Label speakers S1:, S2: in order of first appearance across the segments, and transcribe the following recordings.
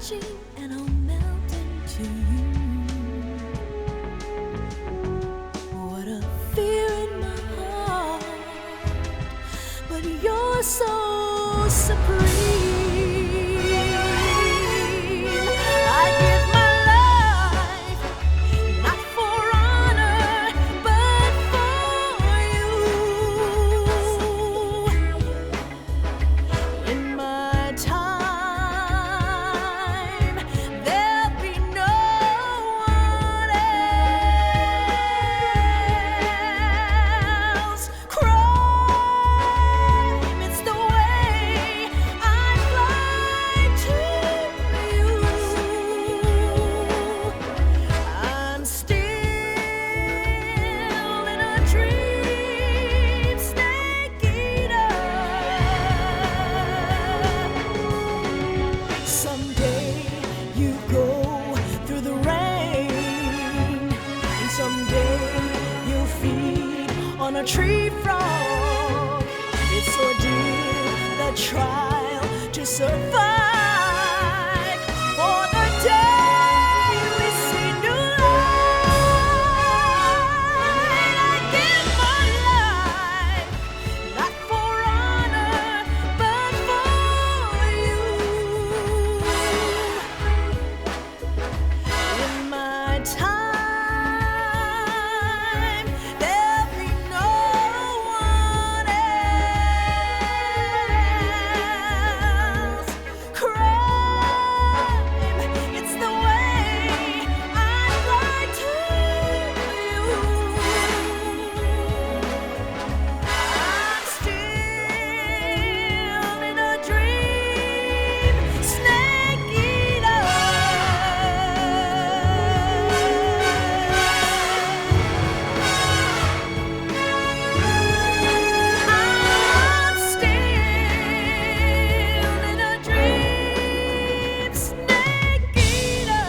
S1: touching and I'll melt into you. What a fear in my heart, but you're so supreme. I give my life, not for honor, but for you. In my time, there'll be no one else. Crime, it's the way I fly to you. I'm still in a dream, snake eater. Someday you go through the rain, and someday you'll feed on a tree frog. It's ordeal, the trial to survive. For the day we see new light, I give my life, not for honor, but for you. In my time, there'll be no one else. Crime, it's the way I fly to you. I'm still in a dream, snake eater. I'm still in a dream, snake eater.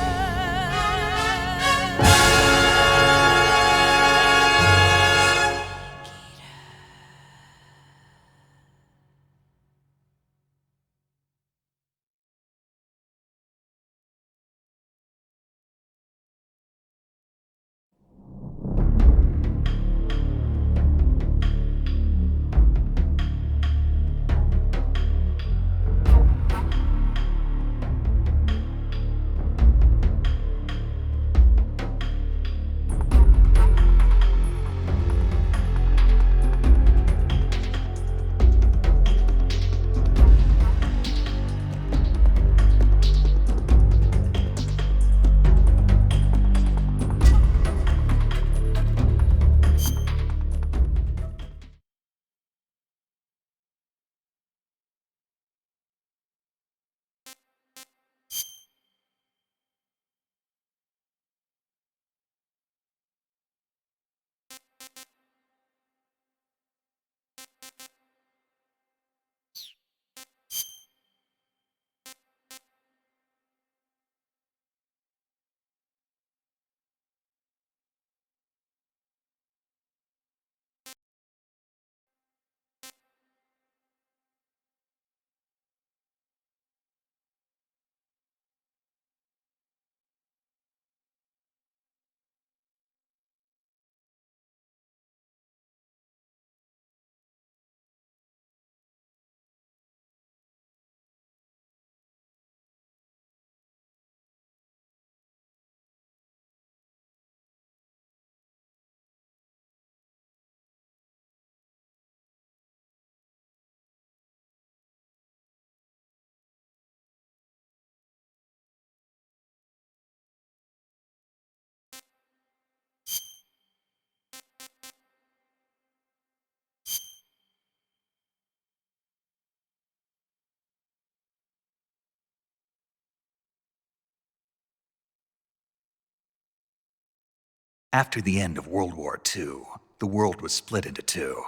S2: After the end of World War II, the world was split into two,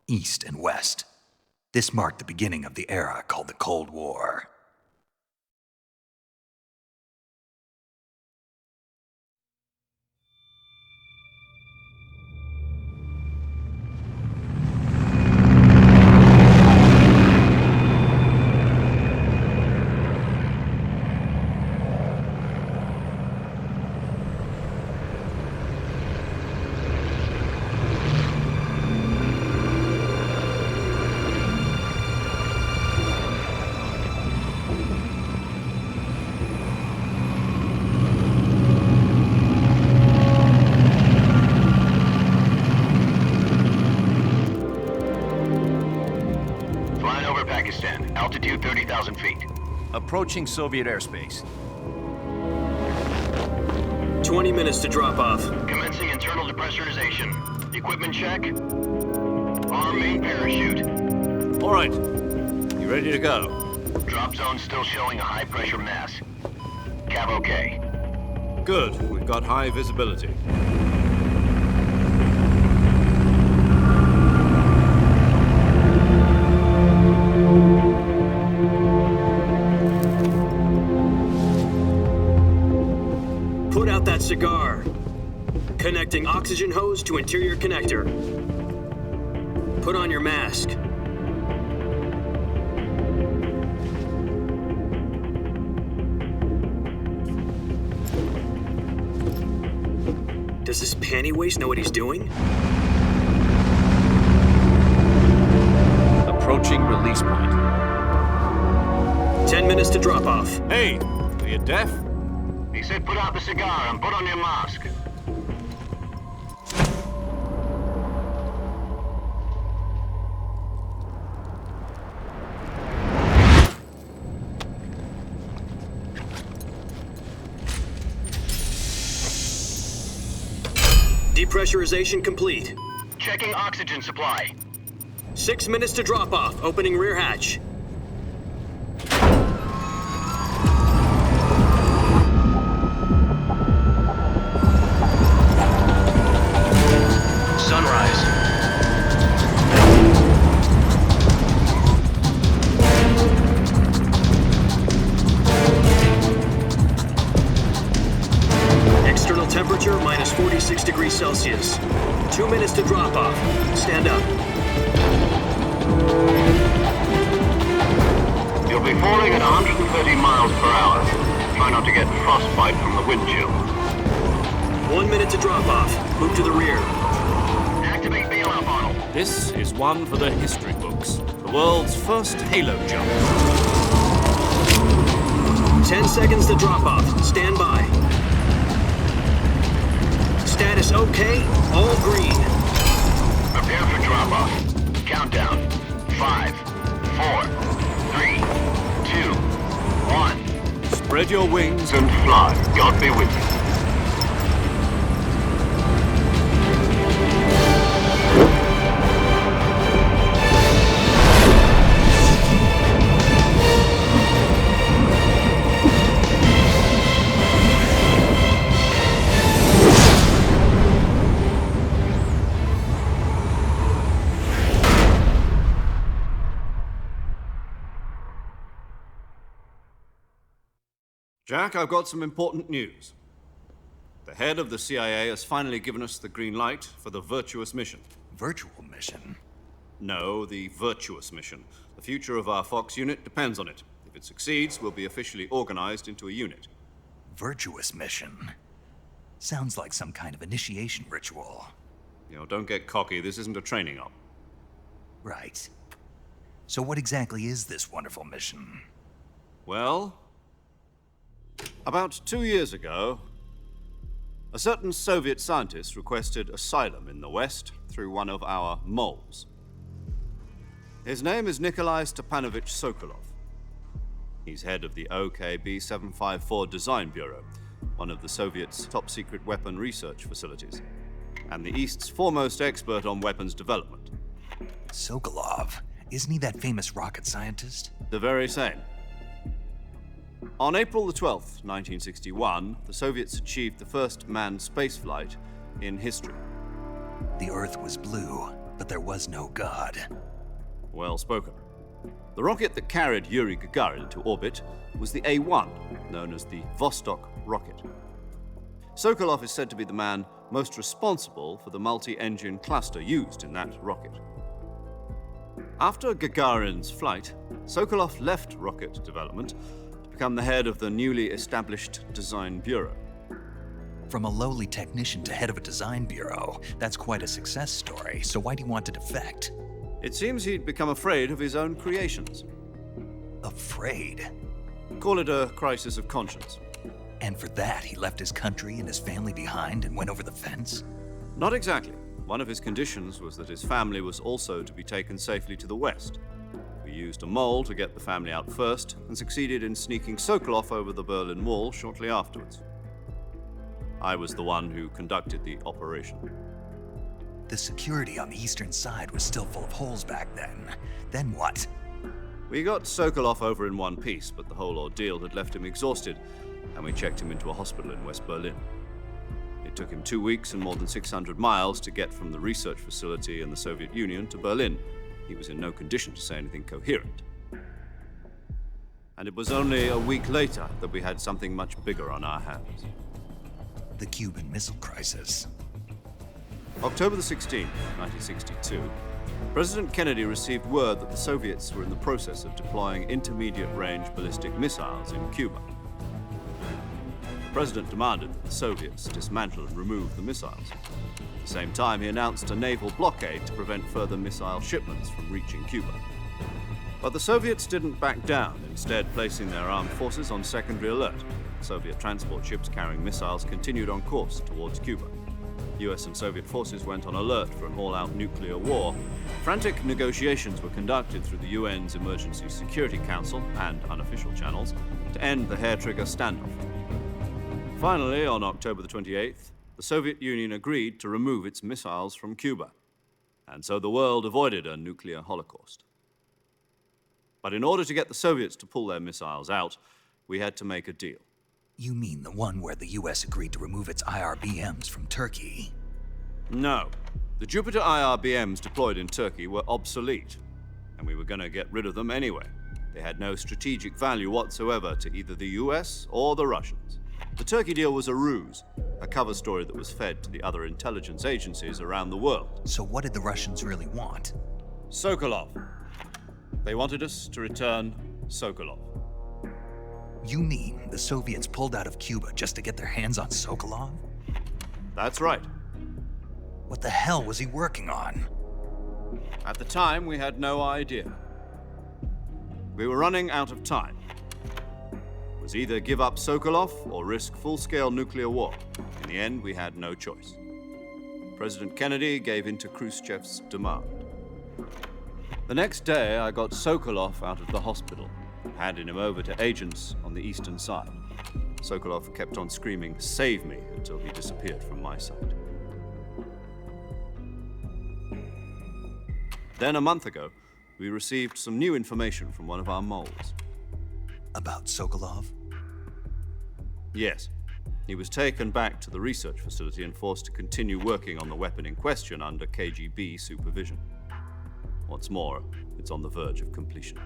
S2: East and West. This marked the beginning of the era called the Cold War.
S3: Uzbekistan. Altitude 30,000 feet.
S4: Approaching Soviet airspace.
S5: 20 minutes to drop off.
S3: Commencing internal depressurization. Equipment check. Arm main parachute.
S4: All right. You ready to go?
S3: Drop zone still showing a high pressure mass. Cav okay.
S4: Good. We've got high visibility.
S5: Put out that cigar. Connecting oxygen hose to interior connector. Put on your mask. Does this panty waste know what he's doing?
S4: Approaching release point.
S5: 10 minutes to drop off.
S4: Hey, are you deaf?
S3: He said put out the cigar and put on your mask.
S5: Depressurization complete.
S3: Checking oxygen supply.
S5: 6 minutes to drop off. Opening rear hatch.
S3: Sunrise.
S5: External temperature minus 46 degrees Celsius. 2 minutes to drop off. Stand up.
S3: You'll be falling at 130 miles per hour. Try not to get frostbite from the wind chill.
S5: 1 minute to drop off. Move to the rear.
S3: Activate bailout model.
S4: This is one for the history books. The world's first halo jump.
S5: 10 seconds to drop off. Stand by. Status okay. All green.
S3: Prepare for drop-off. Countdown. 5, 4, 3, 2, 1.
S4: Spread your wings
S3: And fly. God be with you.
S4: Jack, I've got some important news. The head of the CIA has finally given us the green light for the virtuous mission.
S2: Virtual mission?
S4: No, the virtuous mission. The future of our Fox unit depends on it. If it succeeds, we'll be officially organized into a unit.
S2: Virtuous mission? Sounds like some kind of initiation ritual.
S4: You know, don't get cocky. This isn't a training op.
S2: Right. So what exactly is this wonderful mission?
S4: Well, about 2 years ago, a certain Soviet scientist requested asylum in the West through one of our moles. His name is Nikolai Stepanovich Sokolov. He's head of the OKB 754 Design Bureau, one of the Soviets' top-secret weapon research facilities, and the East's foremost expert on weapons development.
S2: Sokolov? Isn't he that famous rocket scientist?
S4: The very same. On April the 12th, 1961, the Soviets achieved the first manned spaceflight in history.
S2: The Earth was blue, but there was no God.
S4: Well spoken. The rocket that carried Yuri Gagarin to orbit was the A-1, known as the Vostok rocket. Sokolov is said to be the man most responsible for the multi-engine cluster used in that rocket. After Gagarin's flight, Sokolov left rocket development to become the head of the newly established Design Bureau.
S2: From a lowly technician to head of a design bureau, that's quite a success story, so why'd he want to defect?
S4: It seems he'd become afraid of his own creations.
S2: Afraid?
S4: Call it a crisis of conscience.
S2: And for that, he left his country and his family behind and went over the fence?
S4: Not exactly. One of his conditions was that his family was also to be taken safely to the West. For used a mole to get the family out first and succeeded in sneaking Sokolov over the Berlin Wall shortly afterwards. I was the one who conducted the operation.
S2: The security on the eastern side was still full of holes back then. Then what?
S4: We got Sokolov over in one piece, but the whole ordeal had left him exhausted, and we checked him into a hospital in West Berlin. It took him 2 weeks and more than 600 miles to get from the research facility in the Soviet Union to Berlin. He was in no condition to say anything coherent. And it was only a week later that we had something much bigger on our hands.
S2: The Cuban Missile Crisis.
S4: October the 16th, 1962, President Kennedy received word that the Soviets were in the process of deploying intermediate-range ballistic missiles in Cuba. The president demanded that the Soviets dismantle and remove the missiles. At the same time, he announced a naval blockade to prevent further missile shipments from reaching Cuba. But the Soviets didn't back down, instead placing their armed forces on secondary alert. Soviet transport ships carrying missiles continued on course towards Cuba. US and Soviet forces went on alert for an all-out nuclear war. Frantic negotiations were conducted through the UN's Emergency Security Council and unofficial channels to end the hair-trigger standoff. Finally, on October the 28th, the Soviet Union agreed to remove its missiles from Cuba, and so the world avoided a nuclear holocaust. But in order to get the Soviets to pull their missiles out, we had to make a deal.
S2: You mean the one where the US agreed to remove its IRBMs from Turkey?
S4: No. The Jupiter IRBMs deployed in Turkey were obsolete, and we were going to get rid of them anyway. They had no strategic value whatsoever to either the US or the Russians. The Turkey deal was a ruse, a cover story that was fed to the other intelligence agencies around the world.
S2: So what did the Russians really want?
S4: Sokolov. They wanted us to return Sokolov.
S2: You mean the Soviets pulled out of Cuba just to get their hands on Sokolov?
S4: That's right.
S2: What the hell was he working on?
S4: At the time, we had no idea. We were running out of time. It was either give up Sokolov or risk full-scale nuclear war. In the end, we had no choice. President Kennedy gave in to Khrushchev's demand. The next day, I got Sokolov out of the hospital, handing him over to agents on the eastern side. Sokolov kept on screaming, "Save me," until he disappeared from my sight. Then a month ago, we received some new information from one of our moles.
S2: About Sokolov?
S4: Yes. He was taken back to the research facility and forced to continue working on the weapon in question under KGB supervision. What's more, it's on the verge of completion.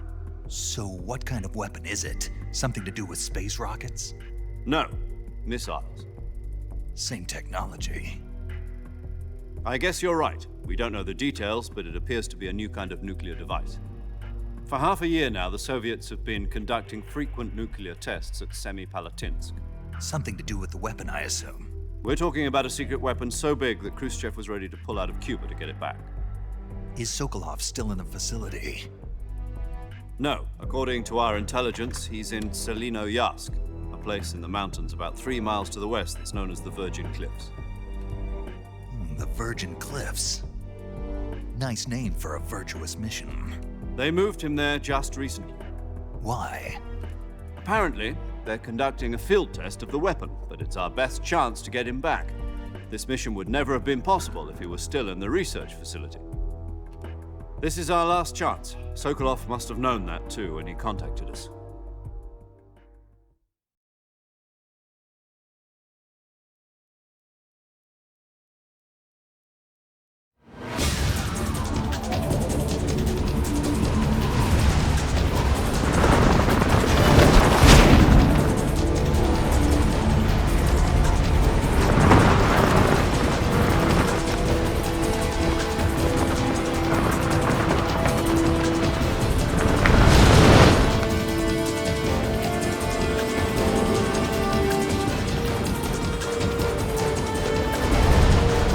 S2: So what kind of weapon is it? Something to do with space rockets?
S4: No, missiles.
S2: Same technology.
S4: I guess you're right. We don't know the details, but it appears to be a new kind of nuclear device. For half a year now, the Soviets have been conducting frequent nuclear tests at Semipalatinsk.
S2: Something to do with the weapon, I assume.
S4: We're talking about a secret weapon so big that Khrushchev was ready to pull out of Cuba to get it back.
S2: Is Sokolov still in the facility?
S4: No. According to our intelligence, he's in Selino-Yarsk, a place in the mountains about 3 miles to the west that's known as the Virgin Cliffs.
S2: The Virgin Cliffs. Nice name for a virtuous mission.
S4: They moved him there just recently.
S2: Why?
S4: Apparently, they're conducting a field test of the weapon, but it's our best chance to get him back. This mission would never have been possible if he was still in the research facility. This is our last chance. Sokolov must have known that too when he contacted us.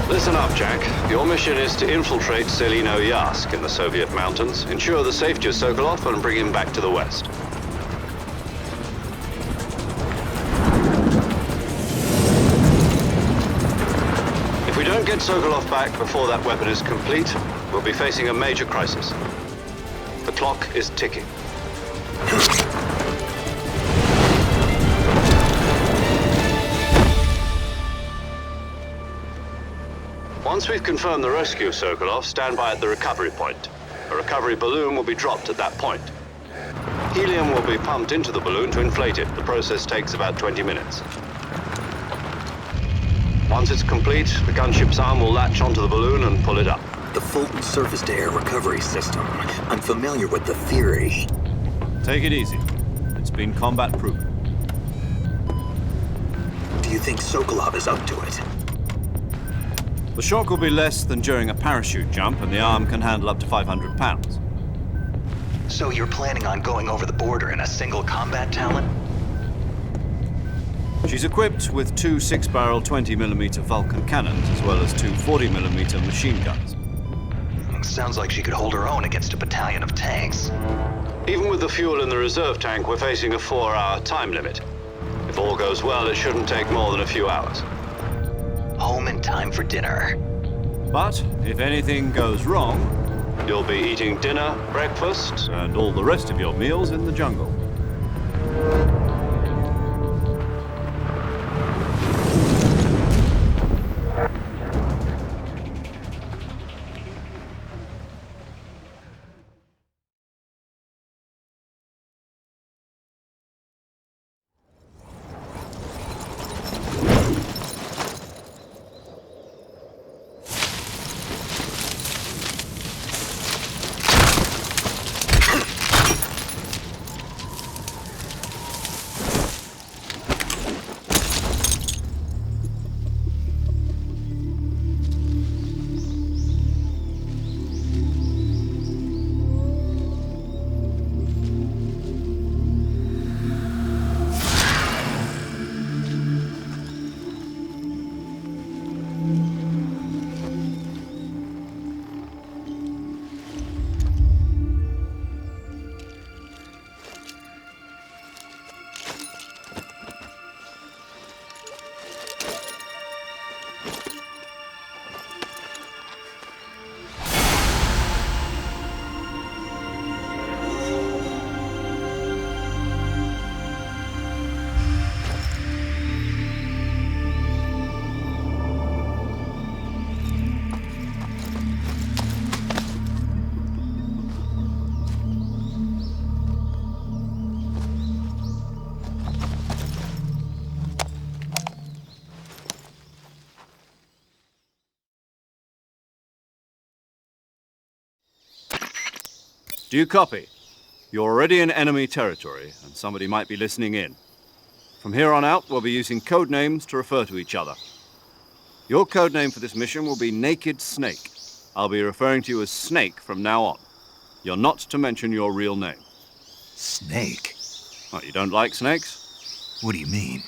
S4: Listen up, Jack. Your mission is to infiltrate Selino-Yarsk in the Soviet mountains, ensure the safety of Sokolov, and bring him back to the West. If we don't get Sokolov back before that weapon is complete, we'll be facing a major crisis. The clock is ticking. Once we've confirmed the rescue of Sokolov, stand by at the recovery point. A recovery balloon will be dropped at that point. Helium will be pumped into the balloon to inflate it. The process takes about 20 minutes. Once it's complete, the gunship's arm will latch onto the balloon and pull it up.
S5: The Fulton surface-to-air recovery system. I'm familiar with the theory.
S4: Take it easy. It's been combat-proven.
S5: Do you think Sokolov is up to it?
S4: The shock will be less than during a parachute jump, and the arm can handle up to 500 pounds.
S2: So you're planning on going over the border in a single combat talent?
S4: She's equipped with two 6-barrel 20mm Vulcan cannons, as well as two 40mm machine guns.
S2: Sounds like she could hold her own against a battalion of tanks.
S4: Even with the fuel in the reserve tank, we're facing a 4-hour time limit. If all goes well, it shouldn't take more than a few hours.
S2: Home in time for dinner.
S4: But if anything goes wrong, you'll be eating dinner, breakfast, and all the rest of your meals in the jungle. Do you copy? You're already in enemy territory, and somebody might be listening in. From here on out, we'll be using code names to refer to each other. Your code name for this mission will be Naked Snake. I'll be referring to you as Snake from now on. You're not to mention your real name.
S2: Snake?
S4: Oh, you don't like snakes?
S2: What do you mean?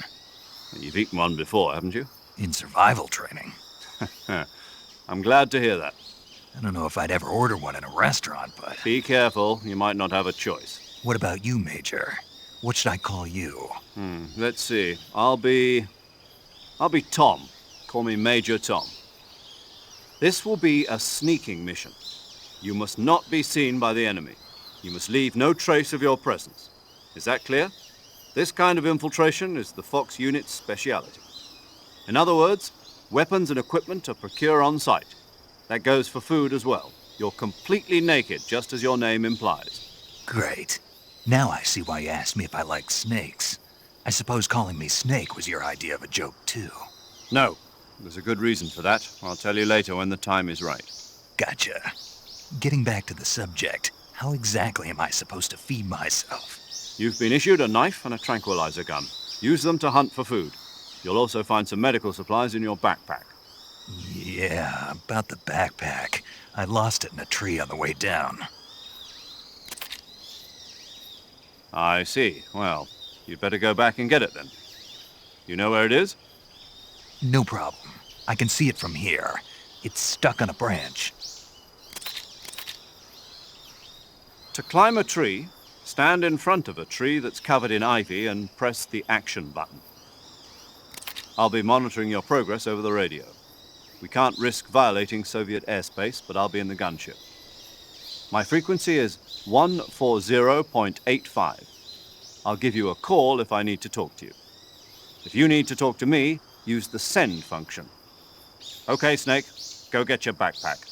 S4: You've eaten one before, haven't you?
S2: In survival training.
S4: I'm glad to hear that.
S2: I don't know if I'd ever order one in a restaurant, but...
S4: Be careful, you might not have a choice.
S2: What about you, Major? What should I call you?
S4: Let's see. I'll be Tom. Call me Major Tom. This will be a sneaking mission. You must not be seen by the enemy. You must leave no trace of your presence. Is that clear? This kind of infiltration is the Fox unit's speciality. In other words, weapons and equipment are procured on site. That goes for food as well. You're completely naked, just as your name implies.
S2: Great. Now I see why you asked me if I like snakes. I suppose calling me Snake was your idea of a joke, too.
S4: No. There's a good reason for that. I'll tell you later when the time is right.
S2: Gotcha. Getting back to the subject, how exactly am I supposed to feed myself?
S4: You've been issued a knife and a tranquilizer gun. Use them to hunt for food. You'll also find some medical supplies in your backpack.
S2: Yeah, about the backpack. I lost it in a tree on the way down.
S4: I see. Well, you'd better go back and get it then. You know where it is?
S2: No problem. I can see it from here. It's stuck on a branch.
S4: To climb a tree, stand in front of a tree that's covered in ivy and press the action button. I'll be monitoring your progress over the radio. We can't risk violating Soviet airspace, but I'll be in the gunship. My frequency is 140.85. I'll give you a call if I need to talk to you. If you need to talk to me, use the send function. Okay, Snake, go get your backpack.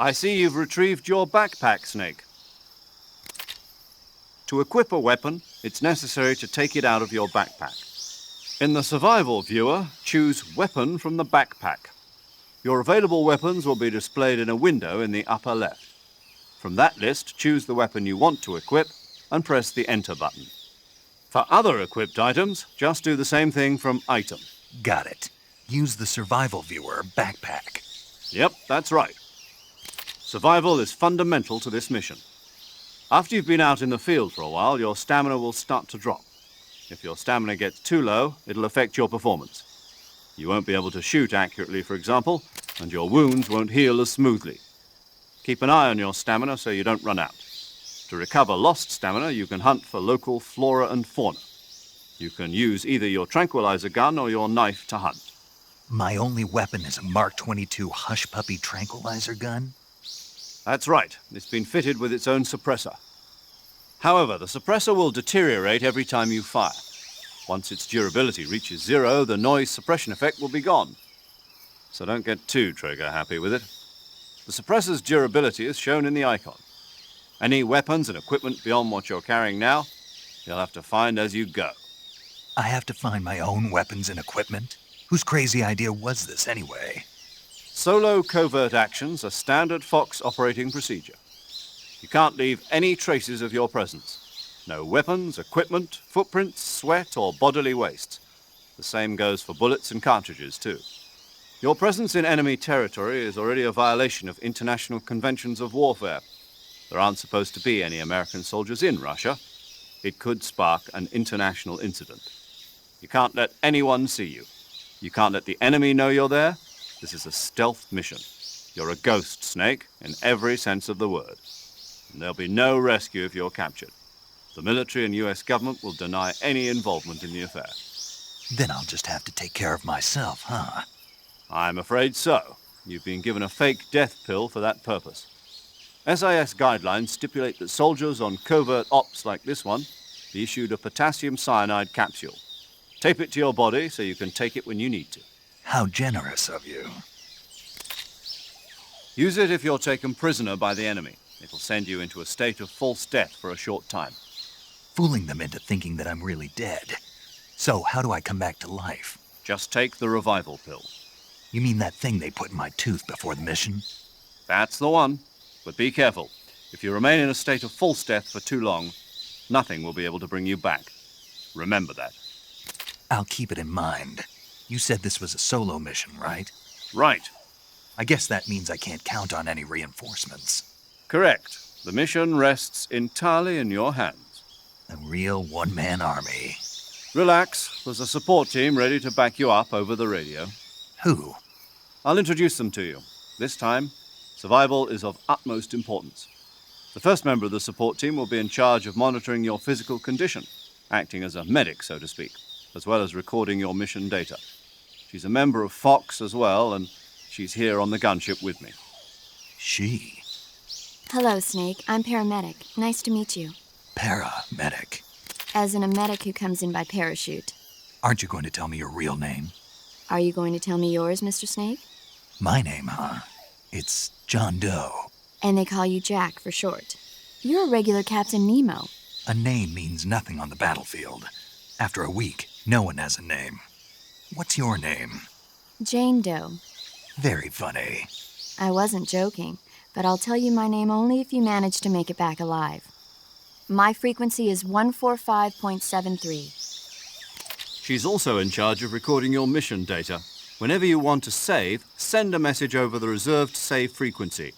S4: I see you've retrieved your backpack, Snake. To equip a weapon, it's necessary to take it out of your backpack. In the survival viewer, choose Weapon from the backpack. Your available weapons will be displayed in a window in the upper left. From that list, choose the weapon you want to equip and press the Enter button. For other equipped items, just do the same thing from Item.
S2: Got it. Use the survival viewer backpack.
S4: Yep, that's right. Survival is fundamental to this mission. After you've been out in the field for a while, your stamina will start to drop. If your stamina gets too low, it'll affect your performance. You won't be able to shoot accurately, for example, and your wounds won't heal as smoothly. Keep an eye on your stamina so you don't run out. To recover lost stamina, you can hunt for local flora and fauna. You can use either your tranquilizer gun or your knife to hunt.
S2: My only weapon is a Mark 22 Hush Puppy tranquilizer gun?
S4: That's right. It's been fitted with its own suppressor. However, the suppressor will deteriorate every time you fire. Once its durability reaches 0, the noise suppression effect will be gone. So don't get too trigger-happy with it. The suppressor's durability is shown in the icon. Any weapons and equipment beyond what you're carrying now, you'll have to find as you go.
S2: I have to find my own weapons and equipment? Whose crazy idea was this anyway?
S4: Solo covert actions are standard Fox operating procedure. You can't leave any traces of your presence. No weapons, equipment, footprints, sweat, or bodily waste. The same goes for bullets and cartridges, too. Your presence in enemy territory is already a violation of international conventions of warfare. There aren't supposed to be any American soldiers in Russia. It could spark an international incident. You can't let anyone see you. You can't let the enemy know you're there. This is a stealth mission. You're a ghost, Snake, in every sense of the word. And there'll be no rescue if you're captured. The military and US government will deny any involvement in the affair.
S2: Then I'll just have to take care of myself, huh?
S4: I'm afraid so. You've been given a fake death pill for that purpose. SAS guidelines stipulate that soldiers on covert ops like this one be issued a potassium cyanide capsule. Tape it to your body so you can take it when you need to.
S2: How generous of you.
S4: Use it if you're taken prisoner by the enemy. It'll send you into a state of false death for a short time.
S2: Fooling them into thinking that I'm really dead. So, how do I come back to life?
S4: Just take the revival pill.
S2: You mean that thing they put in my tooth before the mission?
S4: That's the one. But be careful. If you remain in a state of false death for too long, nothing will be able to bring you back. Remember that.
S2: I'll keep it in mind. You said this was a solo mission, right?
S4: Right.
S2: I guess that means I can't count on any reinforcements.
S4: Correct. The mission rests entirely in your hands.
S2: A real one-man army.
S4: Relax. There's a support team ready to back you up over the radio.
S2: Who?
S4: I'll introduce them to you. This time, survival is of utmost importance. The first member of the support team will be in charge of monitoring your physical condition, acting as a medic, so to speak, as well as recording your mission data. She's a member of Fox as well, and she's here on the gunship with me.
S2: She?
S6: Hello, Snake. I'm paramedic. Nice to meet you.
S2: Paramedic.
S6: As in a medic who comes in by parachute.
S2: Aren't you going to tell me your real name?
S6: Are you going to tell me yours, Mr. Snake?
S2: My name, huh? It's John Doe.
S6: And they call you Jack for short. You're a regular Captain Nemo.
S2: A name means nothing on the battlefield. After a week, no one has a name. What's your name?
S6: Jane Doe.
S2: Very funny.
S6: I wasn't joking, but I'll tell you my name only if you manage to make it back alive. My frequency is 145.73.
S4: She's also in charge of recording your mission data. Whenever you want to save, send a message over the reserved save frequency,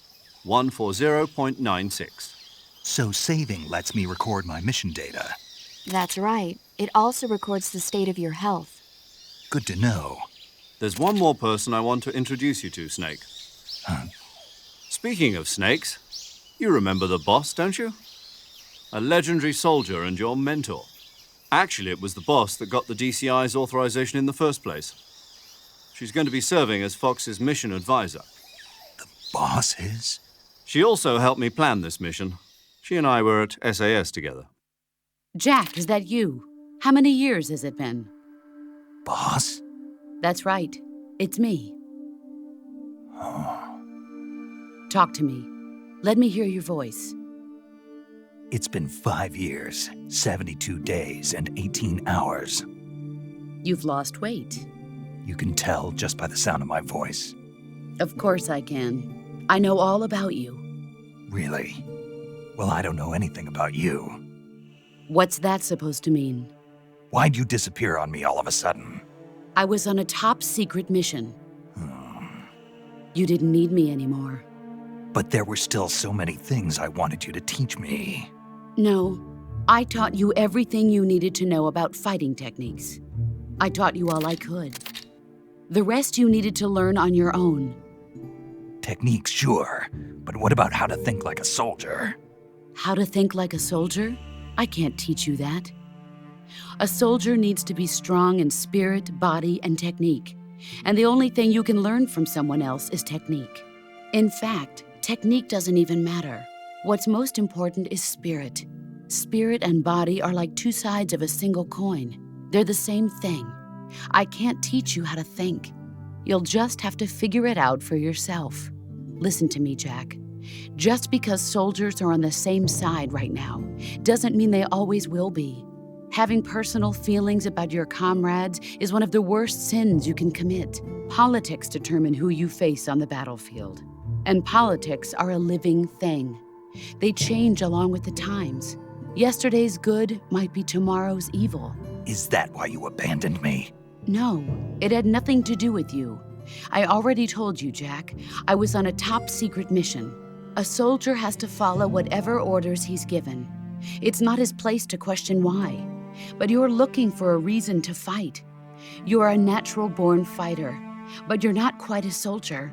S4: 140.96.
S2: So saving lets me record my mission data.
S6: That's right. It also records the state of your health.
S2: Good to know.
S4: There's one more person I want to introduce you to, Snake.
S2: Huh?
S4: Speaking of snakes, you remember the boss, don't you? A legendary soldier and your mentor. Actually, it was the boss that got the DCI's authorization in the first place. She's going to be serving as Fox's mission advisor.
S2: The boss is?
S4: She also helped me plan this mission. She and I were at SAS together.
S7: Jack, is that you? How many years has it been?
S2: Boss?
S7: That's right. It's me. Talk to me. Let me hear your voice.
S2: It's been 5 years, 72 days, and 18 hours.
S7: You've lost weight.
S2: You can tell just by the sound of my voice.
S7: Of course I can. I know all about you.
S2: Really? Well, I don't know anything about you.
S7: What's that supposed to mean?
S2: Why'd you disappear on me all of a sudden?
S7: I was on a top-secret mission. You didn't need me anymore.
S2: But there were still so many things I wanted you to teach me.
S7: No, I taught you everything you needed to know about fighting techniques. I taught you all I could. The rest you needed to learn on your own.
S2: Techniques, sure. But what about how to think like a soldier?
S7: How to think like a soldier? I can't teach you that. A soldier needs to be strong in spirit, body, and technique. And the only thing you can learn from someone else is technique. In fact, technique doesn't even matter. What's most important is spirit. Spirit and body are like two sides of a single coin. They're the same thing. I can't teach you how to think. You'll just have to figure it out for yourself. Listen to me, Jack. Just because soldiers are on the same side right now doesn't mean they always will be. Having personal feelings about your comrades is one of the worst sins you can commit. Politics determine who you face on the battlefield. And politics are a living thing. They change along with the times. Yesterday's good might be tomorrow's evil.
S2: Is that why you abandoned me?
S7: No, it had nothing to do with you. I already told you, Jack. I was on a top-secret mission. A soldier has to follow whatever orders he's given. It's not his place to question why. But you're looking for a reason to fight. You're a natural-born fighter, but you're not quite a soldier.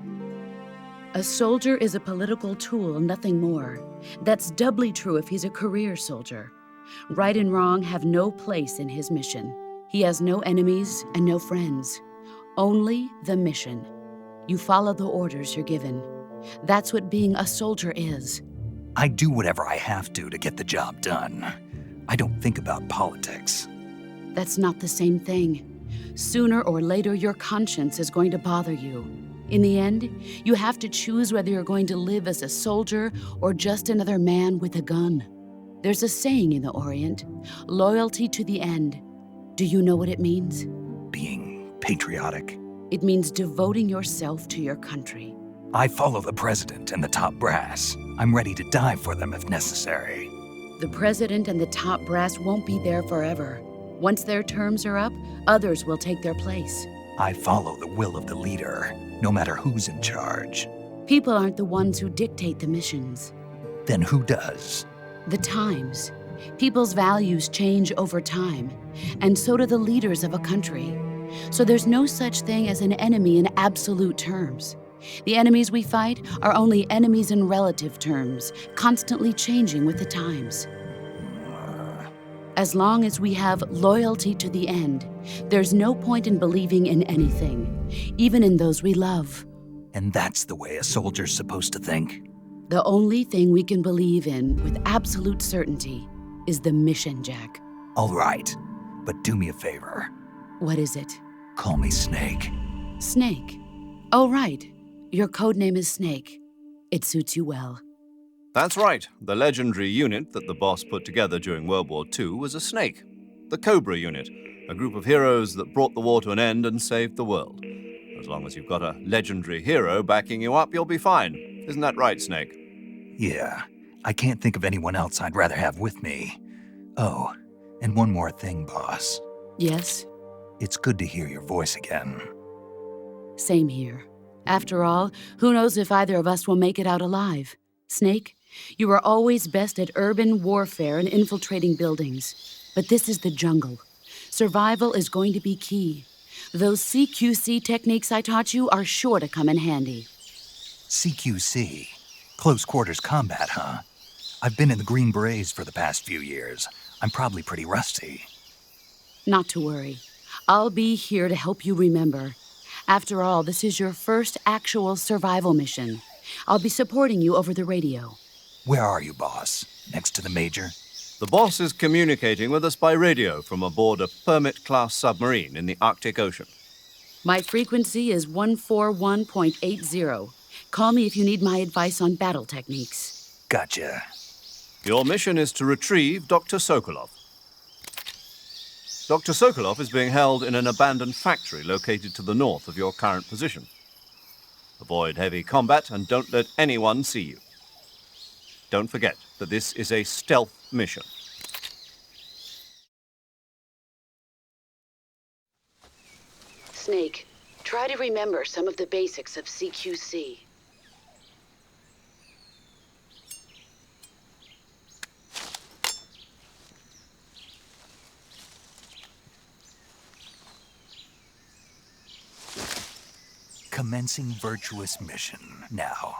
S7: A soldier is a political tool, nothing more. That's doubly true if he's a career soldier. Right and wrong have no place in his mission. He has no enemies and no friends. Only the mission. You follow the orders you're given. That's what being a soldier is.
S2: I do whatever I have to get the job done. I don't think about politics.
S7: That's not the same thing. Sooner or later, your conscience is going to bother you. In the end, you have to choose whether you're going to live as a soldier or just another man with a gun. There's a saying in the Orient, loyalty to the end. Do you know what it means?
S2: Being patriotic.
S7: It means devoting yourself to your country.
S2: I follow the president and the top brass. I'm ready to die for them if necessary.
S7: The president and the top brass won't be there forever. Once their terms are up, others will take their place.
S2: I follow the will of the leader, no matter who's in charge.
S7: People aren't the ones who dictate the missions.
S2: Then who does?
S7: The times. People's values change over time, and so do the leaders of a country. So there's no such thing as an enemy in absolute terms. The enemies we fight are only enemies in relative terms, constantly changing with the times. As long as we have loyalty to the end, there's no point in believing in anything, even in those we love.
S2: And that's the way a soldier's supposed to think?
S7: The only thing we can believe in with absolute certainty is the mission, Jack.
S2: All right, but do me a favor.
S7: What is it?
S2: Call me Snake.
S7: Snake. Oh, right. Your code name is Snake. It suits you well.
S4: That's right. The legendary unit that the boss put together during World War II was a snake. The Cobra unit, a group of heroes that brought the war to an end and saved the world. As long as you've got a legendary hero backing you up, you'll be fine. Isn't that right, Snake?
S2: Yeah, I can't think of anyone else I'd rather have with me. Oh, and one more thing, boss.
S7: Yes?
S2: It's good to hear your voice again.
S7: Same here. After all, who knows if either of us will make it out alive? Snake, you are always best at urban warfare and infiltrating buildings. But this is the jungle. Survival is going to be key. Those CQC techniques I taught you are sure to come in handy.
S2: CQC? Close quarters combat, huh? I've been in the Green Berets for the past few years. I'm probably pretty rusty.
S7: Not to worry. I'll be here to help you remember. After all, this is your first actual survival mission. I'll be supporting you over the radio.
S2: Where are you, boss? Next to the Major?
S4: The boss is communicating with us by radio from aboard a Permit-class submarine in the Arctic Ocean.
S7: My frequency is 141.80. Call me if you need my advice on battle techniques.
S2: Gotcha.
S4: Your mission is to retrieve Dr. Sokolov. Dr. Sokolov is being held in an abandoned factory located to the north of your current position. Avoid heavy combat and don't let anyone see you. Don't forget that this is a stealth mission.
S7: Snake, try to remember some of the basics of CQC.
S2: Commencing virtuous mission now.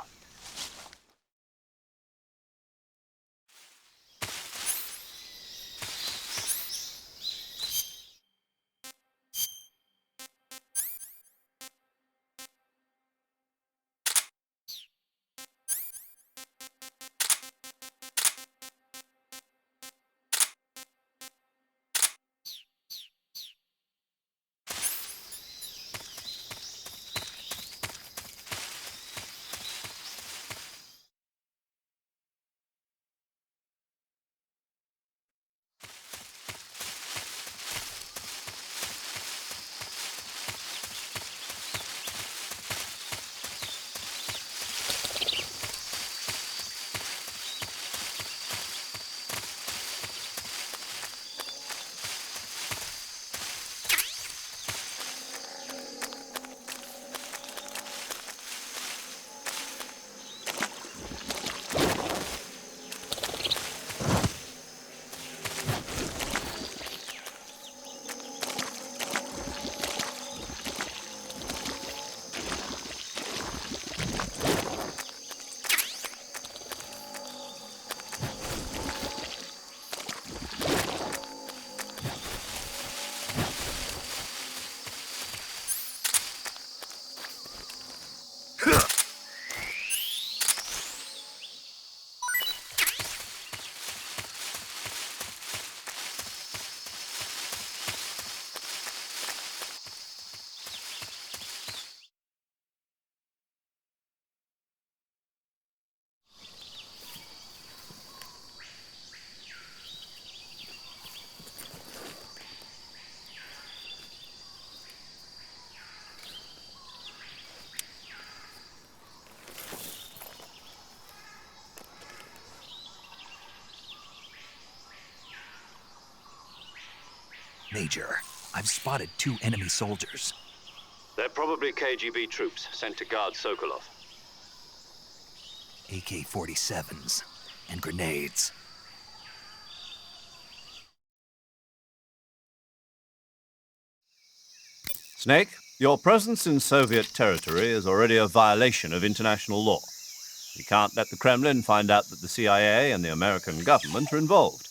S2: Major, I've spotted 2 enemy soldiers.
S3: They're probably KGB troops sent to guard Sokolov.
S2: AK-47s and grenades.
S4: Snake, your presence in Soviet territory is already a violation of international law. You can't let the Kremlin find out that the CIA and the American government are involved.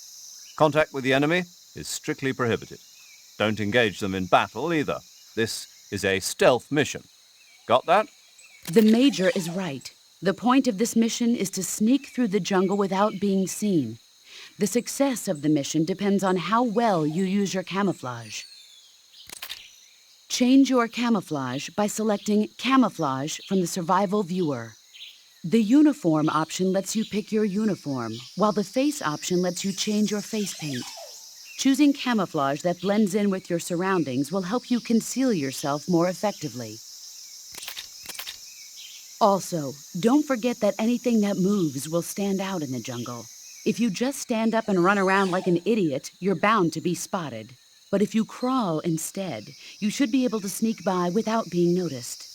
S4: Contact with the enemy is strictly prohibited. Don't engage them in battle either. This is a stealth mission. Got that?
S7: The Major is right. The point of this mission is to sneak through the jungle without being seen. The success of the mission depends on how well you use your camouflage. Change your camouflage by selecting Camouflage from the Survival Viewer. The Uniform option lets you pick your uniform, while the Face option lets you change your face paint. Choosing camouflage that blends in with your surroundings will help you conceal yourself more effectively. Also, don't forget that anything that moves will stand out in the jungle. If you just stand up and run around like an idiot, you're bound to be spotted. But if you crawl instead, you should be able to sneak by without being noticed.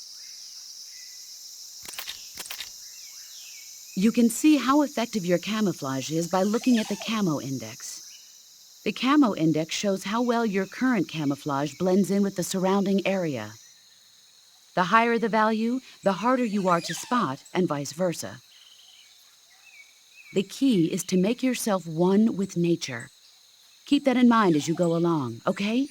S7: You can see how effective your camouflage is by looking at the Camo Index. The Camo Index shows how well your current camouflage blends in with the surrounding area. The higher the value, the harder you are to spot, and vice versa. The key is to make yourself one with nature. Keep that in mind as you go along, okay?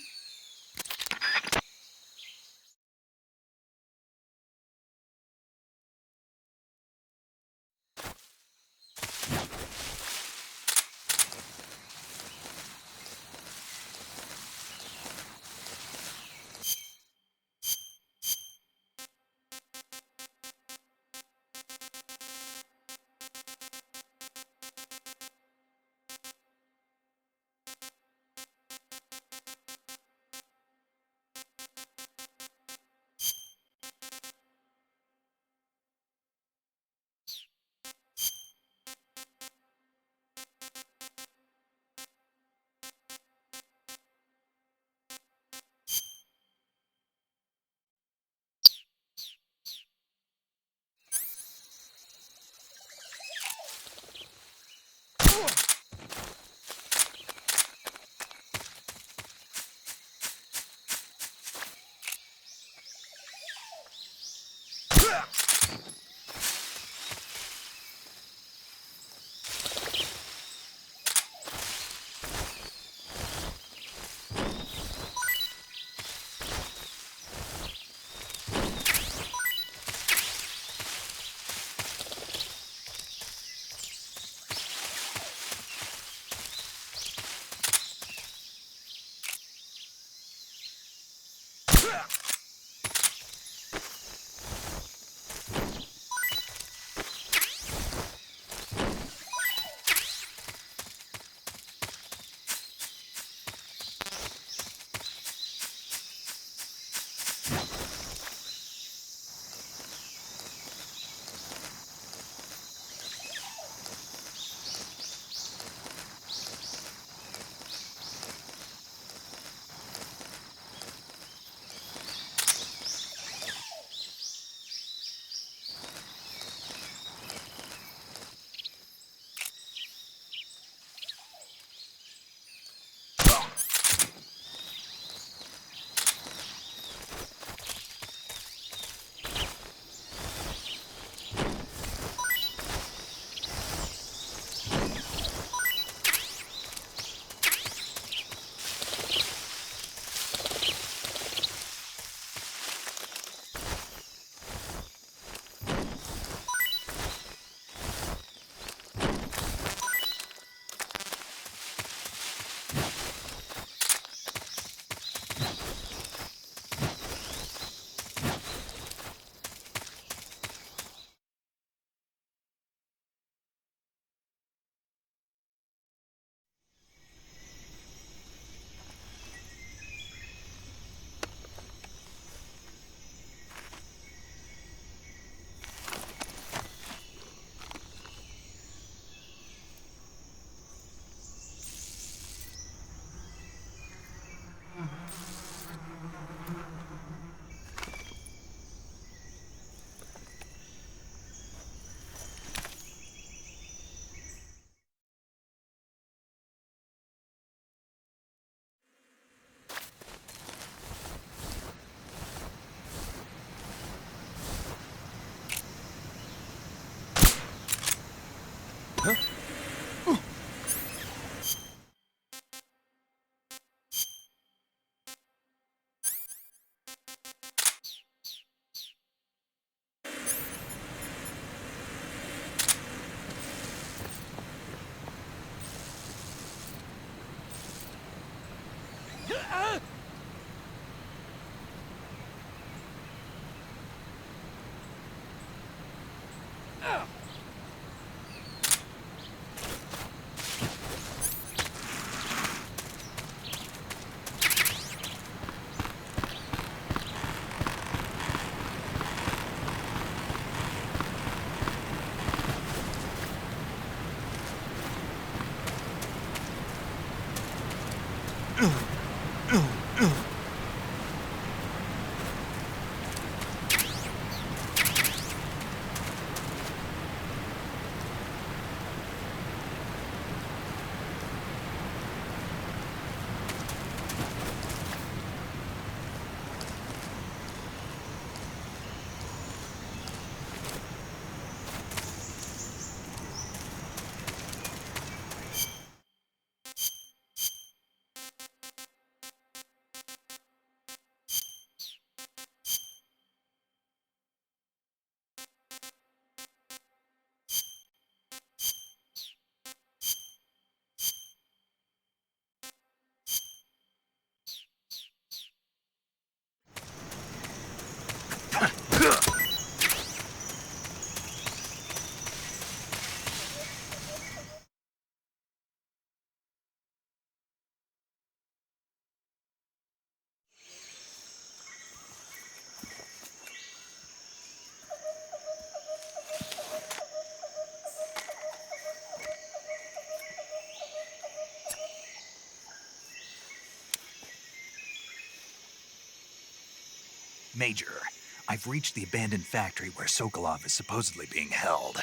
S2: Major, I've reached the abandoned factory where Sokolov is supposedly being held.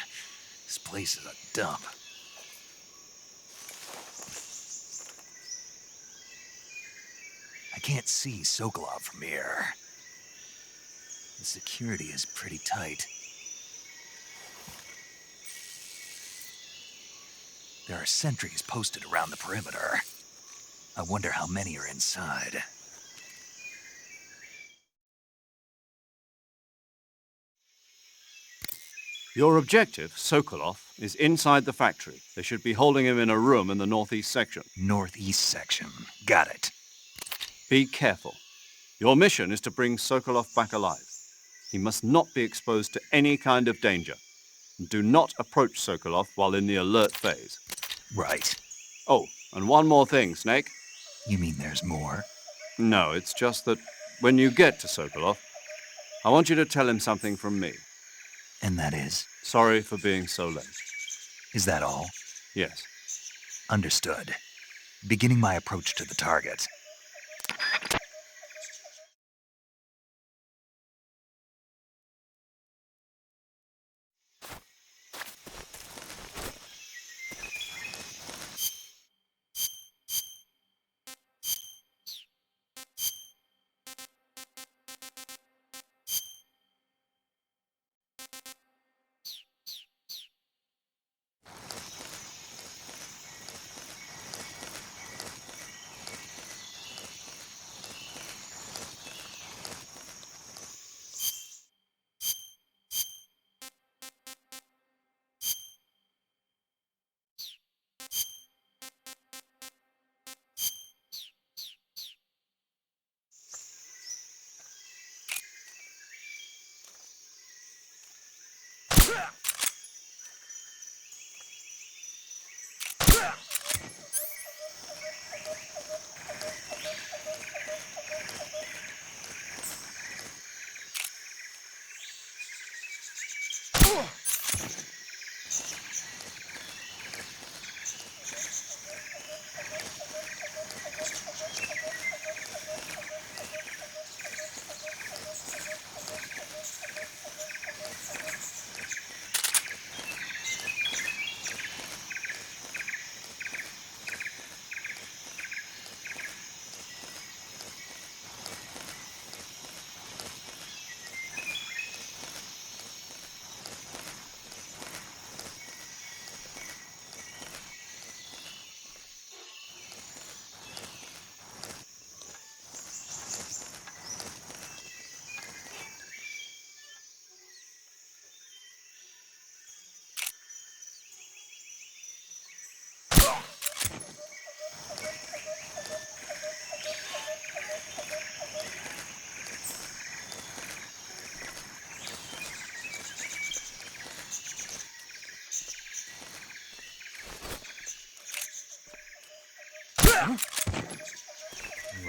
S2: This place is a dump. I can't see Sokolov from here. The security is pretty tight. There are sentries posted around the perimeter. I wonder how many are inside.
S4: Your objective, Sokolov, is inside the factory. They should be holding him in a room in the northeast section.
S2: Northeast section. Got it.
S4: Be careful. Your mission is to bring Sokolov back alive. He must not be exposed to any kind of danger. And do not approach Sokolov while in the alert phase.
S2: Right.
S4: Oh, and one more thing, Snake.
S2: You mean there's more?
S4: No, it's just that when you get to Sokolov, I want you to tell him something from me.
S2: And that is?
S4: Sorry for being so late.
S2: Is that all?
S4: Yes.
S2: Understood. Beginning my approach to the target.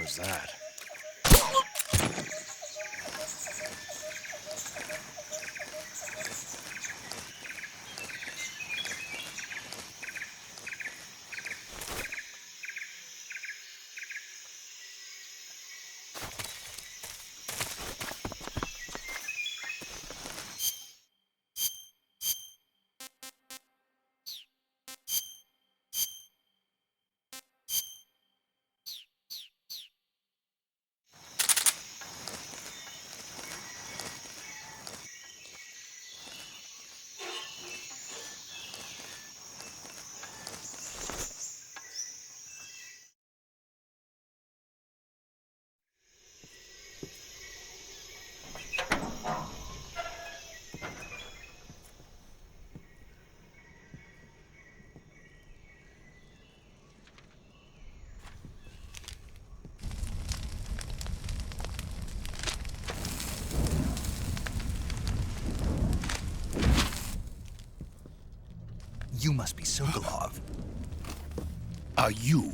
S8: What was that?
S2: You must be Sokolov.
S8: Are you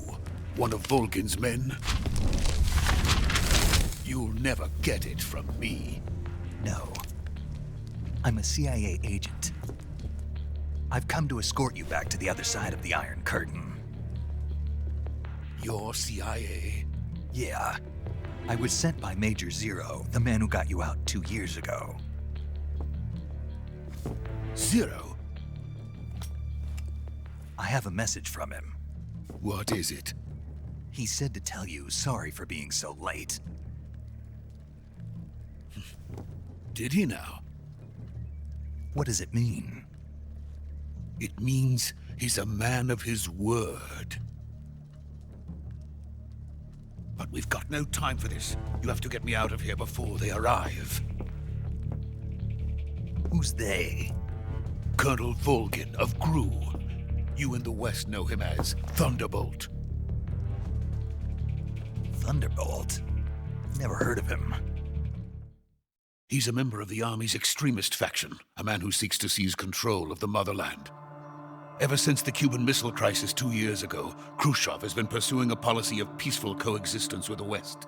S8: one of Volgin's men? You'll never get it from me.
S2: No. I'm a CIA agent. I've come to escort you back to the other side of the Iron Curtain.
S8: You're CIA?
S2: Yeah. I was sent by Major Zero, the man who got you out 2 years ago.
S8: Zero?
S2: I have a message from him.
S8: What is it?
S2: He said to tell you sorry for being so late.
S8: Did he now?
S2: What does it mean?
S8: It means he's a man of his word. But we've got no time for this. You have to get me out of here before they arrive.
S2: Who's they?
S8: Colonel Volgin of Gru. You in the West know him as Thunderbolt.
S2: Thunderbolt? Never heard of him.
S8: He's a member of the Army's extremist faction, a man who seeks to seize control of the motherland. Ever since the Cuban Missile Crisis 2 years ago, Khrushchev has been pursuing a policy of peaceful coexistence with the West.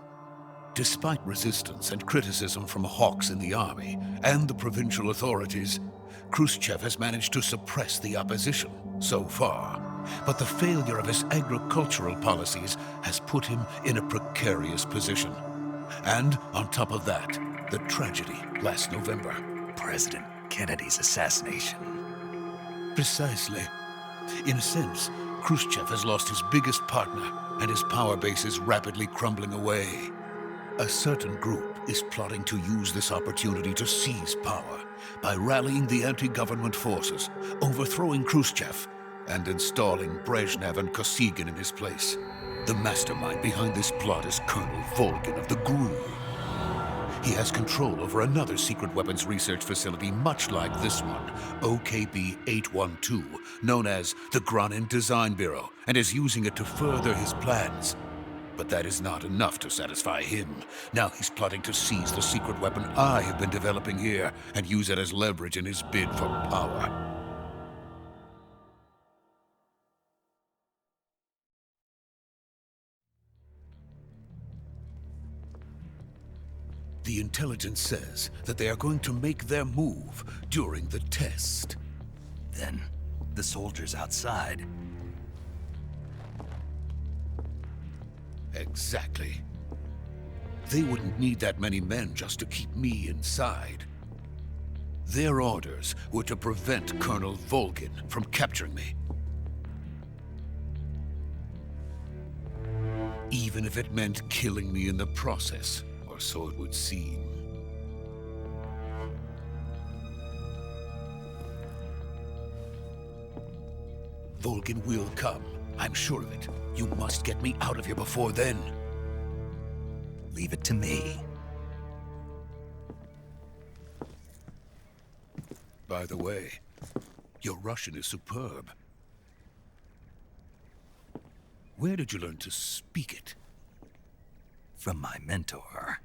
S8: Despite resistance and criticism from hawks in the army and the provincial authorities, Khrushchev has managed to suppress the opposition so far. But the failure of his agricultural policies has put him in a precarious position. And on top of that, the tragedy last November.
S2: President Kennedy's assassination.
S8: Precisely. In a sense, Khrushchev has lost his biggest partner, and his power base is rapidly crumbling away. A certain group is plotting to use this opportunity to seize power by rallying the anti-government forces, overthrowing Khrushchev, and installing Brezhnev and Kosygin in his place. The mastermind behind this plot is Colonel Volgin of the Gru. He has control over another secret weapons research facility much like this one, OKB-812, known as the Granin Design Bureau, and is using it to further his plans. But that is not enough to satisfy him. Now he's plotting to seize the secret weapon I have been developing here and use it as leverage in his bid for power. The intelligence says that they are going to make their move during the test.
S2: Then, the soldiers outside.
S8: Exactly. They wouldn't need that many men just to keep me inside. Their orders were to prevent Colonel Volgin from capturing me. Even if it meant killing me in the process. Or so it would seem. Volgin will come. I'm sure of it. You must get me out of here before then.
S2: Leave it to me.
S8: By the way, your Russian is superb. Where did you learn to speak it?
S2: From my mentor.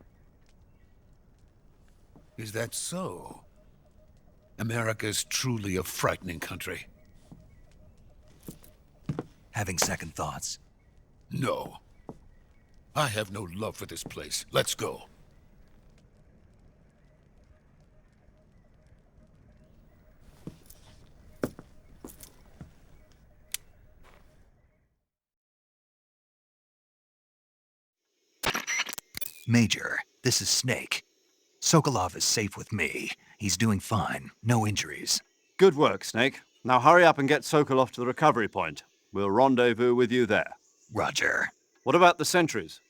S8: Is that so? America is truly a frightening country.
S2: Having second thoughts?
S8: No. I have no love for this place. Let's go.
S2: Major, this is Snake. Sokolov is safe with me. He's doing fine. No injuries.
S4: Good work, Snake. Now hurry up and get Sokolov to the recovery point. We'll rendezvous with you there.
S2: Roger.
S4: What about the sentries?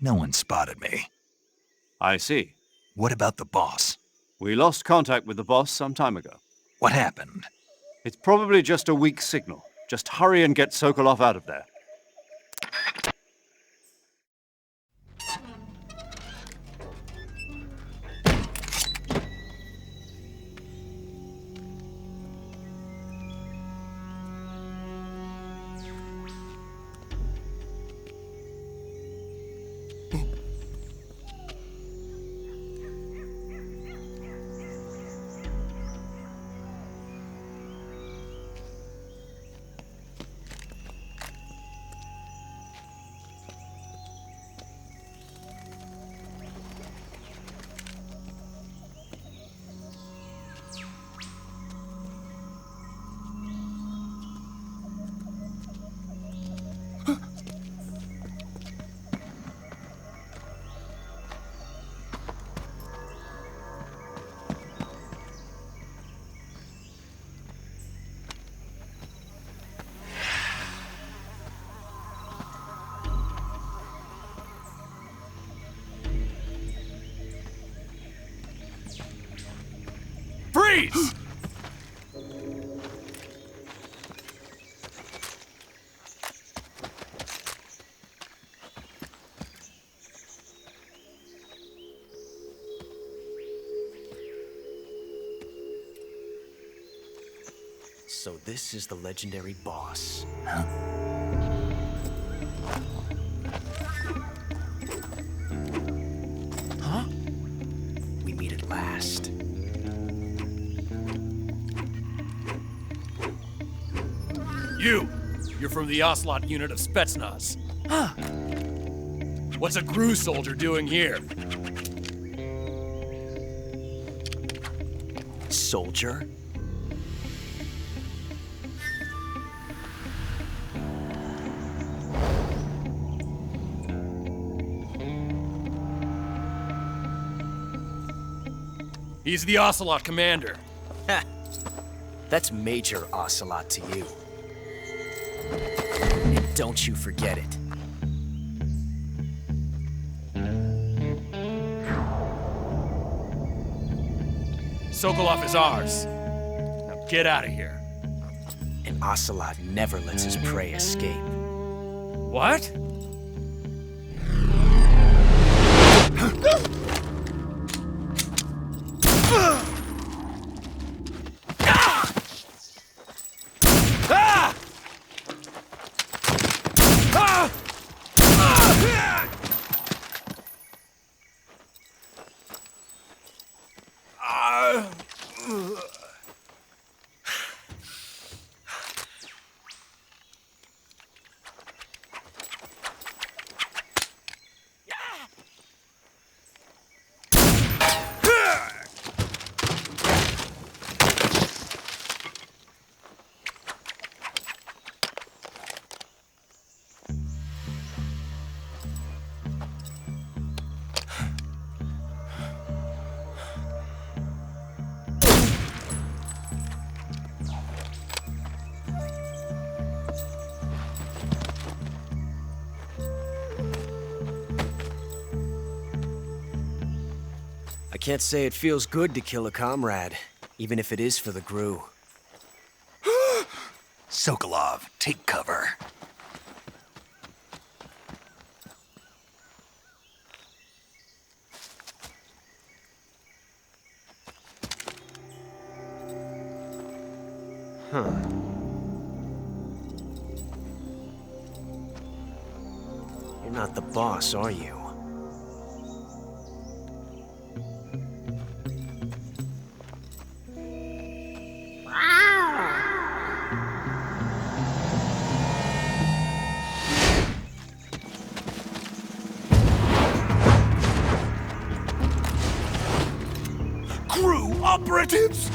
S2: No one spotted me.
S4: I see.
S2: What about the boss?
S4: We lost contact with the boss some time ago.
S2: What happened?
S4: It's probably just a weak signal. Just hurry and get Sokolov out of there.
S9: Freeze!
S10: So this is the legendary boss. Huh? We meet at last.
S9: You're from the Ocelot unit of Spetsnaz. Huh. What's a GRU soldier doing here?
S10: Soldier?
S9: He's the Ocelot commander.
S10: Ha! That's Major Ocelot to you. And don't you forget it.
S9: Sokolov is ours. Now get out of here.
S10: And Ocelot never lets his prey escape.
S9: What?
S10: I can't say it feels good to kill a comrade, even if it is for the GRU.
S2: Sokolov, take cover.
S10: Huh. You're not the boss, are you?
S2: GRU operatives!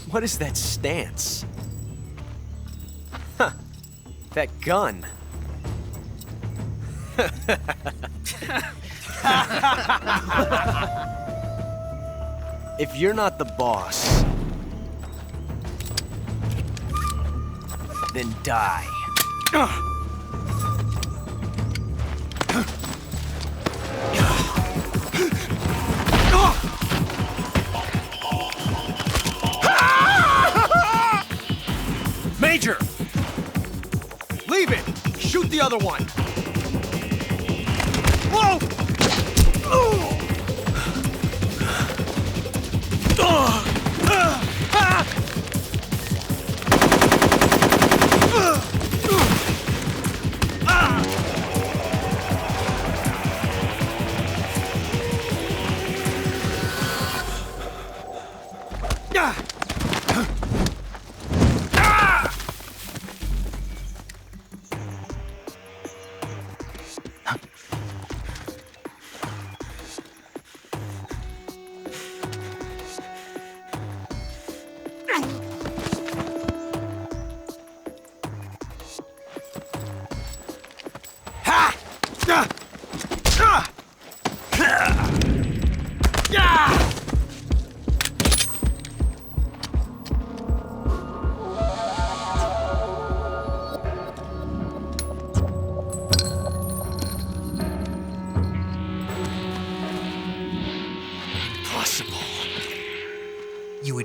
S10: What is that stance? Huh. That gun. If you're not the boss, then die.
S5: Major! Leave it! Shoot the other one! Whoa!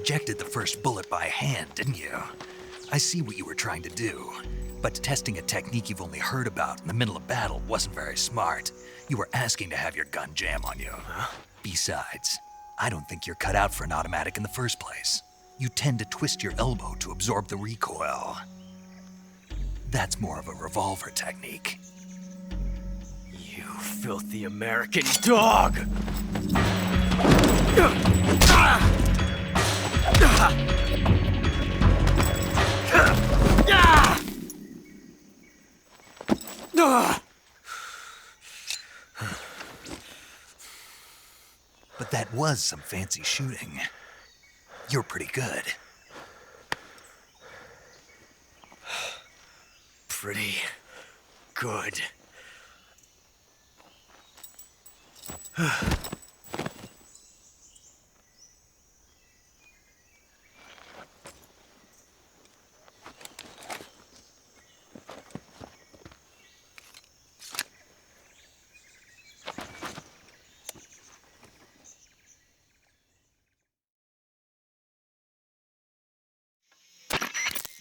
S2: ejected the first bullet by hand, didn't you? I see what you were trying to do. But testing a technique you've only heard about in the middle of battle wasn't very smart. You were asking to have your gun jam on you. Huh? Besides, I don't think you're cut out for an automatic in the first place. You tend to twist your elbow to absorb the recoil. That's more of a revolver technique.
S10: You filthy American dog!
S2: But that was some fancy shooting. You're pretty good.
S10: Pretty good.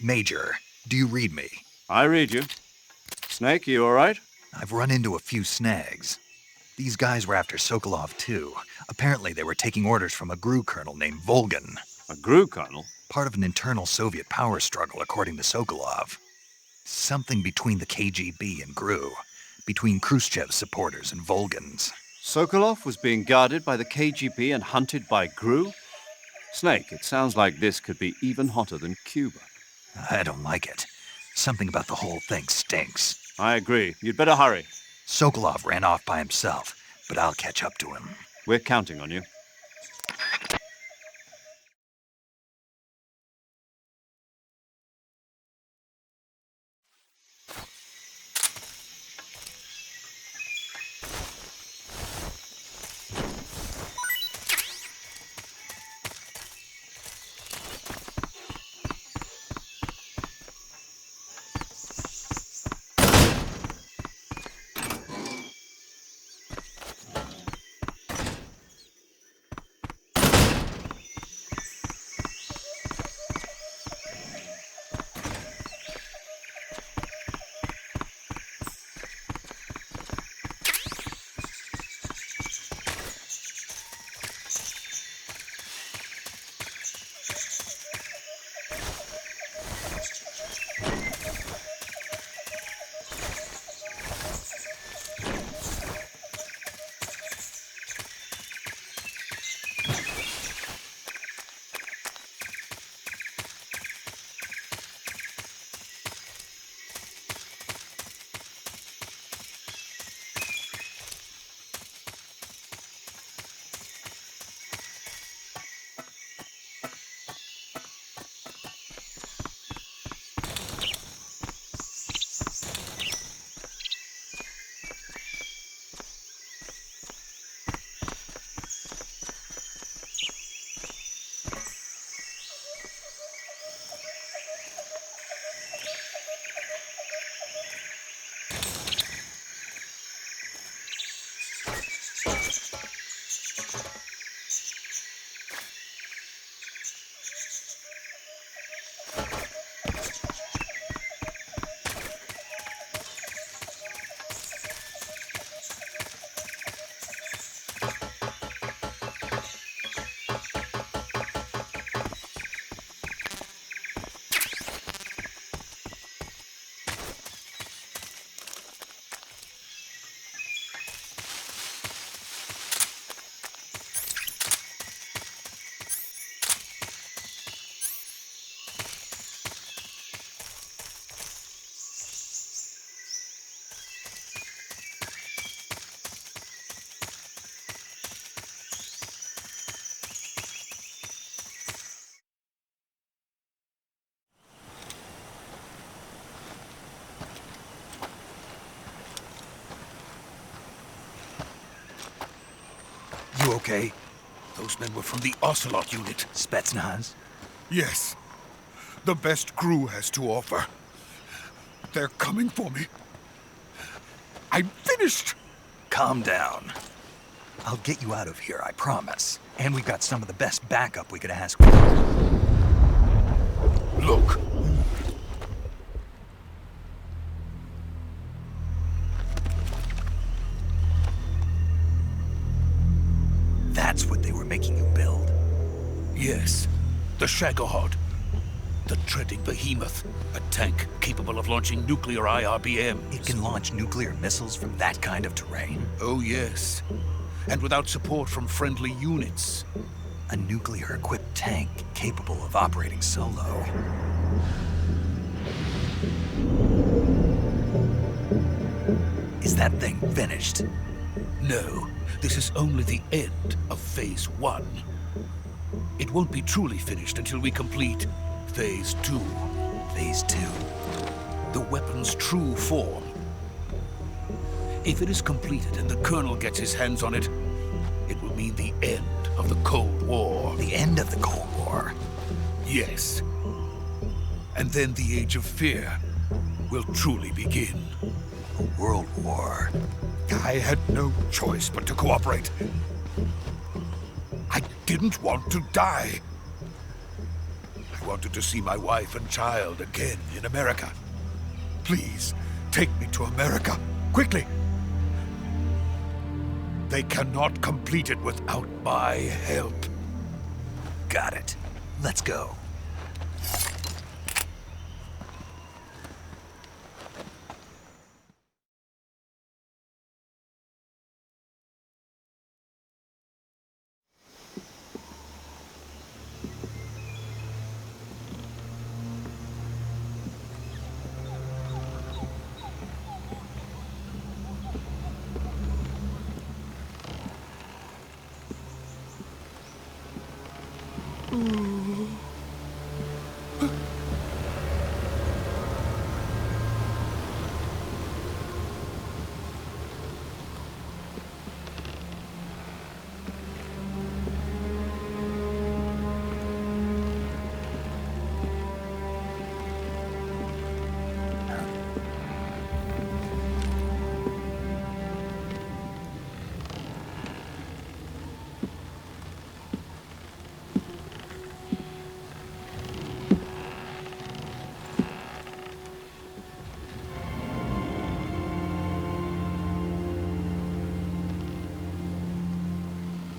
S2: Major, do you read me?
S4: I read you. Snake, you all right?
S2: I've run into a few snags. These guys were after Sokolov too. Apparently they were taking orders from a GRU colonel named Volgan.
S4: A GRU colonel?
S2: Part of an internal Soviet power struggle, according to Sokolov. Something between the KGB and GRU. Between Khrushchev's supporters and Volgan's.
S4: Sokolov was being guarded by the KGB and hunted by GRU? Snake, it sounds like this could be even hotter than Cuba.
S2: I don't like it. Something about the whole thing stinks.
S4: I agree. You'd better hurry.
S2: Sokolov ran off by himself, but I'll catch up to him.
S4: We're counting on you.
S2: You okay?
S8: Those men were from the Ocelot unit.
S2: Spetsnaz?
S8: Yes. The best GRU has to offer. They're coming for me. I'm finished!
S2: Calm down. I'll get you out of here, I promise. And we've got some of the best backup we could ask for.
S8: Look.
S2: That's what they were making you build?
S8: Yes. The Shagohod. The treading behemoth. A tank capable of launching nuclear IRBMs.
S2: It can launch nuclear missiles from that kind of terrain?
S8: Oh, yes. And without support from friendly units.
S2: A nuclear-equipped tank capable of operating solo. Is that thing finished?
S8: No. This is only the end of Phase 1. It won't be truly finished until we complete Phase 2.
S2: Phase 2?
S8: The weapon's true form. If it is completed and the Colonel gets his hands on it, it will mean the end of the Cold War.
S2: The end of the Cold War?
S8: Yes. And then the Age of Fear will truly begin.
S2: A world war?
S8: I had no choice but to cooperate. I didn't want to die. I wanted to see my wife and child again in America. Please, take me to America, quickly. They cannot complete it without my help.
S2: Got it. Let's go.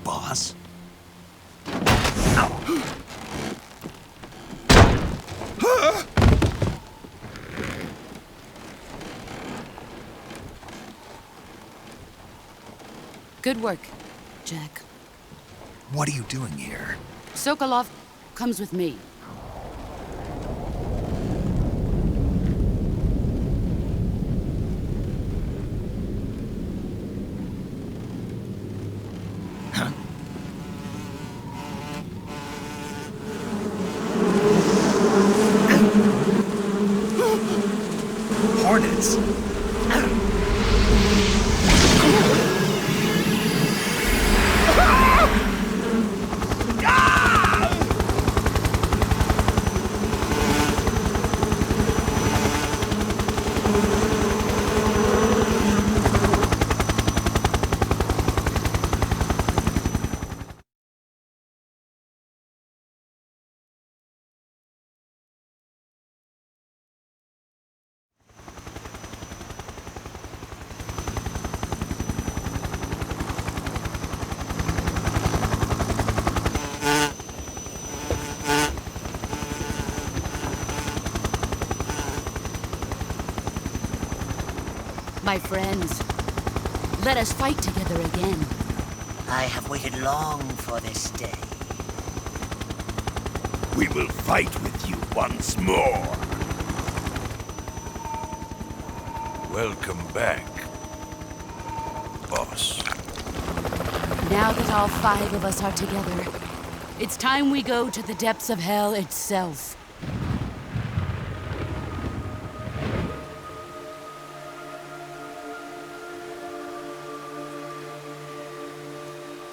S2: Boss?
S7: Good work, Jack.
S2: What are you doing here?
S7: Sokolov comes with me.
S2: Hornets?
S7: My friends, let us fight together again.
S11: I have waited long for this day.
S12: We will fight with you once more. Welcome back, boss.
S7: Now that all 5 of us are together, it's time we go to the depths of hell itself.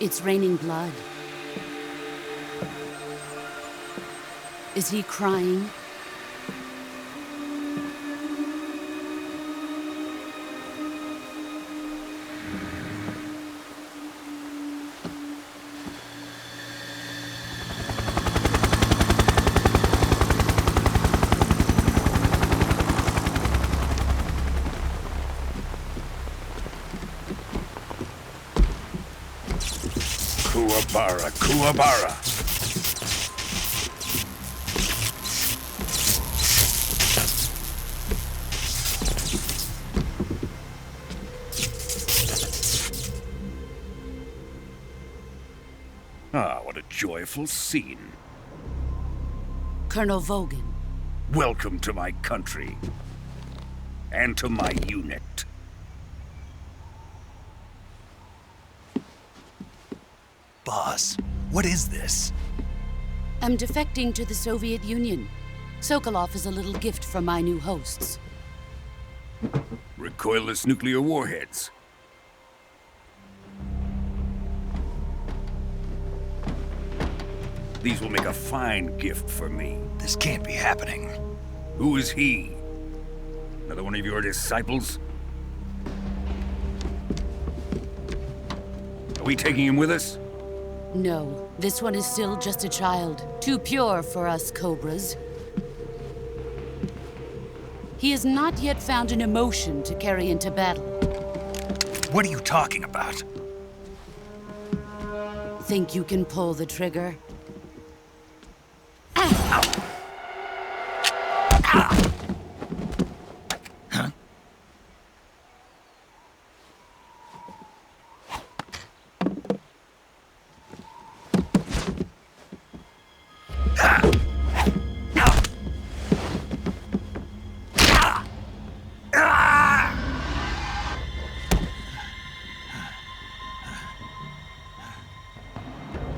S7: It's raining blood. Is he crying?
S12: Kuwabara, Kuwabara. Ah, what a joyful scene.
S7: Colonel Vogan.
S12: Welcome to my country. And to my unit.
S2: Boss, what is this?
S7: I'm defecting to the Soviet Union. Sokolov is a little gift from my new hosts.
S12: Recoilless nuclear warheads. These will make a fine gift for me.
S2: This can't be happening.
S12: Who is he? Another one of your disciples? Are we taking him with us?
S7: No, this one is still just a child. Too pure for us Cobras. He has not yet found an emotion to carry into battle.
S2: What are you talking about?
S7: Think you can pull the trigger?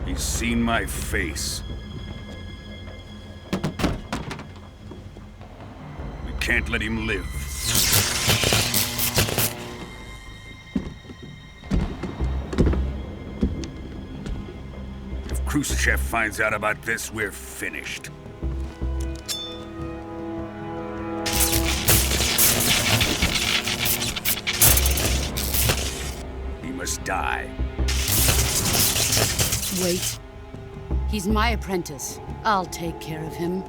S12: He's seen my face. We can't let him live. If Khrushchev finds out about this, we're finished. He must die.
S7: Wait. He's my apprentice. I'll take care of him.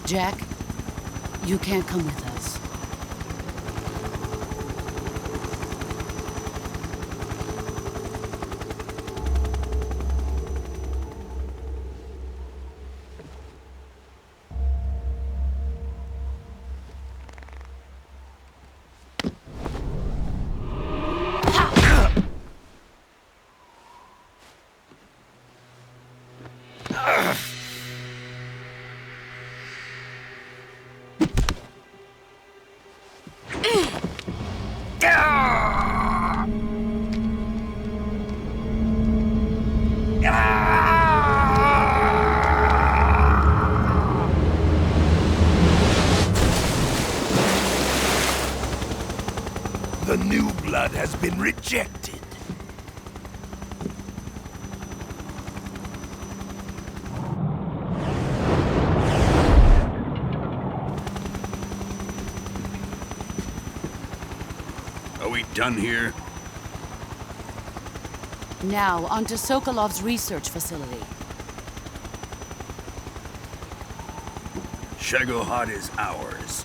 S7: Jack, you can't come with us.
S12: The new blood has been rejected. Are we done here?
S7: Now, onto Sokolov's research facility.
S12: Shagohod is ours.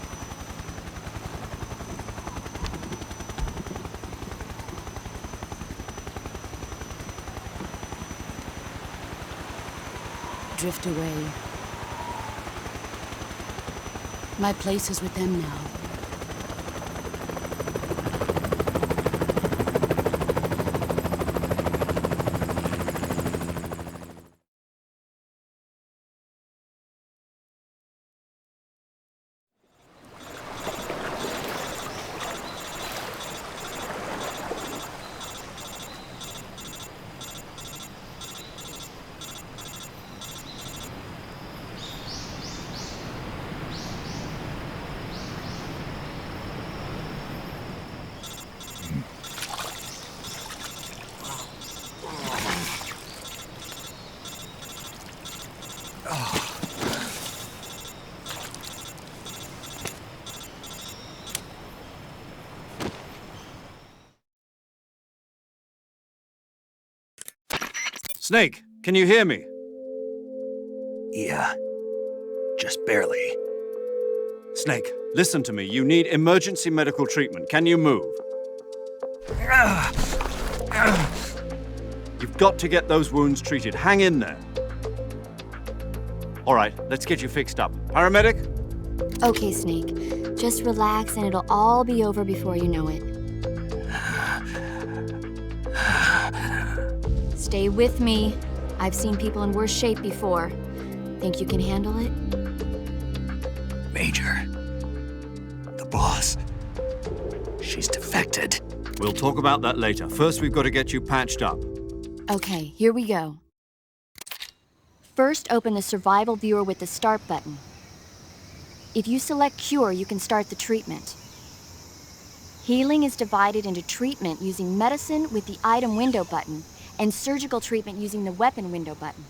S7: Drift away. My place is with them now.
S4: Snake, can you hear me?
S2: Yeah, just barely.
S4: Snake, listen to me. You need emergency medical treatment. Can you move? You've got to get those wounds treated. Hang in there. All right, let's get you fixed up. Paramedic?
S6: Okay, Snake. Just relax and it'll all be over before you know it. Stay with me. I've seen people in worse shape before. Think you can handle it?
S2: Major. The boss. She's defected.
S4: We'll talk about that later. First, we've got to get you patched up.
S6: Okay, here we go. First, open the survival viewer with the start button. If you select cure, you can start the treatment. Healing is divided into treatment using medicine with the item window button and surgical treatment using the weapon window button.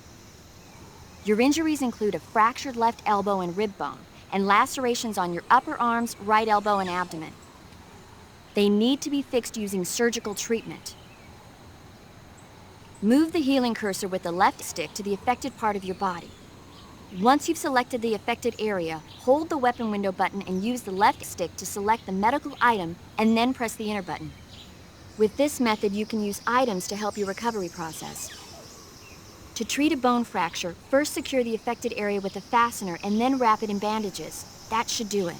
S6: Your injuries include a fractured left elbow and rib bone and lacerations on your upper arms, right elbow, and abdomen. They need to be fixed using surgical treatment. Move the healing cursor with the left stick to the affected part of your body. Once you've selected the affected area, hold the weapon window button and use the left stick to select the medical item and then press the enter button. With this method, you can use items to help your recovery process. To treat a bone fracture, first secure the affected area with a fastener and then wrap it in bandages. That should do it.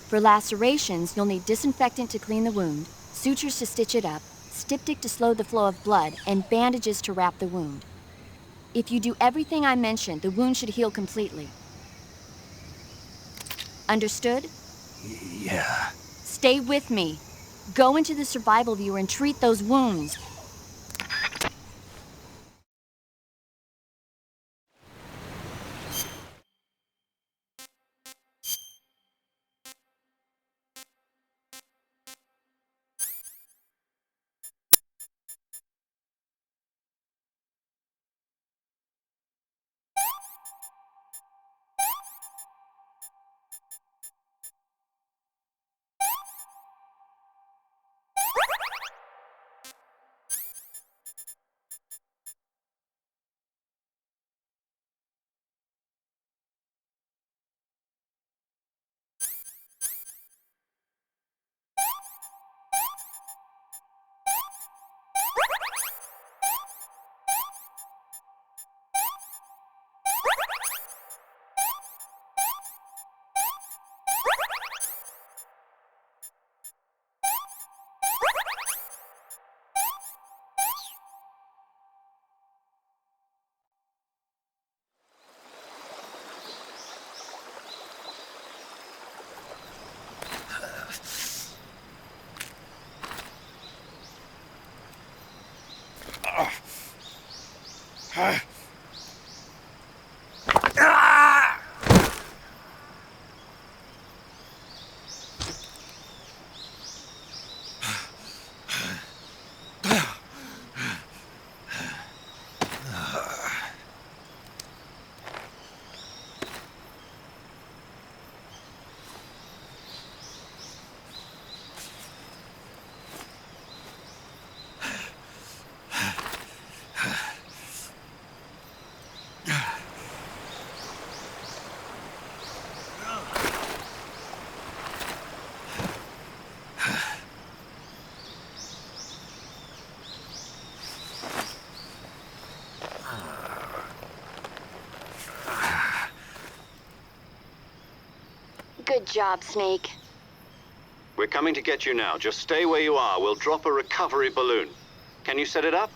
S6: For lacerations, you'll need disinfectant to clean the wound, sutures to stitch it up, styptic to slow the flow of blood, and bandages to wrap the wound. If you do everything I mentioned, the wound should heal completely. Understood?
S2: Yeah.
S6: Stay with me. Go into the survival viewer and treat those wounds. Good job, Snake.
S4: We're coming to get you now. Just stay where you are. We'll drop a recovery balloon. Can you set it up?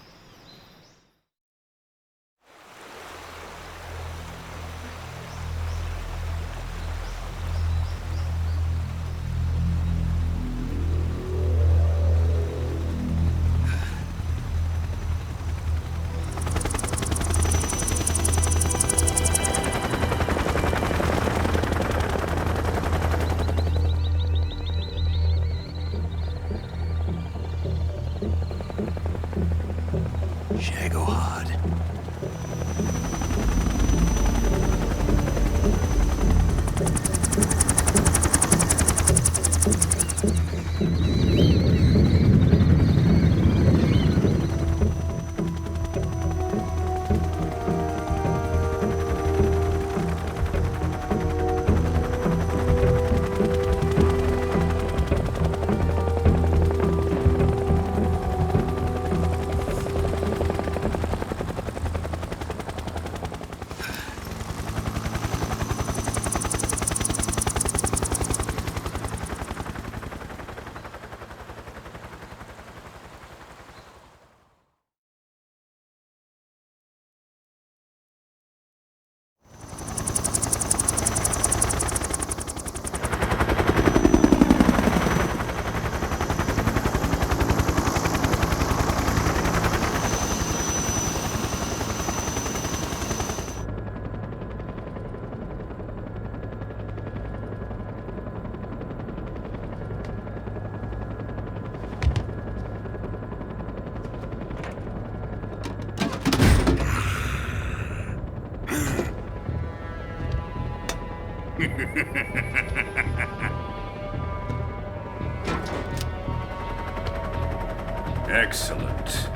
S12: Excellent.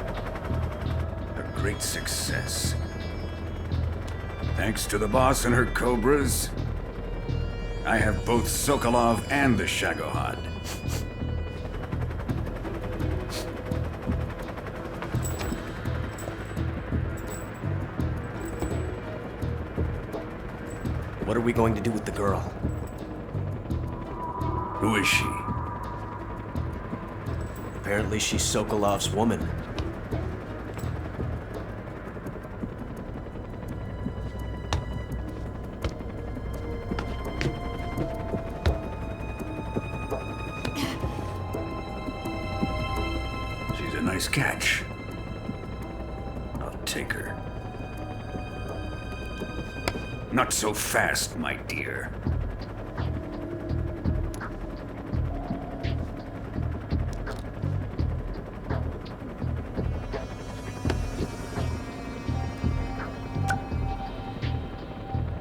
S12: A great success. Thanks to the boss and her cobras, I have both Sokolov and the Shagohod.
S10: What are we going to do with the girl?
S12: Who is she?
S10: Apparently she's Sokolov's woman.
S12: She's a nice catch. I'll take her. Not so fast, my dear.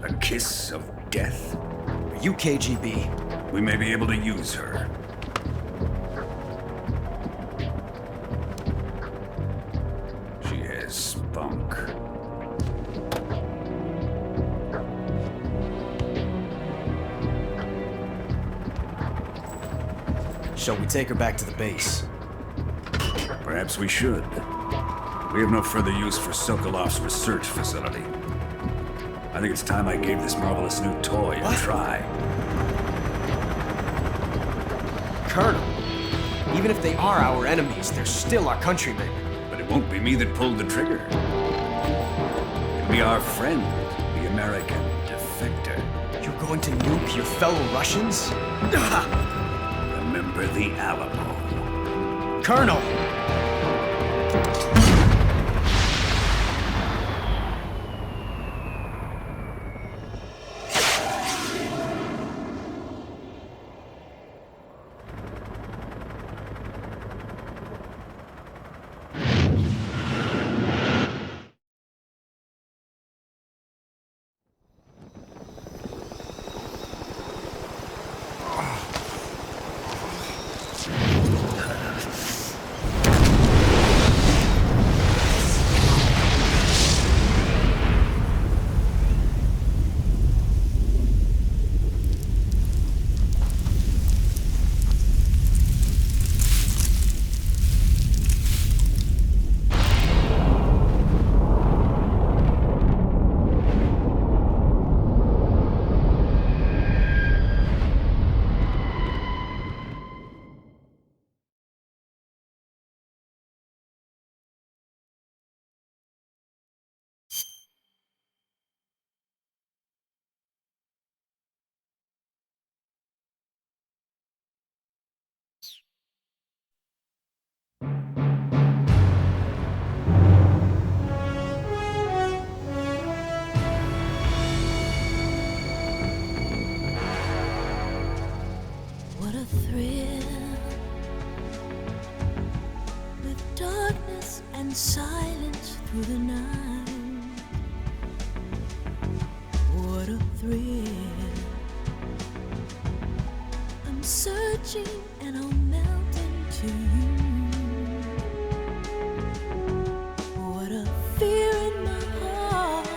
S12: A kiss of death?
S10: Are you KGB?
S12: We may be able to use her. She has spunk.
S10: Shall we take her back to the base?
S12: Perhaps we should. We have no further use for Sokolov's research facility. I think it's time I gave this marvelous new toy a try.
S10: Colonel, even if they are our enemies, they're still our countrymen.
S12: But it won't be me that pulled the trigger. It'll be our friend, the American defector.
S10: You're going to nuke your fellow Russians?
S12: Remember the Alamo.
S10: Colonel!
S1: What a thrill, with darkness and silence through the night. What a thrill, I'm searching and I'll melt into you. What a fear in my heart,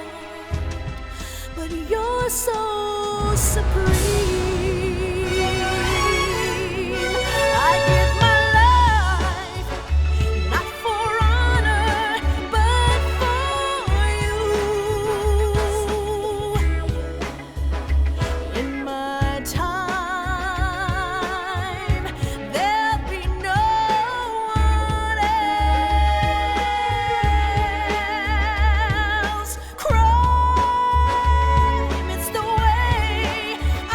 S1: but you're so supreme. It's the way I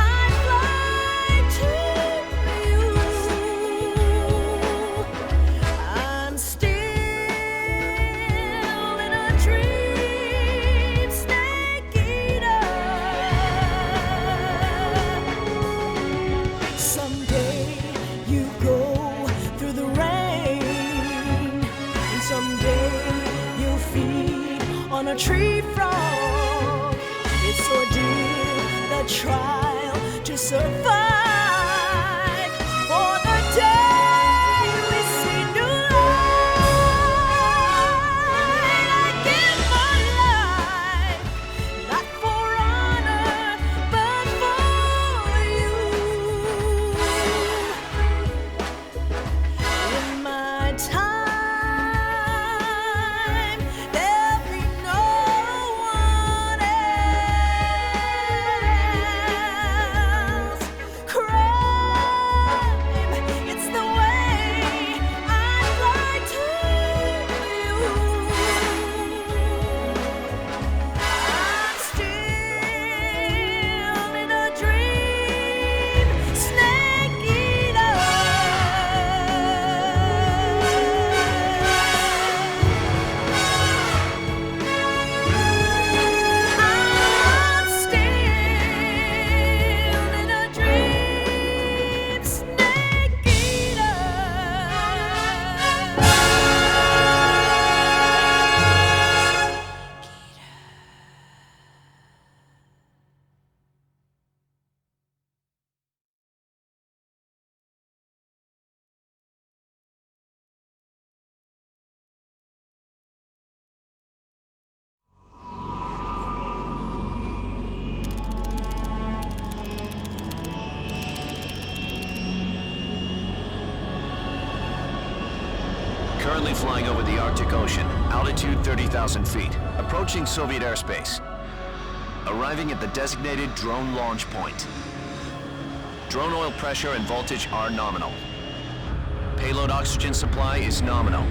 S13: currently flying over the Arctic Ocean, altitude 30,000 feet, approaching Soviet airspace. Arriving at the designated drone launch point. Drone oil pressure and voltage are nominal. Payload oxygen supply is nominal.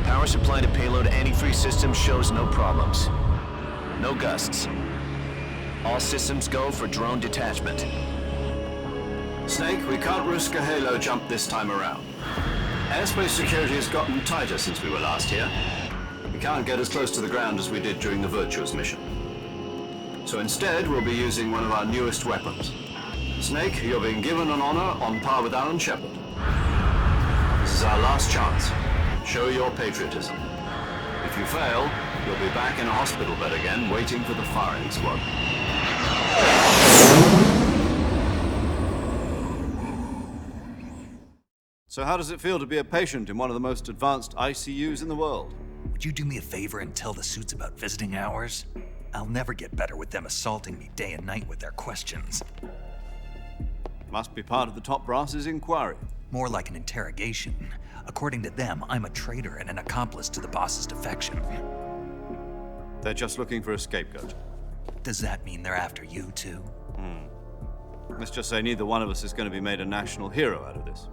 S13: Power supply to payload antifreeze system shows no problems. No gusts. All systems go for drone detachment.
S4: Snake, we can't risk a halo jump this time around. Airspace security has gotten tighter since we were last here. We can't get as close to the ground as we did during the Virtuous mission. So instead, we'll be using one of our newest weapons. Snake, you're being given an honor on par with Alan Shepard. This is our last chance. Show your patriotism. If you fail, you'll be back in a hospital bed again, waiting for the firing squad. So how does it feel to be a patient in one of the most advanced ICUs in the world?
S2: Would you do me a favor and tell the suits about visiting hours? I'll never get better with them assaulting me day and night with their questions.
S4: Must be part of the top brass's inquiry.
S2: More like an interrogation. According to them, I'm a traitor and an accomplice to the boss's defection.
S4: They're just looking for a scapegoat.
S2: Does that mean they're after you, too?
S4: Let's just say neither one of us is going to be made a national hero out of this.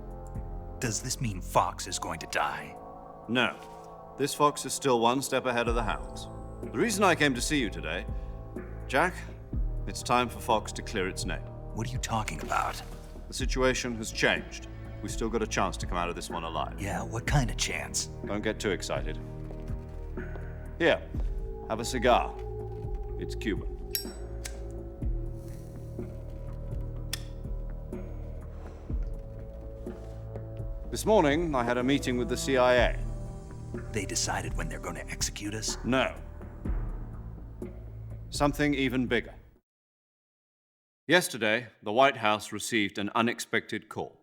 S2: Does this mean Fox is going to die?
S4: No. This fox is still one step ahead of the hounds. The reason I came to see you today, Jack, it's time for Fox to clear its name.
S2: What are you talking about?
S4: The situation has changed. We've still got a chance to come out of this one alive.
S2: Yeah, what kind of chance?
S4: Don't get too excited. Here, have a cigar. It's Cuban. This morning, I had a meeting with the CIA.
S2: They decided when they're going to execute us?
S4: No. Something even bigger. Yesterday, the White House received an unexpected call.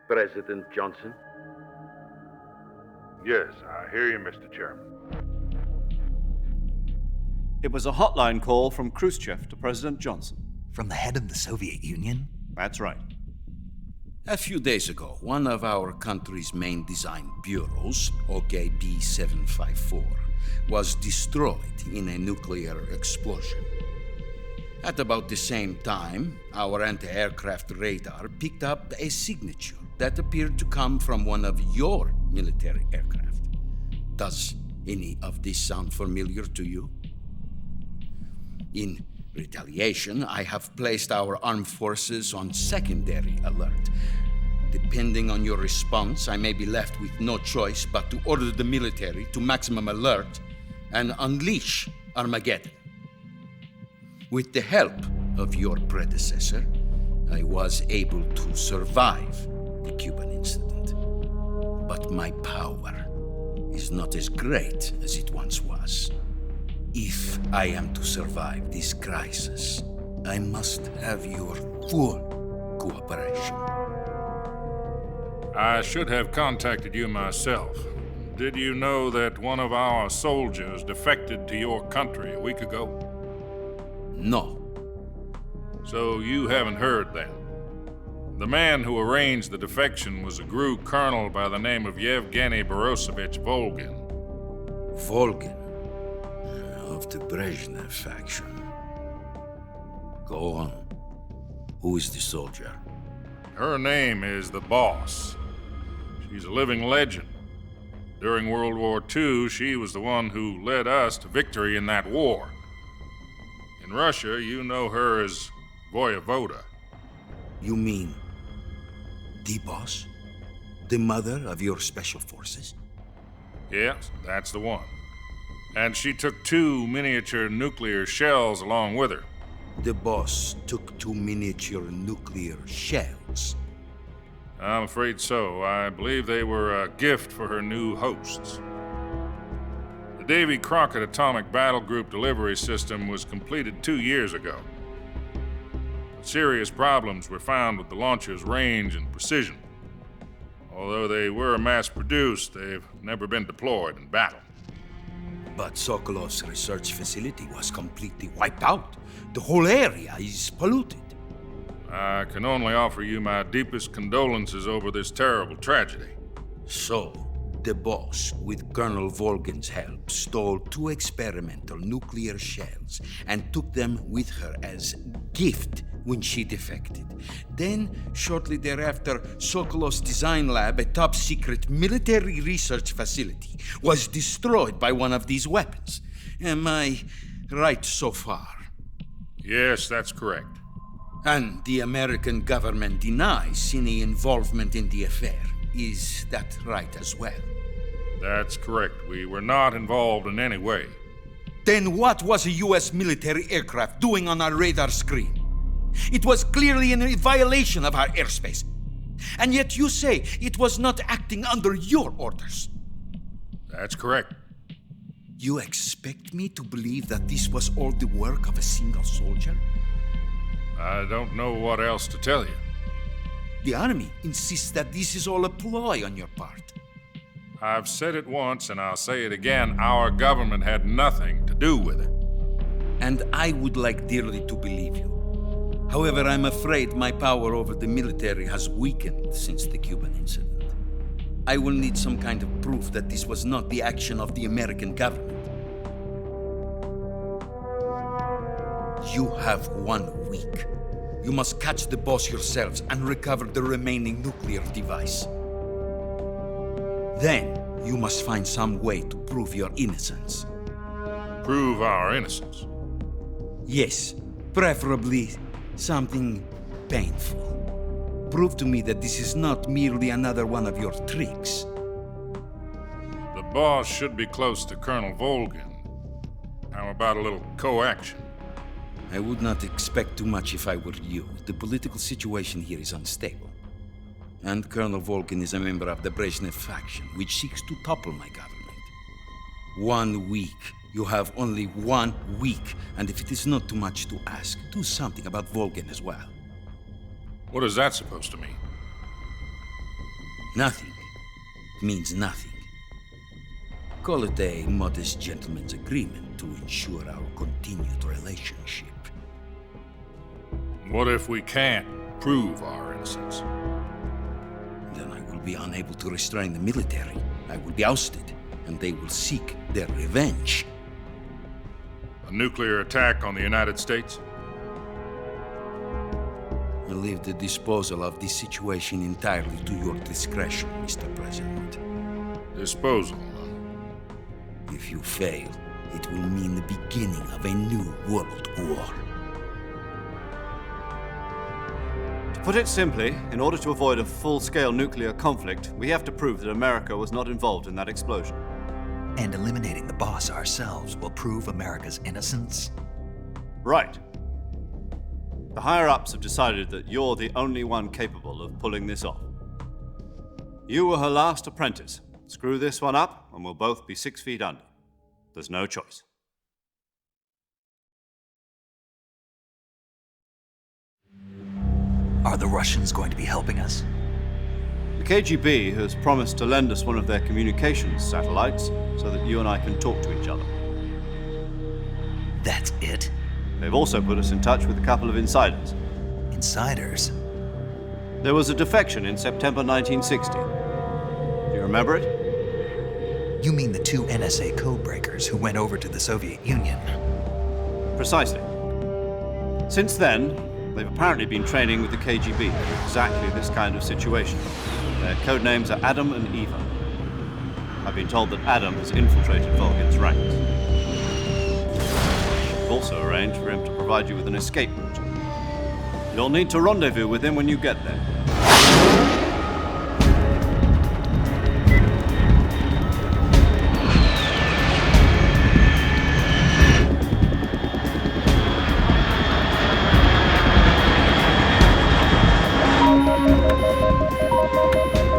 S14: President Johnson?
S15: Yes, I hear you, Mr. Chairman.
S4: It was a hotline call from Khrushchev to President Johnson.
S2: From the head of the Soviet Union?
S4: That's right.
S8: A few days ago, one of our country's main design bureaus, OKB 754, was destroyed in a nuclear explosion. At about the same time, our anti-aircraft radar picked up a signature that appeared to come from one of your military aircraft. Does any of this sound familiar to you? In retaliation, I have placed our armed forces on secondary alert. Depending on your response, I may be left with no choice but to order the military to maximum alert and unleash Armageddon. With the help of your predecessor, I was able to survive the Cuban incident. But my power is not as great as it once was. If I am to survive this crisis, I must have your full cooperation.
S15: I should have contacted you myself. Did you know that one of our soldiers defected to your country a week ago?
S8: No.
S15: So you haven't heard then. The man who arranged the defection was a GRU colonel by the name of Yevgeny Borosovich Volgin.
S8: Volgin? Of the Brezhnev faction. Go on. Who is the soldier?
S15: Her name is the Boss. She's a living legend. During World War II, she was the one who led us to victory in that war. In Russia, you know her as Voyevoda.
S8: You mean the Boss? The mother of your special forces?
S15: Yes, that's the one. And she took 2 miniature nuclear shells along with her.
S8: The Boss took 2 miniature nuclear shells?
S15: I'm afraid so. I believe they were a gift for her new hosts. The Davy Crockett Atomic Battle Group delivery system was completed 2 years ago. But serious problems were found with the launcher's range and precision. Although they were mass-produced, they've never been deployed in battle.
S8: But Sokolov's research facility was completely wiped out. The whole area is polluted.
S15: I can only offer you my deepest condolences over this terrible tragedy.
S14: So, the boss, with Colonel Volgin's help, stole 2 experimental nuclear shells and took them with her as gift when she defected. Then, shortly thereafter, Sokolov's design lab, a top-secret military research facility, was destroyed by one of these weapons. Am I right so far?
S15: Yes, that's correct.
S14: And the American government denies any involvement in the affair. Is that right as well?
S15: That's correct. We were not involved in any way.
S14: Then what was a U.S. military aircraft doing on our radar screen? It was clearly in violation of our airspace. And yet you say it was not acting under your orders.
S15: That's correct.
S14: You expect me to believe that this was all the work of a single soldier?
S15: I don't know what else to tell you.
S14: The army insists that this is all a ploy on your part.
S15: I've said it once and I'll say it again. Our government had nothing to do with it.
S14: And I would like dearly to believe you. However, I'm afraid my power over the military has weakened since the Cuban incident. I will need some kind of proof that this was not the action of the American government. You have 1 week. You must catch the boss yourselves and recover the remaining nuclear device. Then, you must find some way to prove your innocence.
S15: Prove our innocence?
S14: Yes, preferably something painful. Prove to me that this is not merely another one of your tricks.
S15: The boss should be close to Colonel Volgin. How about a little coaction?
S14: I would not expect too much if I were you. The political situation here is unstable. And Colonel Volgin is a member of the Brezhnev faction, which seeks to topple my government. 1 week. You have only 1 week. And if it is not too much to ask, do something about Volgin as well.
S15: What is that supposed to mean?
S14: Nothing. It means nothing. Call it a modest gentleman's agreement to ensure our continued relationship.
S15: What if we can't prove our innocence?
S14: Then I will be unable to restrain the military. I will be ousted, and they will seek their revenge.
S15: A nuclear attack on the United States?
S14: I leave the disposal of this situation entirely to your discretion, Mr. President.
S15: Disposal?
S14: If you fail, it will mean the beginning of a new world war.
S4: To put it simply, in order to avoid a full-scale nuclear conflict, we have to prove that America was not involved in that explosion.
S2: And eliminating the boss ourselves will prove America's innocence?
S4: Right. The higher-ups have decided that you're the only one capable of pulling this off. You were her last apprentice. Screw this one up, and we'll both be 6 feet under. There's no choice.
S2: Are the Russians going to be helping us?
S4: The KGB has promised to lend us one of their communications satellites so that you and I can talk to each other.
S2: That's it?
S4: They've also put us in touch with a couple of insiders.
S2: Insiders?
S4: There was a defection in September 1960. Do you remember it?
S2: You mean the 2 NSA codebreakers who went over to the Soviet Union?
S4: Precisely. Since then, they've apparently been training with the KGB for exactly this kind of situation. Their codenames are Adam and Eva. I've been told that Adam has infiltrated Volgin's ranks. We've also arranged for him to provide you with an escape route. You'll need to rendezvous with him when you get there.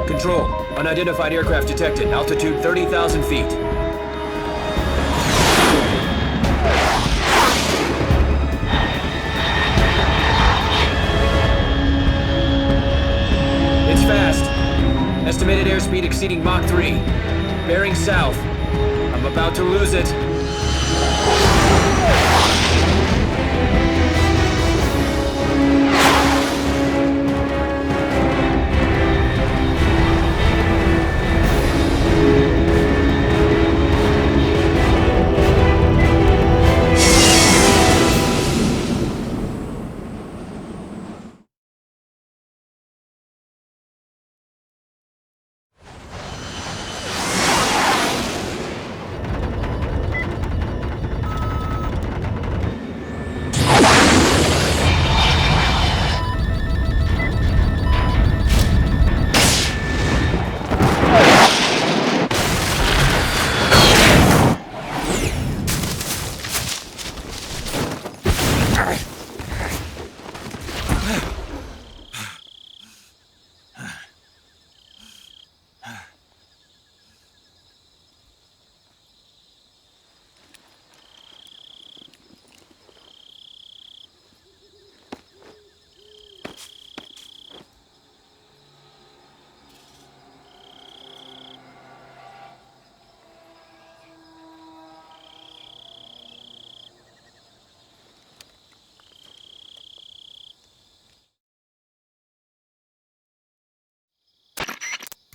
S5: Control. Unidentified aircraft detected. Altitude 30,000 feet. It's fast. Estimated airspeed exceeding Mach 3. Bearing south. I'm about to lose it.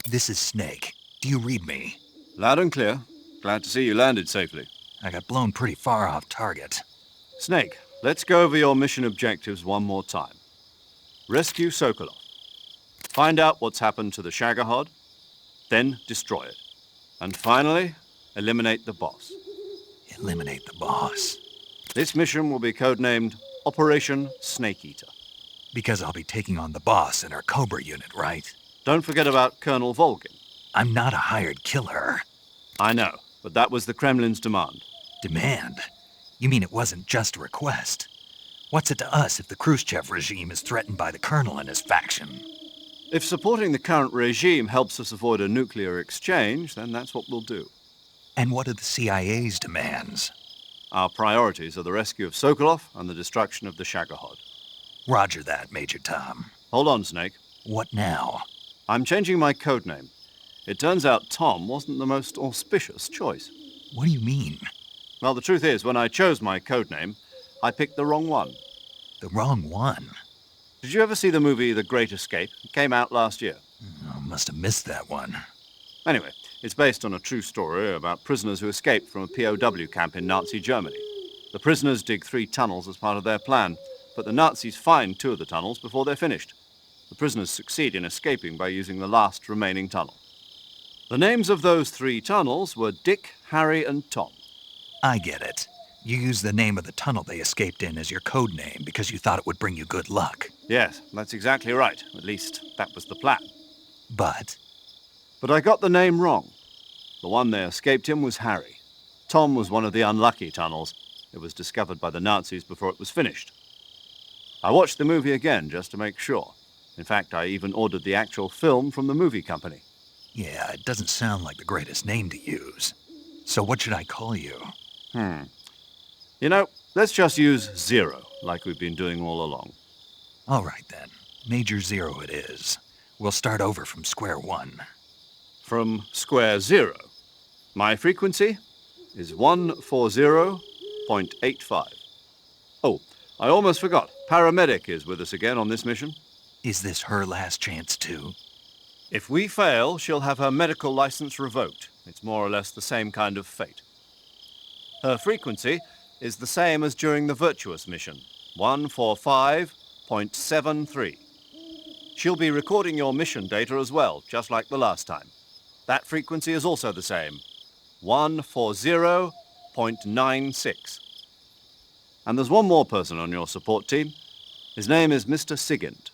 S2: This is Snake. Do you read me?
S4: Loud and clear. Glad to see you landed safely.
S2: I got blown pretty far off target.
S4: Snake, let's go over your mission objectives one more time. Rescue Sokolov. Find out what's happened to the Shagohod, then destroy it. And finally, eliminate the boss.
S2: Eliminate the boss.
S4: This mission will be codenamed Operation Snake Eater.
S2: Because I'll be taking on the boss in our Cobra unit, right?
S4: Don't forget about Colonel Volgin.
S2: I'm not a hired killer.
S4: I know, but that was the Kremlin's demand.
S2: Demand? You mean it wasn't just a request? What's it to us if the Khrushchev regime is threatened by the Colonel and his faction?
S4: If supporting the current regime helps us avoid a nuclear exchange, then that's what we'll do.
S2: And what are the CIA's demands?
S4: Our priorities are the rescue of Sokolov and the destruction of the Shagohod.
S2: Roger that, Major Tom.
S4: Hold on, Snake.
S2: What now?
S4: I'm changing my codename. It turns out Tom wasn't the most auspicious choice.
S2: What do you mean?
S4: Well, the truth is, when I chose my codename, I picked the wrong one.
S2: The wrong one?
S4: Did you ever see the movie The Great Escape? It came out last year.
S2: I must have missed that one.
S4: Anyway, it's based on a true story about prisoners who escaped from a POW camp in Nazi Germany. The prisoners dig 3 tunnels as part of their plan, but the Nazis find 2 of the tunnels before they're finished. The prisoners succeed in escaping by using the last remaining tunnel. The names of those 3 tunnels were Dick, Harry, and Tom.
S2: I get it. You used the name of the tunnel they escaped in as your code name because you thought it would bring you good luck.
S4: Yes, that's exactly right. At least, that was the plan.
S2: But
S4: I got the name wrong. The one they escaped in was Harry. Tom was one of the unlucky tunnels. It was discovered by the Nazis before it was finished. I watched the movie again just to make sure. In fact, I even ordered the actual film from the movie company.
S2: yeah, it doesn't sound like the greatest name to use. So what should I call you?
S4: You know, let's just use Zero, like we've been doing all along.
S2: All right then. Major Zero it is. We'll start over from square one.
S4: From square 0. My frequency is 140.85. Oh, I almost forgot. Paramedic is with us again on this mission.
S2: Is this her last chance too?
S4: If we fail, she'll have her medical license revoked. It's more or less the same kind of fate. Her frequency is the same as during the Virtuous mission, 145.73. She'll be recording your mission data as well, just like the last time. That frequency is also the same, 140.96. And there's one more person on your support team. His name is Mr. Sigint.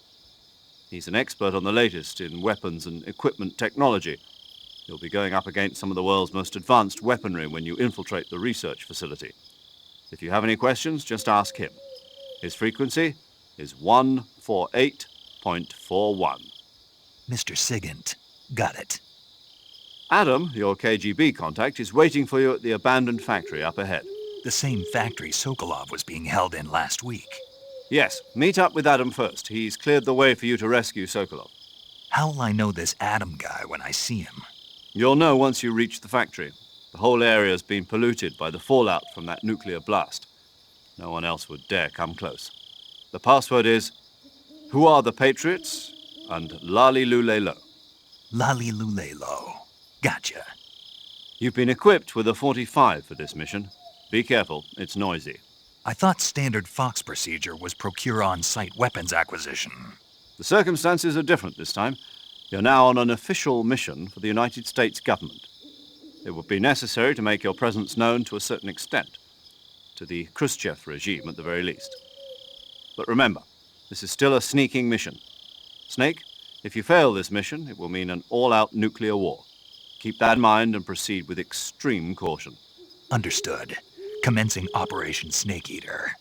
S4: He's an expert on the latest in weapons and equipment technology. You'll be going up against some of the world's most advanced weaponry when you infiltrate the research facility. If you have any questions, just ask him. His frequency is 148.41.
S2: Mr. Sigint. Got it.
S4: Adam, your KGB contact, is waiting for you at the abandoned factory up ahead.
S2: The same factory Sokolov was being held in last week.
S4: Yes, meet up with Adam first. He's cleared the way for you to rescue Sokolov.
S2: How'll I know this Adam guy when I see him?
S4: You'll know once you reach the factory. The whole area's been polluted by the fallout from that nuclear blast. No one else would dare come close. The password is, "Who are the Patriots?" and Lali Lulelo.
S2: Lali Lulelo. Gotcha.
S4: You've been equipped with a 45 for this mission. Be careful, it's noisy.
S2: I thought standard Fox procedure was procure on-site weapons acquisition.
S4: The circumstances are different this time. You're now on an official mission for the United States government. It would be necessary to make your presence known to a certain extent, to the Khrushchev regime at the very least. But remember, this is still a sneaking mission. Snake, if you fail this mission, it will mean an all-out nuclear war. Keep that in mind and proceed with extreme caution.
S2: Understood. Commencing Operation Snake Eater.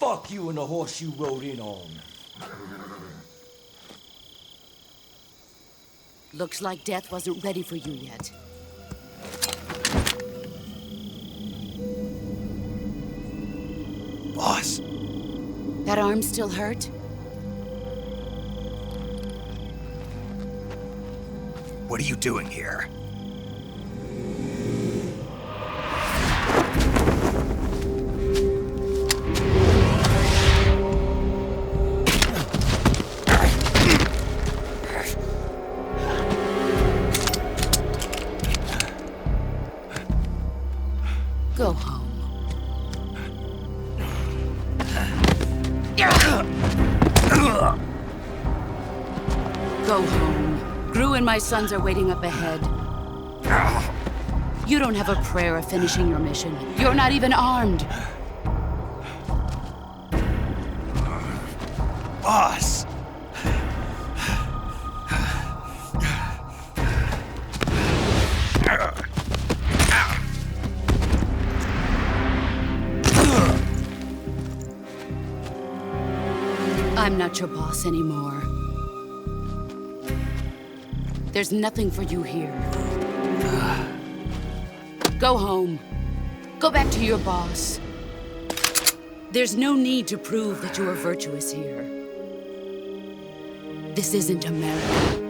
S16: Fuck you and the horse you rode in on.
S7: Looks like death wasn't ready for you yet.
S2: Boss.
S7: That arm still hurt?
S2: What are you doing here?
S7: Go home. Go home. Gru and my sons are waiting up ahead. You don't have a prayer of finishing your mission. You're not even armed.
S2: Boss!
S7: I'm not your boss anymore. There's nothing for you here. Go home. Go back to your boss. There's no need to prove that you are virtuous here. This isn't America.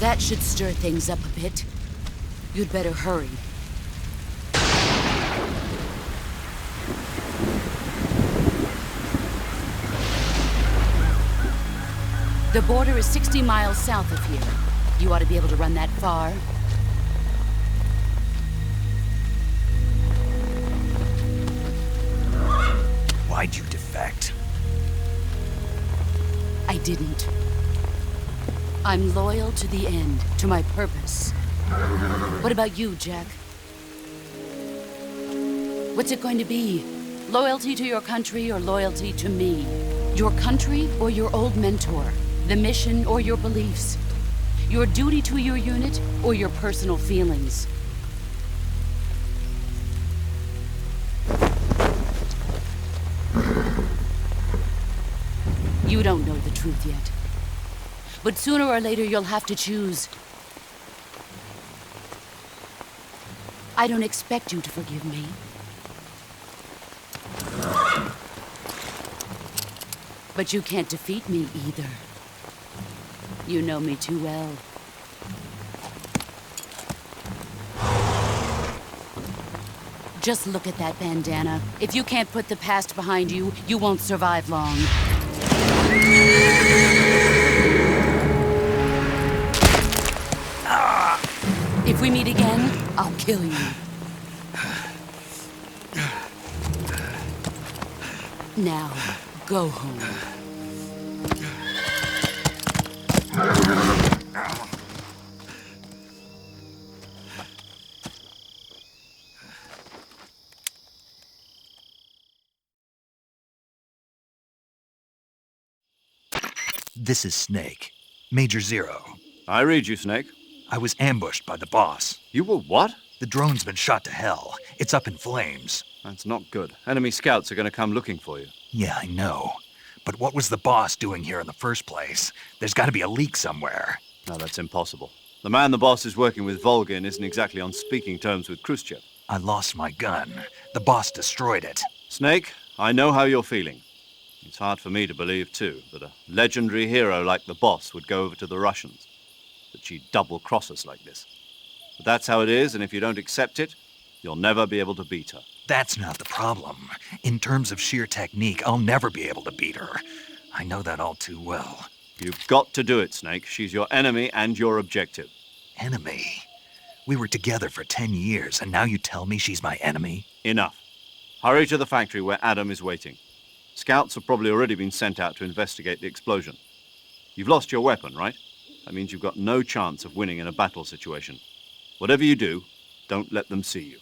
S7: That should stir things up a bit. You'd better hurry. The border is 60 miles south of here. You ought to be able to run that far.
S2: Why'd you defect?
S7: I didn't. I'm loyal to the end, to my purpose. What about you, Jack? What's it going to be? Loyalty to your country or loyalty to me? Your country or your old mentor? The mission or your beliefs? Your duty to your unit or your personal feelings? You don't know the truth yet. But sooner or later, you'll have to choose. I don't expect you to forgive me. But you can't defeat me either. You know me too well. Just look at that bandana. If you can't put the past behind you, you won't survive long. If we meet again, I'll kill you. Now, go home.
S2: This is Snake. Major Zero.
S4: I read you, Snake.
S2: I was ambushed by the boss.
S4: You were what?
S2: The drone's been shot to hell. It's up in flames.
S4: That's not good. Enemy scouts are going to come looking for you.
S2: Yeah, I know. But what was the boss doing here in the first place? There's got to be a leak somewhere.
S4: No, that's impossible. The man the boss is working with, Volgin, isn't exactly on speaking terms with Khrushchev.
S2: I lost my gun. The boss destroyed it.
S4: Snake, I know how you're feeling. It's hard for me to believe, too, that a legendary hero like the boss would go over to the Russians. That she'd double-cross us like this. But that's how it is, and if you don't accept it, you'll never be able to beat her.
S2: That's not the problem. In terms of sheer technique, I'll never be able to beat her. I know that all too well.
S4: You've got to do it, Snake. She's your enemy and your objective.
S2: Enemy? We were together for 10 years, and now you tell me she's my enemy?
S4: Enough. Hurry to the factory where Adam is waiting. Scouts have probably already been sent out to investigate the explosion. You've lost your weapon, right? That means you've got no chance of winning in a battle situation. Whatever you do, Don't let them see you.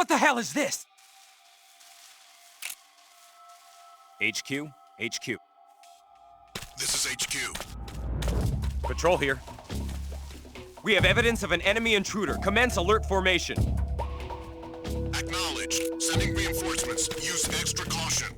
S17: What the hell is this?
S18: HQ? HQ.
S19: This is HQ.
S17: Patrol here. We have evidence of an enemy intruder. Commence alert formation.
S19: Acknowledged. Sending reinforcements. Use extra caution.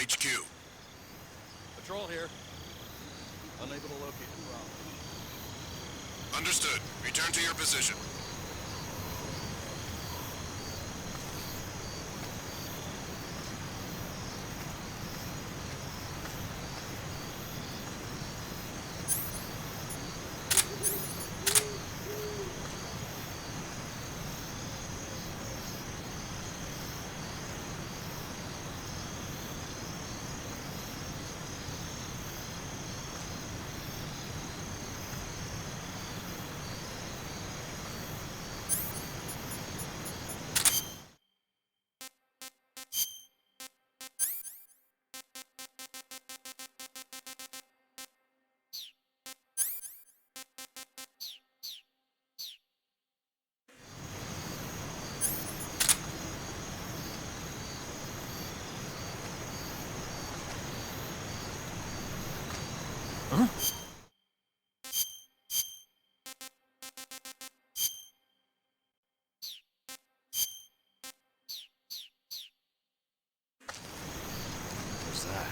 S19: HQ.
S9: Patrol here. Unable to locate the problem.
S19: Understood. Return to your position.
S2: What's that?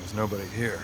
S2: There's nobody here.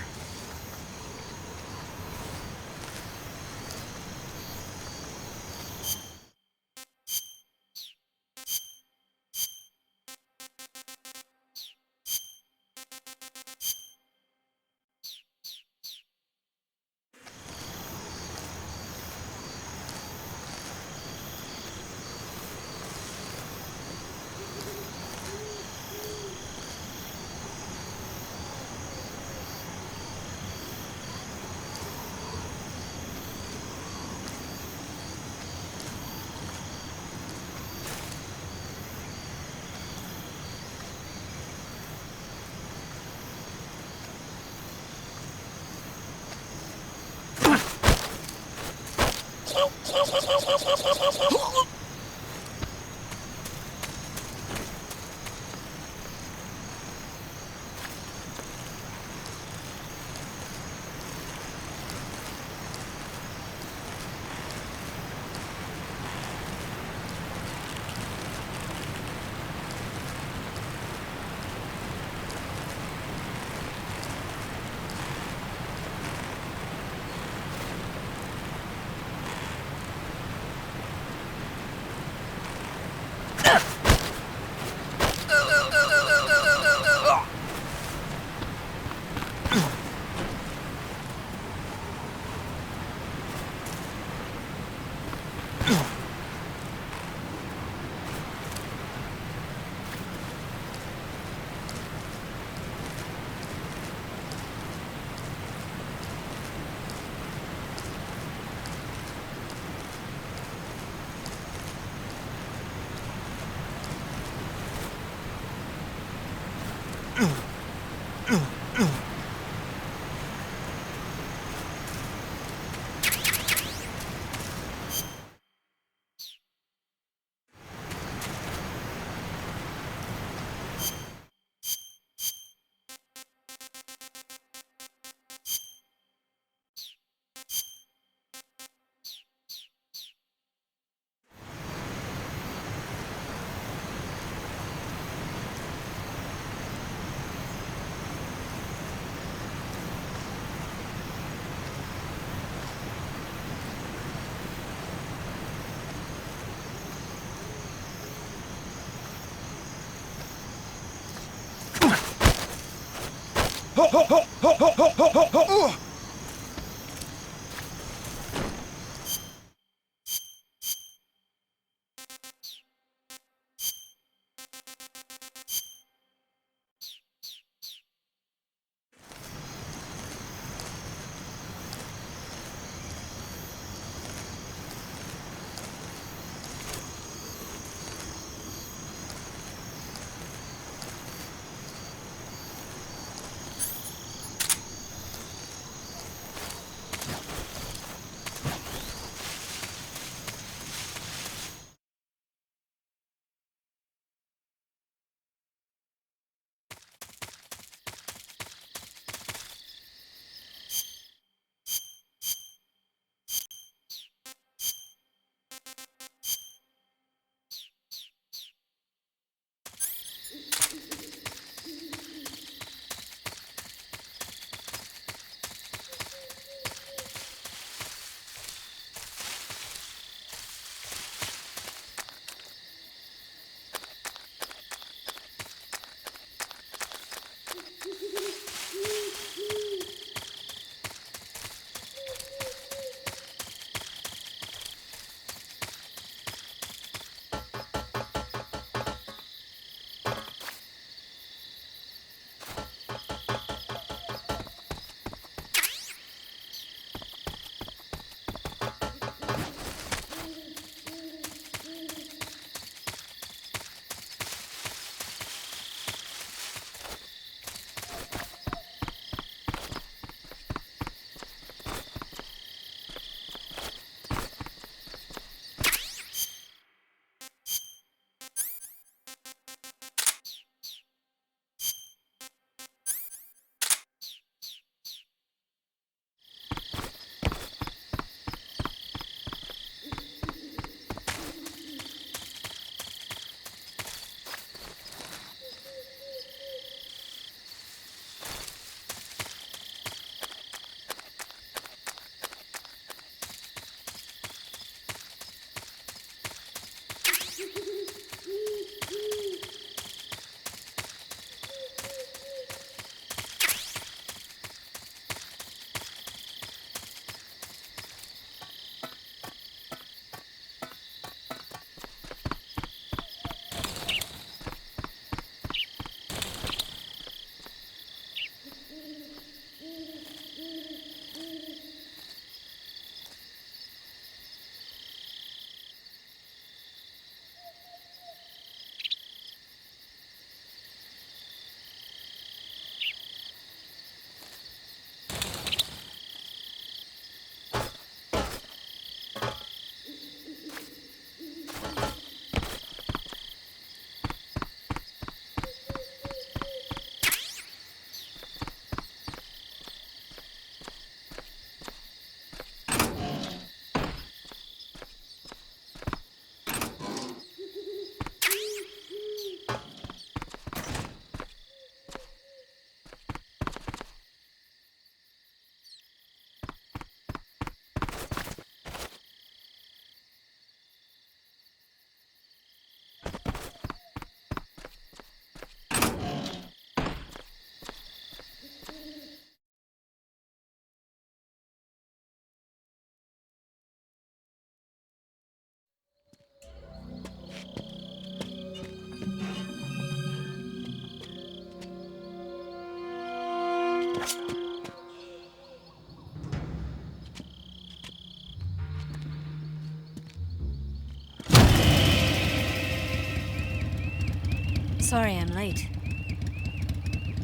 S20: Sorry I'm late.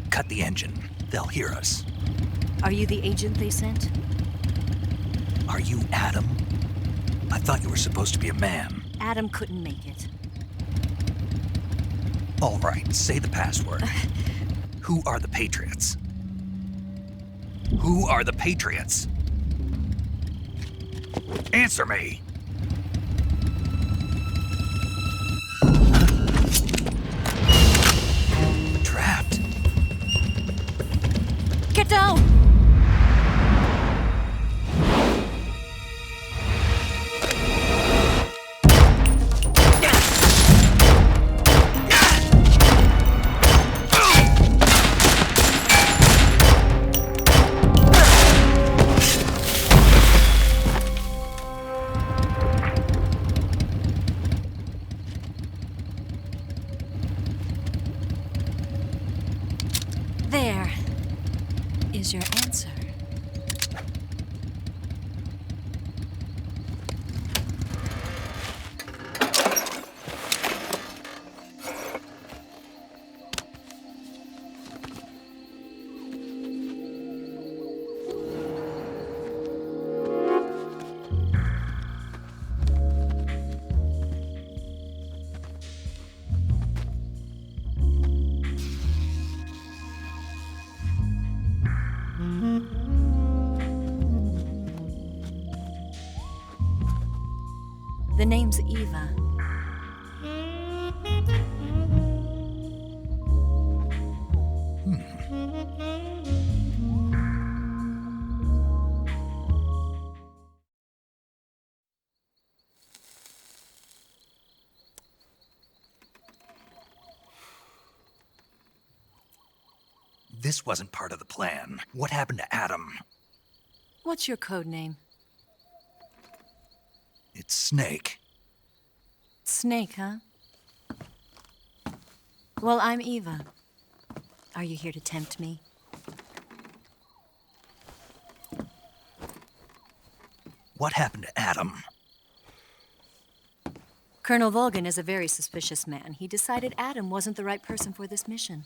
S2: Cut the engine. They'll hear us.
S20: Are you the agent they sent?
S2: Are you Adam? I thought you were supposed to be a man.
S20: Adam couldn't make it.
S2: All right, say the password. Who are the Patriots? Who are the Patriots? Answer me! Trapped.
S20: Get down! There is your answer. The name's Eva.
S2: This wasn't part of the plan. What happened to Adam?
S20: What's your code name?
S2: It's Snake.
S20: Snake, huh? Well, I'm Eva. Are you here to tempt me?
S2: What happened to Adam?
S20: Colonel Volgan is a very suspicious man. He decided Adam wasn't the right person for this mission.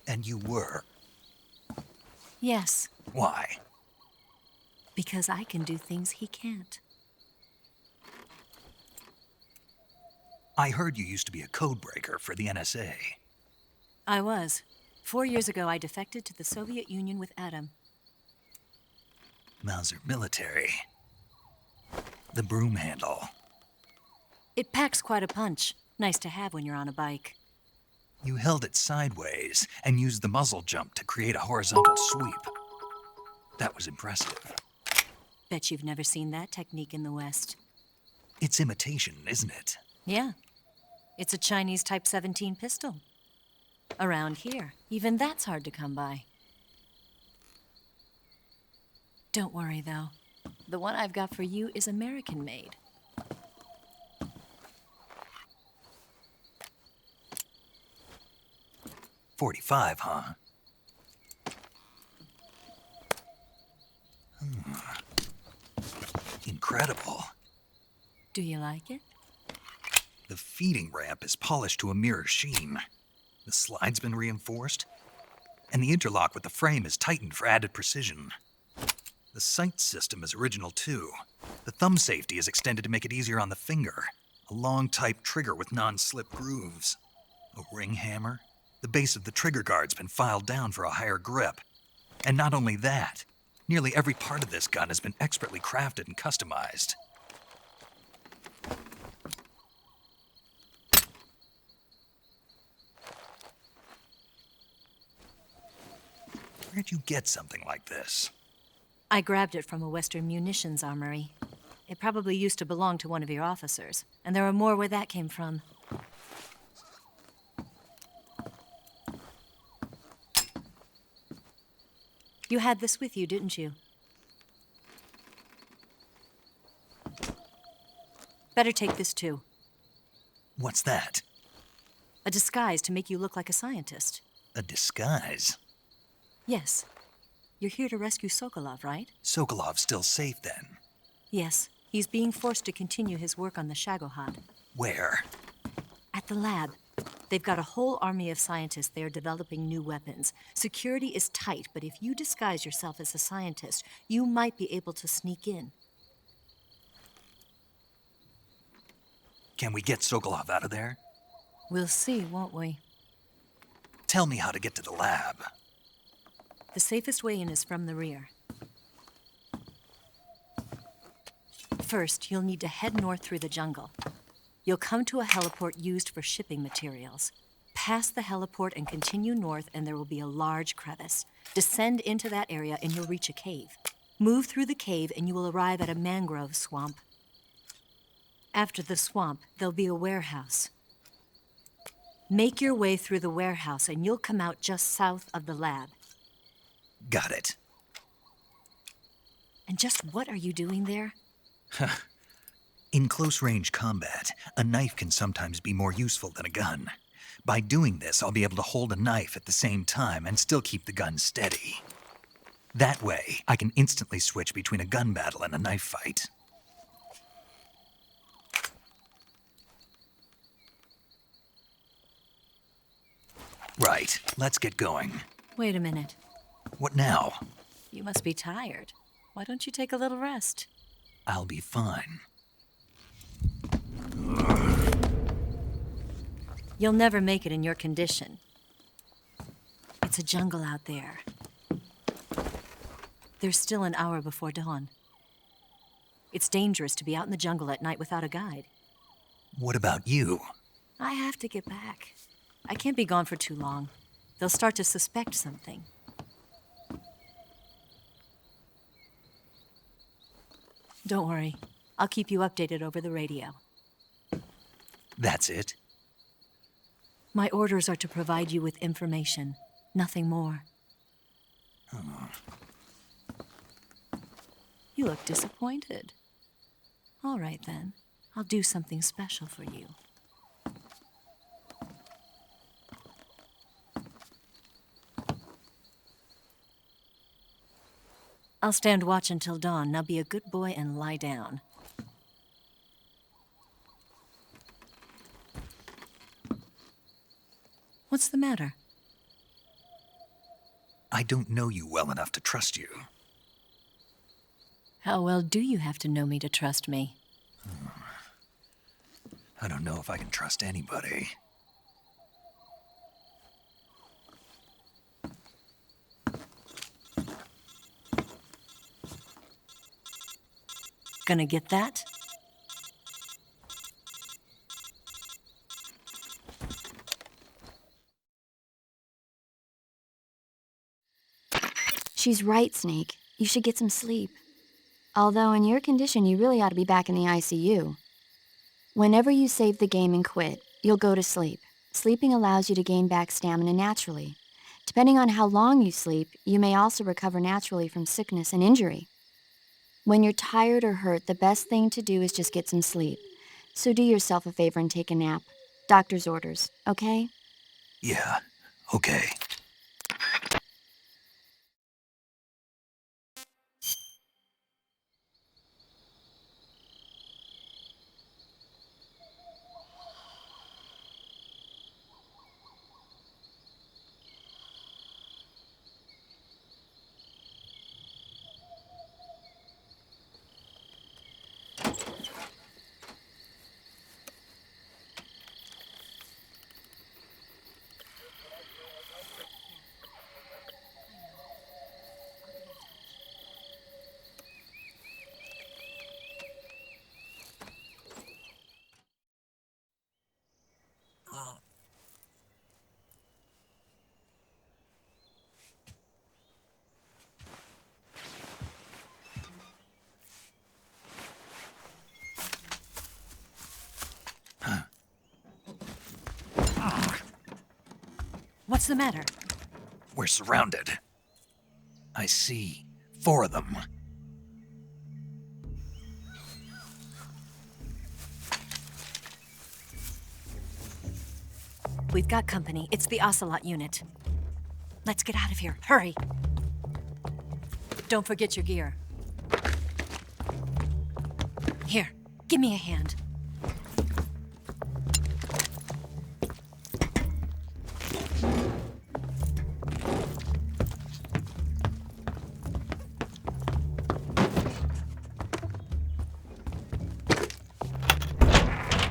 S2: And you were.
S20: Yes,
S2: Why?
S20: because I can do things he can't.
S2: I heard you used to be a codebreaker for the NSA.
S20: I was. 4 years ago, I defected to the Soviet Union with Adam.
S2: Mauser military. The broom handle.
S20: It packs quite a punch. Nice to have when you're on a bike.
S2: You held it sideways and used the muzzle jump to create a horizontal sweep. That was impressive.
S20: Bet you've never seen that technique in the West.
S2: It's imitation, isn't it?
S20: Yeah. It's a Chinese Type 17 pistol. Around here, even that's hard to come by. Don't worry, though. The one I've got for you is American-made.
S2: .45, huh? Incredible.
S20: Do you like it?
S2: The feeding ramp is polished to a mirror sheen. The slide's been reinforced, and the interlock with the frame is tightened for added precision. The sight system is original too. The thumb safety is extended to make it easier on the finger. A long type trigger with non-slip grooves. A ring hammer. The base of the trigger guard's been filed down for a higher grip. And not only that, nearly every part of this gun has been expertly crafted and customized. Where'd you get something like this?
S20: I grabbed it from a Western munitions armory. It probably used to belong to one of your officers, and there are more where that came from. You had this with you, didn't you? Better take this too.
S2: What's that?
S20: A disguise to make you look like a scientist.
S2: A disguise?
S20: Yes. You're here to rescue Sokolov, right?
S2: Sokolov's still safe then?
S20: Yes. He's being forced to continue his work on the Shagohod.
S2: Where?
S20: At the lab. They've got a whole army of scientists there developing new weapons. Security is tight, but if you disguise yourself as a scientist, you might be able to sneak in.
S2: Can we get Sokolov out of there?
S20: We'll see, won't we?
S2: Tell me how to get to the lab.
S20: The safest way in is from the rear. First, you'll need to head north through the jungle. You'll come to a heliport used for shipping materials. Pass the heliport and continue north, and there will be a large crevice. Descend into that area, and you'll reach a cave. Move through the cave, and you will arrive at a mangrove swamp. After the swamp, there'll be a warehouse. Make your way through the warehouse, and you'll come out just south of the lab.
S2: Got it.
S20: And just what are you doing there?
S2: In close-range combat, a knife can sometimes be more useful than a gun. By doing this, I'll be able to hold a knife at the same time and still keep the gun steady. That way, I can instantly switch between a gun battle and a knife fight. Right, let's get going.
S20: Wait a minute.
S2: What now?
S20: You must be tired. Why don't you take a little rest?
S2: I'll be fine.
S20: You'll never make it in your condition. It's a jungle out there. There's still an hour before dawn. It's dangerous to be out in the jungle at night without a guide.
S2: What about you?
S20: I have to get back. I can't be gone for too long. They'll start to suspect something. Don't worry. I'll keep you updated over the radio.
S2: That's it?
S20: My orders are to provide you with information, nothing more.
S2: Oh.
S20: You look disappointed. All right, then. I'll do something special for you. I'll stand watch until dawn. Now be a good boy and lie down. What's the matter?
S2: I don't know you well enough to trust you.
S20: How well do you have to know me to trust me?
S2: I don't know if I can trust anybody.
S20: Gonna get that?
S6: She's right, Snake. You should get some sleep. Although in your condition, you really ought to be back in the ICU. Whenever you save the game and quit, you'll go to sleep. Sleeping allows you to gain back stamina naturally. Depending on how long you sleep, you may also recover naturally from sickness and injury. When you're tired or hurt, the best thing to do is just get some sleep. So do yourself a favor and take a nap. Doctor's orders, okay?
S2: Yeah, okay.
S20: What's the matter?
S2: We're surrounded. I see 4 of them.
S20: We've got company. It's the Ocelot unit. Let's get out of here. Hurry. Don't forget your gear. Here, give me a hand.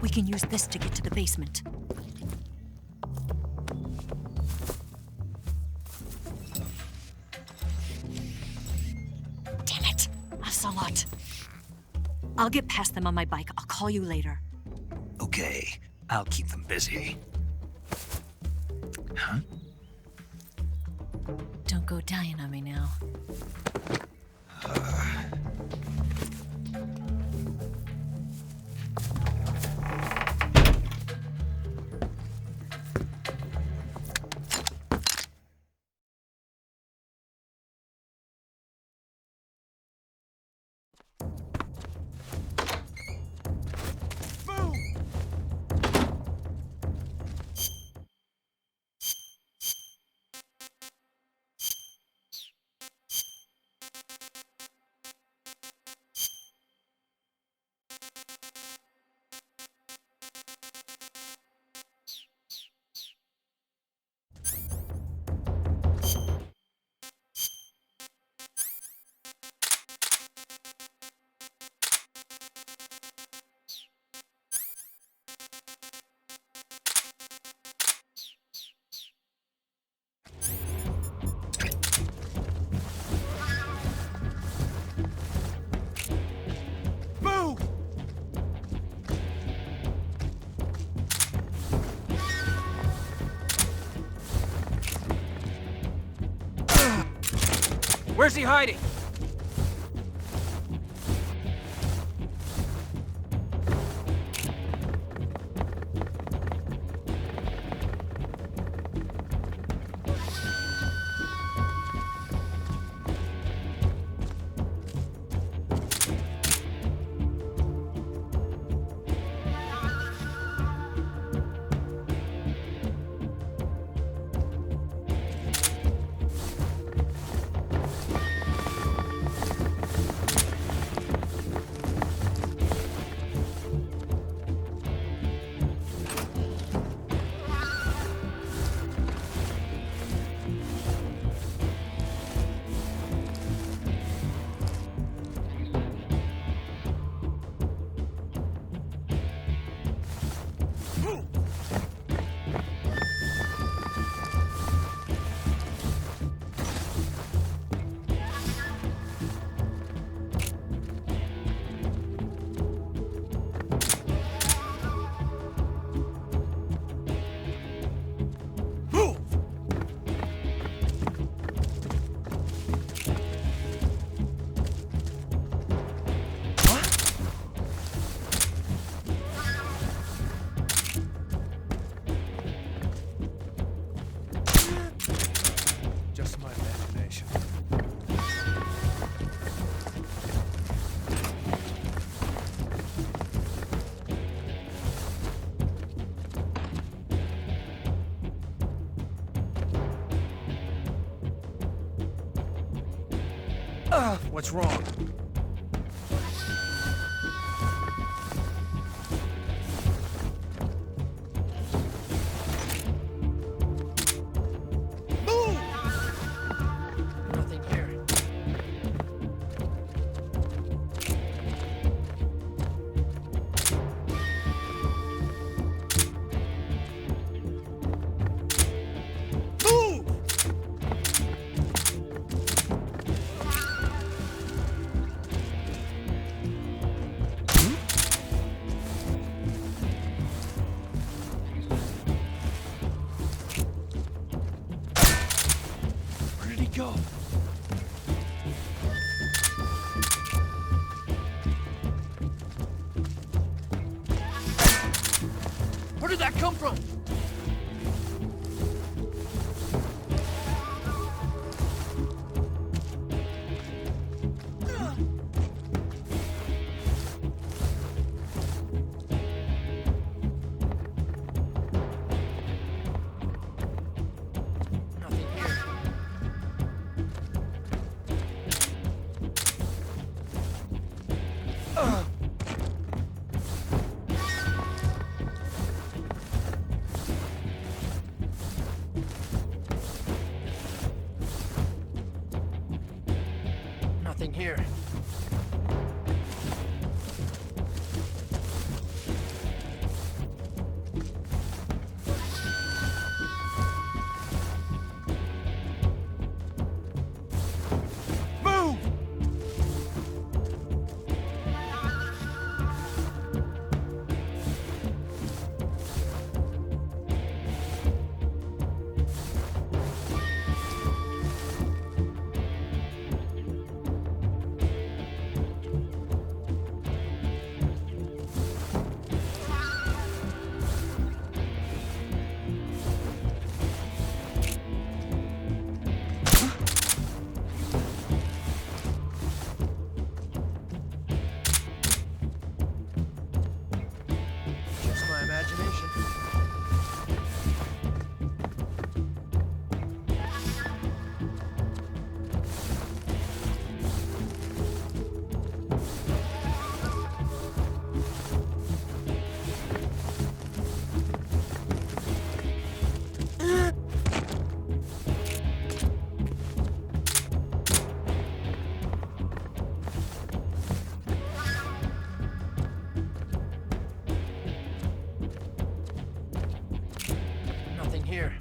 S20: We can use this to get to the basement. Damn it! Ocelot. I'll get past them on my bike. I'll call you later.
S2: Okay, I'll keep them busy. Huh?
S20: Don't go dying on me now.
S17: Where's he hiding? What's wrong? Nothing here. Go. Where did that come from?
S9: here.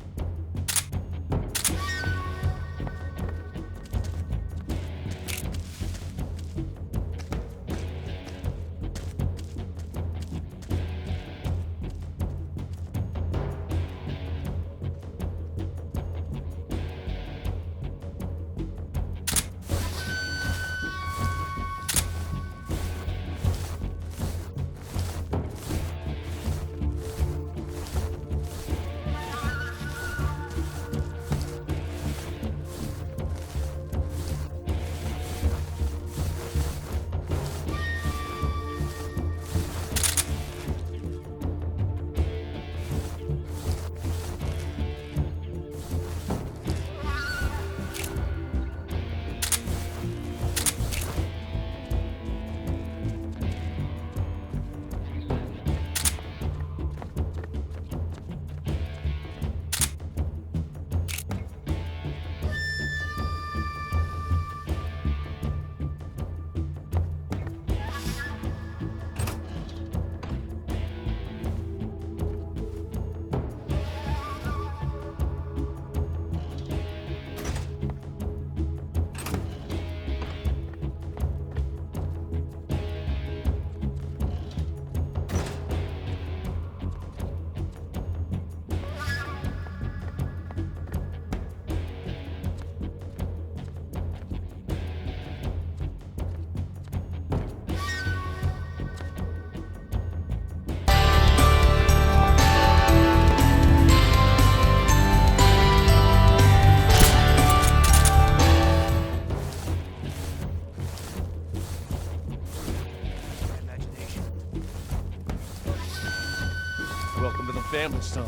S9: Welcome to the family, son.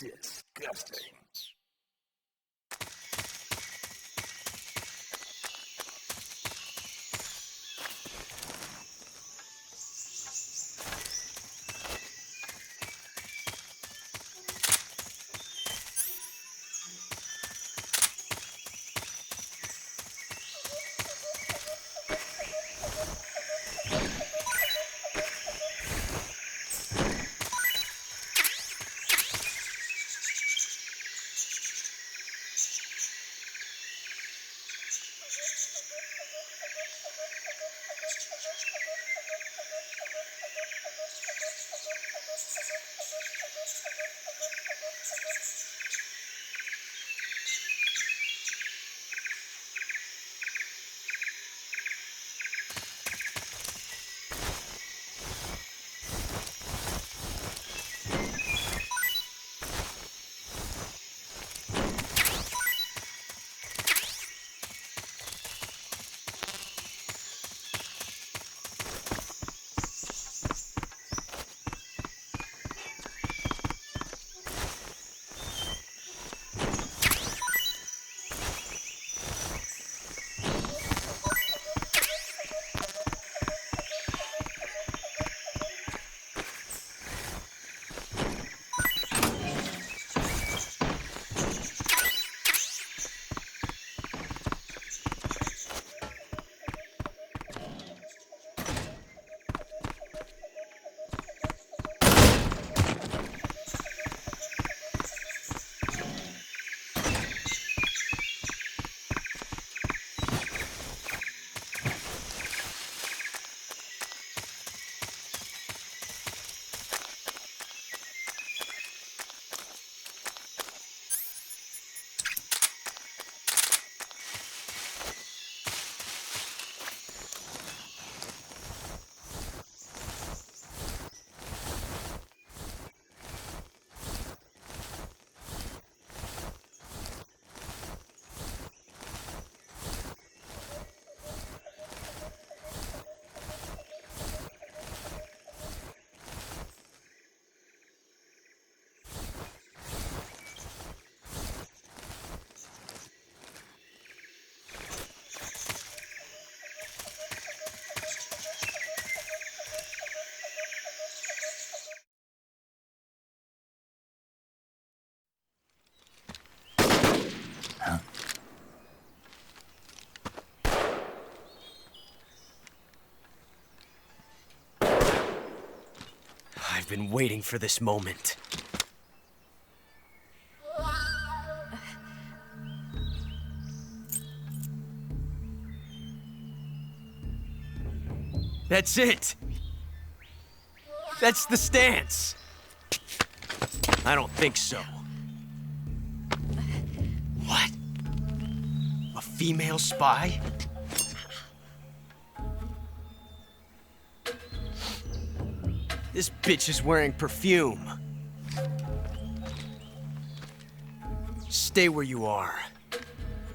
S12: Disgusting.
S10: I've been waiting for this moment. That's it! That's the stance! I don't think so. What? A female spy? This bitch is wearing perfume. Stay where you are.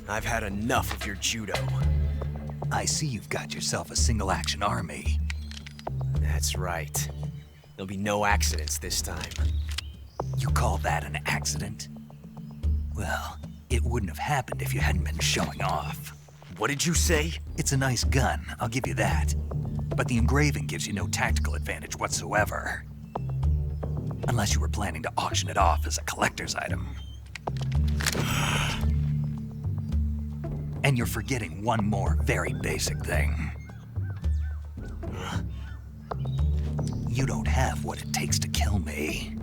S10: I've had enough of your judo.
S2: I see you've got yourself a single-action army.
S10: That's right. There'll be no accidents this time.
S2: You call that an accident? Well, it wouldn't have happened if you hadn't been showing off.
S10: What did you say?
S2: It's a nice gun, I'll give you that. But the engraving gives you no tactical advantage whatsoever. Unless you were planning to auction it off as a collector's item. And you're forgetting one more very basic thing. You don't have what it takes to kill me.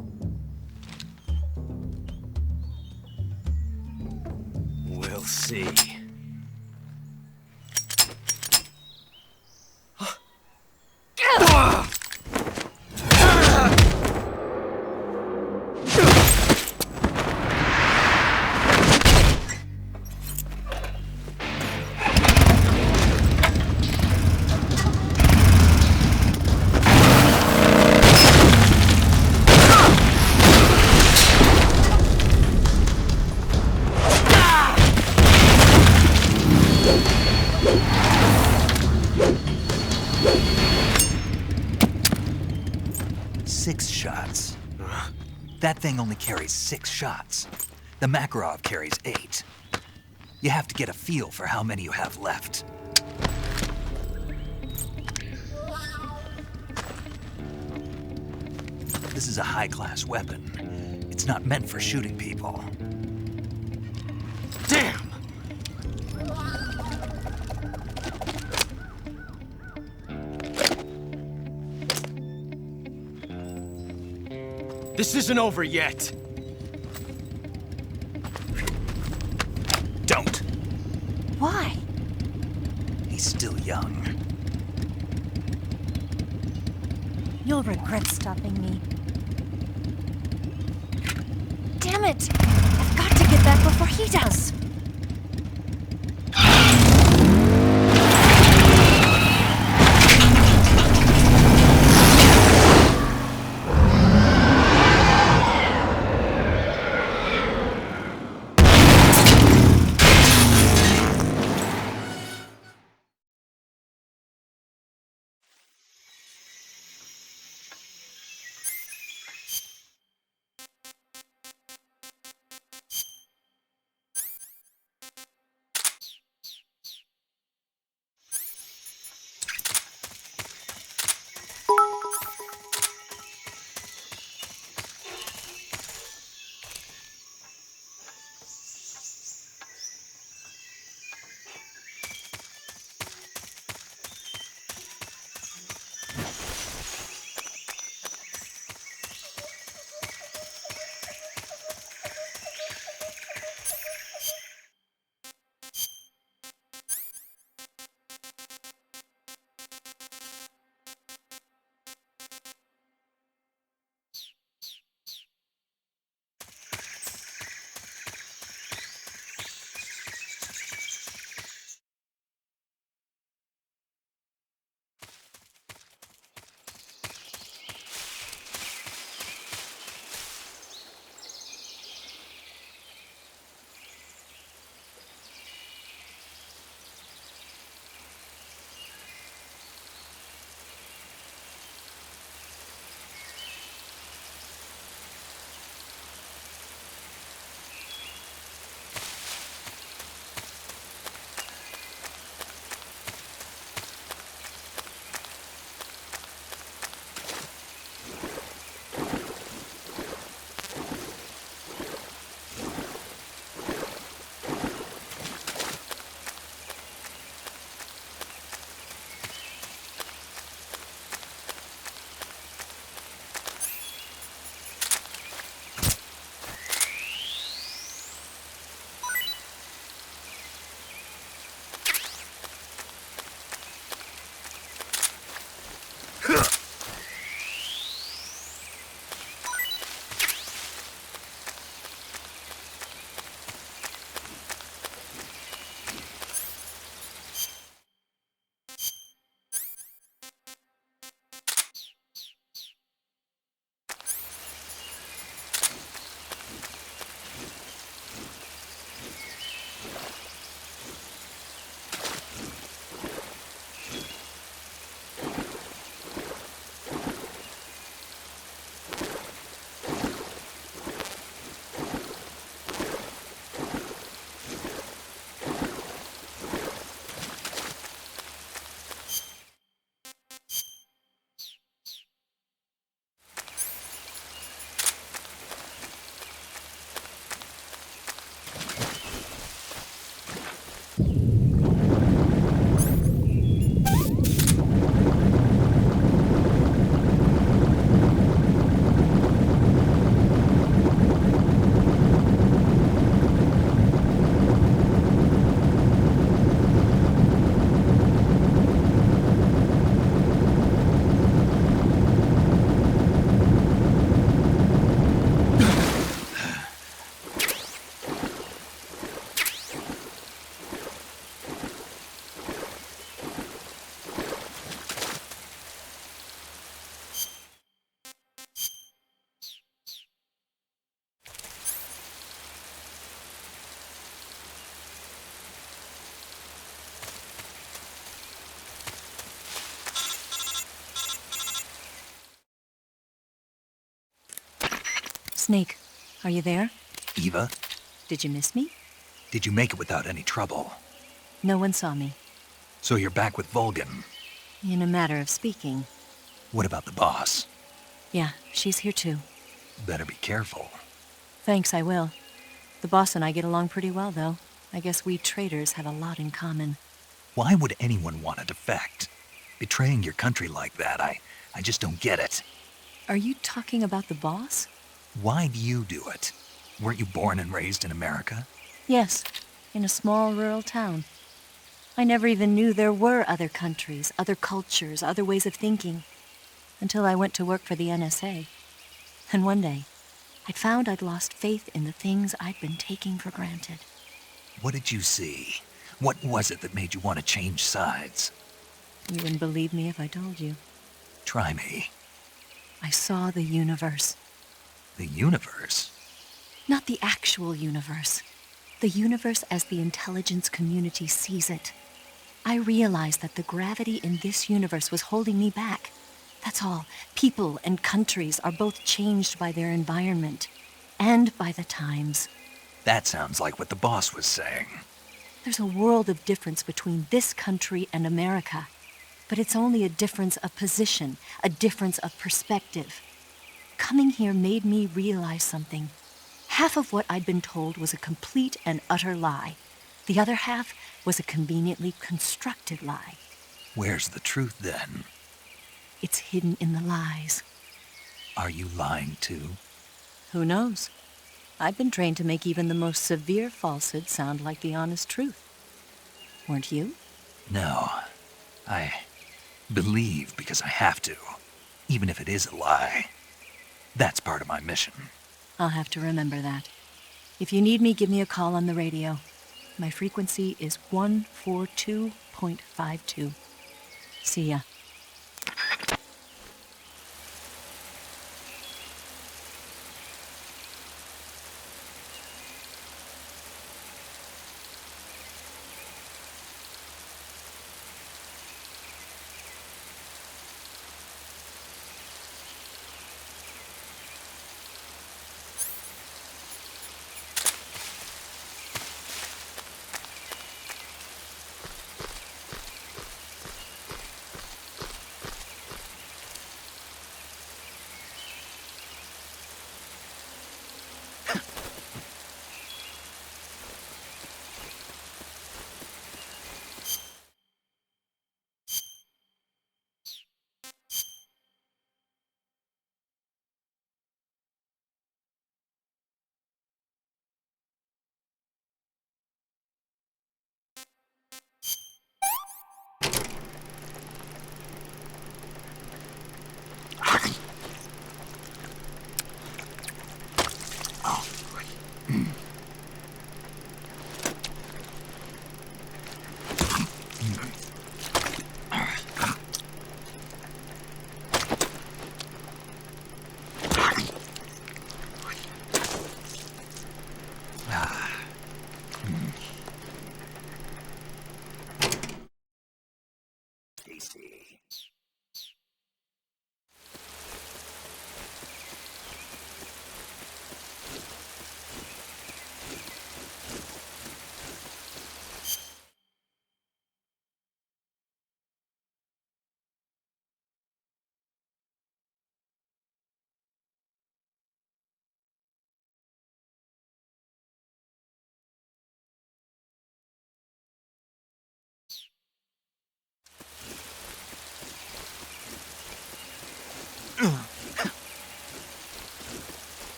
S10: We'll see.
S2: That thing only carries 6 shots. The Makarov carries 8. You have to get a feel for how many you have left. This is a high-class weapon. It's not meant for shooting people.
S17: Damn! This isn't over yet.
S2: Don't.
S20: Why?
S2: He's still young.
S20: You'll regret stopping me. Damn it! I've got to get back before he does. Snake, are you there?
S2: Eva,
S20: Did you miss me?
S2: did you make it without any trouble?
S20: No one saw me.
S2: So you're back with Vulcan.
S20: In a matter of speaking.
S2: What about the boss?
S20: Yeah, she's here too.
S2: Better be careful.
S20: Thanks, I will. The boss and I get along pretty well, though. I guess we traitors have a lot in common.
S2: Why would anyone want to defect? Betraying your country like that, I just don't get it.
S20: Are you talking about the boss?
S2: Why do you do it? Weren't you born and raised in America?
S20: Yes, in a small rural town. I never even knew there were other countries, other cultures, other ways of thinking, until I went to work for the NSA. And one day, I'd found I'd lost faith in the things I'd been taking for granted.
S2: What did you see? What was it that made you want to change sides?
S20: You wouldn't believe me if I told you.
S2: Try me.
S20: I saw the universe.
S2: The universe?
S20: Not the actual universe. The universe as the intelligence community sees it. I realized that the gravity in this universe was holding me back. That's all. People and countries are both changed by their environment and by the times.
S2: That sounds like what the boss was saying.
S20: There's a world of difference between this country and America, but it's only a difference of position, a difference of perspective. Coming here made me realize something. Half of what I'd been told was a complete and utter lie. The other half was a conveniently constructed lie.
S2: Where's the truth, then?
S20: It's hidden in the lies.
S2: Are you lying, too?
S20: Who knows? I've been trained to make even the most severe falsehood sound like the honest truth. Weren't you?
S2: No. I believe because I have to, even if it is a lie. That's part of my mission.
S20: I'll have to remember that. If you need me, give me a call on the radio. My frequency is 142.52. See ya.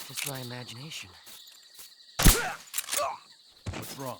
S10: Just my imagination.
S8: What's wrong?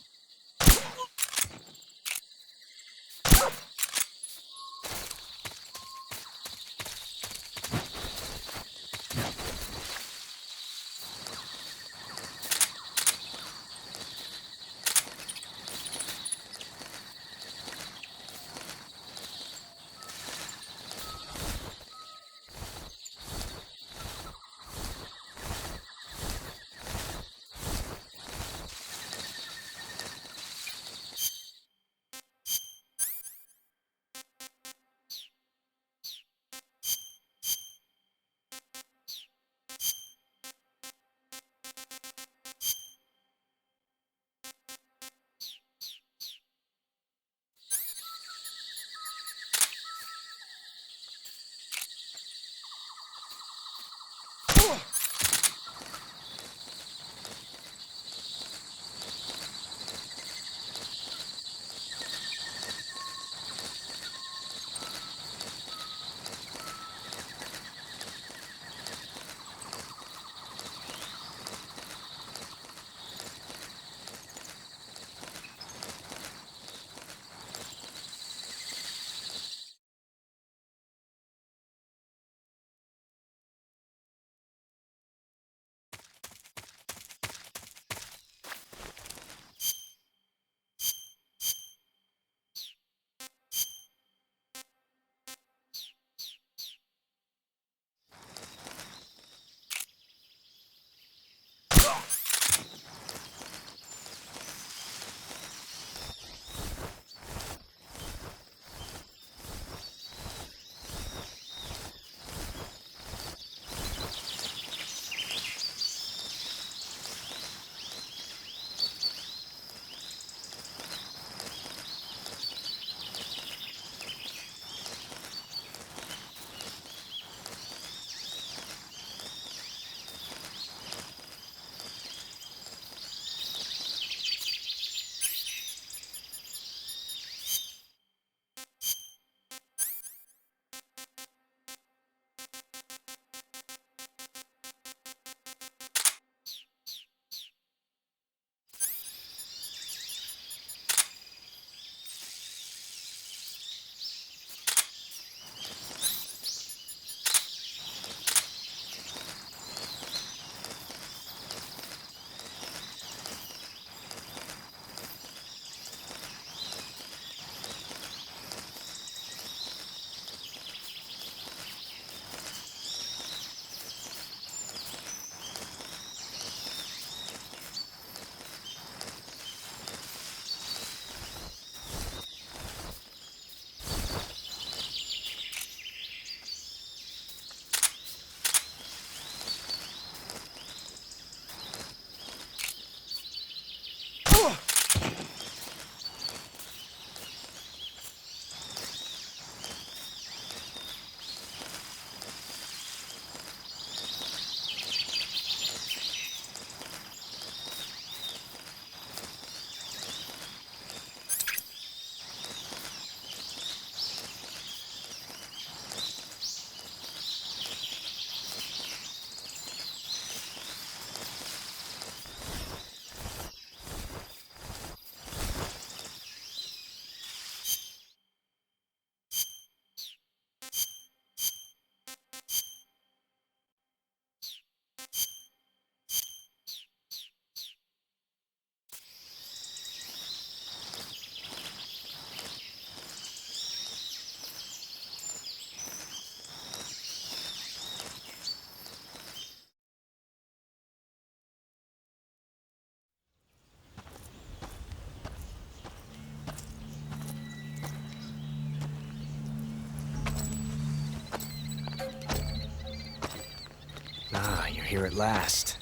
S10: Ah, you're here at last.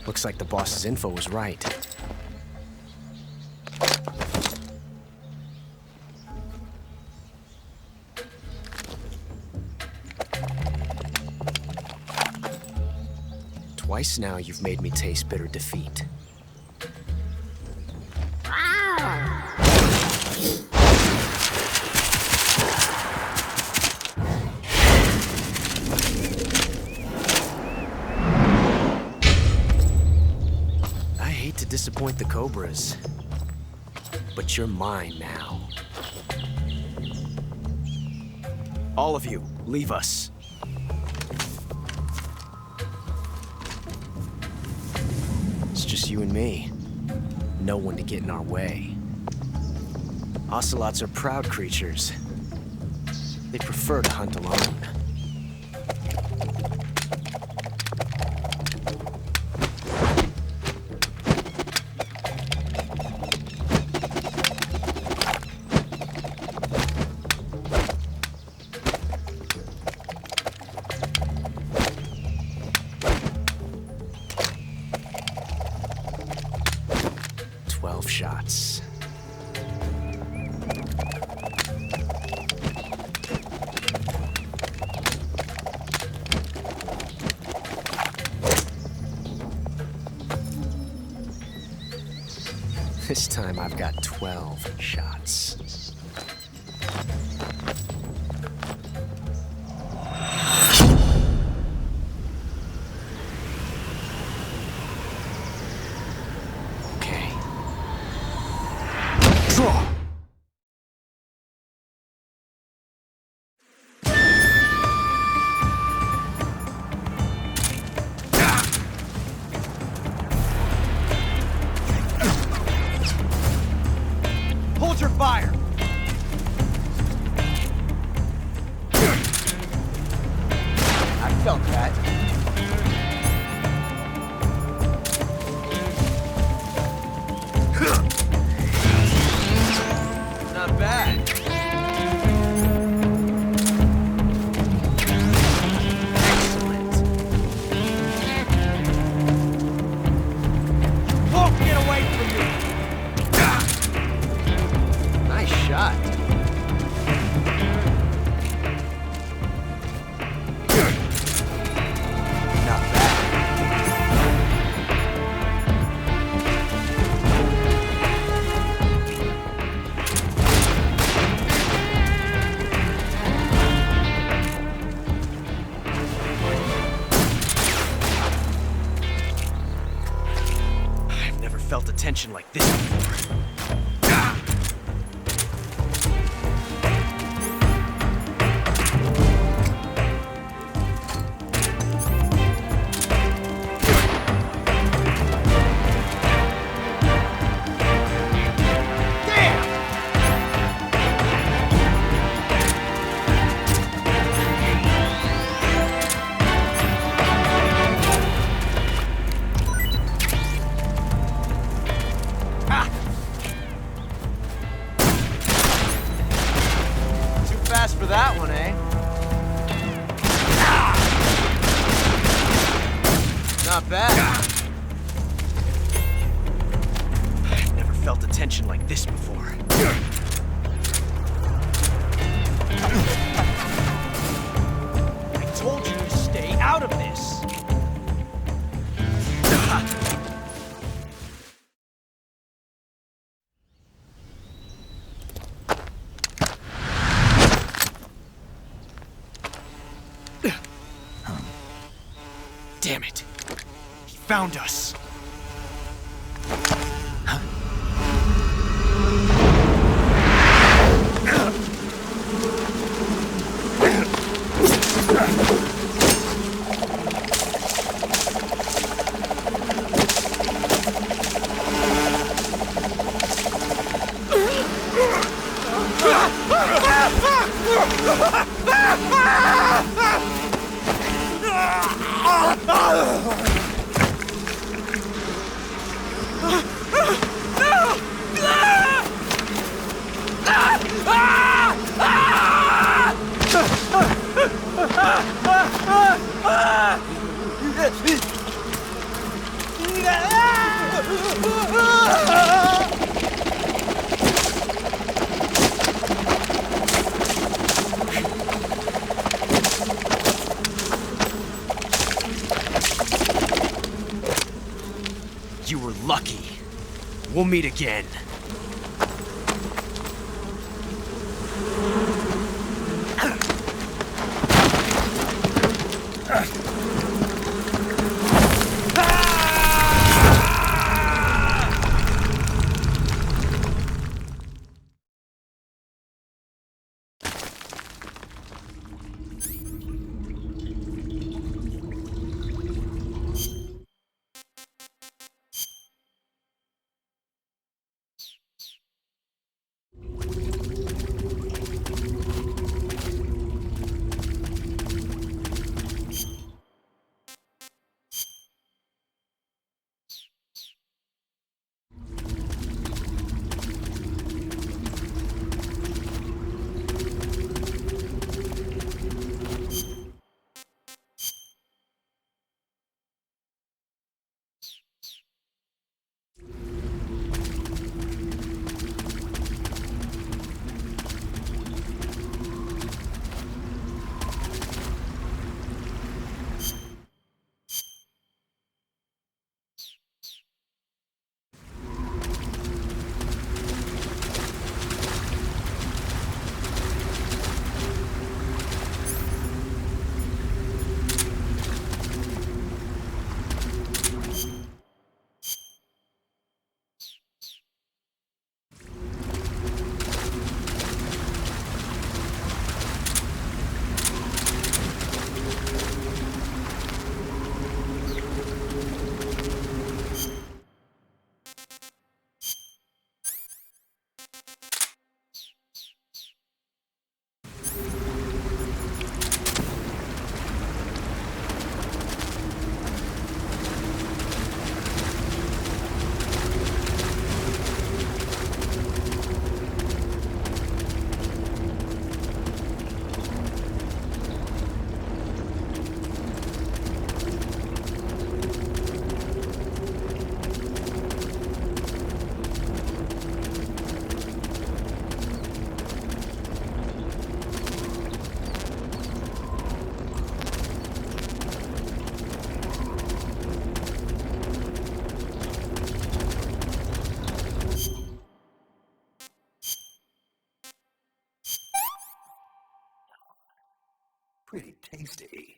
S10: Looks like the boss's info was right. Twice now you've made me taste bitter defeat. disappoint the Cobras. But you're mine now. All of you, leave us. It's just you and me. No one to get in our way. Ocelots are proud creatures. They prefer to hunt alone. Shots. This time I've got 12 shots.
S17: Hold your fire! I felt that. Not bad. Excellent. Won't get away from me! Nice shot. Not bad. I've never felt a tension like this before. For that one, eh? Not bad. I've never felt a tension like this before. I told you to stay out of this. Damn it. He found us. You were lucky. We'll meet again.
S2: Pretty tasty.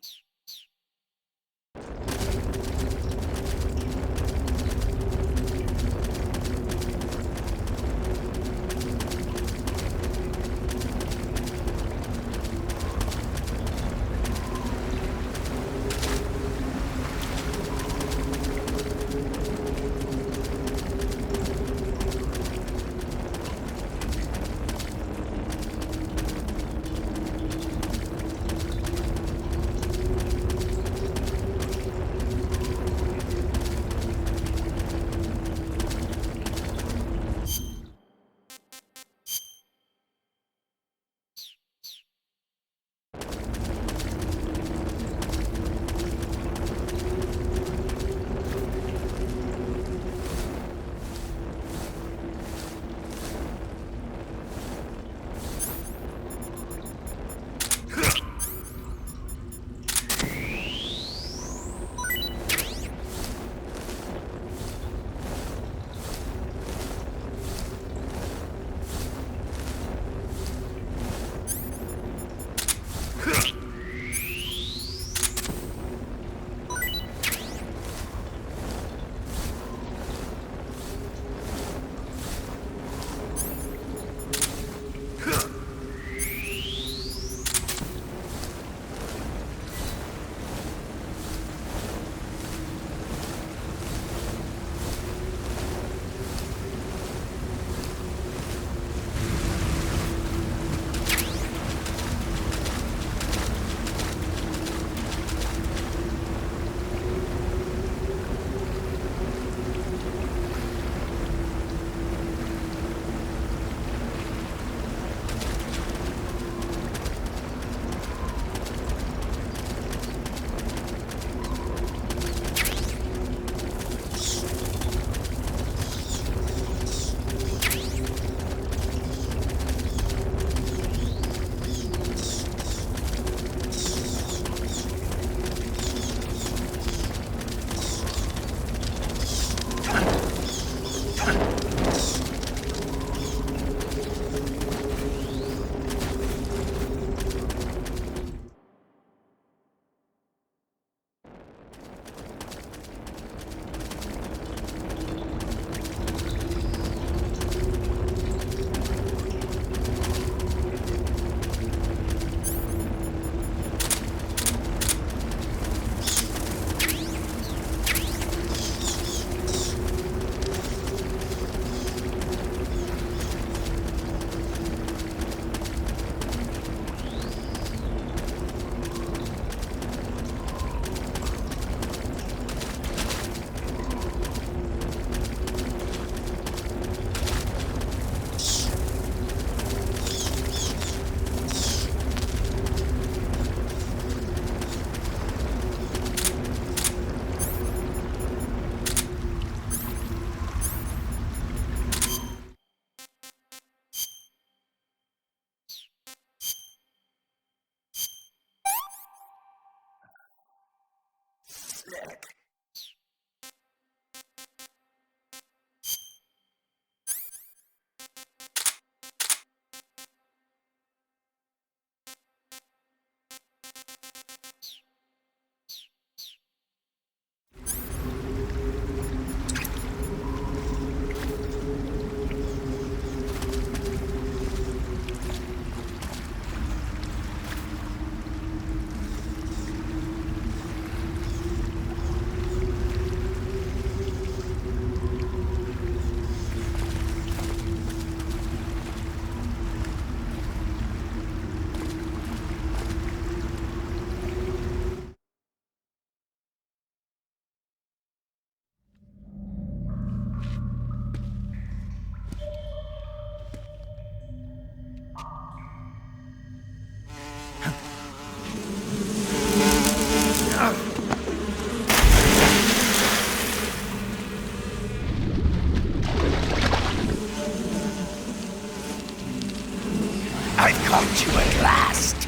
S21: Caught you at last.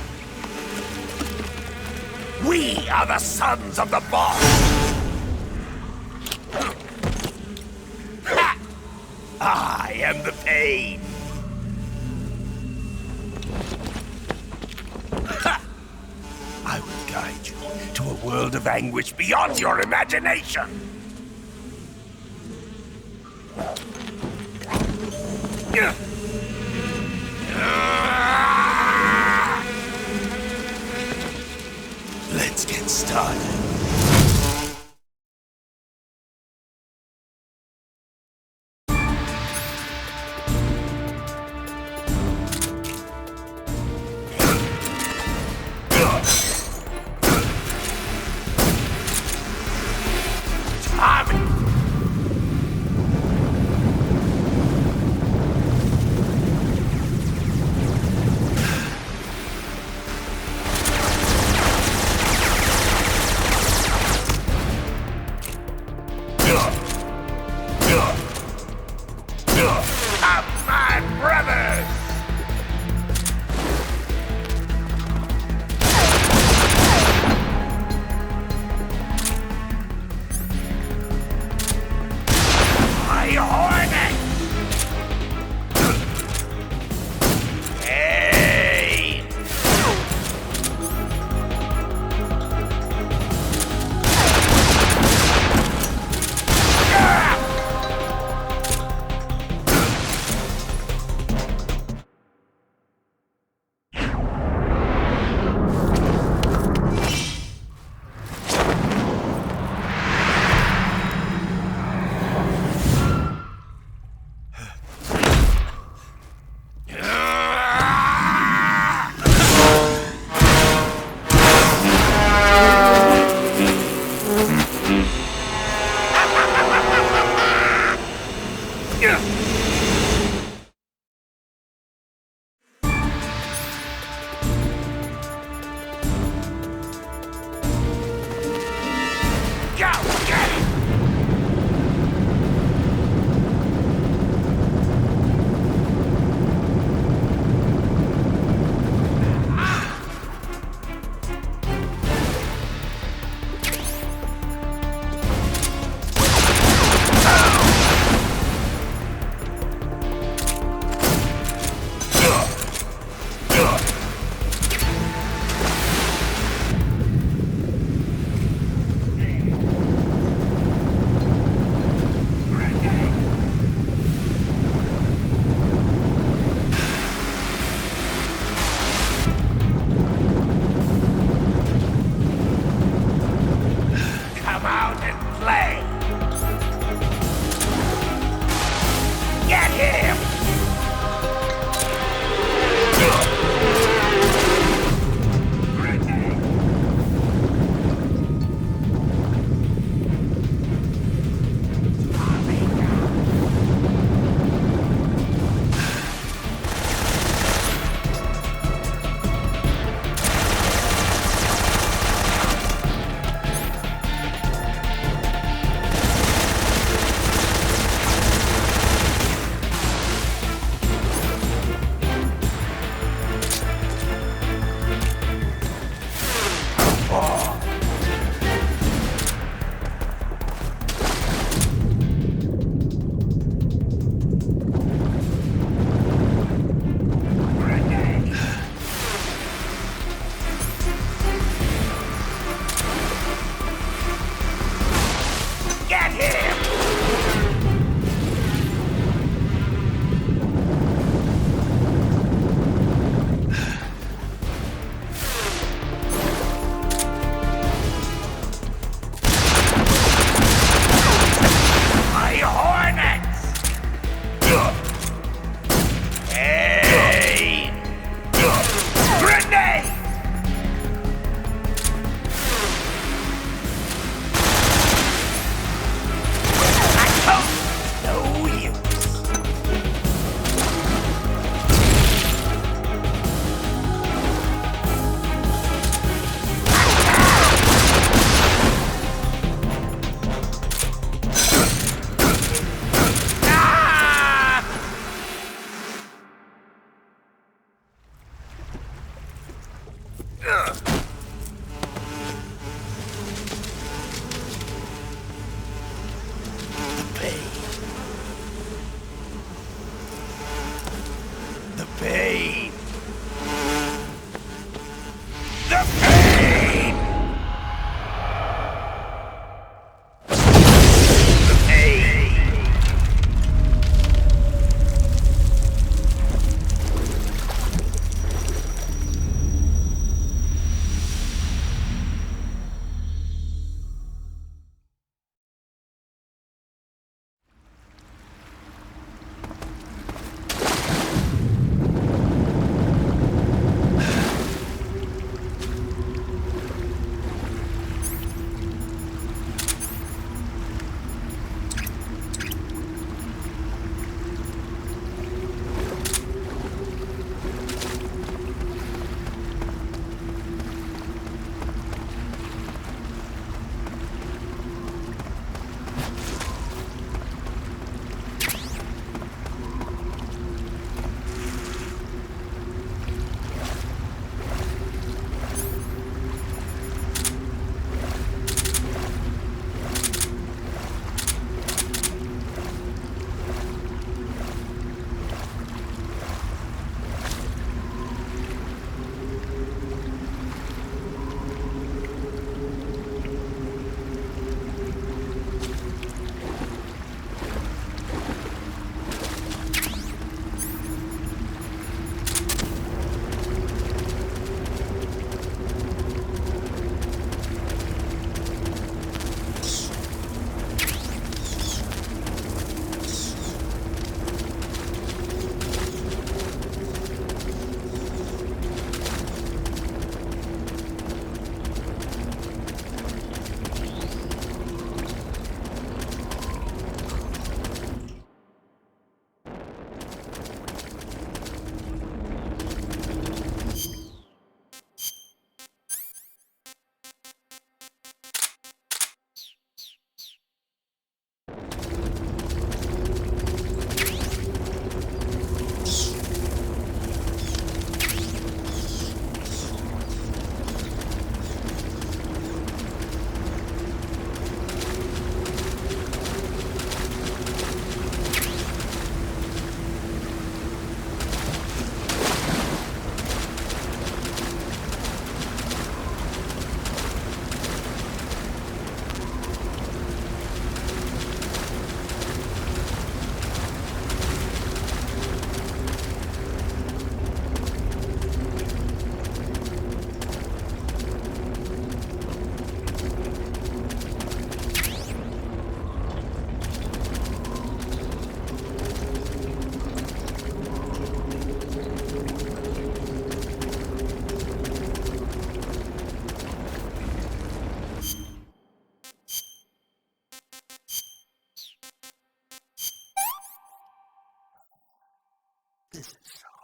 S21: We are the sons of the boss. Ha! I am the pain. Ha! of anguish beyond your imagination. Let's get started.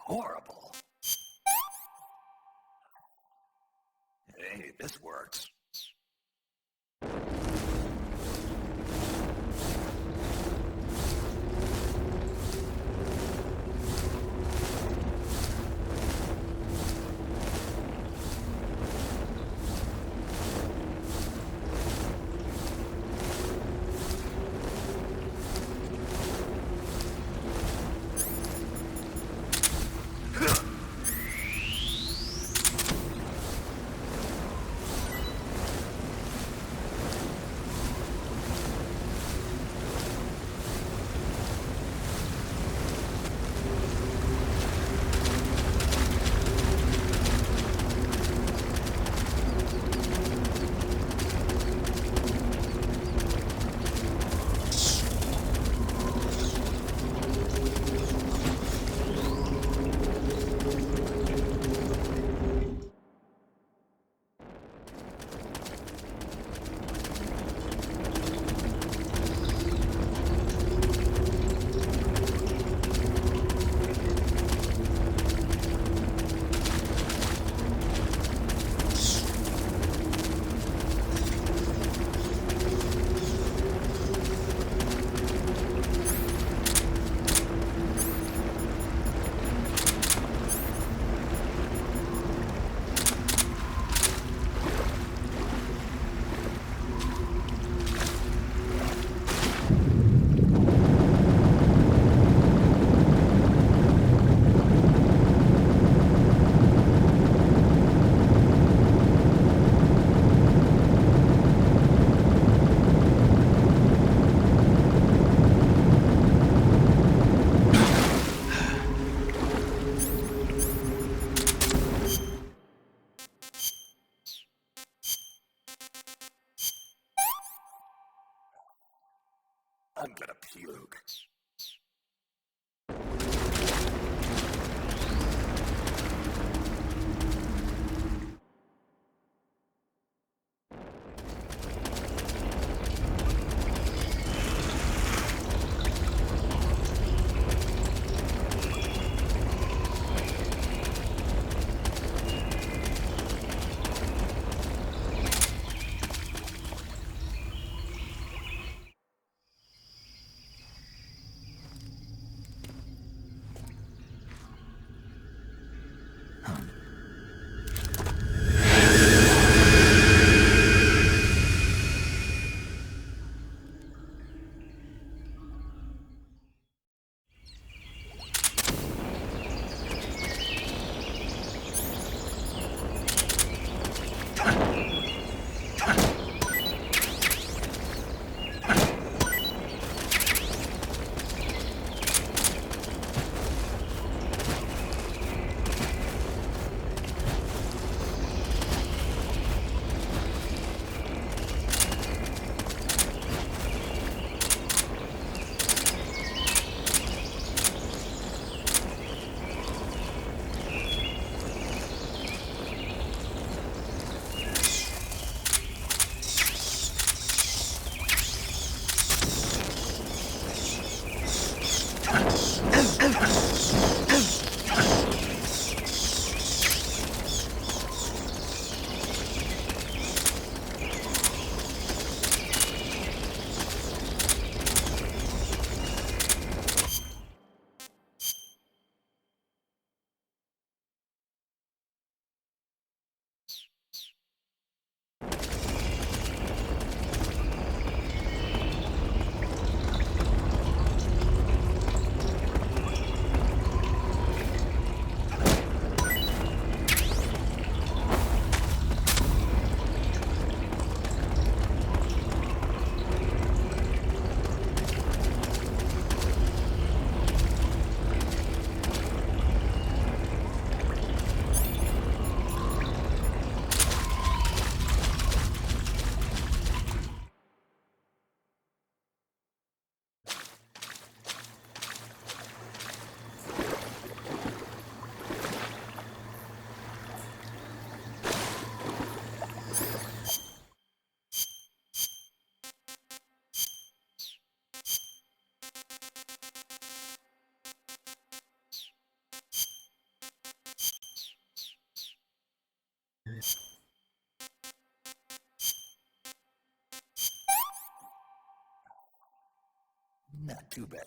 S2: horrible. Hey, this works. I'm gonna puke. Not too bad.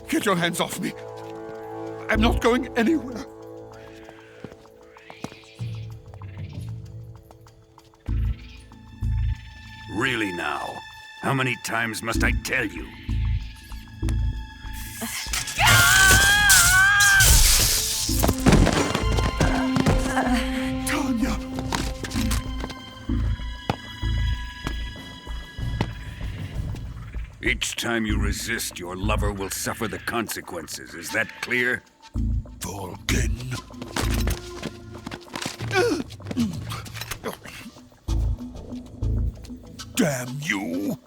S8: Get your hands off me. I'm not going anywhere.
S12: Really now? How many times must I tell you?
S8: Tanya!
S12: Each time you resist, your lover will suffer the consequences. Is that clear?
S8: Volgin. Damn you!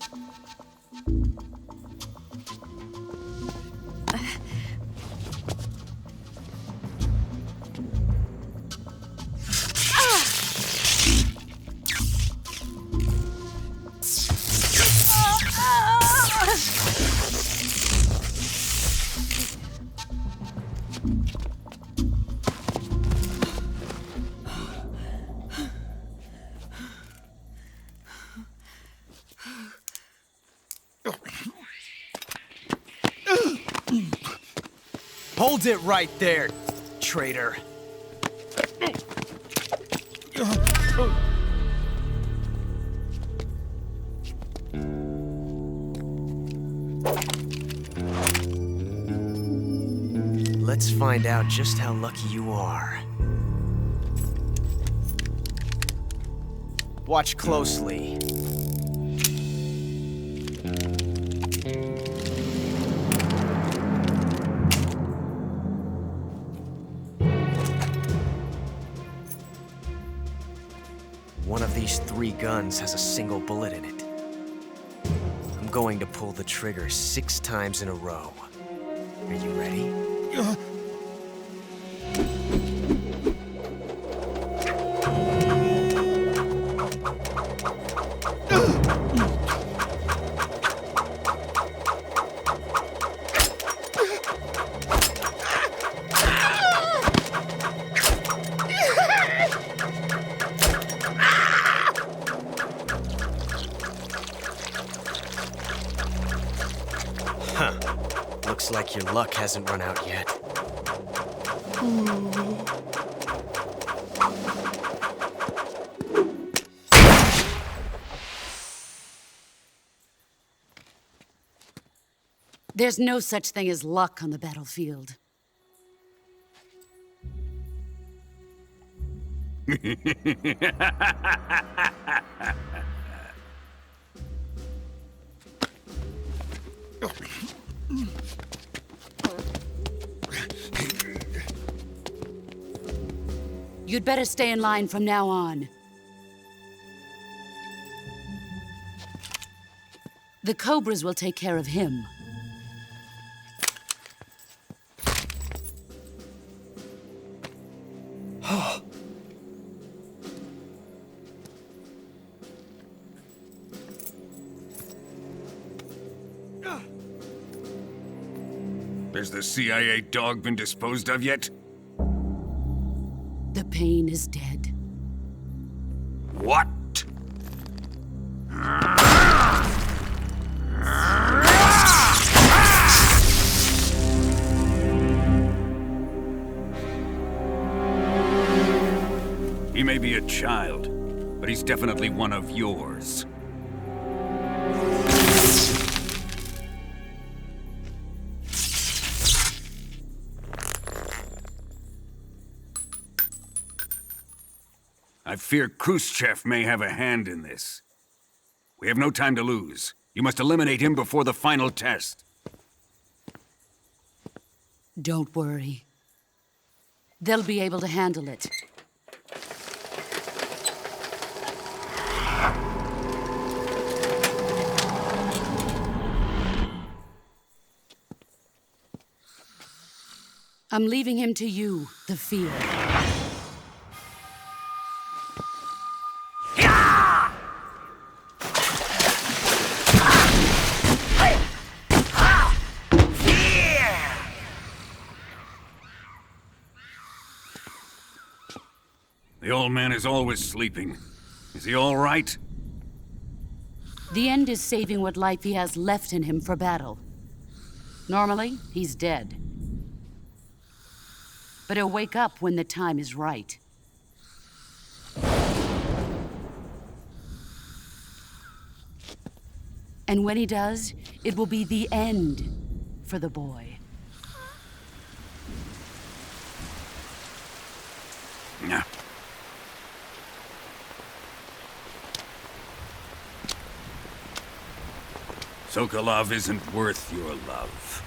S10: Hold it right there, traitor. Let's find out just how lucky you are. Watch closely. One of these 3 guns has a single bullet in it. I'm going to pull the trigger 6 times in a row. Are you ready? Looks like your luck hasn't run out yet.
S7: There's no such thing as luck on the battlefield. You'd better stay in line from now on. The Cobras will take care of him.
S12: Has the CIA dog been disposed of yet?
S7: The pain is dead.
S12: What? He may be a child, but he's definitely one of yours. I fear Khrushchev may have a hand in this. We have no time to lose. You must eliminate him before the final test.
S7: Don't worry. They'll be able to handle it. I'm leaving him to you, the field.
S12: The old man is always sleeping. Is he all right?
S7: The end is saving what life he has left in him for battle. Normally, he's dead. But he'll wake up when the time is right. And when he does, it will be the end for the boy.
S12: Yeah. Sokolov isn't worth your love.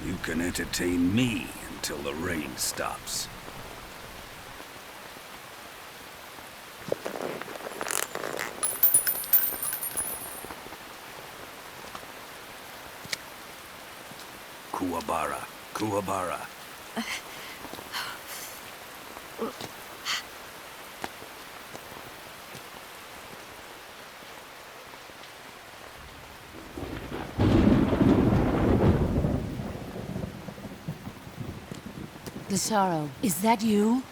S12: You can entertain me until the rain stops. Kuwabara, Kuwabara.
S7: Lazaro, is that you?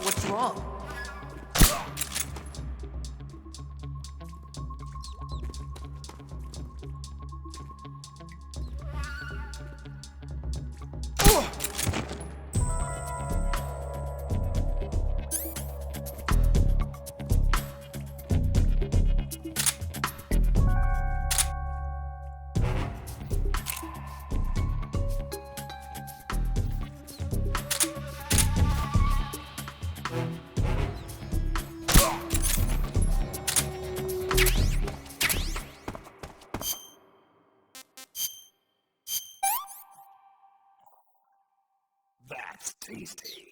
S1: What's wrong?
S21: That's tasty.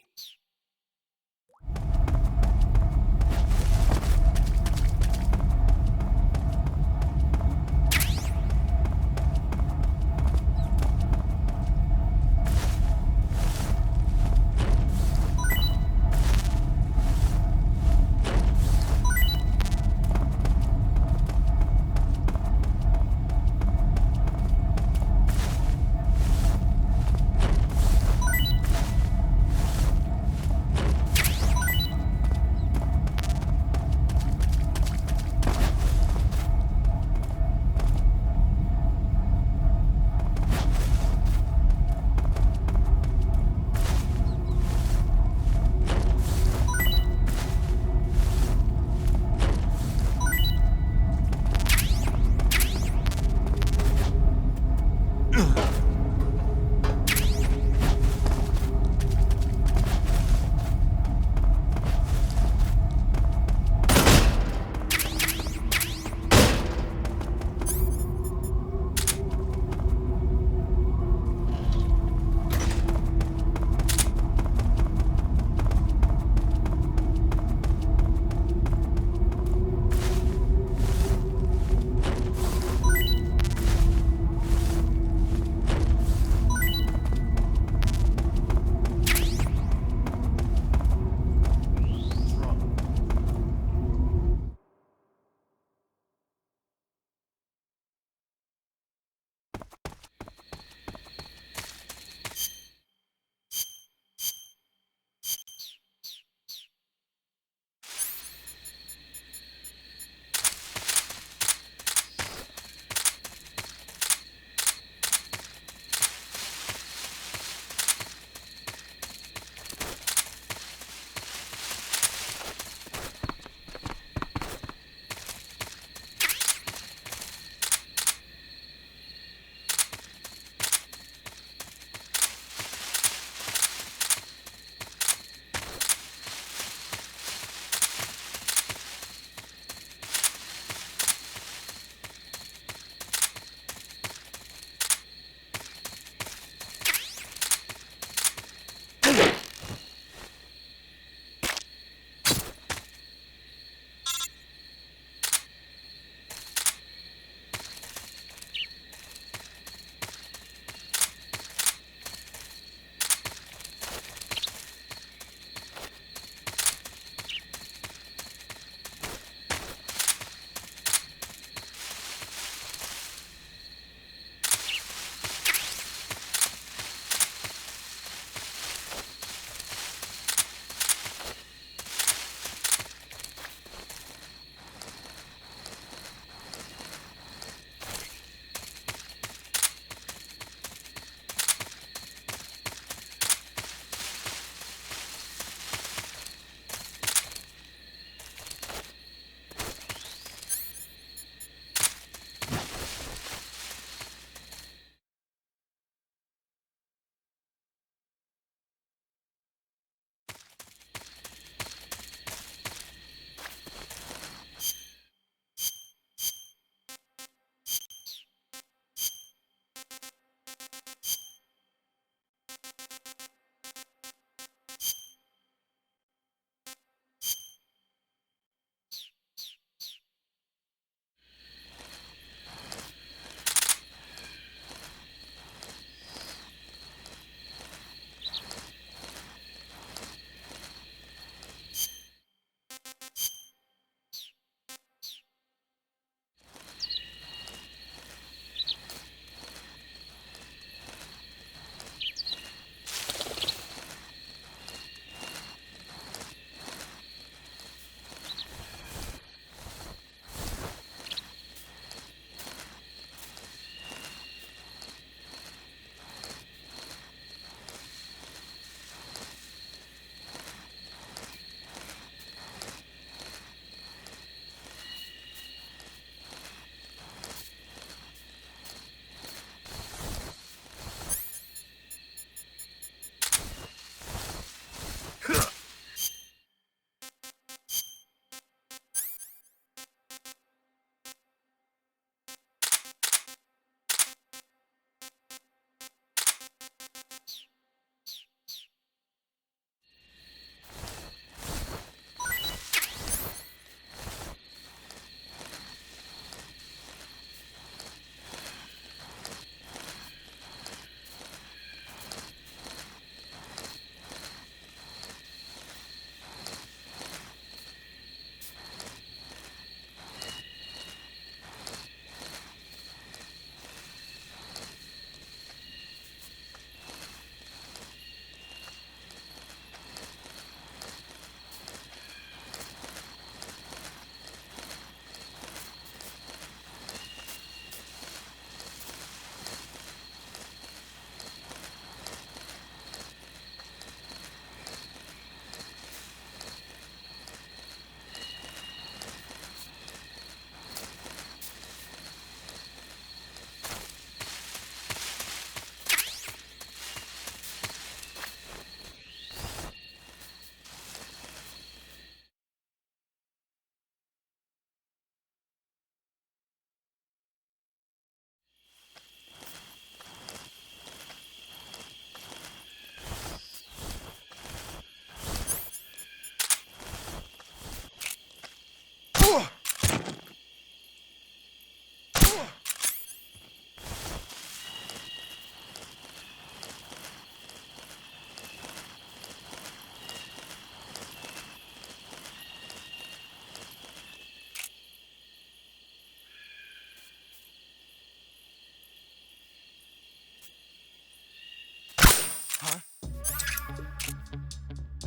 S17: Huh?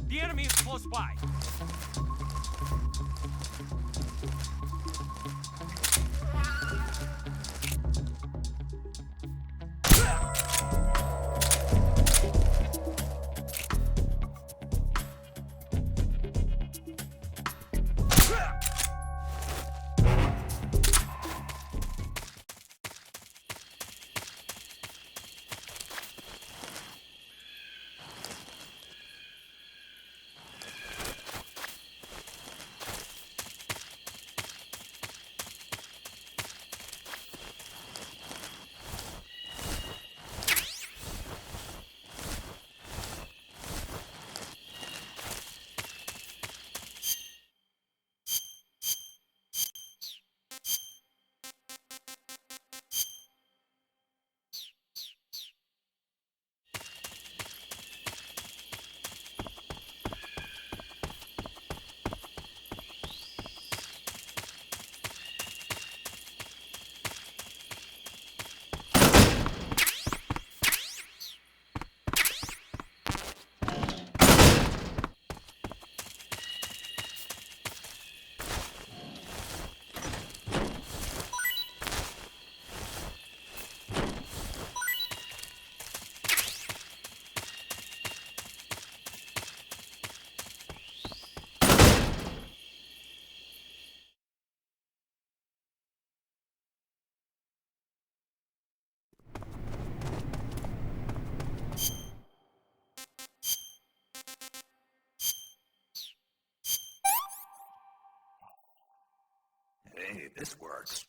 S17: The enemy is close by.
S2: Hey, this works.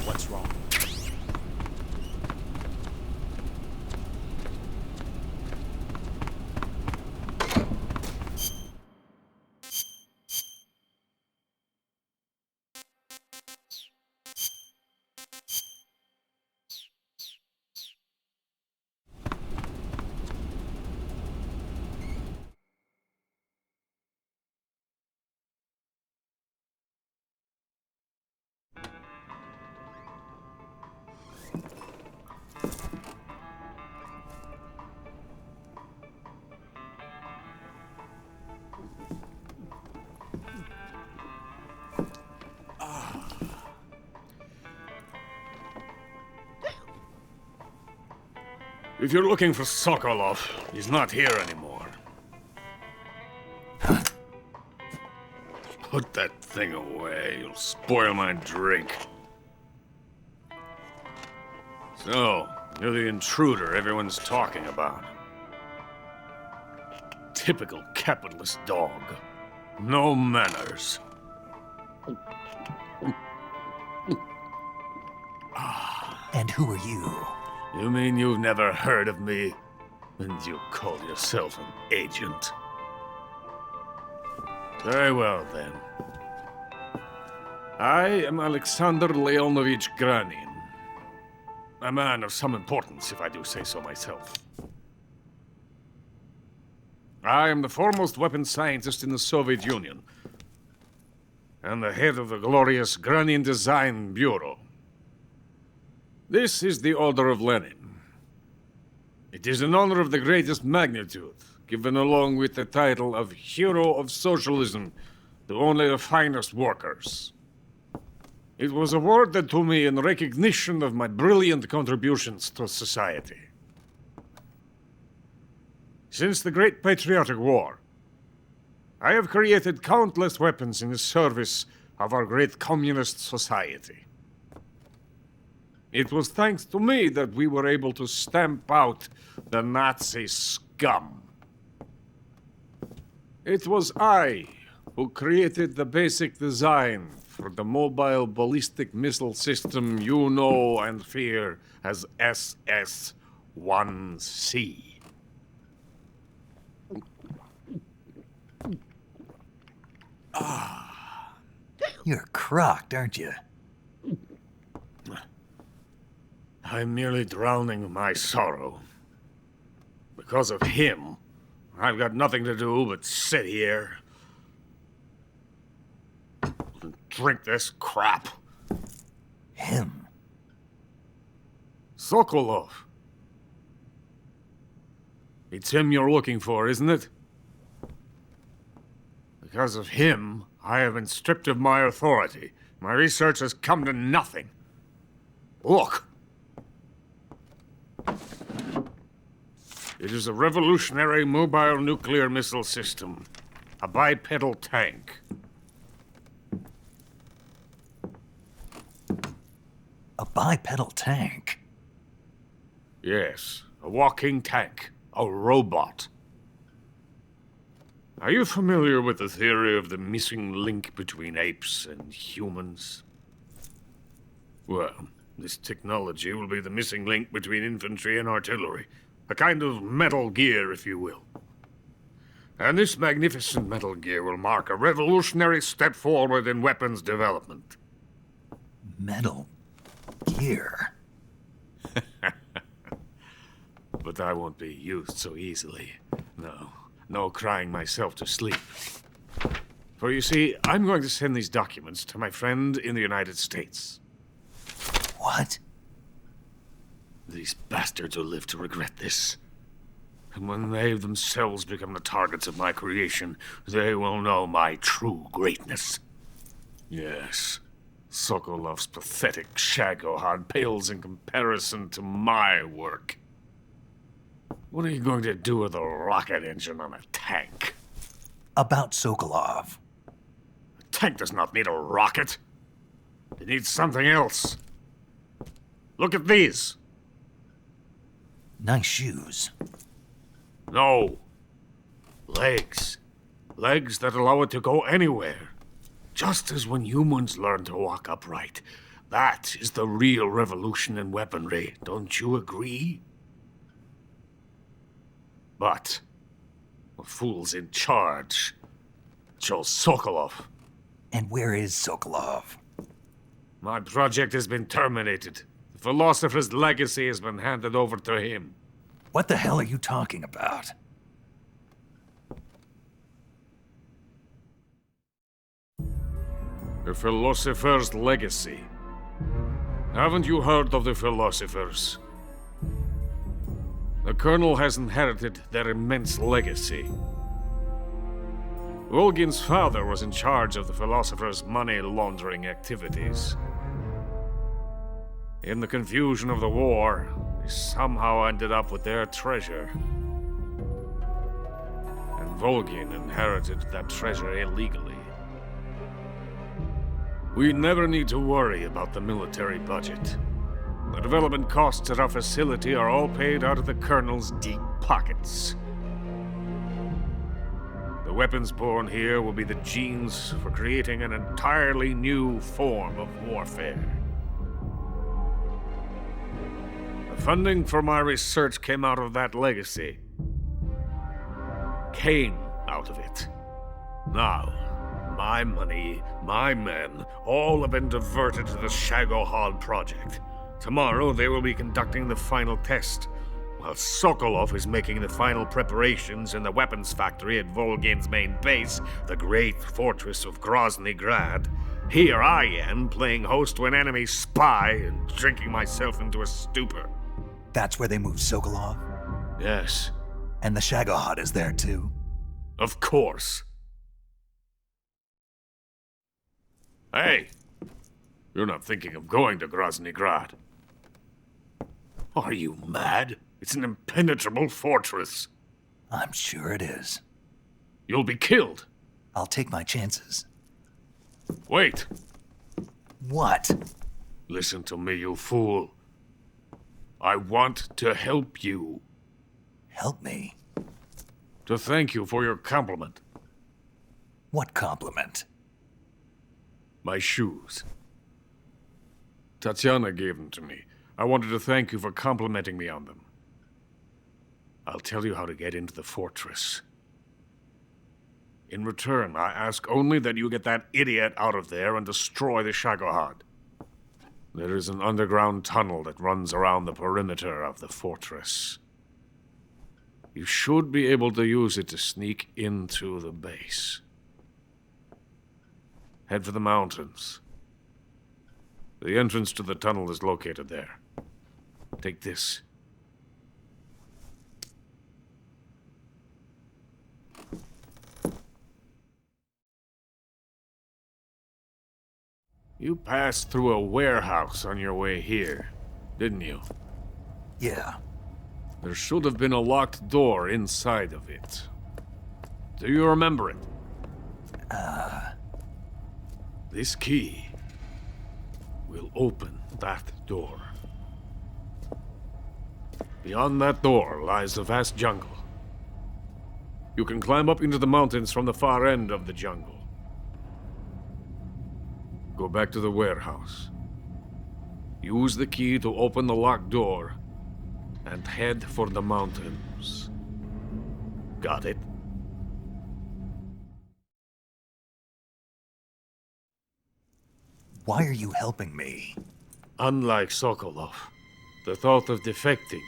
S17: What's wrong?
S3: If you're looking for Sokolov, he's not here anymore. Put that thing away. You'll spoil my drink. So, you're the intruder everyone's talking about. Typical capitalist dog. No manners.
S2: And who are you?
S3: You mean you've never heard of me? And you call yourself an agent? Very well, then. I am Alexander Leonovich Granin. a man of some importance, if I do say so myself. I am the foremost weapons scientist in the Soviet Union, and the head of the glorious Granian Design Bureau. This is the Order of Lenin. It is an honor of the greatest magnitude, given along with the title of Hero of Socialism to only the finest workers. It was awarded to me in recognition of my brilliant contributions to society. Since the Great Patriotic War, I have created countless weapons in the service of our great communist society. It was thanks to me that we were able to stamp out the Nazi scum. It was I who created the basic design for the mobile ballistic missile system you know and fear as SS-1C.
S2: You're crocked, aren't you?
S3: I'm merely drowning my sorrow. Because of him, I've got nothing to do but sit here and drink this crap.
S2: Him?
S3: Sokolov. It's him you're looking for, isn't it? Because of him, I have been stripped of my authority. My research has come to nothing. Look. It is a revolutionary mobile nuclear missile system. A bipedal tank.
S2: A bipedal tank?
S3: Yes, a walking tank. A robot. Are you familiar with the theory of the missing link between apes and humans? Well, this technology will be the missing link between infantry and artillery. A kind of Metal Gear, if you will. And this magnificent Metal Gear will mark a revolutionary step forward in weapons development.
S2: Metal Gear?
S3: But I won't be used so easily. No crying myself to sleep. For you see, I'm going to send these documents to my friend in the United States.
S2: What?
S3: These bastards will live to regret this. And when they themselves become the targets of my creation, they will know my true greatness. Yes, Sokolov's pathetic Shagohod pales in comparison to my work. What are you going to do with a rocket engine on a tank?
S2: About Sokolov.
S3: A tank does not need a rocket. It needs something else. Look at these.
S2: Nice shoes.
S3: No. Legs. Legs that allow it to go anywhere. Just as when humans learn to walk upright. That is the real revolution in weaponry. Don't you agree? But the fool's in charge. Joe Sokolov.
S2: And where is Sokolov?
S3: My project has been terminated. The philosopher's legacy has been handed over to him.
S2: What the hell are you talking about?
S3: The philosopher's legacy. Haven't you heard of the philosophers? The Colonel has inherited their immense legacy. Volgin's father was in charge of the philosophers' money laundering activities. In the confusion of the war, he somehow ended up with their treasure. And Volgin inherited that treasure illegally. We never need to worry about the military budget. The development costs at our facility are all paid out of the Colonel's deep pockets. The weapons born here will be the genes for creating an entirely new form of warfare. The funding for my research came out of that legacy. Came out of it. Now, my money, my men, all have been diverted to the Shagohod project. Tomorrow they will be conducting the final test, while Sokolov is making the final preparations in the weapons factory at Volgin's main base, the great fortress of Grozny Grad. Here I am, playing host to an enemy spy and drinking myself into a stupor.
S2: That's where they moved Sokolov?
S3: Yes.
S2: And the Shagohod is there too?
S3: Of course. Hey! You're not thinking of going to Grozny Grad. Are you mad? It's an impenetrable fortress.
S2: I'm sure it is.
S3: You'll be killed.
S2: I'll take my chances.
S3: Wait.
S2: What?
S3: Listen to me, you fool. I want to help you.
S2: Help me?
S3: To thank you for your compliment.
S2: What compliment?
S3: My shoes. Tatiana gave them to me. I wanted to thank you for complimenting me on them. I'll tell you how to get into the fortress. In return, I ask only that you get that idiot out of there and destroy the Shagohod. There is an underground tunnel that runs around the perimeter of the fortress. You should be able to use it to sneak into the base. Head for the mountains. The entrance to the tunnel is located there. Take this. You passed through a warehouse on your way here, didn't you?
S2: Yeah.
S3: There should have been a locked door inside of it. Do you remember it? This key will open that door. Beyond that door lies the vast jungle. You can climb up into the mountains from the far end of the jungle. Go back to the warehouse. Use the key to open the locked door and head for the mountains. Got it?
S2: Why are you helping me?
S3: Unlike Sokolov, the thought of defecting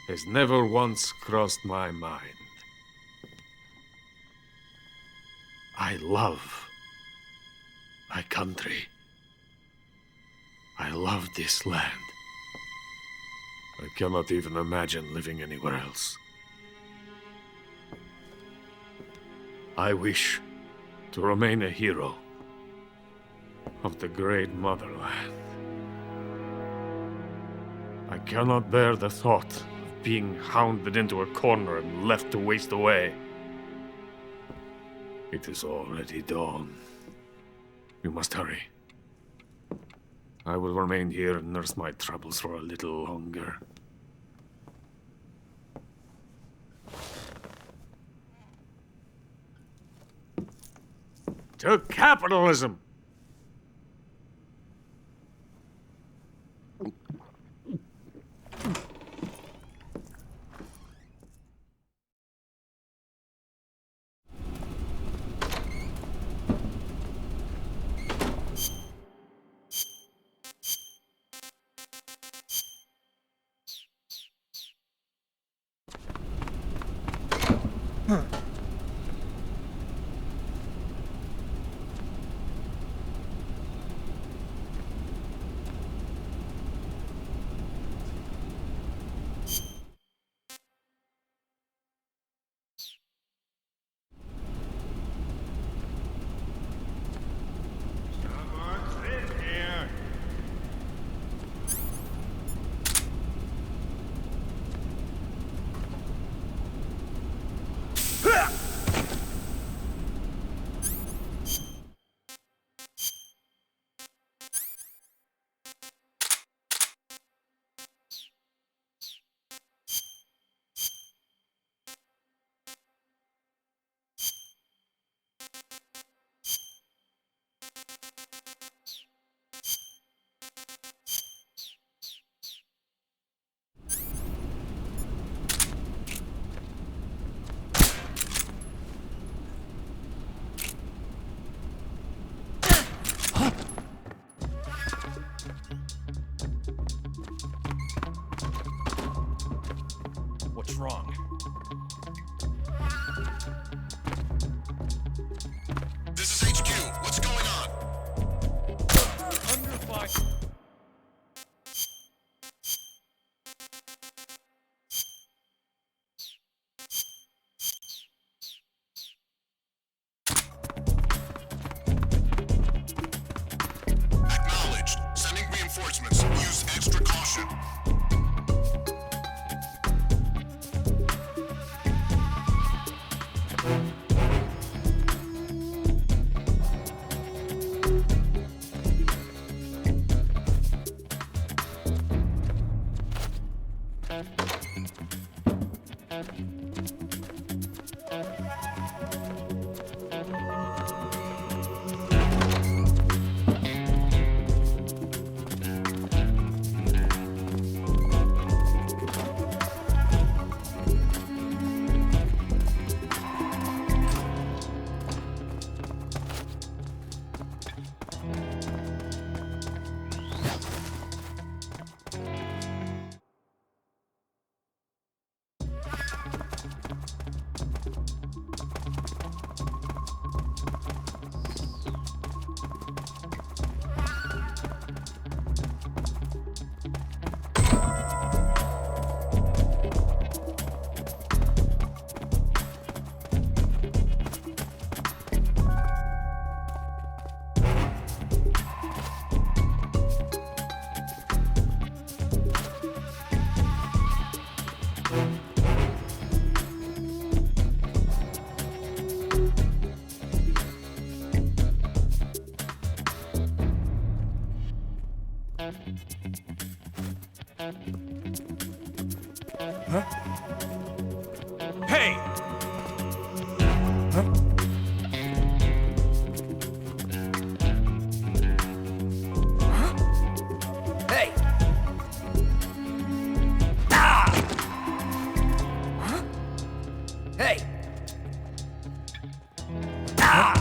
S3: has never once crossed my mind. I love my country. I love this land. I cannot even imagine living anywhere else. I wish to remain a hero of the great motherland. I cannot bear the thought of being hounded into a corner and left to waste away. It is already dawn. You must hurry. I will remain here and nurse my troubles for a little longer. To capitalism!
S9: What's wrong?
S19: This is HQ. What's going on?
S9: Under fire.
S19: Acknowledged. Sending reinforcements. Use extra caution.
S9: Huh? Hey! Huh?
S11: Hey! Ah! Huh? Hey! Ah!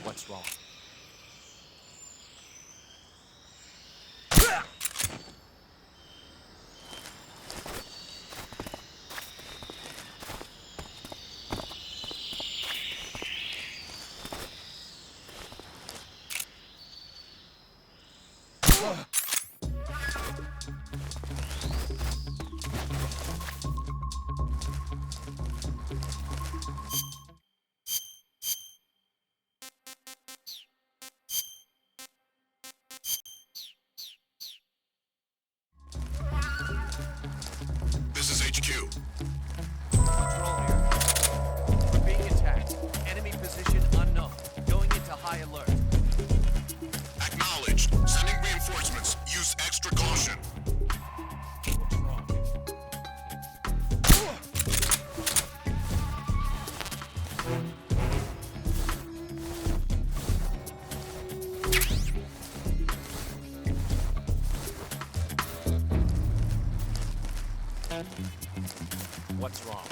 S10: What's wrong?
S9: What's wrong?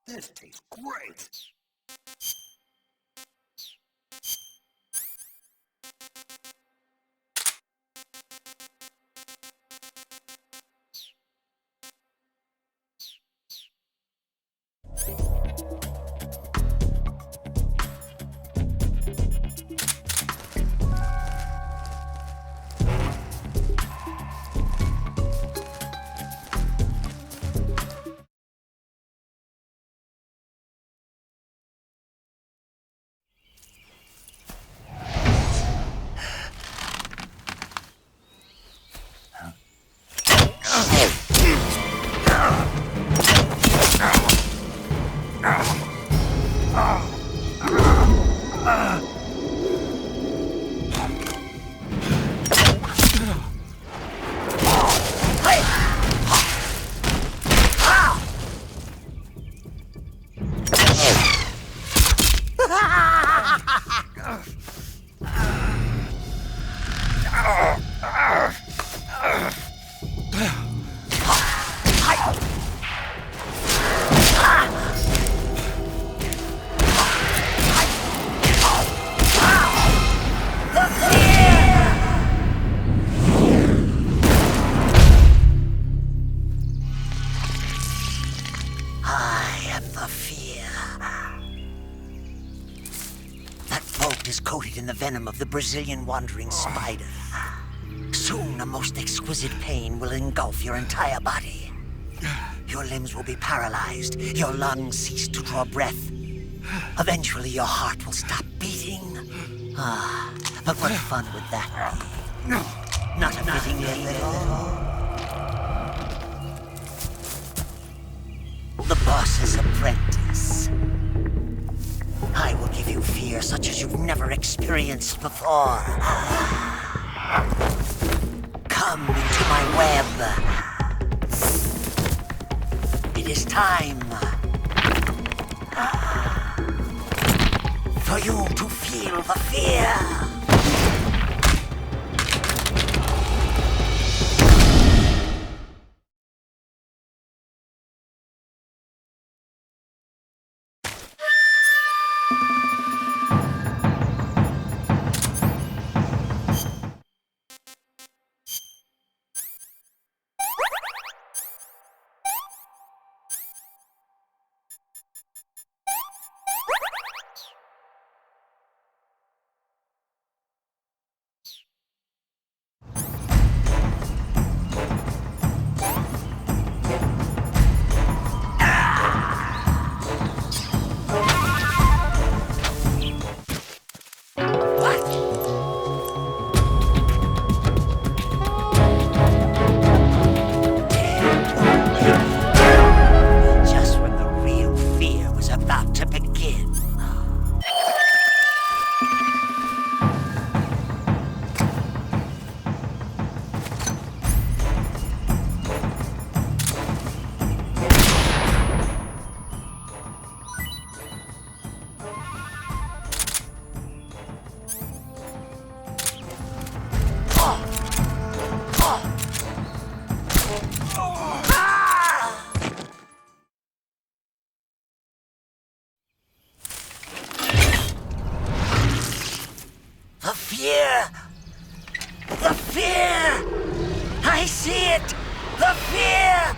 S21: This tastes great.
S13: In the venom of the Brazilian wandering spider. Soon a most exquisite pain will engulf your entire body. Your limbs will be paralyzed, your lungs cease to draw breath. Eventually your heart will stop beating. But what fun would that be? Not a fitting end at all. The boss's apprentice. I will give you fear such as you've never experienced before. Come into my web. It is time for you to feel the fear. The fear! The fear! I see it! The fear!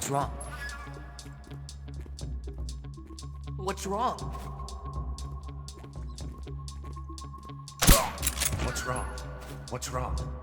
S11: What's wrong? What's wrong? What's wrong? What's wrong?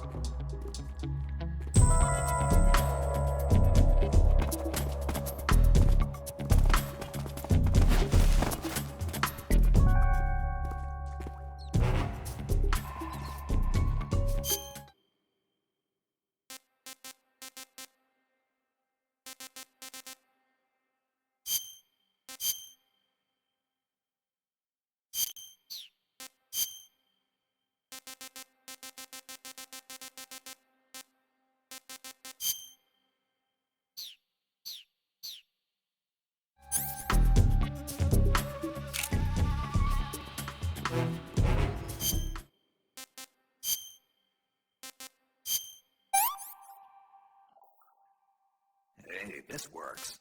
S2: Hey, this works.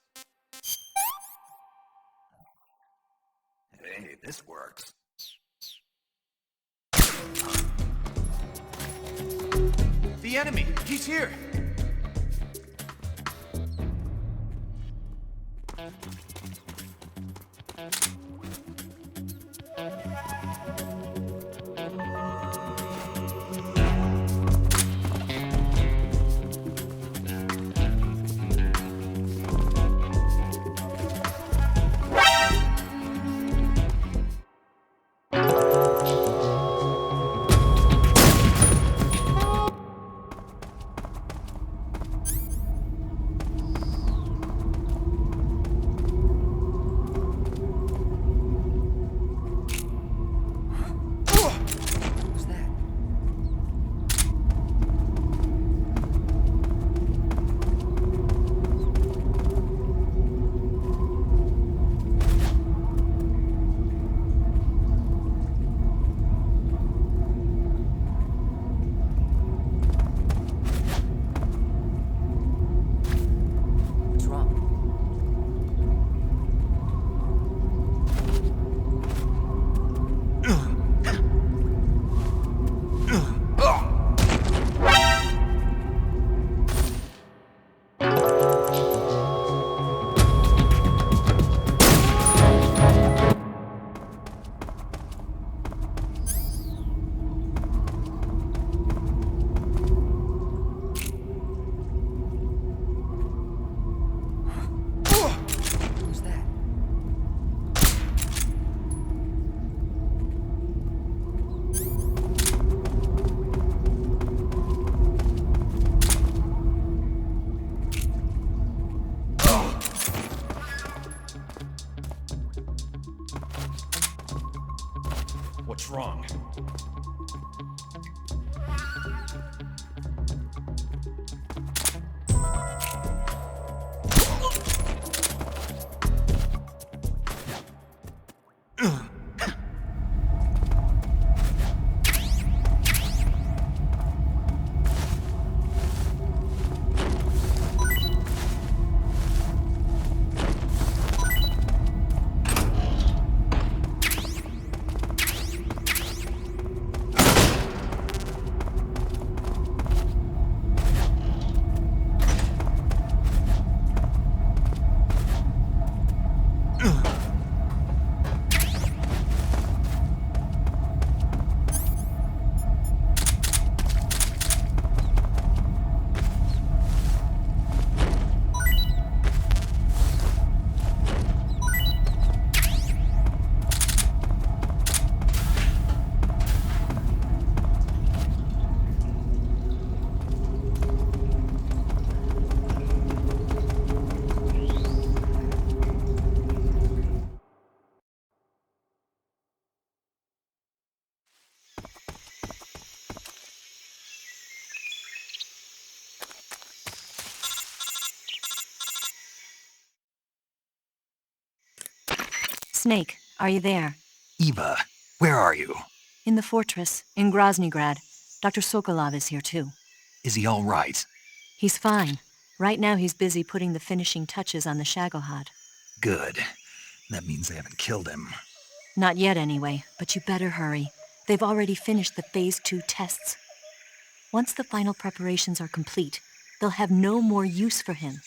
S2: Hey, this works.
S11: The enemy! He's here!
S9: What's wrong?
S20: Snake, are you there?
S2: Eva, where are you?
S20: In the fortress, in Groznygrad. Dr. Sokolov is here too.
S2: Is he all right?
S20: He's fine. Right now he's busy putting the finishing touches on the Shagohod.
S2: Good. That means they haven't killed him.
S20: Not yet anyway, but you better hurry. They've already finished the Phase 2 tests. Once the final preparations are complete, they'll have no more use for him.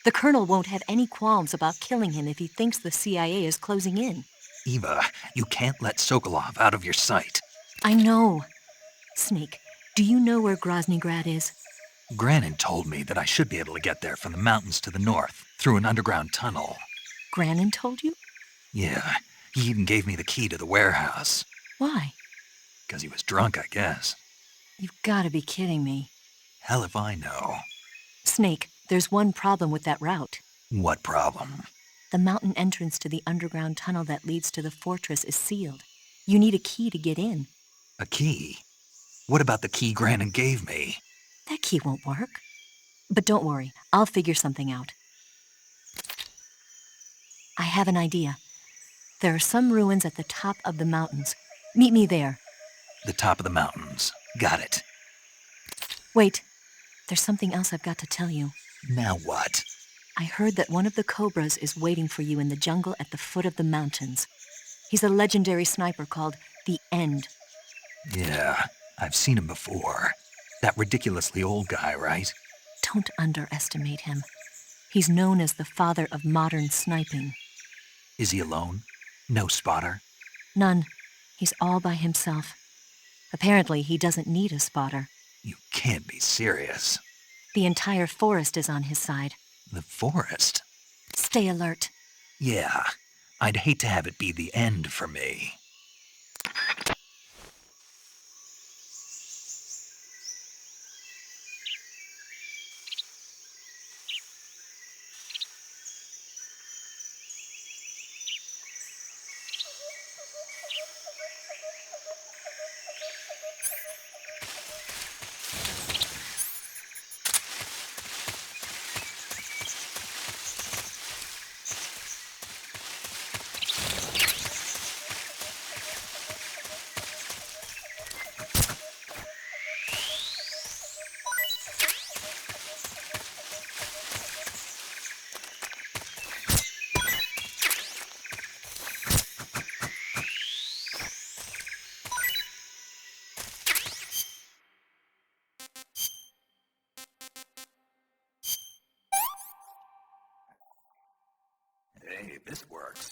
S20: The Colonel won't have any qualms about killing him if he thinks the CIA is closing in.
S2: Eva, you can't let Sokolov out of your sight.
S20: I know. Snake, do you know where Groznygrad is?
S2: Granin told me that I should be able to get there from the mountains to the north, through an underground tunnel.
S20: Granin told you?
S2: Yeah, he even gave me the key to the warehouse.
S20: Why?
S2: Because he was drunk, I guess.
S20: You've got to be kidding me.
S2: Hell if I know.
S20: Snake, there's one problem with that route.
S2: What problem?
S20: The mountain entrance to the underground tunnel that leads to the fortress is sealed. You need a key to get in.
S2: A key? What about the key Granin gave me?
S20: That key won't work. But don't worry, I'll figure something out. I have an idea. There are some ruins at the top of the mountains. Meet me there.
S2: The top of the mountains. Got it.
S20: Wait, there's something else I've got to tell you.
S2: Now what?
S20: I heard that one of the Cobras is waiting for you in the jungle at the foot of the mountains. He's a legendary sniper called the End.
S2: Yeah, I've seen him before. That ridiculously old guy, right?
S20: Don't underestimate him. He's known as the father of modern sniping.
S2: Is he alone? No spotter?
S20: None. He's all by himself. Apparently, he doesn't need a spotter.
S2: You can't be serious.
S20: The entire forest is on his side.
S2: The forest?
S20: Stay alert.
S2: Yeah, I'd hate to have it be the end for me. Hey, this works.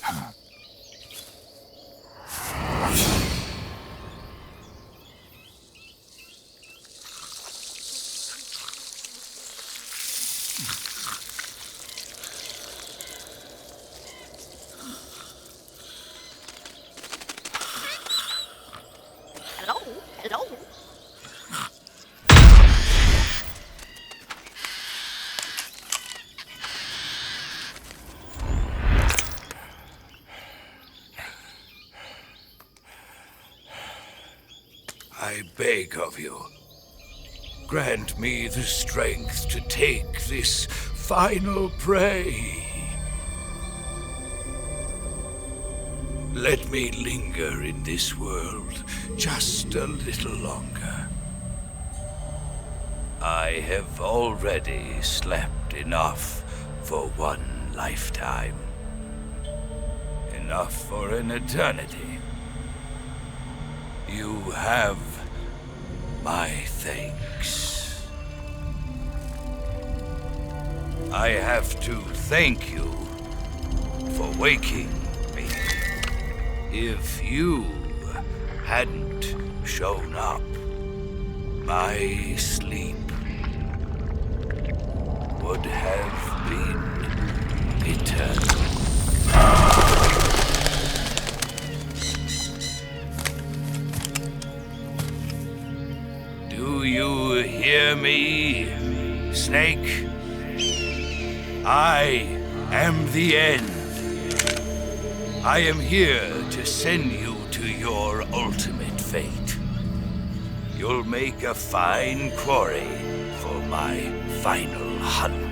S6: Hello? Hello?
S21: I beg of you, grant me the strength to take this final prey. Let me linger in this world just a little longer. I have already slept enough for one lifetime. Enough for an eternity. You have my thanks. I have to thank you for waking me. If you hadn't shown up, my sleep would have been eternal. Do you hear me, Snake? I am the end. I am here to send you to your ultimate fate. You'll make a fine quarry for my final hunt.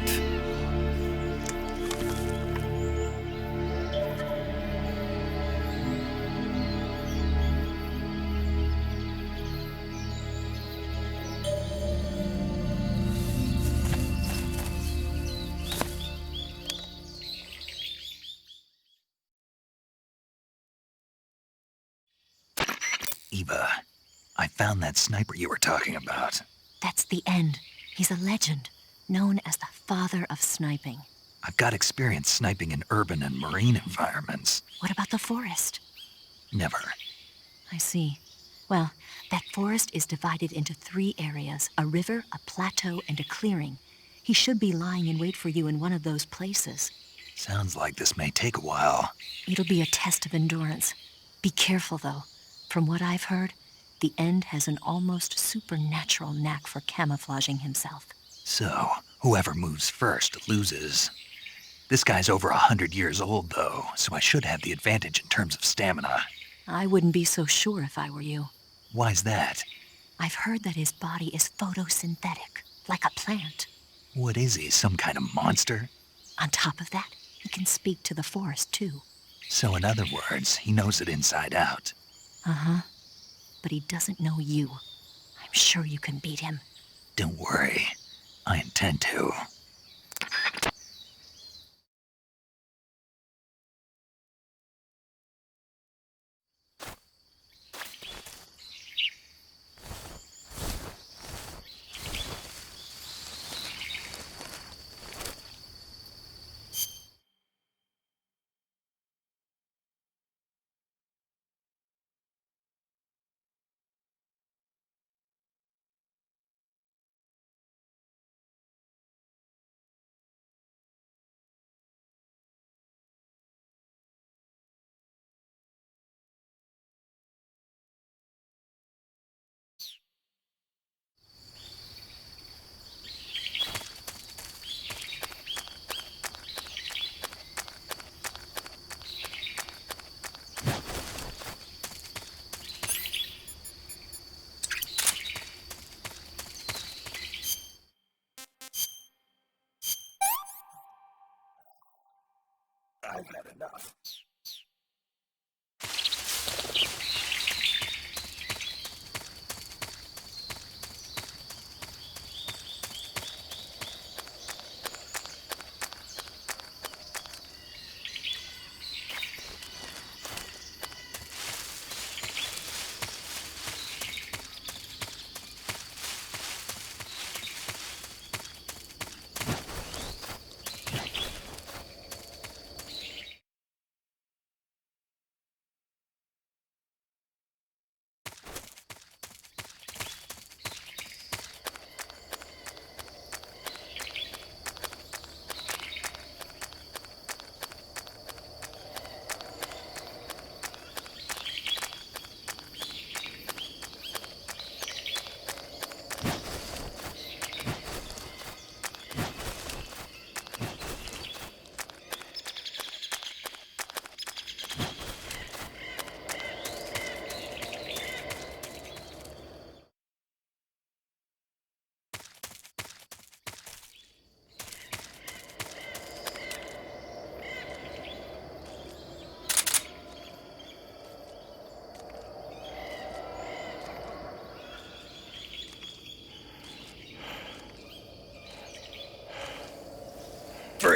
S2: Eva, I found that sniper you were talking about.
S20: That's the end. He's a legend, known as the father of sniping.
S2: I've got experience sniping in urban and marine environments.
S20: What about the forest?
S2: Never.
S20: I see. Well, that forest is divided into 3 areas, a river, a plateau, and a clearing. He should be lying in wait for you in one of those places.
S2: Sounds like this may take a while.
S20: It'll be a test of endurance. Be careful, though. From what I've heard, the End has an almost supernatural knack for camouflaging himself.
S2: So, whoever moves first loses. This guy's over 100 years old, though, so I should have the advantage in terms of stamina.
S20: I wouldn't be so sure if I were you.
S2: Why's that?
S20: I've heard that his body is photosynthetic, like a plant.
S2: What is he, some kind of monster?
S20: On top of that, he can speak to the forest, too.
S2: So in other words, he knows it inside out.
S20: Uh-huh. But he doesn't know you. I'm sure you can beat him.
S2: Don't worry. I intend to.
S21: I've had enough.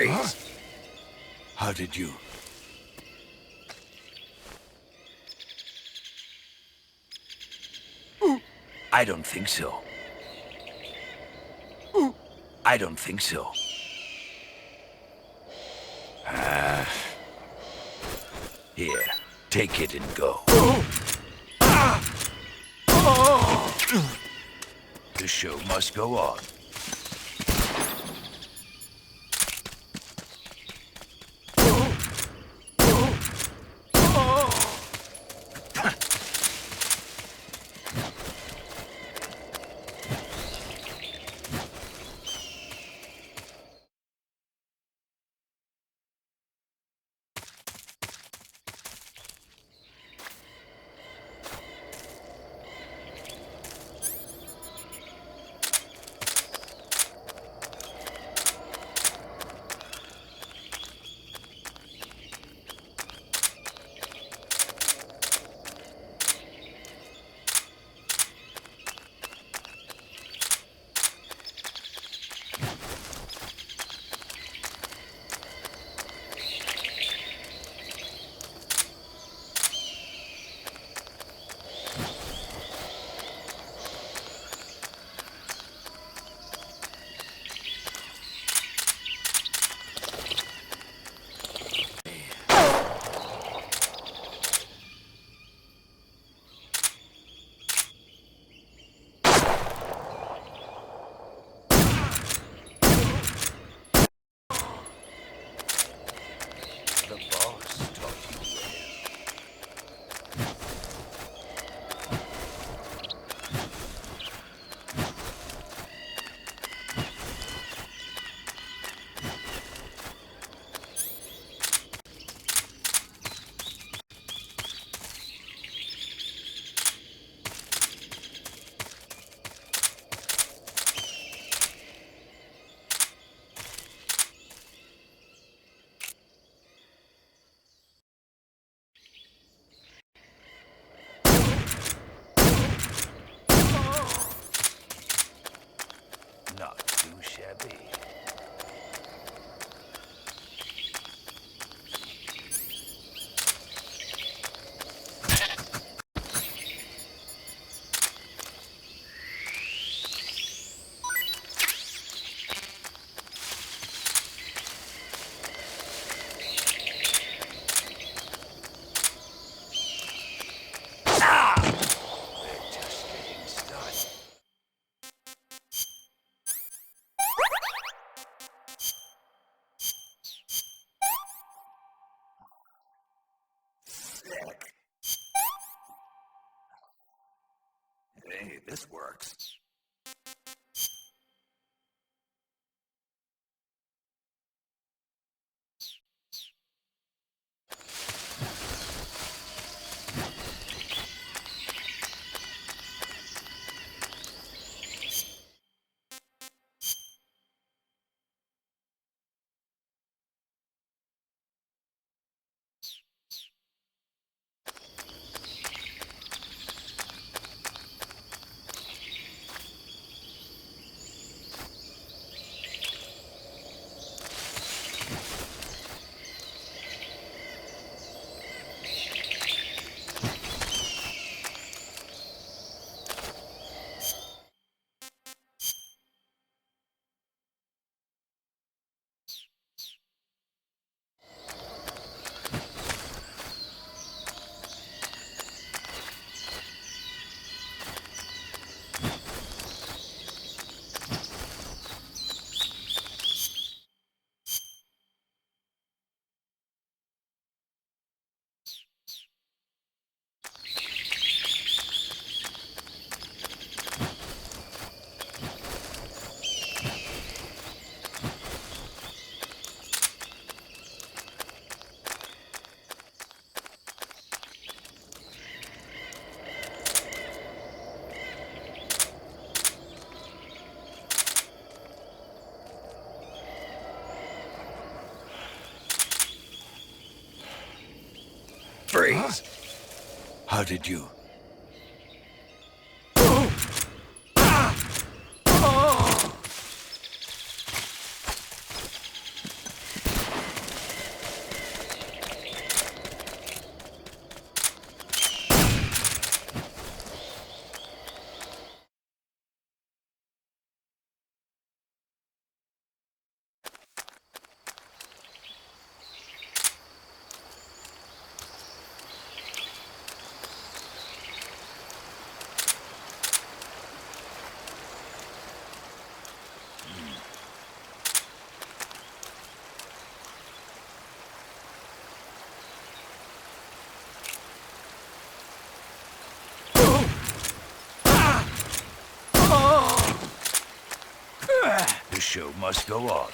S21: Freeze. How did you? I don't think so. I don't think so. Here, take it and go. The show must go on. Not too shabby.
S2: Hey, this works.
S21: Freeze. How did you? show must go on.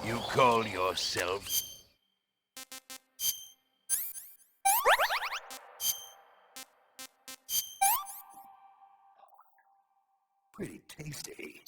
S21: You call yourself...
S2: Pretty tasty.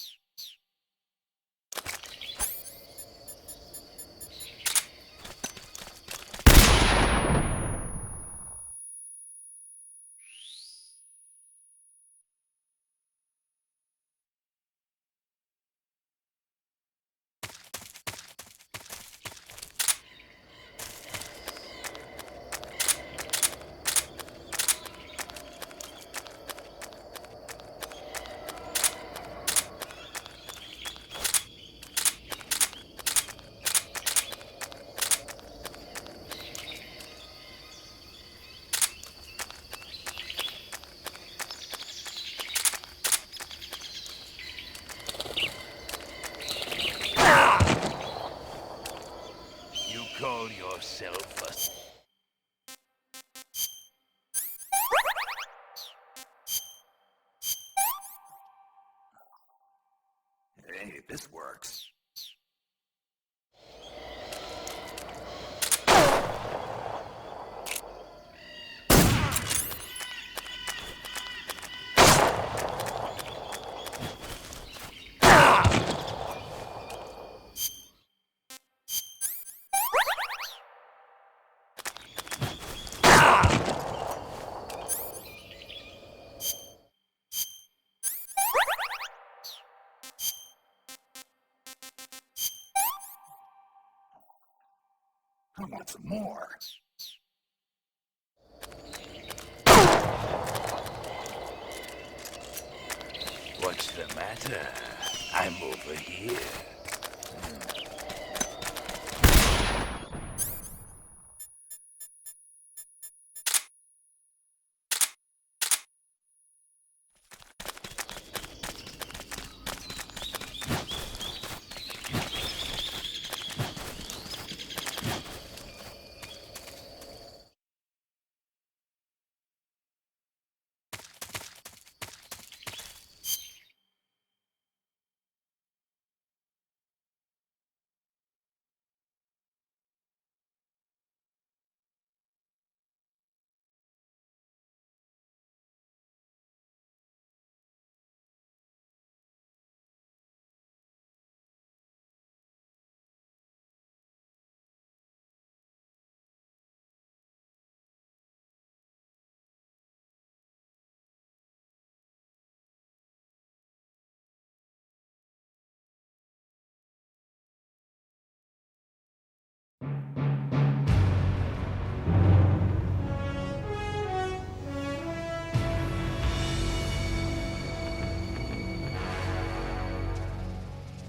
S21: Call yourself a...
S2: Hey, this works. I want some more.
S21: What's the matter? I'm over here.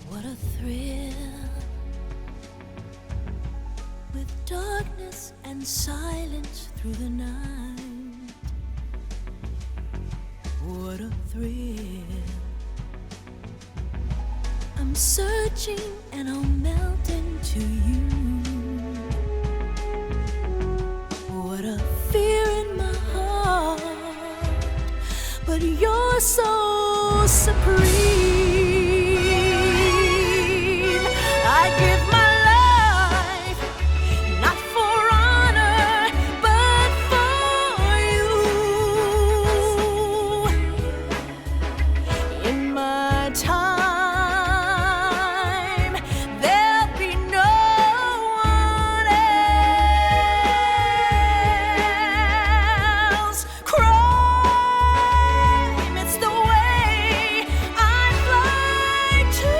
S1: What a thrill, with darkness and silence through the night. What a thrill. I'm searching and I'll melt into you. What a fear in my heart, but you're so supreme. I give my life, not for honor, but for you. In my time, there'll be no one else. Crime, it's the way I fly to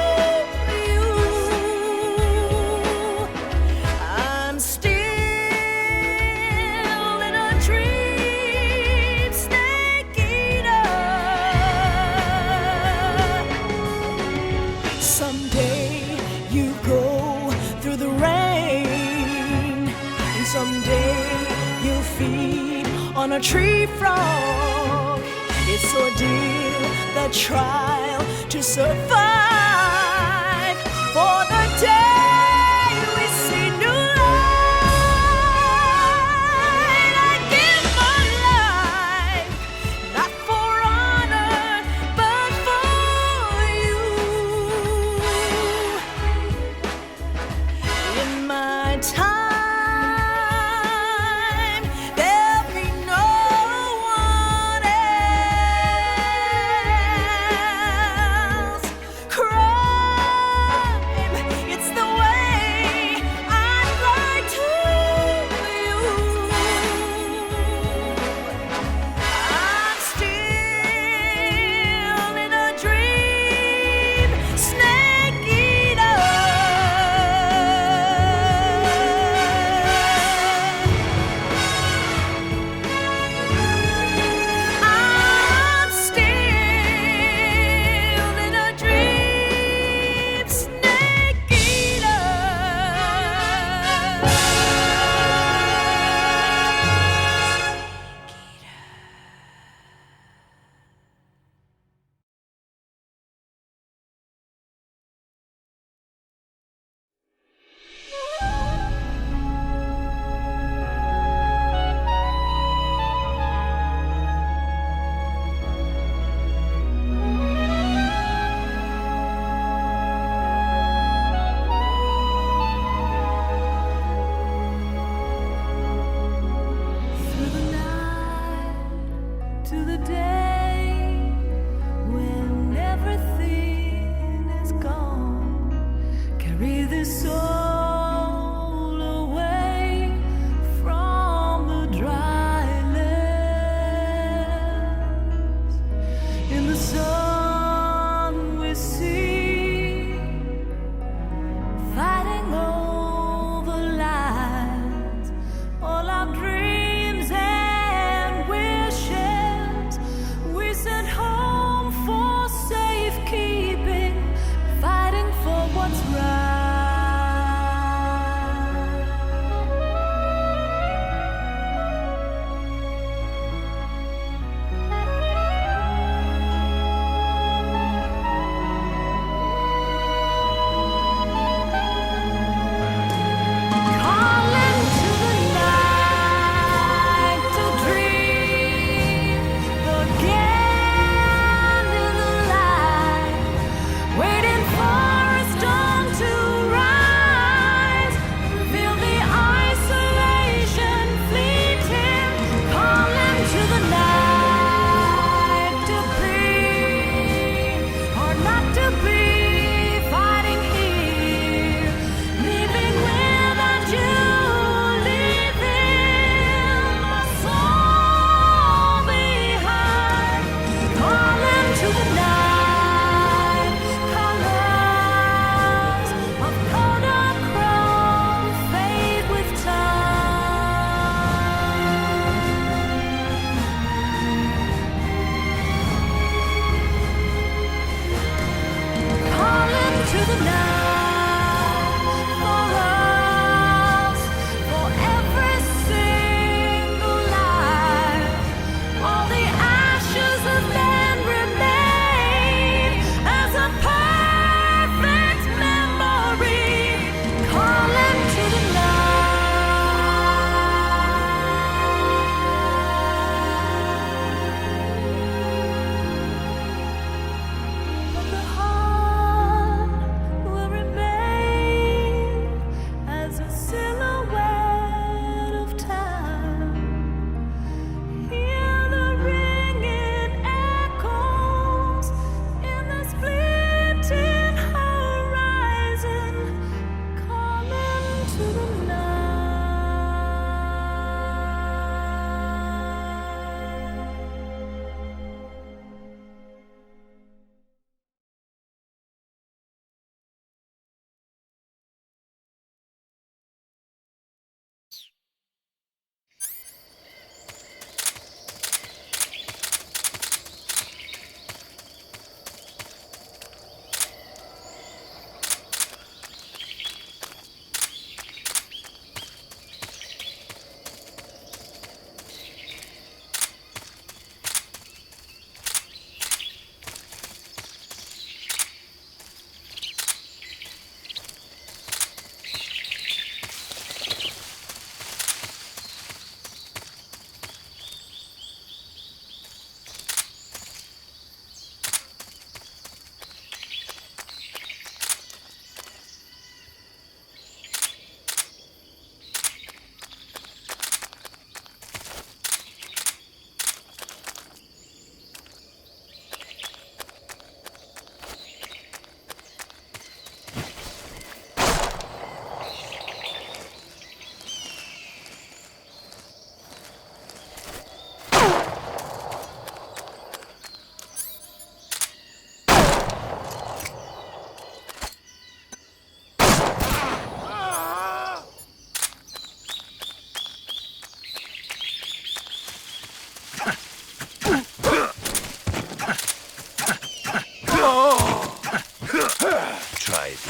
S1: you. a tree frog. It's ordeal, the trial to survive for the day we see new light. I give my life, not for honor, but for you. In my time, there'll be no one else crying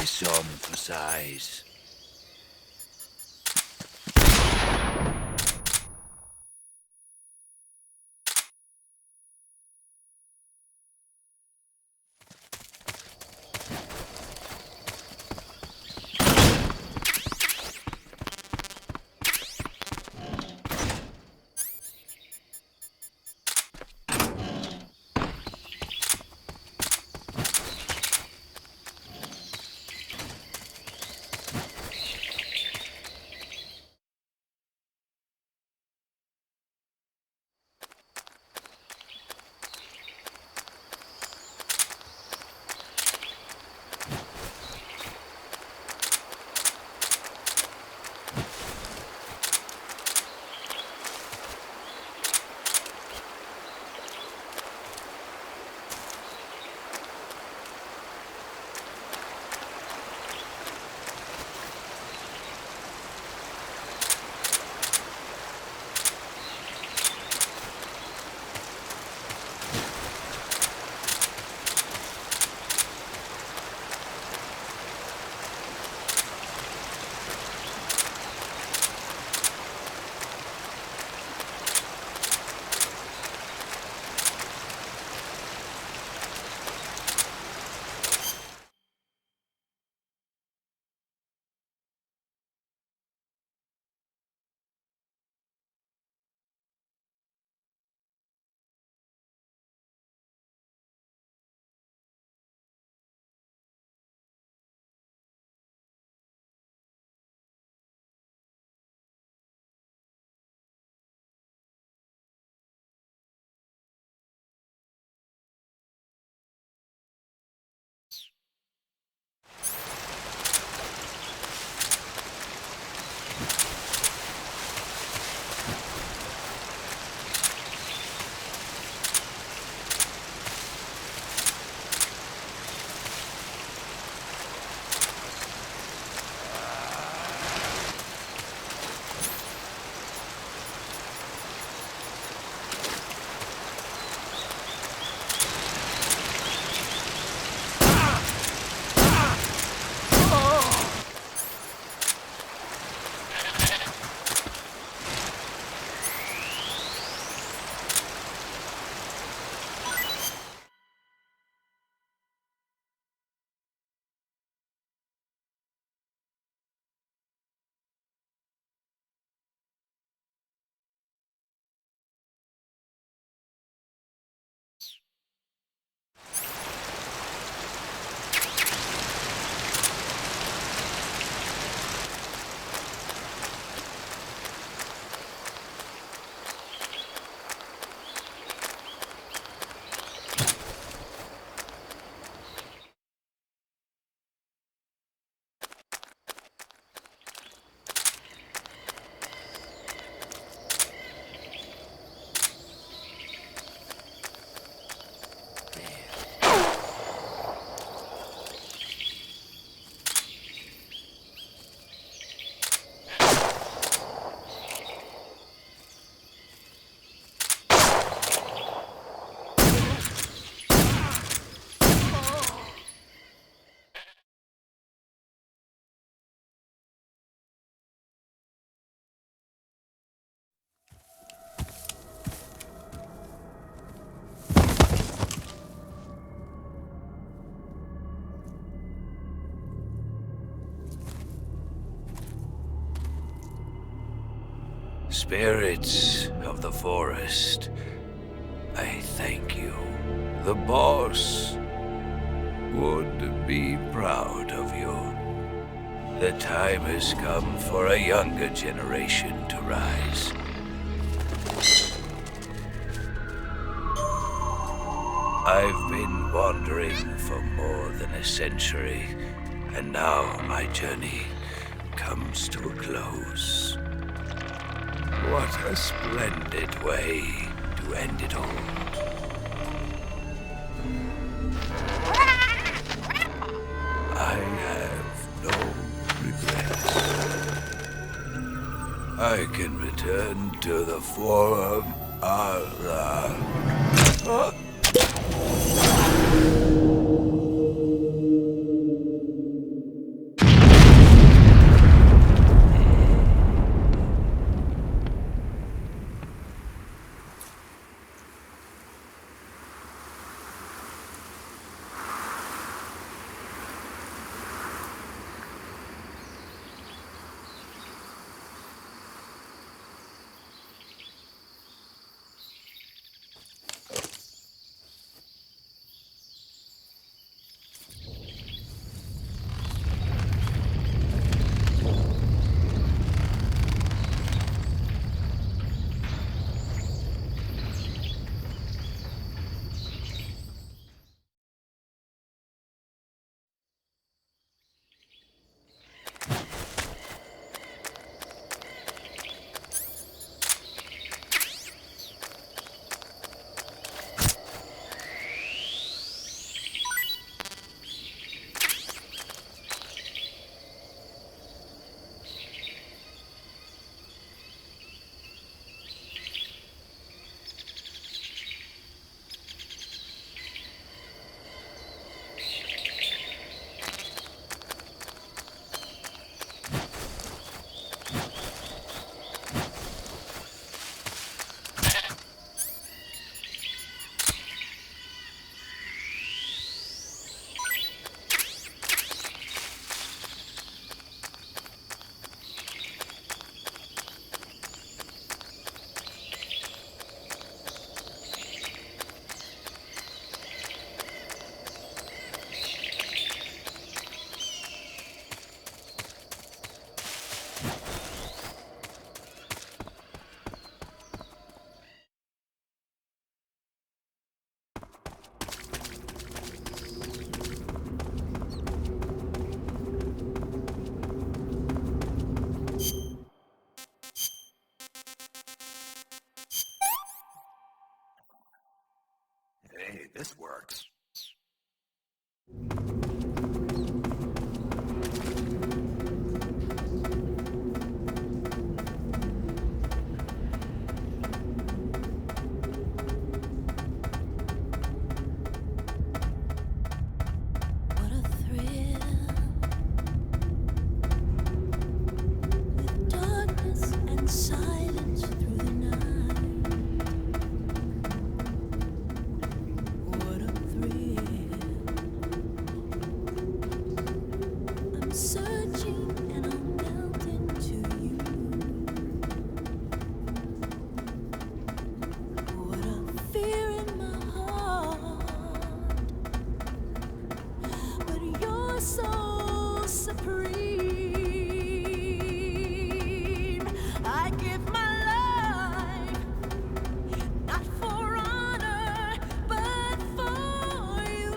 S21: some for size. Spirits of the forest, I thank you. The boss would be proud of you. The time has come for a younger generation to rise. I've been wandering for more than a century, and now my journey comes to a close. What a splendid way to end it all. I have no regrets. I can return to the Forum Allah.
S2: Hopefully this works.
S1: What a thrill. With darkness and silence through the night. What a thrill. I'm searching and I'm melting to you. What a fear in my heart. But you're so supreme. I give my life, not for honor, but for you.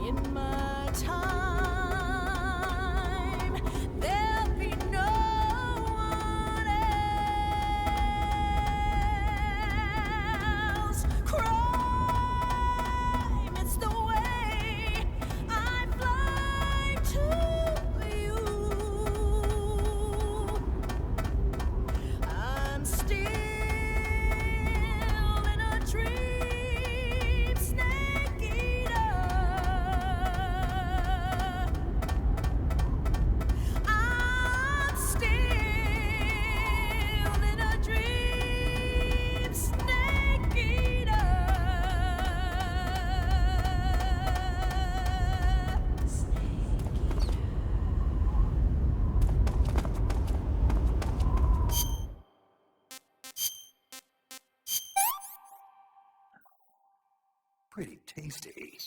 S1: In my time, there'll be no one else. Crime, it's the way I fly to you. I'm still in a dream, snake eater. I'm still in a dream, snake eater.
S2: Pretty tasty.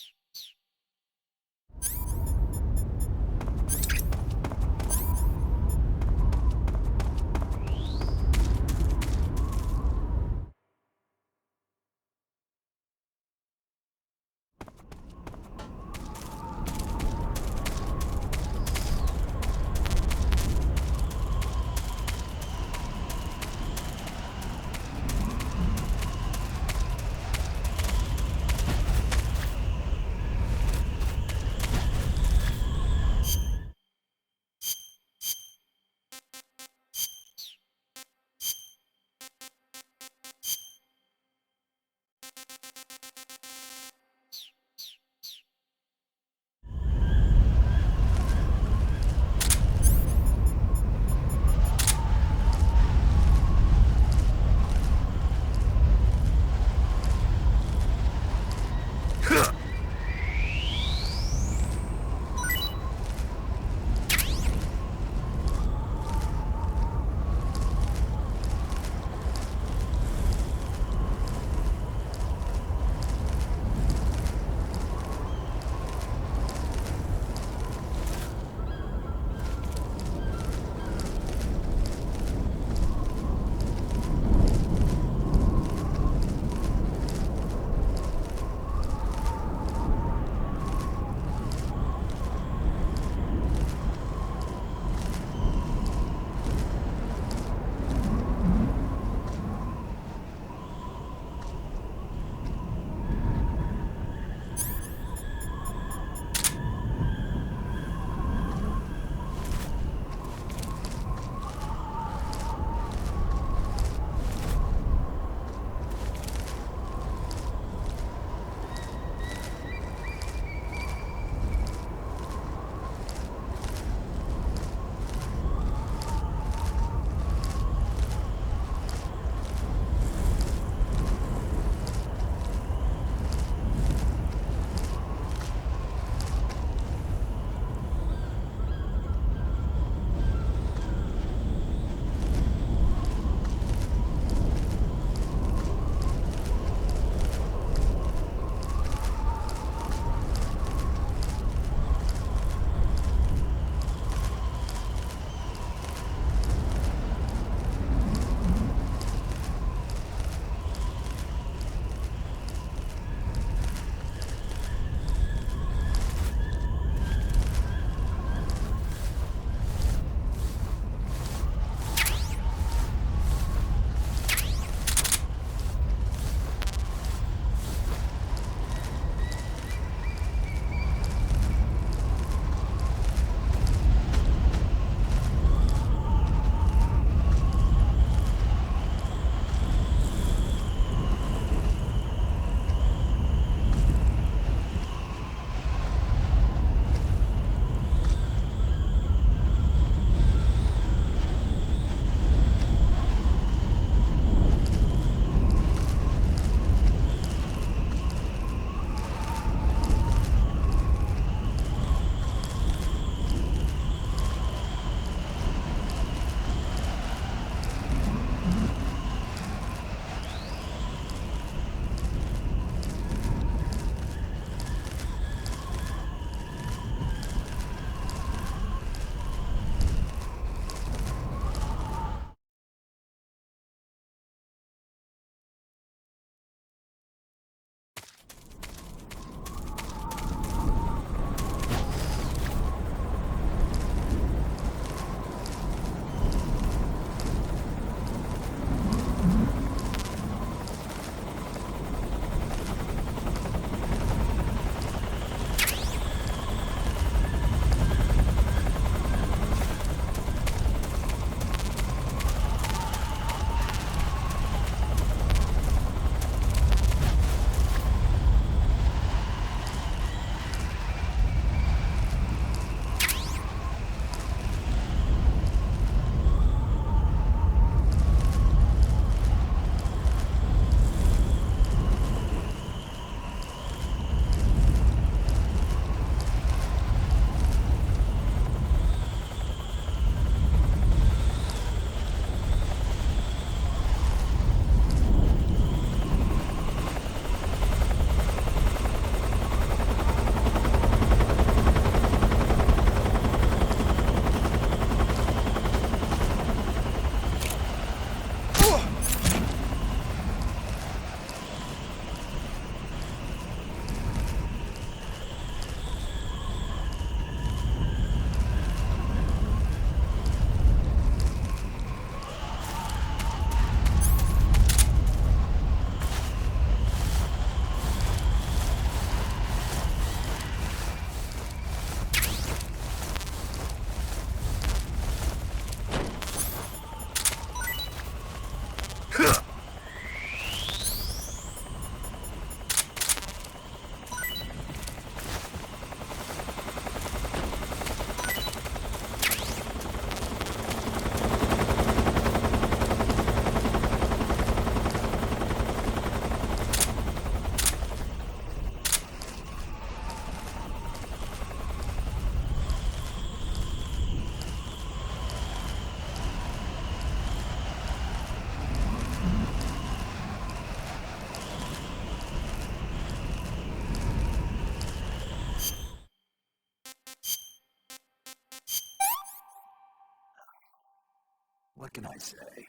S2: What can I say?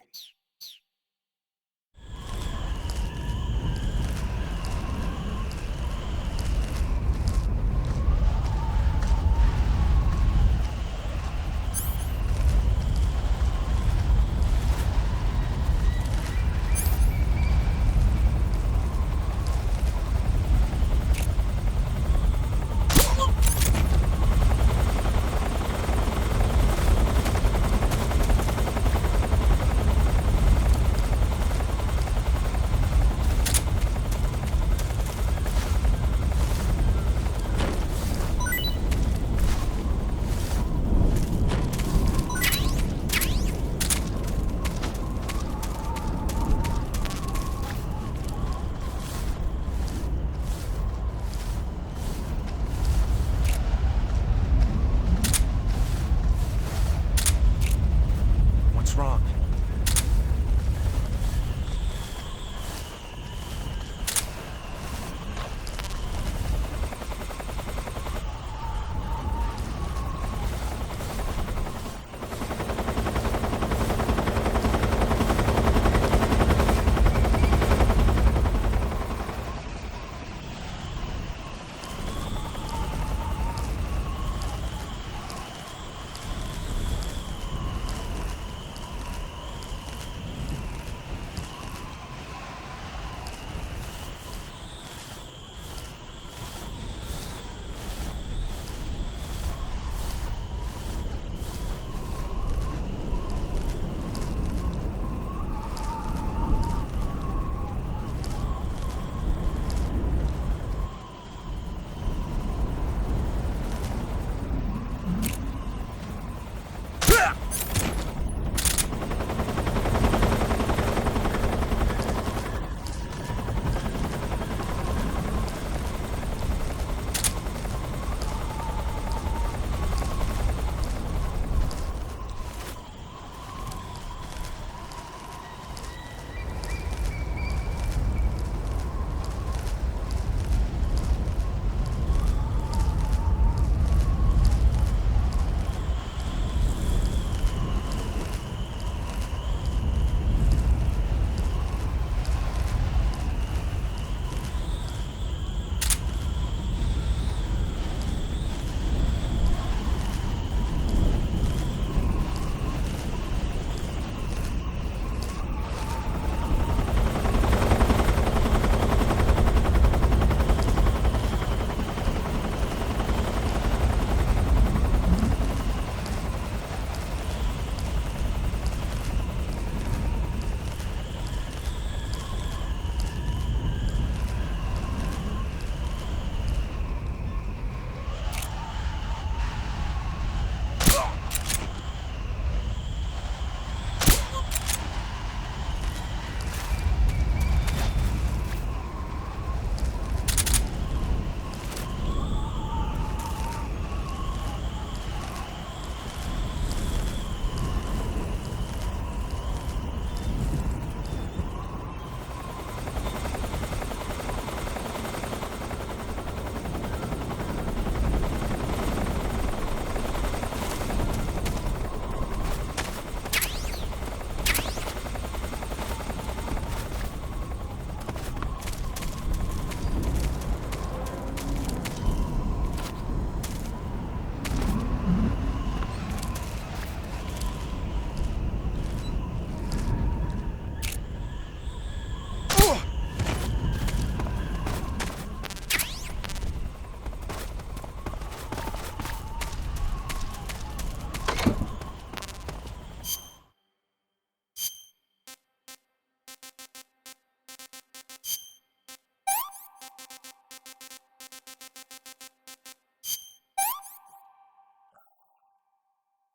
S10: What's wrong?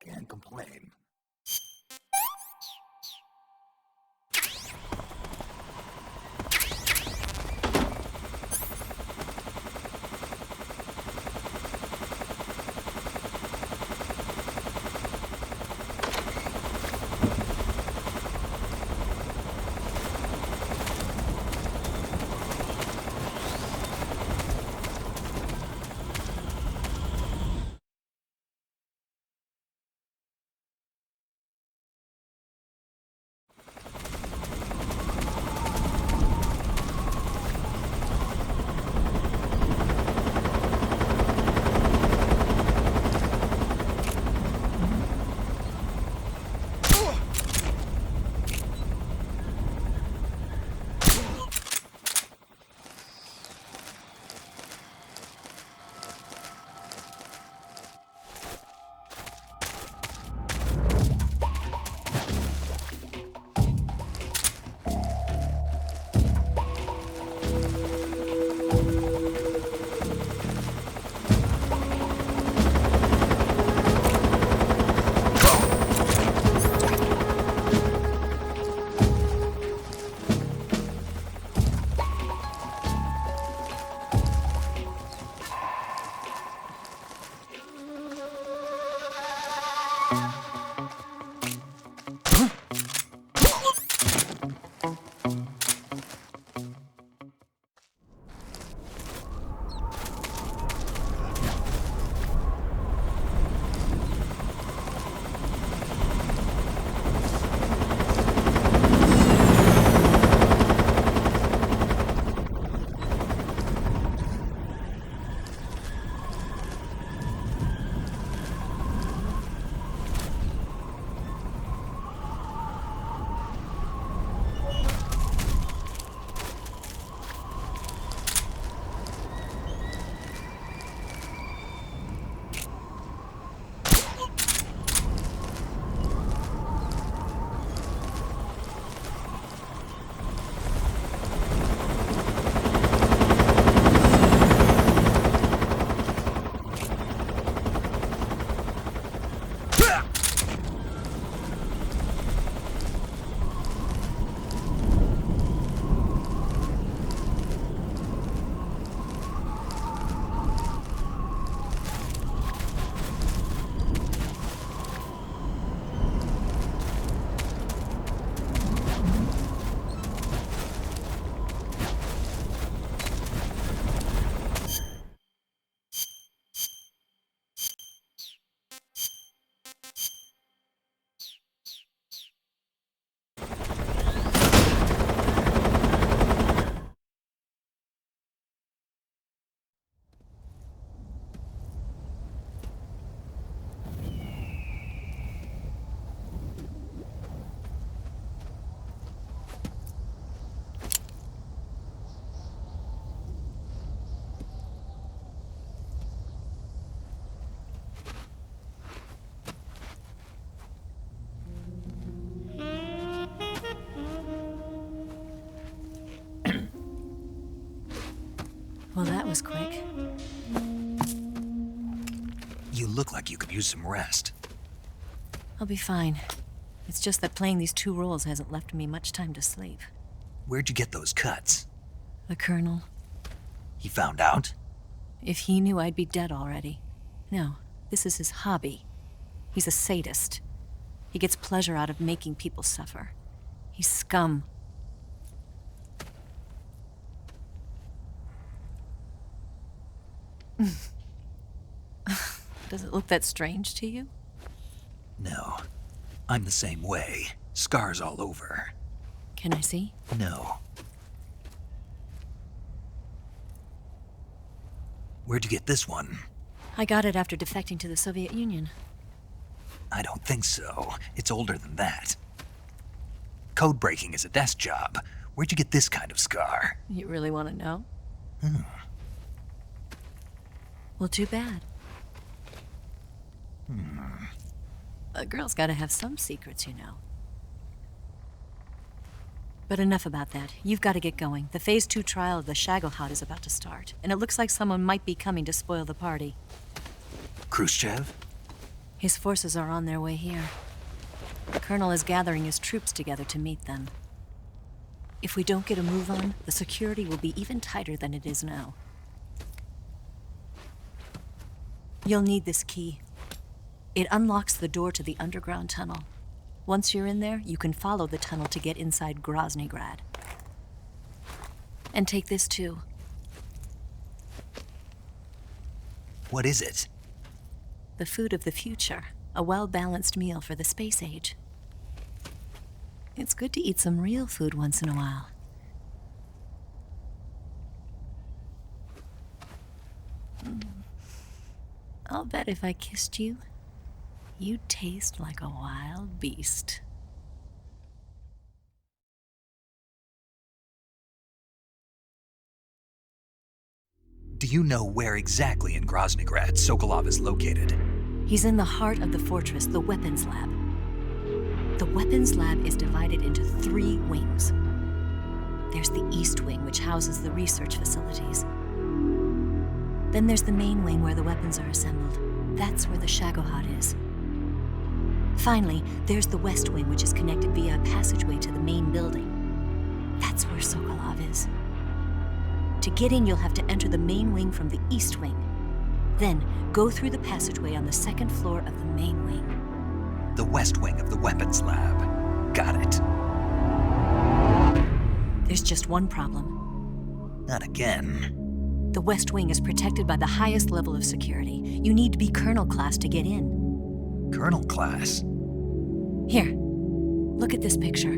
S2: Can't complain.
S20: Well, that was quick.
S2: You look like you could use some rest.
S20: I'll be fine. It's just that playing these 2 roles hasn't left me much time to sleep.
S2: Where'd you get those cuts?
S20: The Colonel.
S2: He found out?
S20: If he knew, I'd be dead already. No, this is his hobby. He's a sadist. He gets pleasure out of making people suffer. He's scum. Does it look that strange to you?
S2: No. I'm the same way. Scars all over.
S20: Can I see?
S2: No. Where'd you get this one?
S20: I got it after defecting to the Soviet Union.
S2: I don't think so. It's older than that. Code breaking is a desk job. Where'd you get this kind of scar?
S20: You really want to know?
S2: Hmm.
S20: Well, too bad.
S2: Hmm.
S20: A girl's gotta have some secrets, you know. But enough about that. You've got to get going. The Phase 2 trial of the Shagohod is about to start, and it looks like someone might be coming to spoil the party.
S2: Khrushchev?
S20: His forces are on their way here. The Colonel is gathering his troops together to meet them. If we don't get a move on, the security will be even tighter than it is now. You'll need this key. It unlocks the door to the underground tunnel. Once you're in there, you can follow the tunnel to get inside Groznygrad. And take this too.
S2: What is it?
S20: The food of the future. A well-balanced meal for the space age. It's good to eat some real food once in a while. I'll bet if I kissed you, you'd taste like a wild beast.
S2: Do you know where exactly in Groznygrad Sokolov is located?
S20: He's in the heart of the fortress, the weapons lab. The weapons lab is divided into 3 wings. There's the East Wing, which houses the research facilities. Then there's the main wing where the weapons are assembled. That's where the Shagohod is. Finally, there's the West Wing, which is connected via a passageway to the main building. That's where Sokolov is. To get in, you'll have to enter the main wing from the East Wing. Then, go through the passageway on the 2nd floor of the main wing.
S2: The West Wing of the weapons lab. Got it.
S20: There's just one problem.
S2: Not again.
S20: The West Wing is protected by the highest level of security. You need to be Colonel class to get in.
S2: Colonel class?
S20: Here, look at this picture.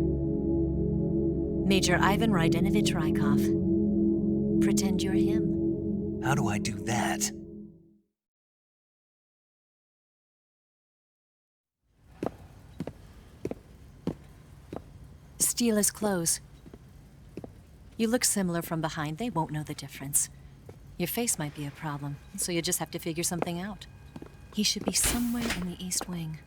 S20: Major Ivan Rydenovich Rykov. Pretend you're him.
S2: How do I do that?
S20: Steal his clothes. You look similar from behind. They won't know the difference. Your face might be a problem, so you just have to figure something out. He should be somewhere in the East Wing.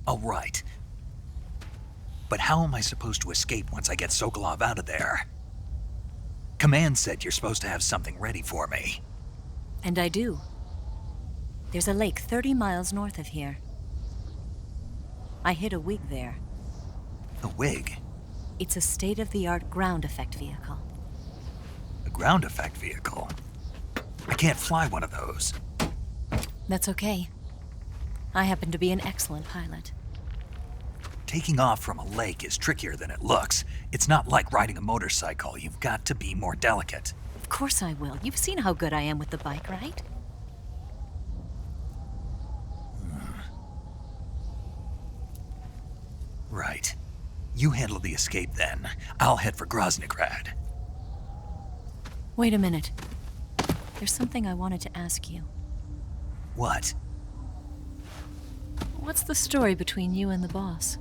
S2: All right. But how am I supposed to escape once I get Sokolov out of there? Command said you're supposed to have something ready for me.
S20: And I do. There's a lake 30 miles north of here. I hid a wig there.
S2: A wig?
S20: It's a state-of-the-art ground effect vehicle.
S2: A ground effect vehicle? I can't fly one of those.
S20: That's okay. I happen to be an excellent pilot.
S2: Taking off from a lake is trickier than it looks. It's not like riding a motorcycle. You've got to be more delicate.
S20: Of course I will. You've seen how good I am with the bike, right?
S2: Right. You handle the escape then. I'll head for Groznygrad.
S20: Wait a minute. There's something I wanted to ask you.
S2: What?
S20: What's the story between you and the boss?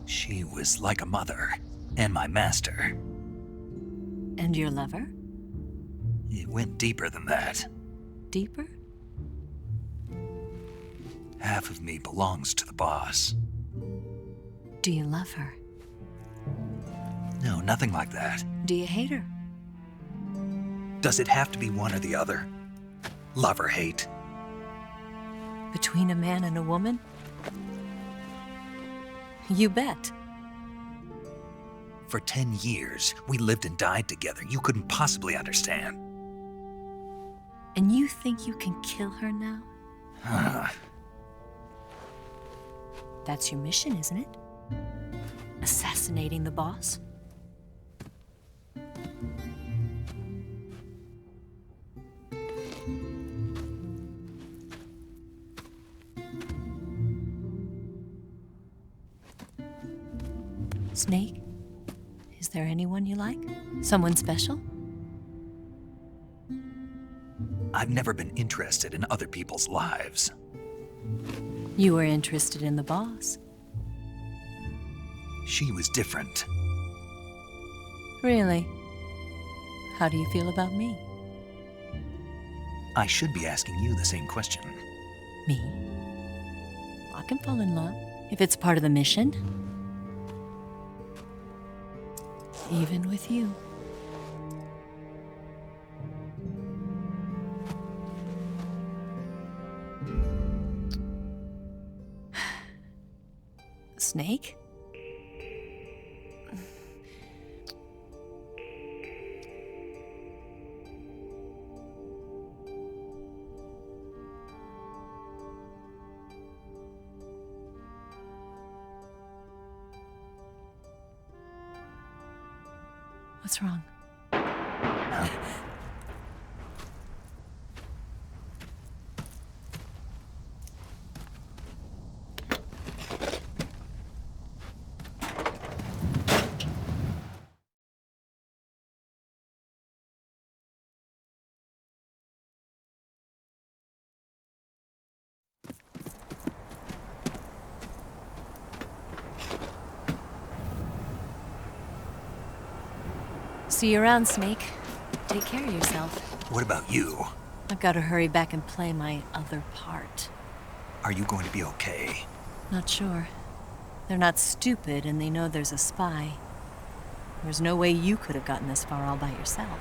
S2: She was like a mother, and my master.
S20: And your lover?
S2: It went deeper than that.
S20: deeper?
S2: Half of me belongs to the boss.
S20: Do you love her?
S2: No, nothing like that.
S20: Do you hate her?
S2: Does it have to be one or the other? Love or hate?
S20: Between a man and a woman? You bet.
S2: For 10 years, we lived and died together. You couldn't possibly understand.
S20: And you think you can kill her now? That's your mission, isn't it? Assassinating the boss? Snake, is there anyone you like? Someone special?
S2: I've never been interested in other people's lives.
S20: You were interested in the boss.
S2: She was different.
S20: Really? How do you feel about me?
S2: I should be asking you the same question.
S20: Me? I can fall in love if it's part of the mission. Even with you. Snake? What's wrong? See you around, Snake. Take care of yourself.
S2: What about you?
S20: I've got to hurry back and play my other part.
S2: Are you going to be okay?
S20: Not sure. They're not stupid, and they know there's a spy. There's no way you could have gotten this far all by yourself.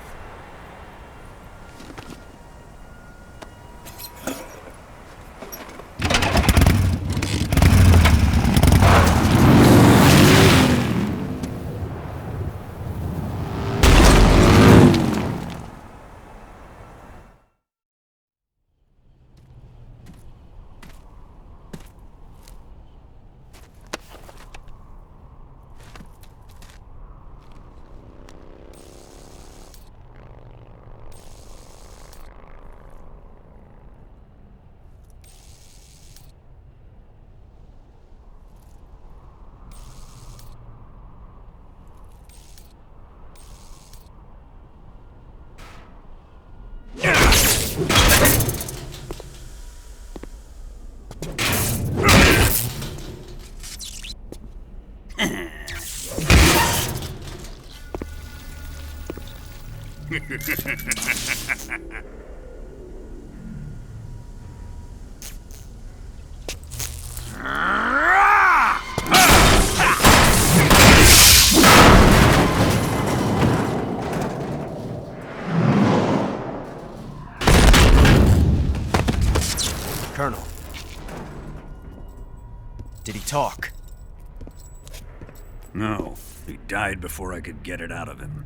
S10: Colonel. Did he talk?
S12: No, he died before I could get it out of him.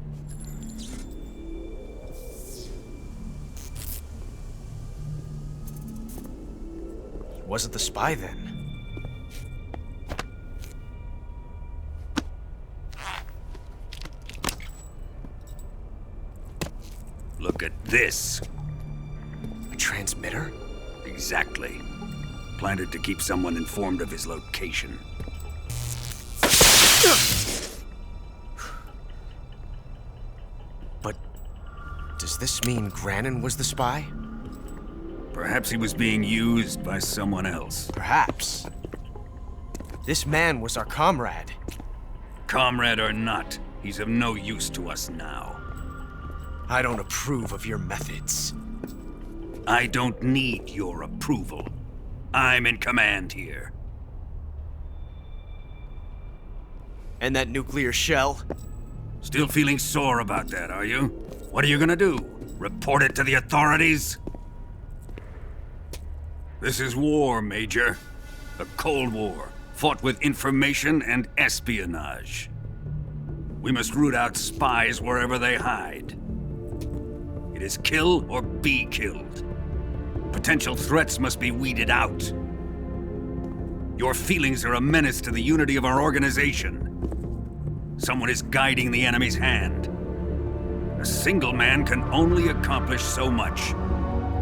S10: He wasn't the spy then.
S12: Look at this.
S10: A transmitter?
S12: Exactly. Planted to keep someone informed of his location.
S10: But does this mean Granin was the spy?
S12: Perhaps he was being used by someone else.
S10: Perhaps. This man was our comrade.
S12: Comrade or not, he's of no use to us now.
S10: I don't approve of your methods.
S12: I don't need your approval. I'm in command here.
S10: And that nuclear shell?
S12: Still feeling sore about that, are you? What are you gonna do? Report it to the authorities? This is war, Major. The Cold War, fought with information and espionage. We must root out spies wherever they hide. It is kill or be killed. Potential threats must be weeded out. Your feelings are a menace to the unity of our organization. Someone is guiding the enemy's hand. A single man can only accomplish so much.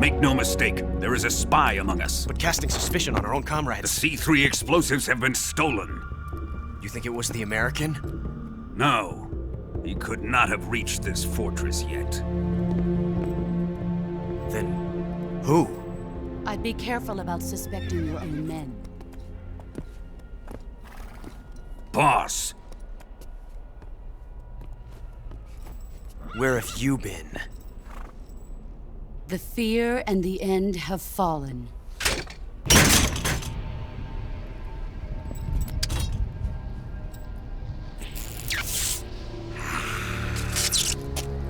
S12: Make no mistake, there is a spy among us.
S10: But casting suspicion on our own comrades.
S12: The C3 explosives have been stolen.
S10: You think it was the American?
S12: No. He could not have reached this fortress yet.
S10: Then who?
S7: I'd be careful about suspecting your own men.
S12: Boss!
S10: Where have you been?
S7: The fear and the end have fallen.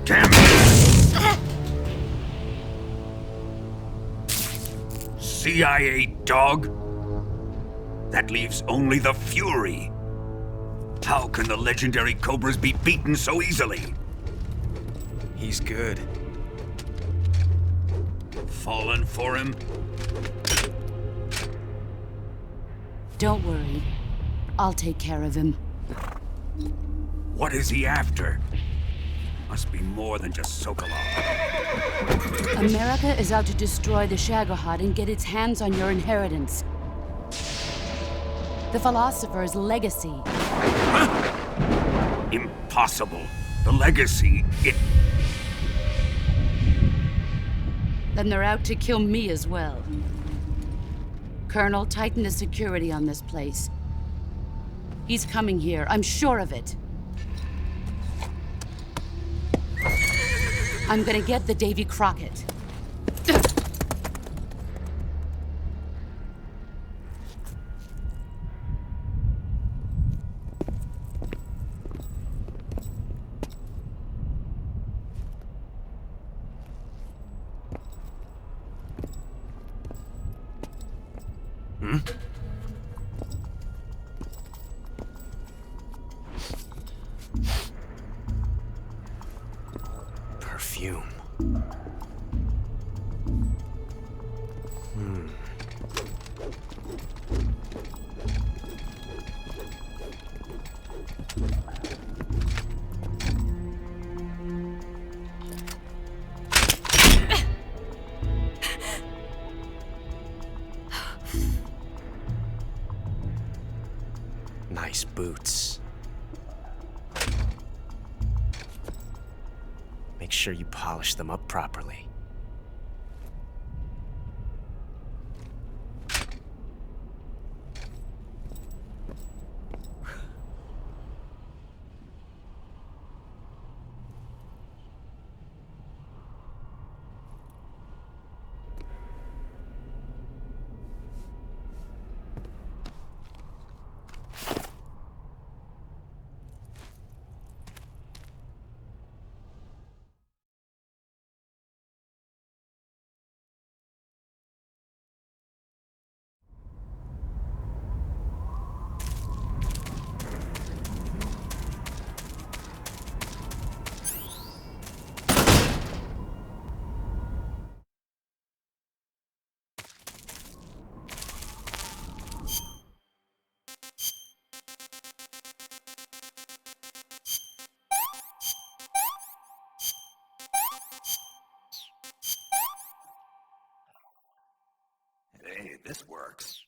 S12: Damn it! CIA dog? That leaves only the Fury. How can the legendary Cobras be beaten so easily?
S10: He's good.
S12: Fallen for him?
S7: Don't worry. I'll take care of him.
S12: What is he after? Must be more than just Sokolov.
S7: America is out to destroy the Shagohod and get its hands on your inheritance. The philosopher's legacy.
S12: Huh? Impossible. The legacy,
S7: Then they're out to kill me as well. Colonel, tighten the security on this place. He's coming here, I'm sure of it. I'm gonna get the Davy Crockett.
S10: Perfume. Nice boots. Make sure you polish them up properly.
S2: Hey, this works.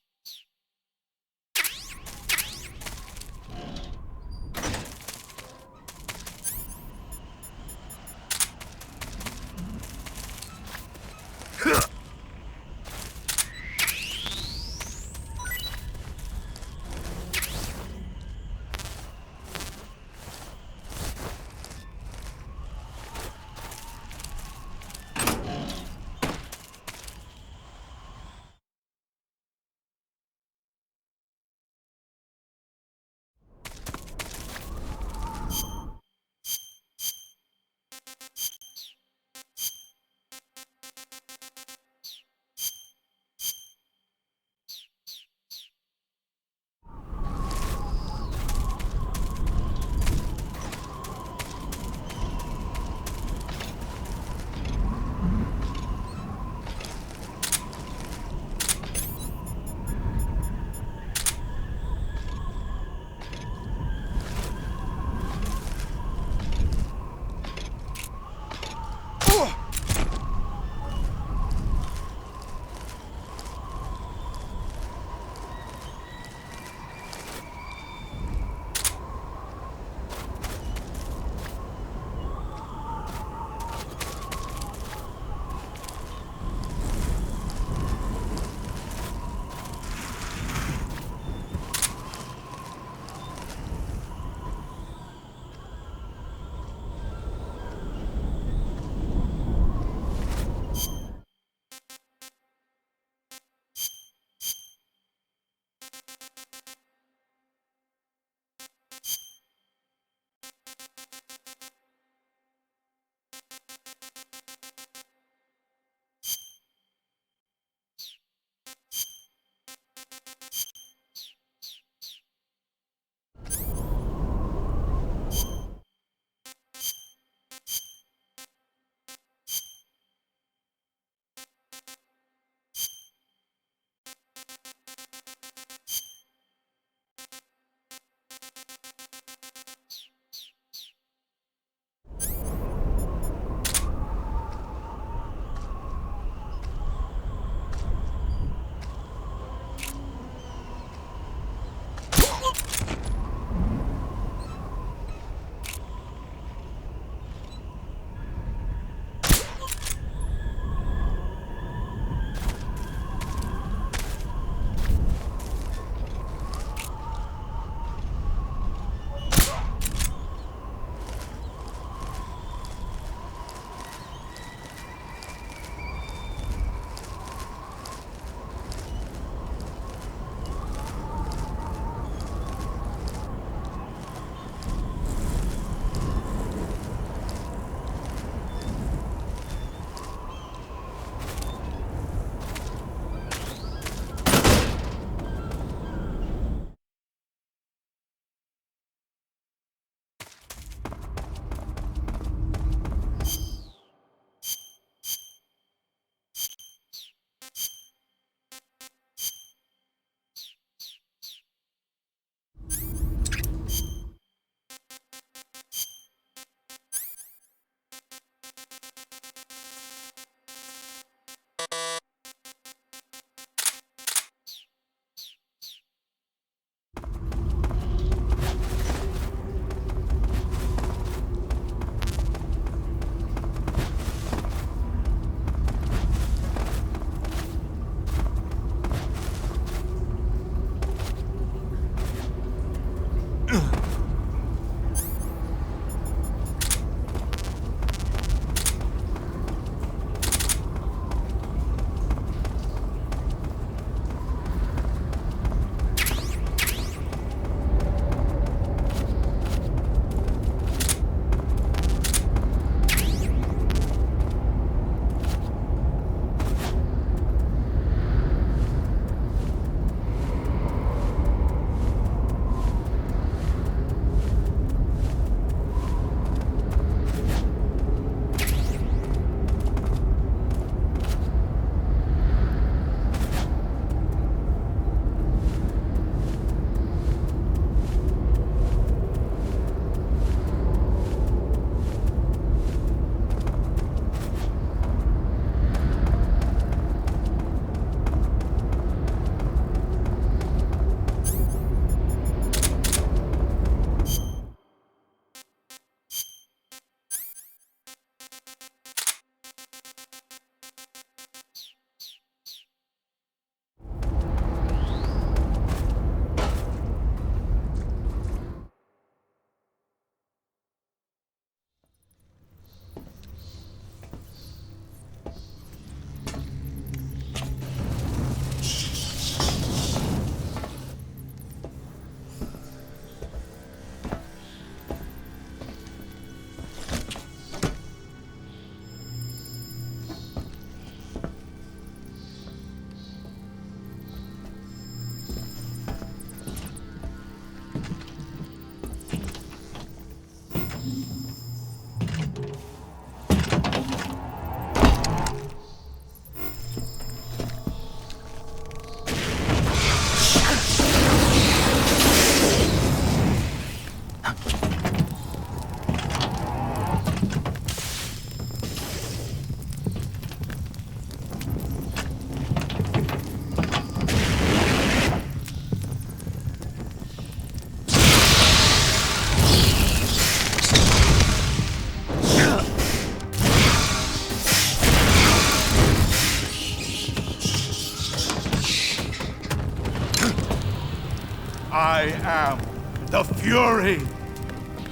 S21: I am the Fury.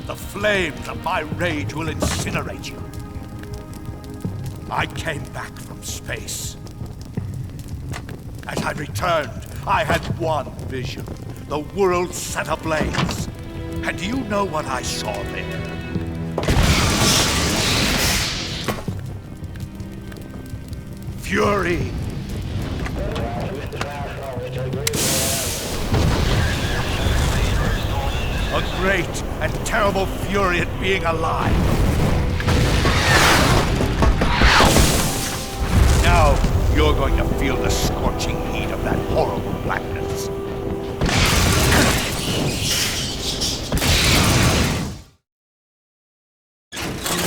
S21: The flames of my rage will incinerate you. I came back from space. As I returned, I had one vision. The world set ablaze. And do you know what I saw there? Fury. A great and terrible fury at being alive. Now, you're going to feel the scorching heat of that horrible blackness.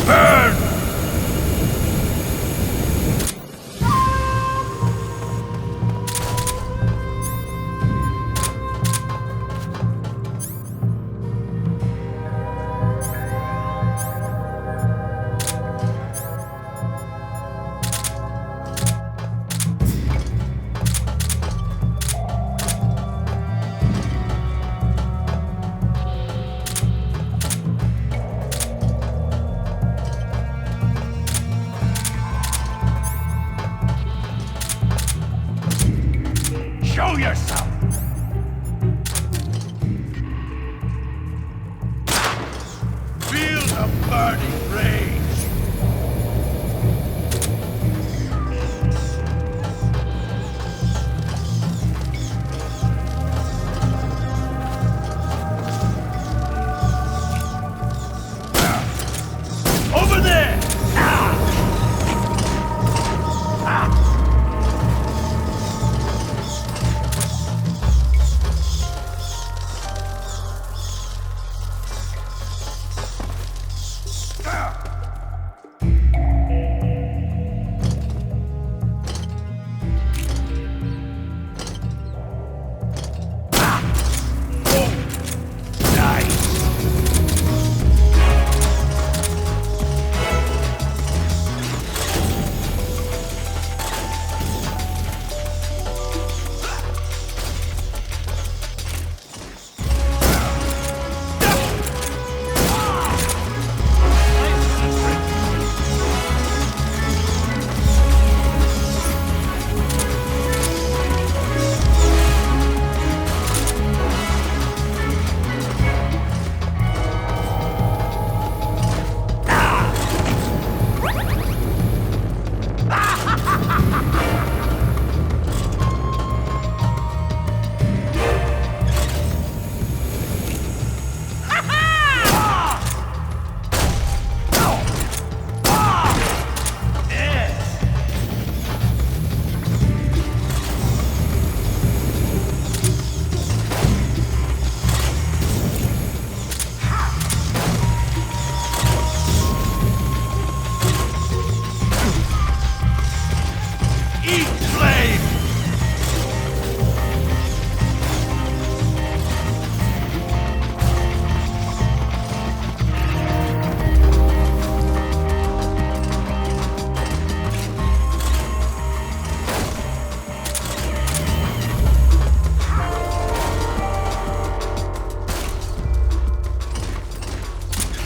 S21: Burn! Show yourself! Feel the burning rage! Over there!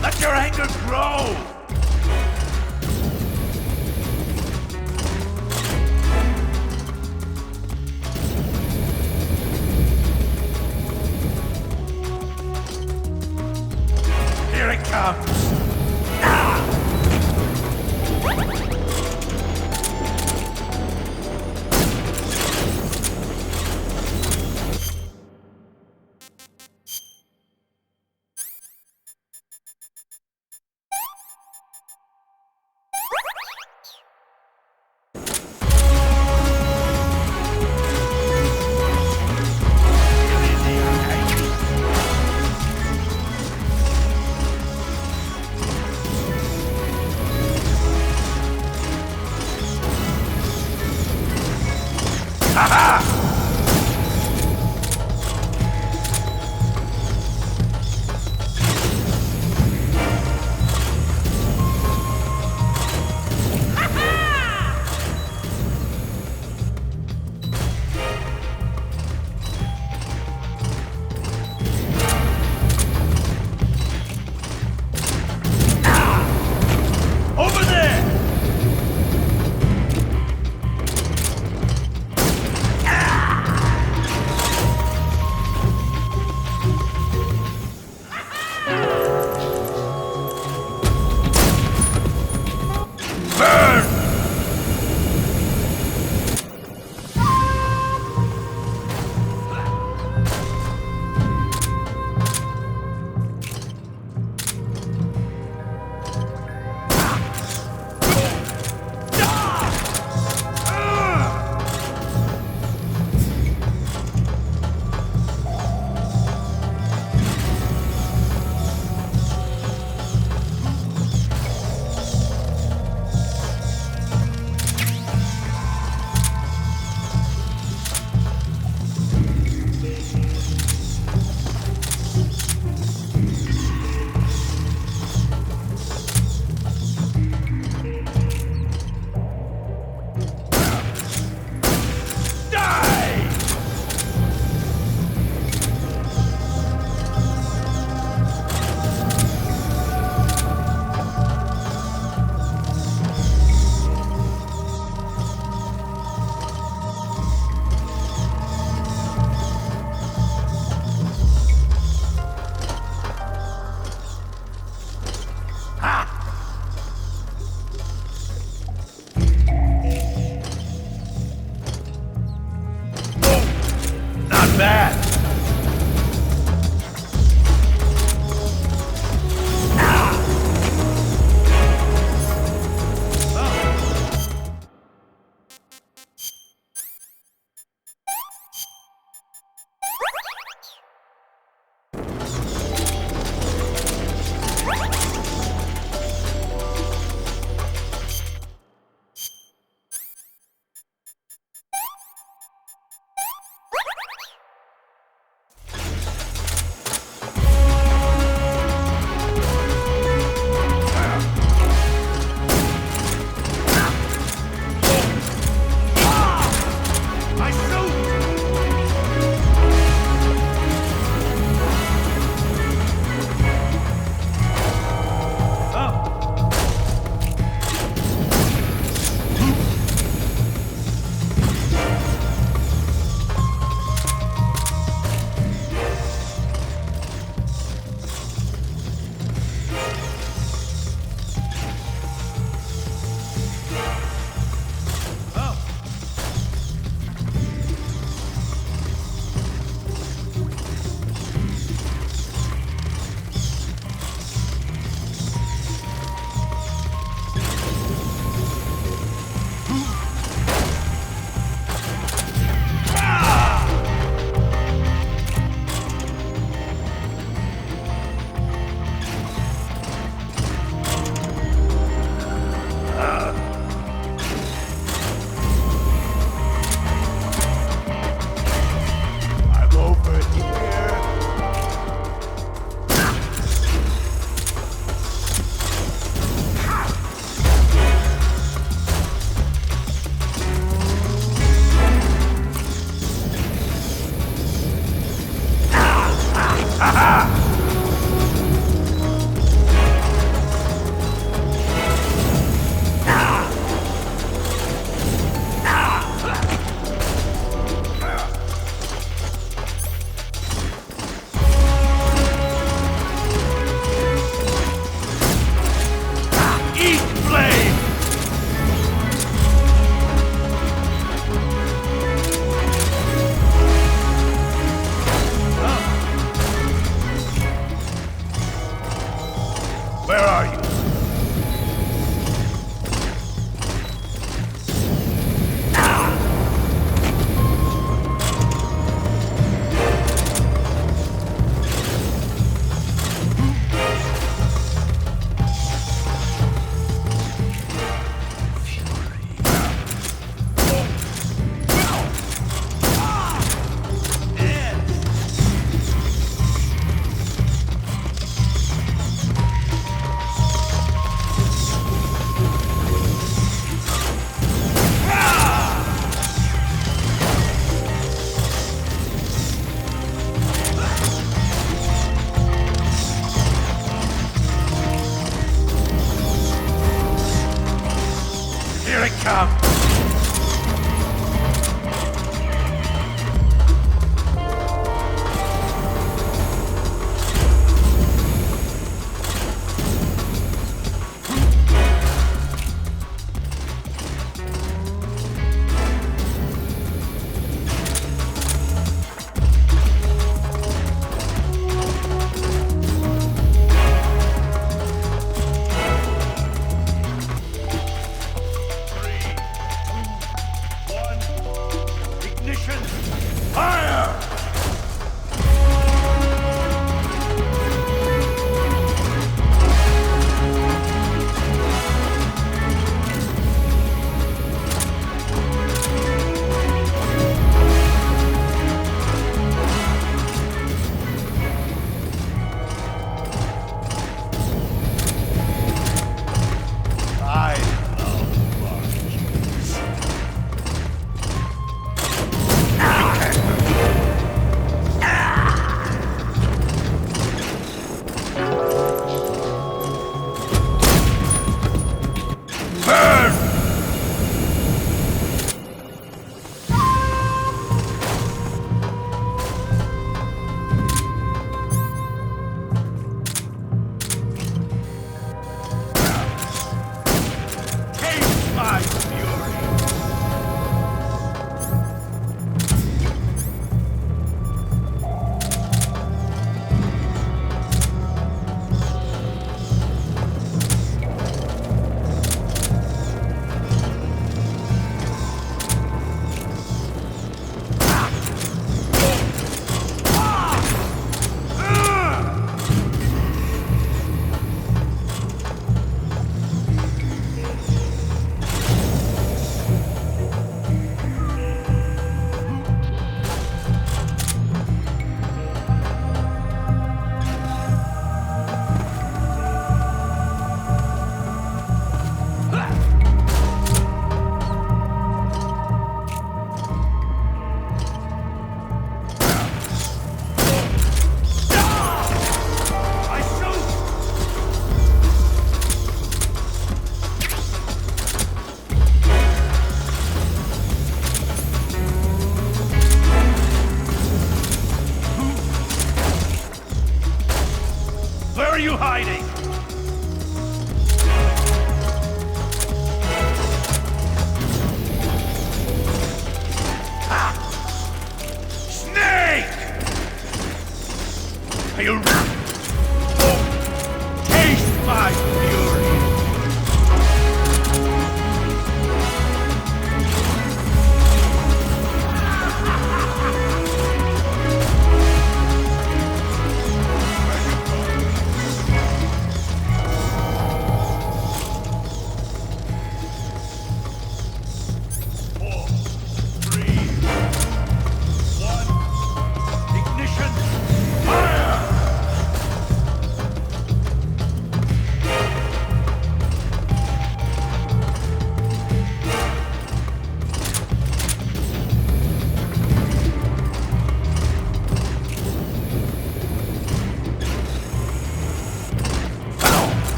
S21: Let your anger grow! Over there!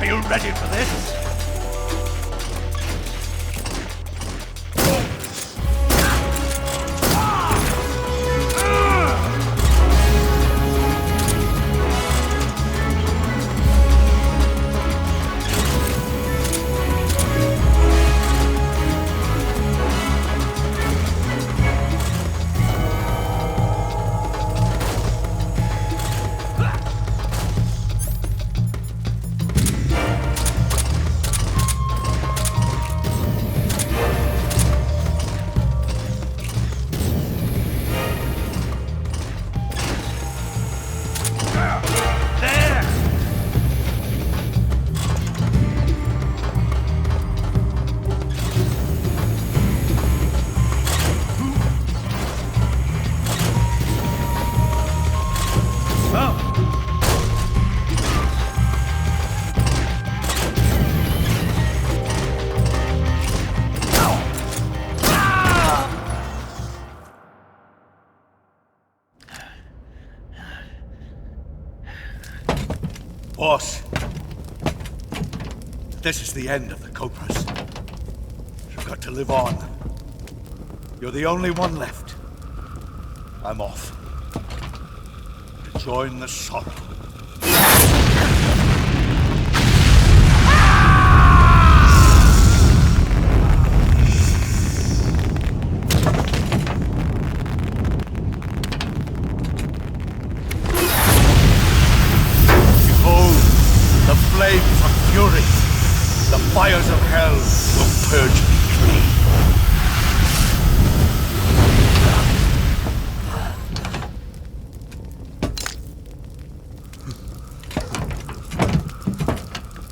S21: Are you ready for this? Boss, this is the end of the Cobras. You've got to live on. You're the only one left. I'm off. To join the sorrow. Flames of fury, the fires of hell will purge me clean.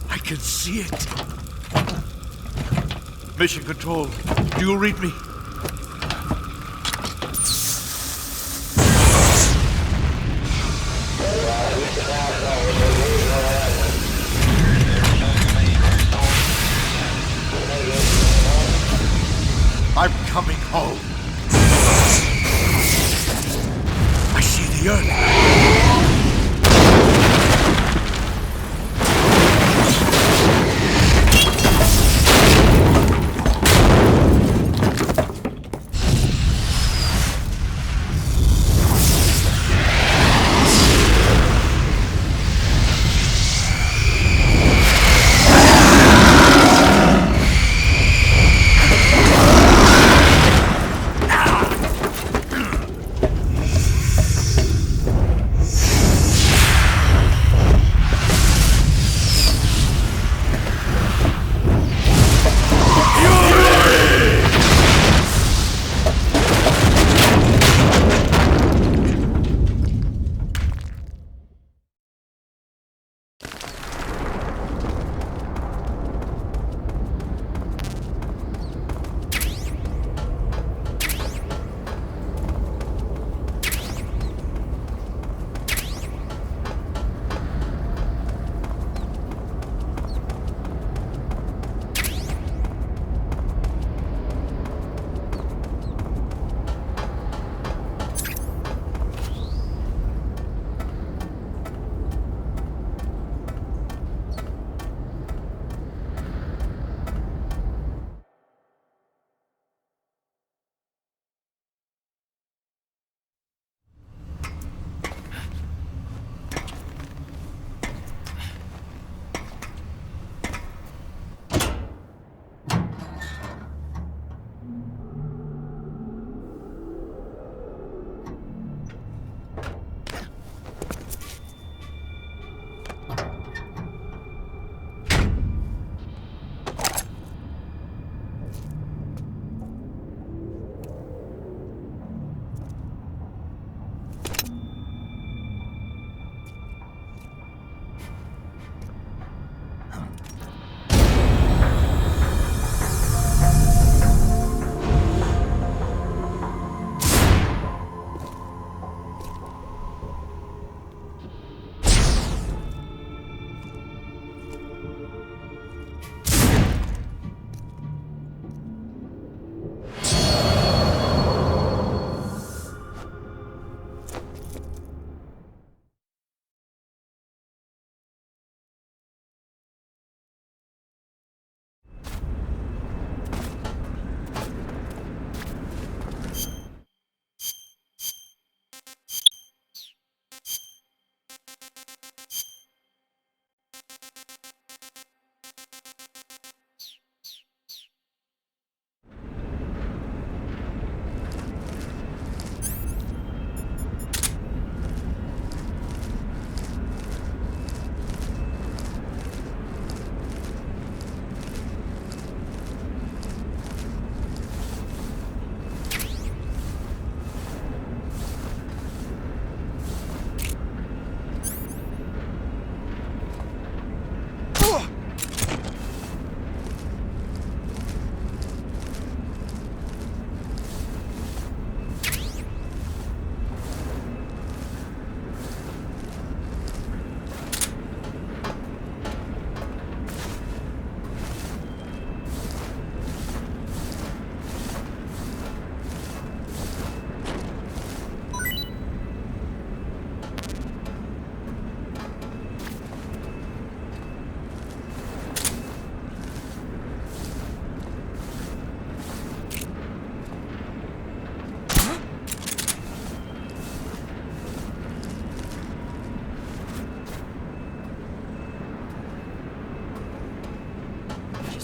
S21: I can see it. Mission Control, do you read me? I'm coming home. I see the earth.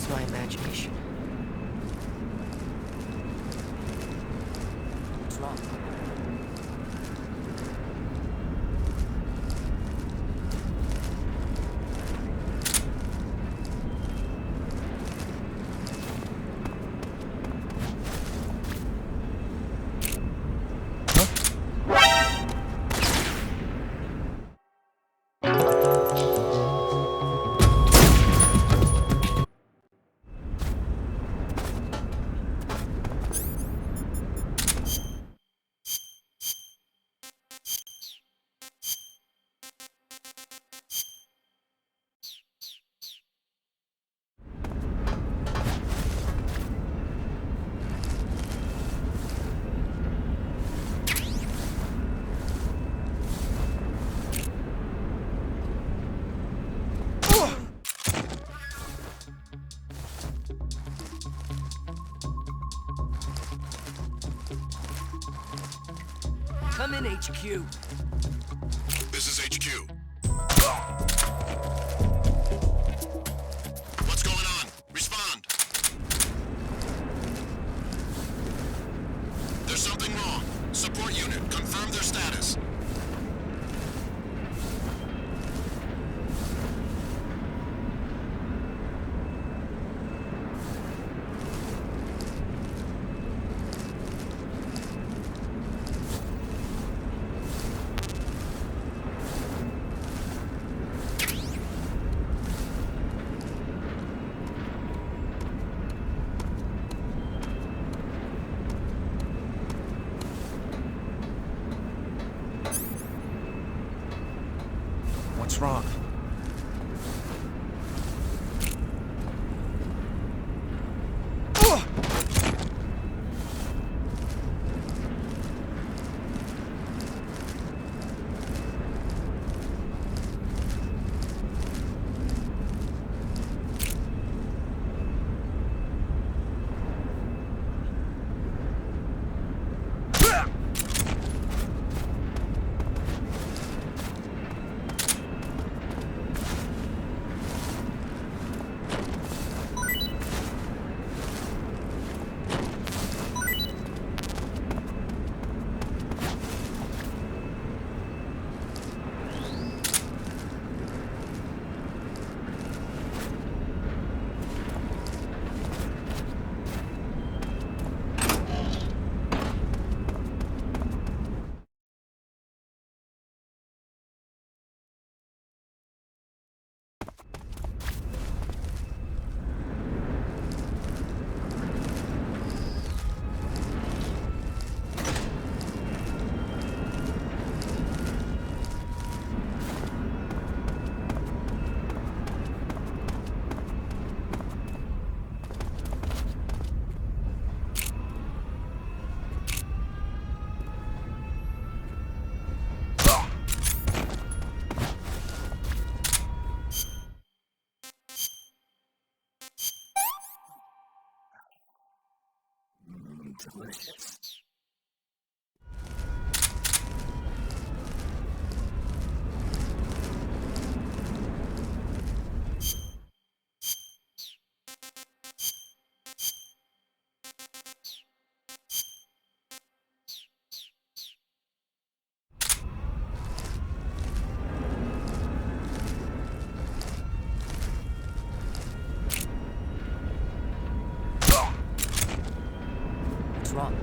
S10: just my imagination. What's wrong?
S15: Come in, HQ.
S19: This is HQ. What's going on? Respond. There's something wrong. Support unit, confirm their status.
S17: What's wrong?
S10: What's wrong?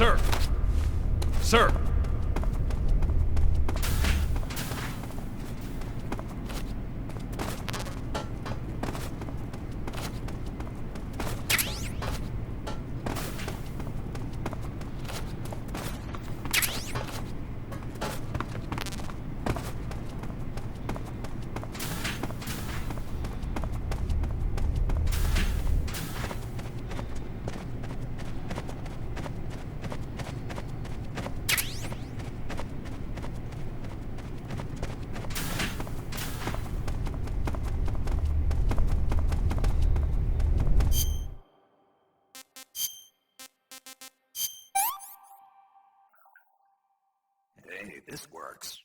S9: Sir! Sir!
S2: Hey, this works.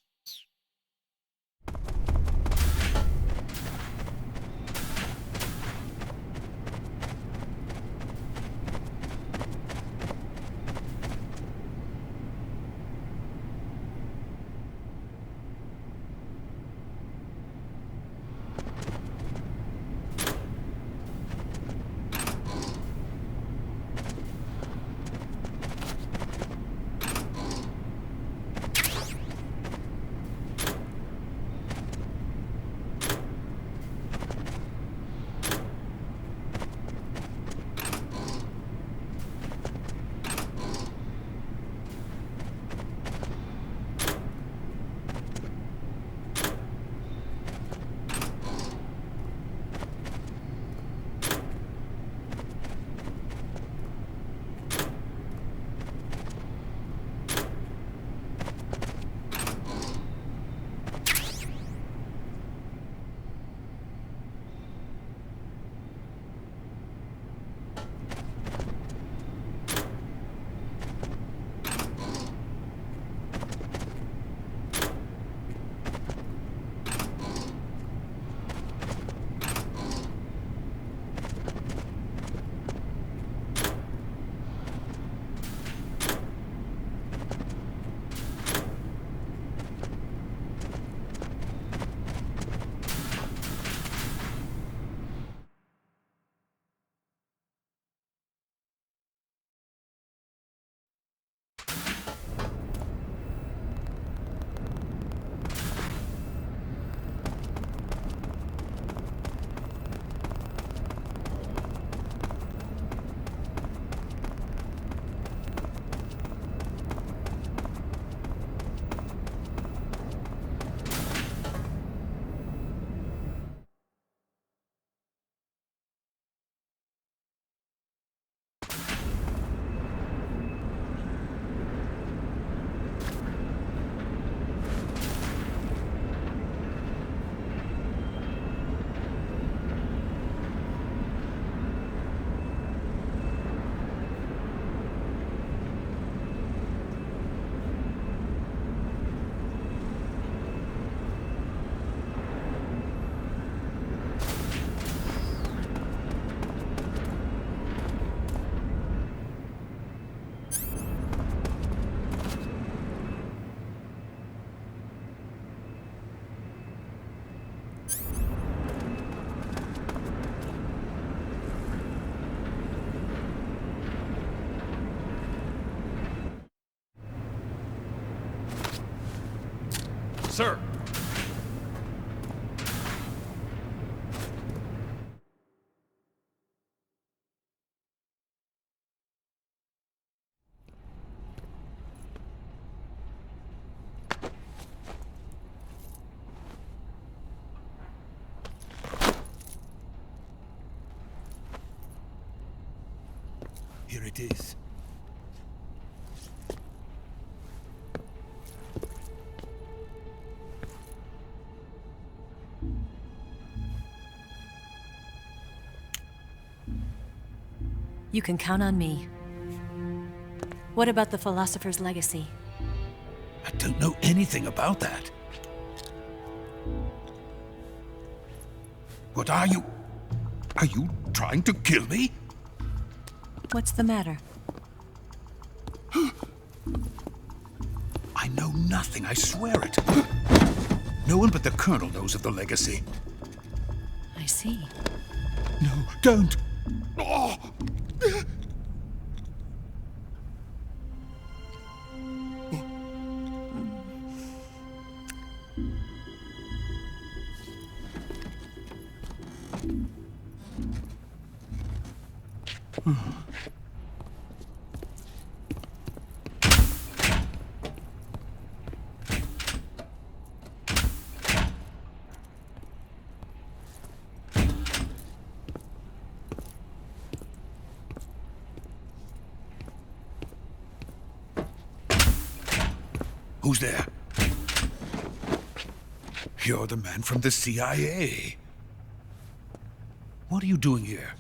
S9: Sir!
S8: Here it is.
S20: You can count on me. What about the philosopher's legacy?
S8: I don't know anything about that. What are you? Are you trying to kill me?
S20: What's the matter?
S8: I know nothing, I swear it. No one but the Colonel knows of the legacy.
S20: I see.
S8: No, don't! Oh. Who's there? You're the man from the CIA. What are you doing here?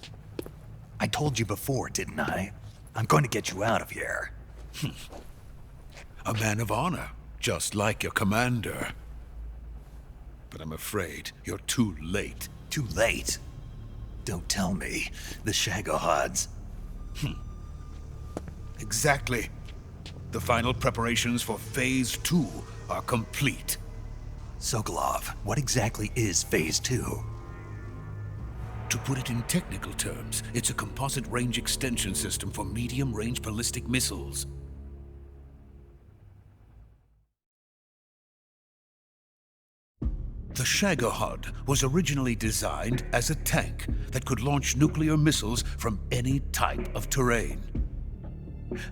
S2: I told you before, didn't I? I'm going to get you out of here.
S8: A man of honor, just like your commander. But I'm afraid you're too late.
S2: Too late? Don't tell me. The Shagohods.
S8: Exactly. The final preparations for Phase 2 are complete.
S2: Sokolov, what exactly is Phase 2?
S8: To put it in technical terms, it's a composite range extension system for medium-range ballistic missiles. The Shagohod was originally designed as a tank that could launch nuclear missiles from any type of terrain.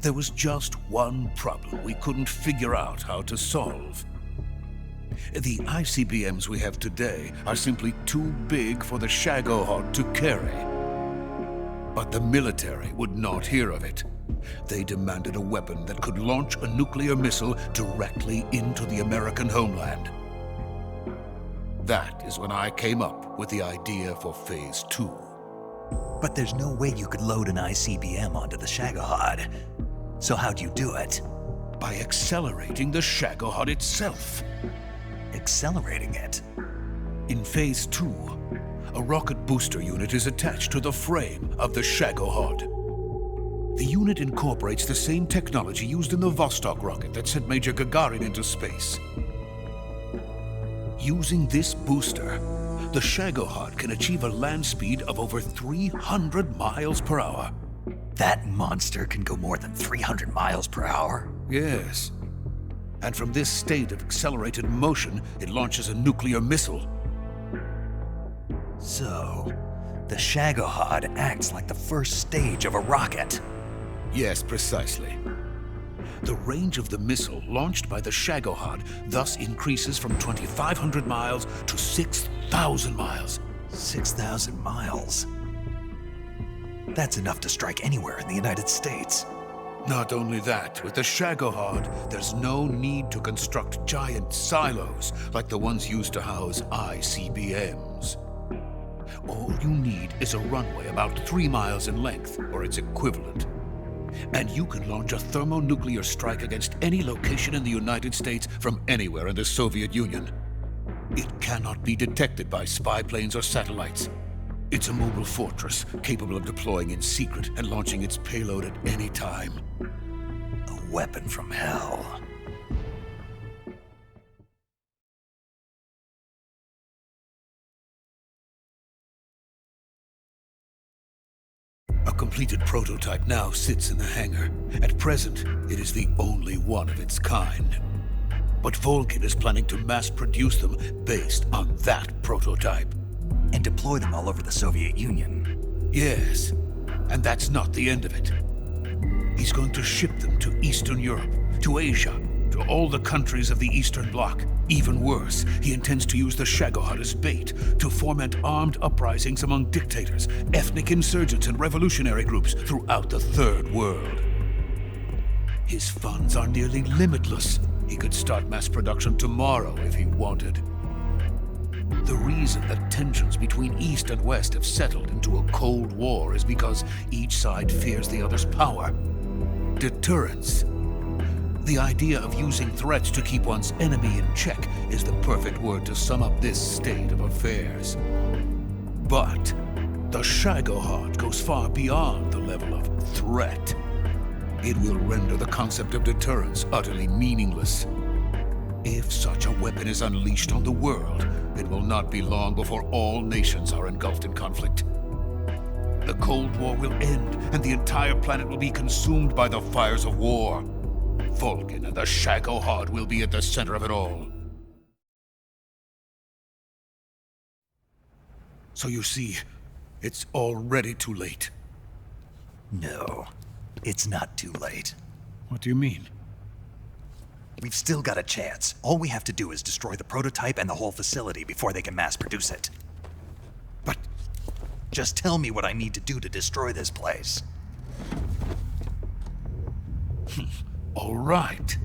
S8: There was just one problem we couldn't figure out how to solve. The ICBMs we have today are simply too big for the Shagohod to carry. But the military would not hear of it. They demanded a weapon that could launch a nuclear missile directly into the American homeland. That is when I came up with the idea for Phase 2.
S2: But there's no way you could load an ICBM onto the Shagohod. So how'd you do it?
S8: By accelerating the Shagohod itself.
S2: Accelerating it?
S8: In Phase 2, a rocket booster unit is attached to the frame of the Shagohod. The unit incorporates the same technology used in the Vostok rocket that sent Major Gagarin into space. Using this booster, the Shagohod can achieve a land speed of over 300 miles per hour.
S2: That monster can go more than 300 miles per hour?
S8: Yes. And from this state of accelerated motion, it launches a nuclear missile.
S2: So, the Shagohod acts like the first stage of a rocket.
S8: Yes, precisely. The range of the missile launched by the Shagohod thus increases from 2,500 miles to 6,000 miles.
S2: 6,000 miles? That's enough to strike anywhere in the United States.
S8: Not only that, with the Shagohod, there's no need to construct giant silos like the ones used to house ICBMs. All you need is a runway about 3 miles in length, or its equivalent. And you can launch a thermonuclear strike against any location in the United States from anywhere in the Soviet Union. It cannot be detected by spy planes or satellites. It's a mobile fortress, capable of deploying in secret and launching its payload at any time.
S2: A weapon from hell.
S8: A completed prototype now sits in the hangar. At present, it is the only one of its kind. But Volkin is planning to mass produce them based on that prototype.
S2: And deploy them all over the Soviet Union.
S8: Yes, and that's not the end of it. He's going to ship them to Eastern Europe, to Asia, to all the countries of the Eastern Bloc. Even worse, he intends to use the Shagohod as bait to foment armed uprisings among dictators, ethnic insurgents, and revolutionary groups throughout the Third World. His funds are nearly limitless. He could start mass production tomorrow if he wanted. The reason that tensions between East and West have settled into a Cold War is because each side fears the other's power. Deterrence. The idea of using threats to keep one's enemy in check is the perfect word to sum up this state of affairs. But the Shagohod goes far beyond the level of threat. It will render the concept of deterrence utterly meaningless. If such a weapon is unleashed on the world, it will not be long before all nations are engulfed in conflict. The Cold War will end, and the entire planet will be consumed by the fires of war. Volkin and the Shagohod will be at the center of it all. So you see, it's already too late.
S2: No, it's not too late.
S8: What do you mean?
S2: We've still got a chance. All we have to do is destroy the prototype and the whole facility before they can mass produce it.
S8: But...
S2: just tell me what I need to do to destroy this place.
S8: All right.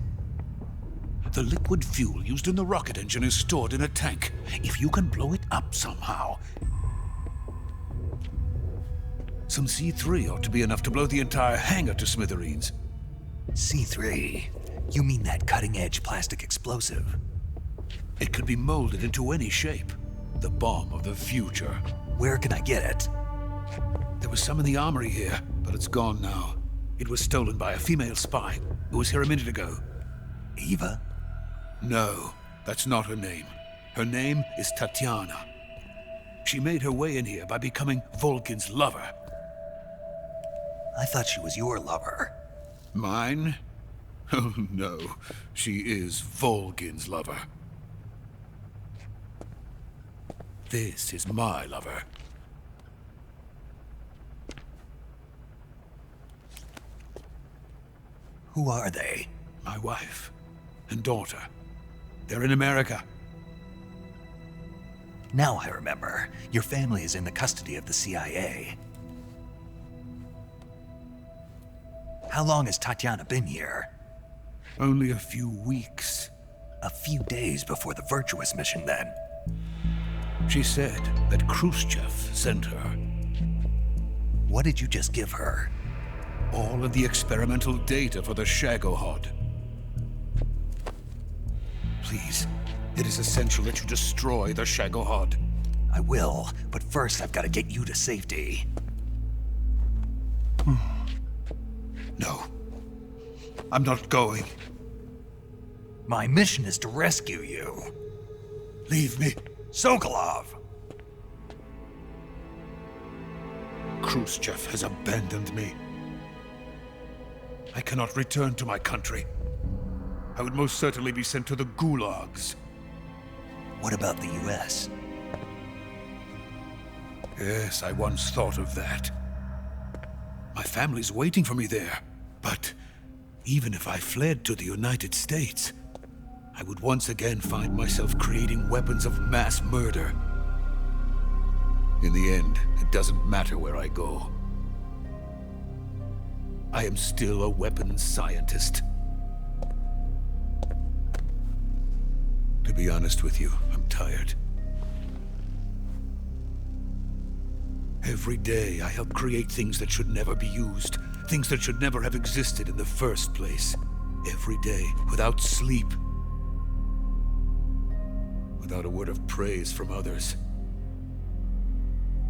S8: The liquid fuel used in the rocket engine is stored in a tank. If you can blow it up somehow... some C3 ought to be enough to blow the entire hangar to smithereens.
S2: C3? You mean that cutting-edge plastic explosive?
S8: It could be molded into any shape. The bomb of the future.
S2: Where can I get it?
S8: There was some in the armory here, but it's gone now. It was stolen by a female spy who was here a minute ago.
S2: Eva?
S8: No, that's not her name. Her name is Tatiana. She made her way in here by becoming Volkin's lover.
S2: I thought she was your lover.
S8: Mine? Oh no, she is Volkin's lover. This is my lover.
S2: Who are they?
S8: My wife and daughter. They're in America.
S2: Now I remember. Your family is in the custody of the CIA. How long has Tatiana been here?
S8: Only a few weeks.
S2: A few days before the Virtuous mission, then.
S8: She said that Khrushchev sent her.
S2: What did you just give her?
S8: All of the experimental data for the Shagohod. Please, it is essential that you destroy the Shagohod.
S2: I will, but first I've got to get you to safety.
S8: No. I'm not going.
S2: My mission is to rescue you.
S8: Leave me.
S2: Sokolov!
S8: Khrushchev has abandoned me. I cannot return to my country. I would most certainly be sent to the gulags.
S2: What about the US?
S8: Yes, I once thought of that. My family's waiting for me there. But even if I fled to the United States, I would once again find myself creating weapons of mass murder. In the end, it doesn't matter where I go. I am still a weapons scientist. To be honest with you, I'm tired. Every day, I help create things that should never be used. Things that should never have existed in the first place. Every day, without sleep. Without a word of praise from others.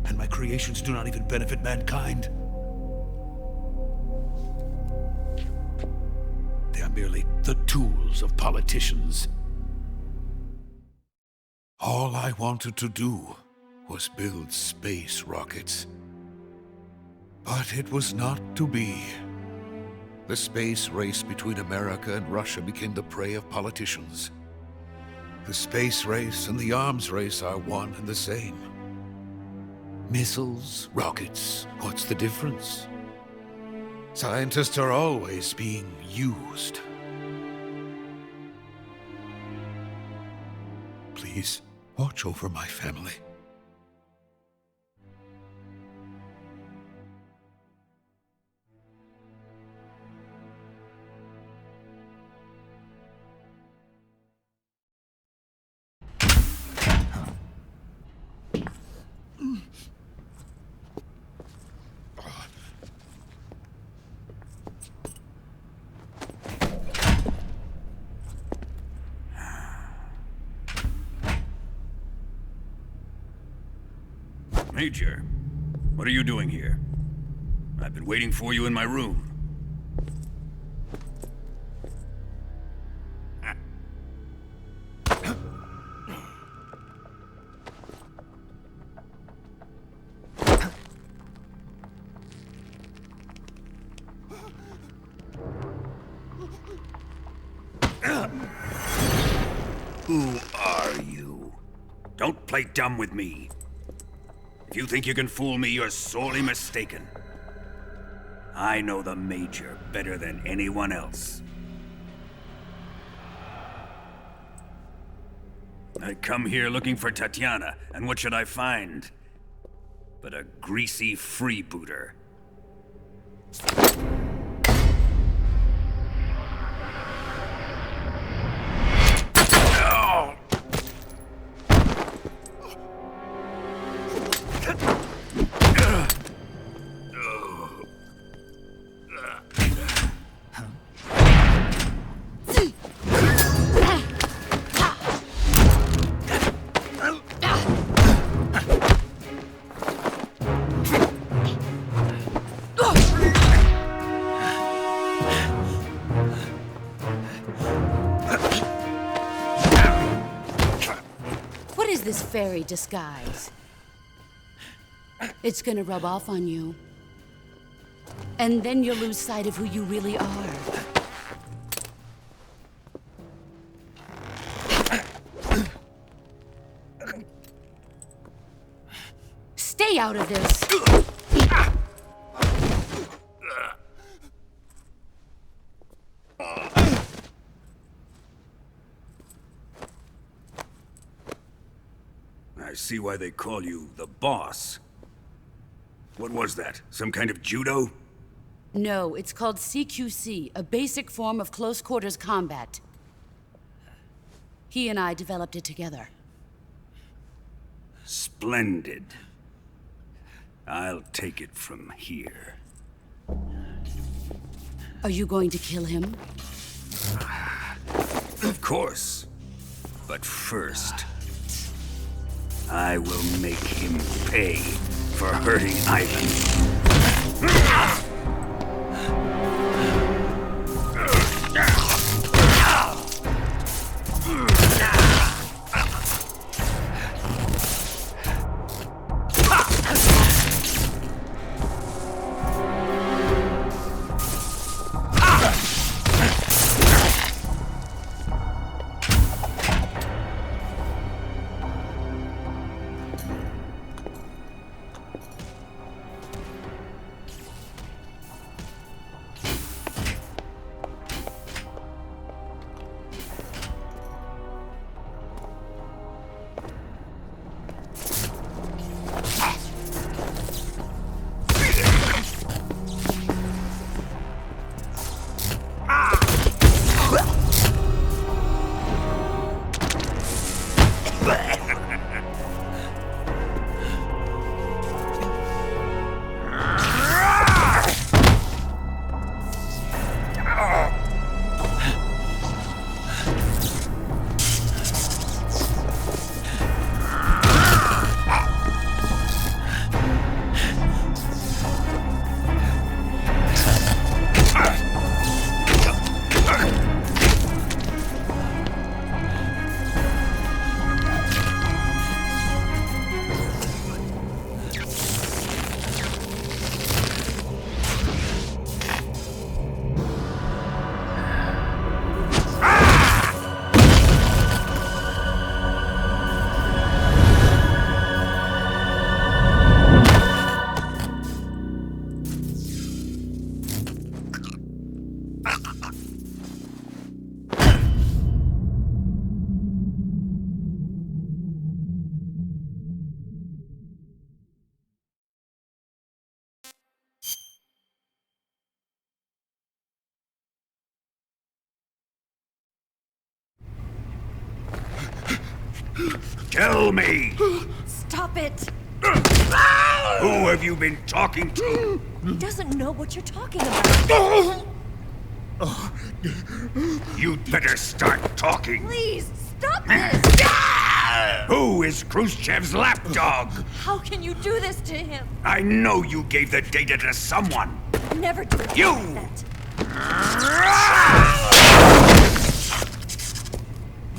S8: And my creations do not even benefit mankind. They are merely the tools of politicians. All I wanted to do was build space rockets. But it was not to be. The space race between America and Russia became the prey of politicians. The space race and the arms race are one and the same. Missiles, rockets, what's the difference? Scientists are always being used. Please, watch over my family.
S12: Major, what are you doing here? I've been waiting for you in my room. Who are you? Don't play dumb with me. If you think you can fool me, you're sorely mistaken. I know the Major better than anyone else. I come here looking for Tatiana, and what should I find? But a greasy freebooter.
S7: What is this fairy disguise? It's gonna rub off on you. And then you'll lose sight of who you really are. Stay out of this!
S12: I see why they call you the boss. What was that? Some kind of judo?
S7: No, it's called CQC, a basic form of close quarters combat. He and I developed it together.
S12: Splendid. I'll take it from here.
S7: Are you going to kill him?
S12: Of course. But first, I will make him pay for hurting Ivan. Tell me!
S20: Stop it!
S12: Who have you been talking to?
S20: He doesn't know what you're talking about.
S12: You'd better start talking.
S20: Please, stop this!
S12: Who is Khrushchev's lapdog?
S20: How can you do this to him?
S12: I know you gave the data to someone.
S20: Never do it
S12: You!
S20: like that.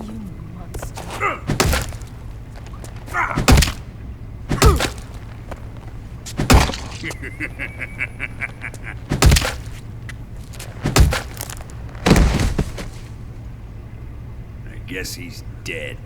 S20: You monster.
S12: I guess he's dead.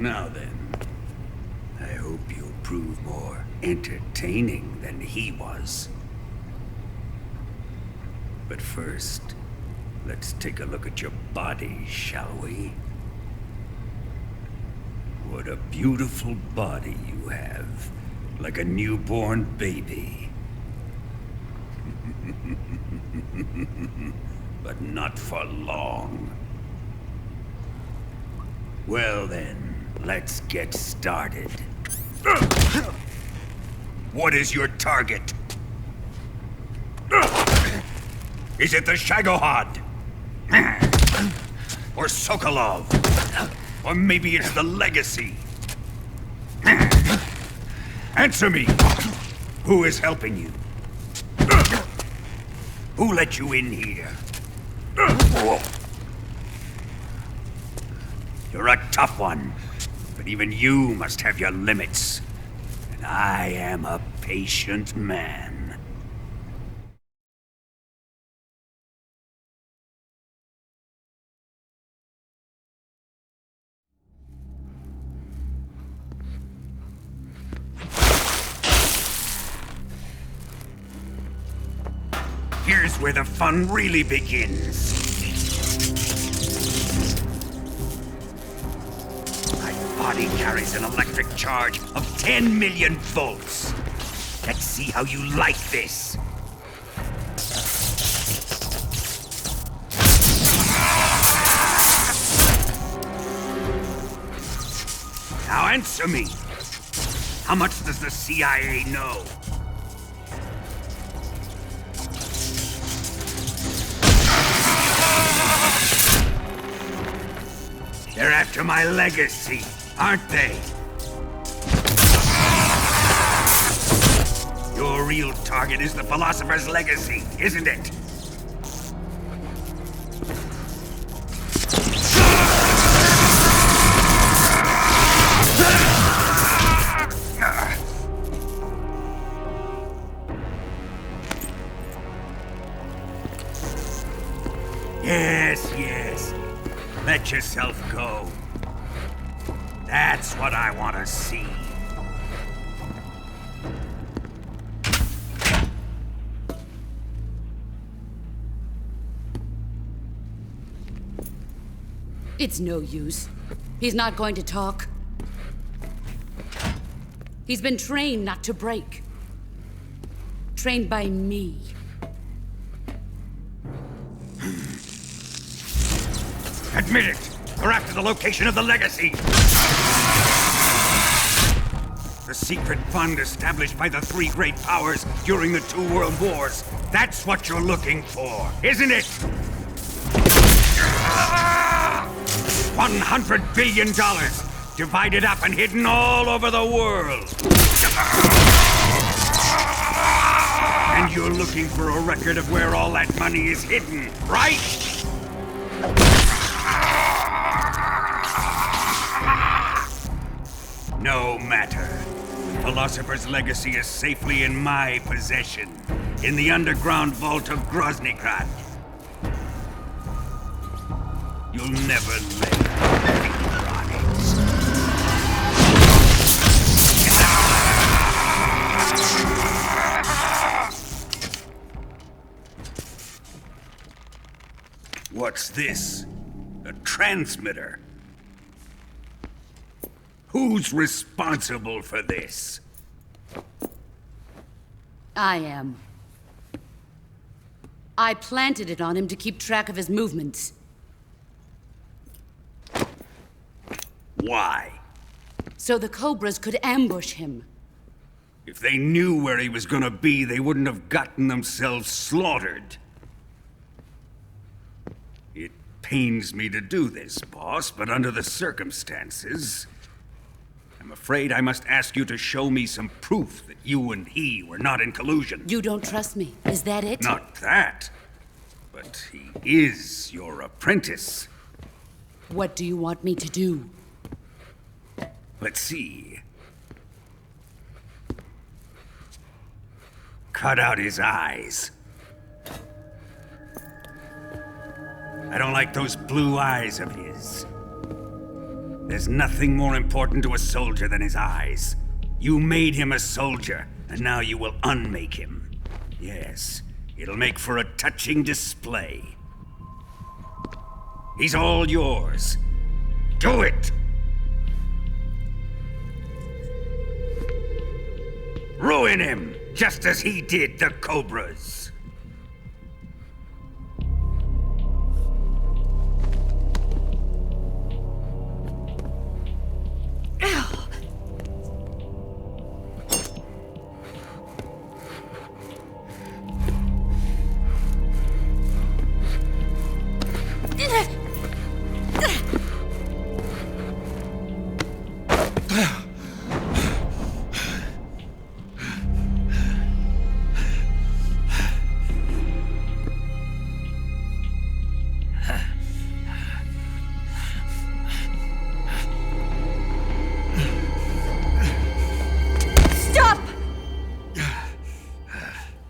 S12: Now then, I hope you'll prove more entertaining than he was. But first, let's take a look at your body, shall we? What a beautiful body you have, like a newborn baby. But not for long. Well then, let's get started. What is your target? Is it the Shagohod? Or Sokolov? Or maybe it's the Legacy? Answer me! Who is helping you? Who let you in here? You're a tough one, but even you must have your limits. And I am a patient man. Here's where the fun really begins. My body carries an electric charge of 10 million volts. Let's see how you like this. Now answer me. How much does the CIA know? They're after my legacy, aren't they? Your real target is the Philosopher's Legacy, isn't it? Yes, yes. Let yourself go. That's what I want to see.
S7: It's no use. He's not going to talk. He's been trained not to break. Trained by me.
S12: Admit it! We're after the location of the Legacy! The secret fund established by the three great powers during the 2 world wars. That's what you're looking for, isn't it? $100 billion, divided up and hidden all over the world. And you're looking for a record of where all that money is hidden, right? No matter. The Philosopher's Legacy is safely in my possession, in the underground vault of Groznygrad. You'll never lay finger on it. What's this? A transmitter? Who's responsible for this?
S7: I am. I planted it on him to keep track of his movements.
S12: Why?
S7: So the Cobras could ambush him.
S12: If they knew where he was gonna be, they wouldn't have gotten themselves slaughtered. It pains me to do this, boss, but under the circumstances, I'm afraid I must ask you to show me some proof that you and he were not in collusion.
S7: You don't trust me, is that it?
S12: Not that, but he is your apprentice.
S7: What do you want me to do?
S12: Let's see. Cut out his eyes. I don't like those blue eyes of his. There's nothing more important to a soldier than his eyes. You made him a soldier, and now you will unmake him. Yes, it'll make for a touching display. He's all yours. Do it! Ruin him, just as he did the Cobras.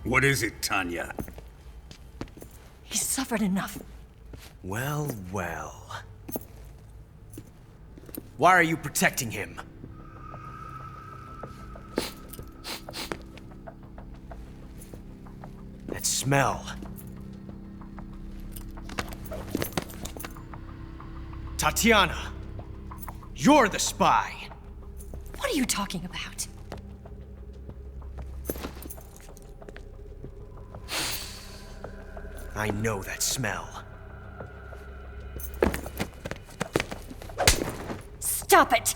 S12: What is it, Tanya?
S20: He's suffered enough.
S10: Well, well. Why are you protecting him? That smell. Tatiana! You're the spy!
S20: What are you talking about?
S10: I know that smell.
S20: Stop it!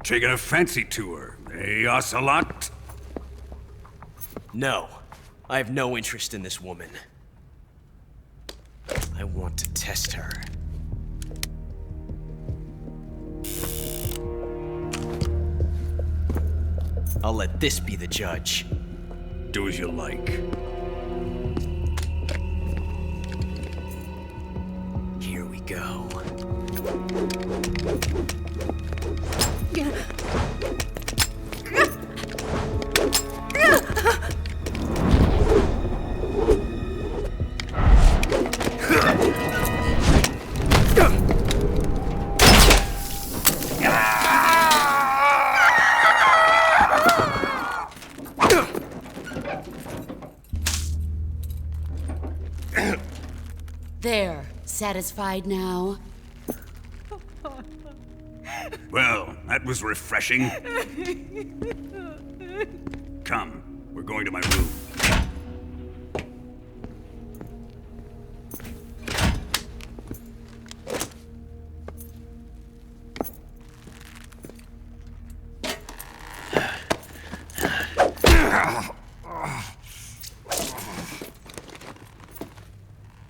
S12: Taking a fancy to her, eh, Ocelot?
S10: No. I have no interest in this woman. I want to test her. I'll let this be the judge.
S12: Do as you like.
S10: Here we go.
S7: There. Satisfied now?
S12: Well, that was refreshing. Come, we're going to my room.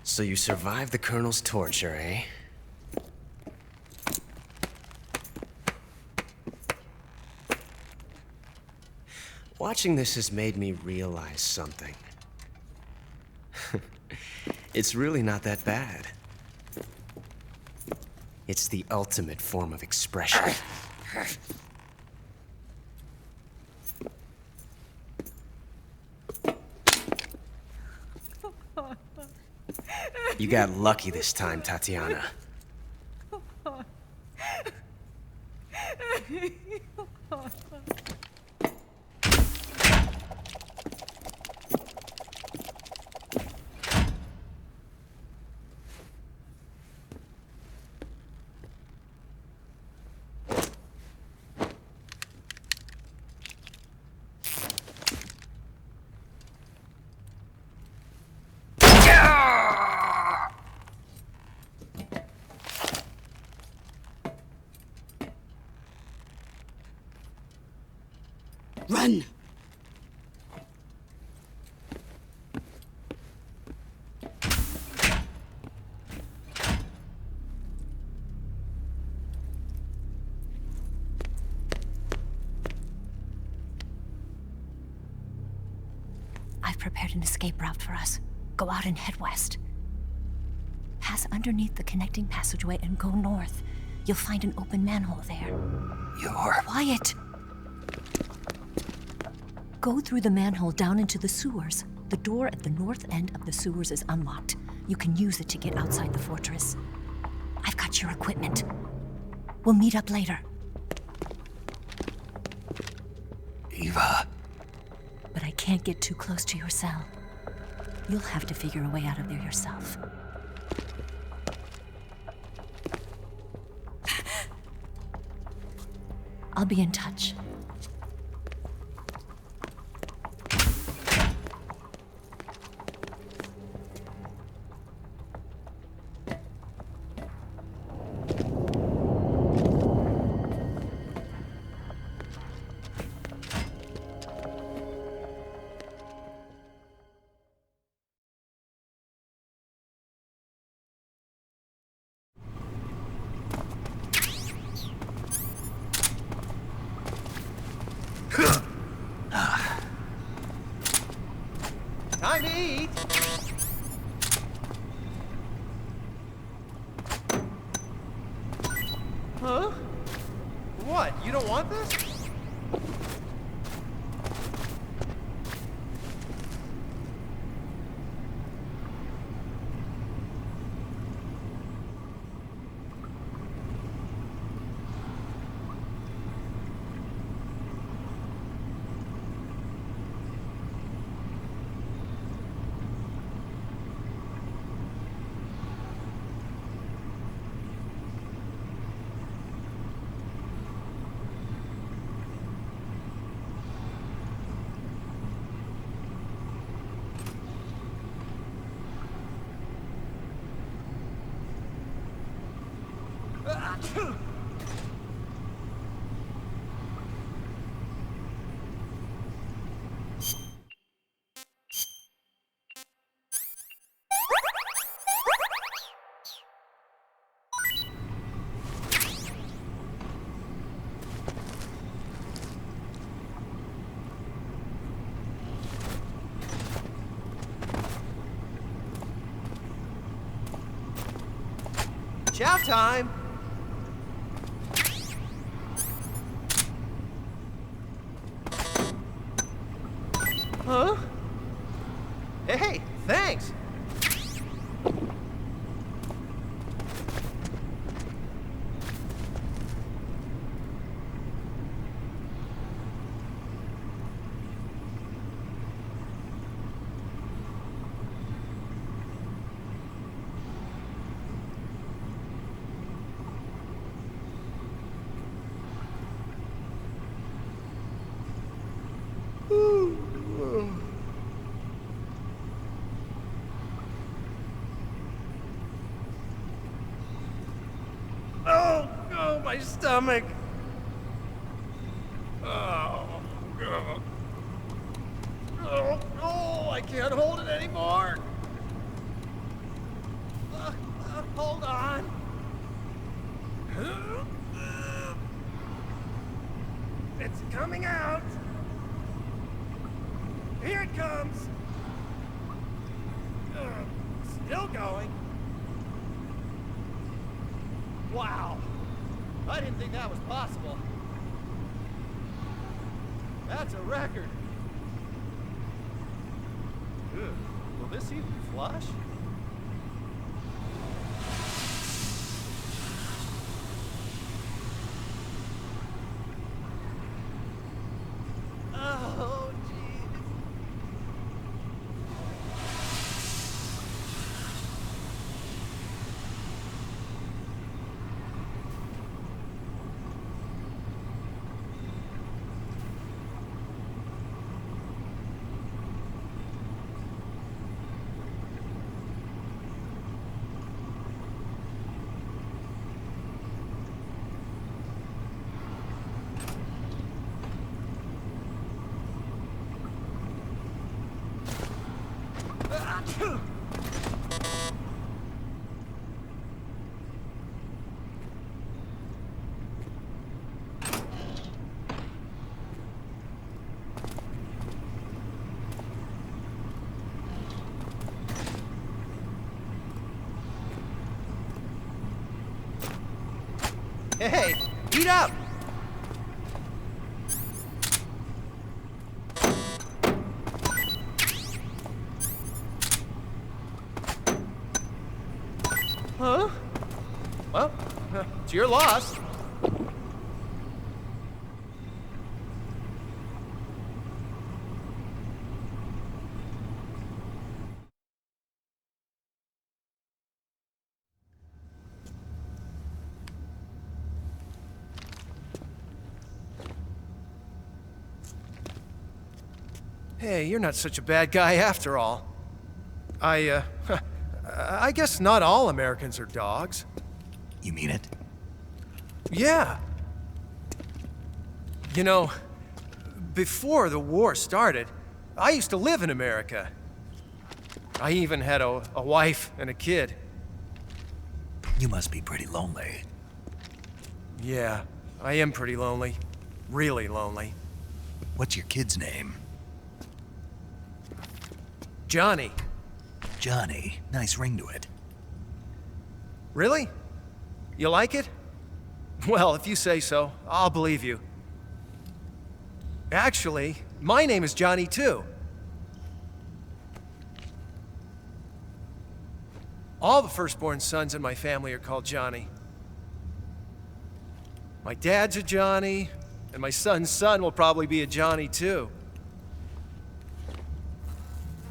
S10: So you survived the Colonel's torture, eh? Watching this has made me realize something. It's really not that bad. It's the ultimate form of expression. You got lucky this time, Tatiana.
S7: Run!
S20: I've prepared an escape route for us. Go out and head west. Pass underneath the connecting passageway and go north. You'll find an open manhole there.
S2: You're...
S20: Quiet! Go through the manhole down into the sewers. The door at the north end of the sewers is unlocked. You can use it to get outside the fortress. I've got your equipment. We'll meet up later.
S2: Eva.
S20: But I can't get too close to your cell. You'll have to figure a way out of there yourself. I'll be in touch.
S11: Time to eat. Huh? What? You don't want this? Chow time! Huh? Hey, thanks! Oh, my stomach. Oh, I can't hold it anymore. Hold on. It's coming out. Here it comes. Still going. Wow. I didn't think that was possible. That's a record. Ugh. Will this even flush? Oh, jeez. Hey, eat up! Huh? Well, it's your loss.
S14: Hey, you're not such a bad guy after all. I guess not all Americans are dogs.
S2: You mean it?
S14: Yeah. You know, before the war started, I used to live in America. I even had a wife and a kid.
S2: You must be pretty lonely.
S14: Yeah, I am pretty lonely. Really lonely.
S2: What's your kid's name?
S14: Johnny.
S2: Johnny. Nice ring to it.
S14: Really? You like it? Well, if you say so, I'll believe you. Actually, my name is Johnny too. All the firstborn sons in my family are called Johnny. My dad's a Johnny, and my son's son will probably be a Johnny too.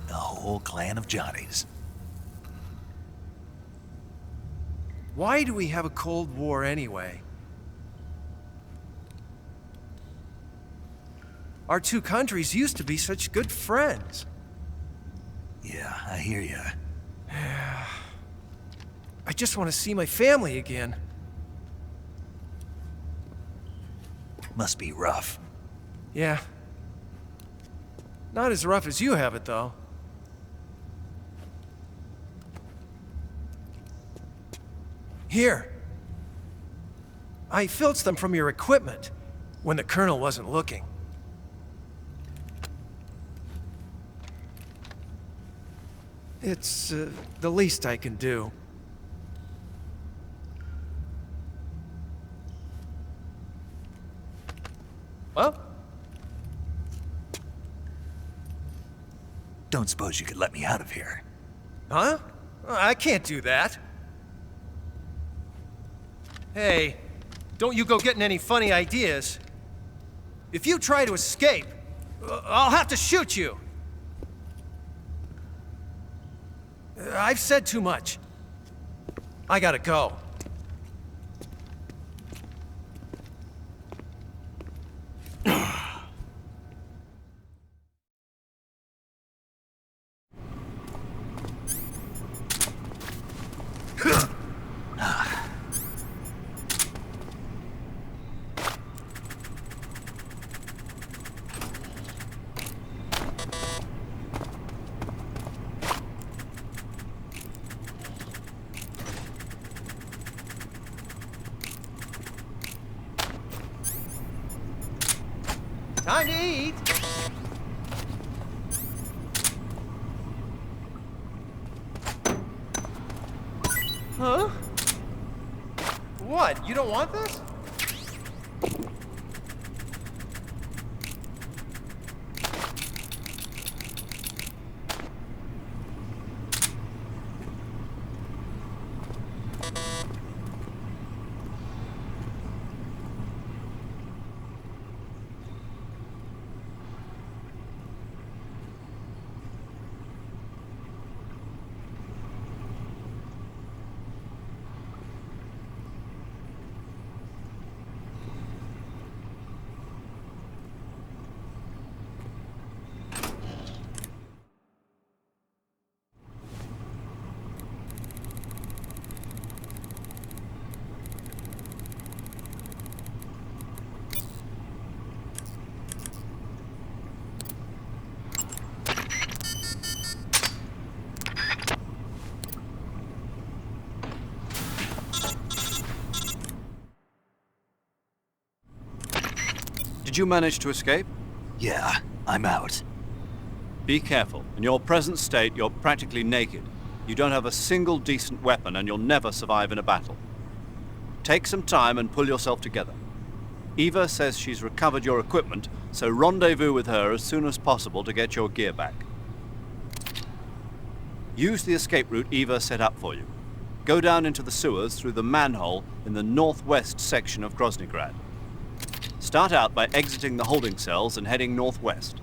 S2: The whole clan of Johnnies.
S14: Why do we have a Cold War anyway? Our two countries used to be such good friends.
S2: Yeah, I hear ya.
S14: I just want to see my family again.
S2: Must be rough.
S14: Yeah. Not as rough as you have it, though. Here. I filched them from your equipment when the Colonel wasn't looking. It's the least I can do. Well?
S2: Don't suppose you could let me out of here?
S14: Huh? I can't do that. Hey, don't you go getting any funny ideas. If you try to escape, I'll have to shoot you. I've said too much. I gotta go. Time to eat! Huh? What? You don't want this?
S4: Did you manage to escape?
S2: Yeah, I'm out.
S4: Be careful. In your present state, you're practically naked. You don't have a single decent weapon, and you'll never survive in a battle. Take some time and pull yourself together. Eva says she's recovered your equipment, so rendezvous with her as soon as possible to get your gear back. Use the escape route Eva set up for you. Go down into the sewers through the manhole in the northwest section of Groznygrad. Start out by exiting the holding cells and heading northwest.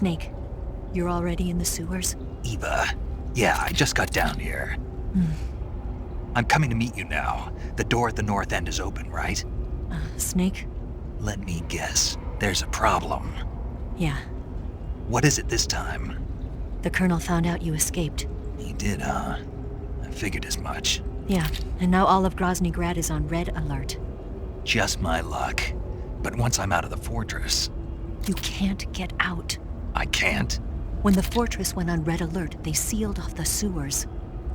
S20: Snake, you're already in the sewers?
S2: Eva, yeah, I just got down here. I'm coming to meet you now. The door at the north end is open, right?
S20: Snake?
S2: Let me guess. There's a problem.
S20: Yeah.
S2: What is it this time?
S20: The Colonel found out you escaped.
S2: He did, huh? I figured as much.
S20: Yeah, and now all of Grozny Grad is on red alert.
S2: Just my luck. But once I'm out of the fortress...
S20: You can't get out.
S2: I can't?
S20: When the fortress went on red alert, they sealed off the sewers.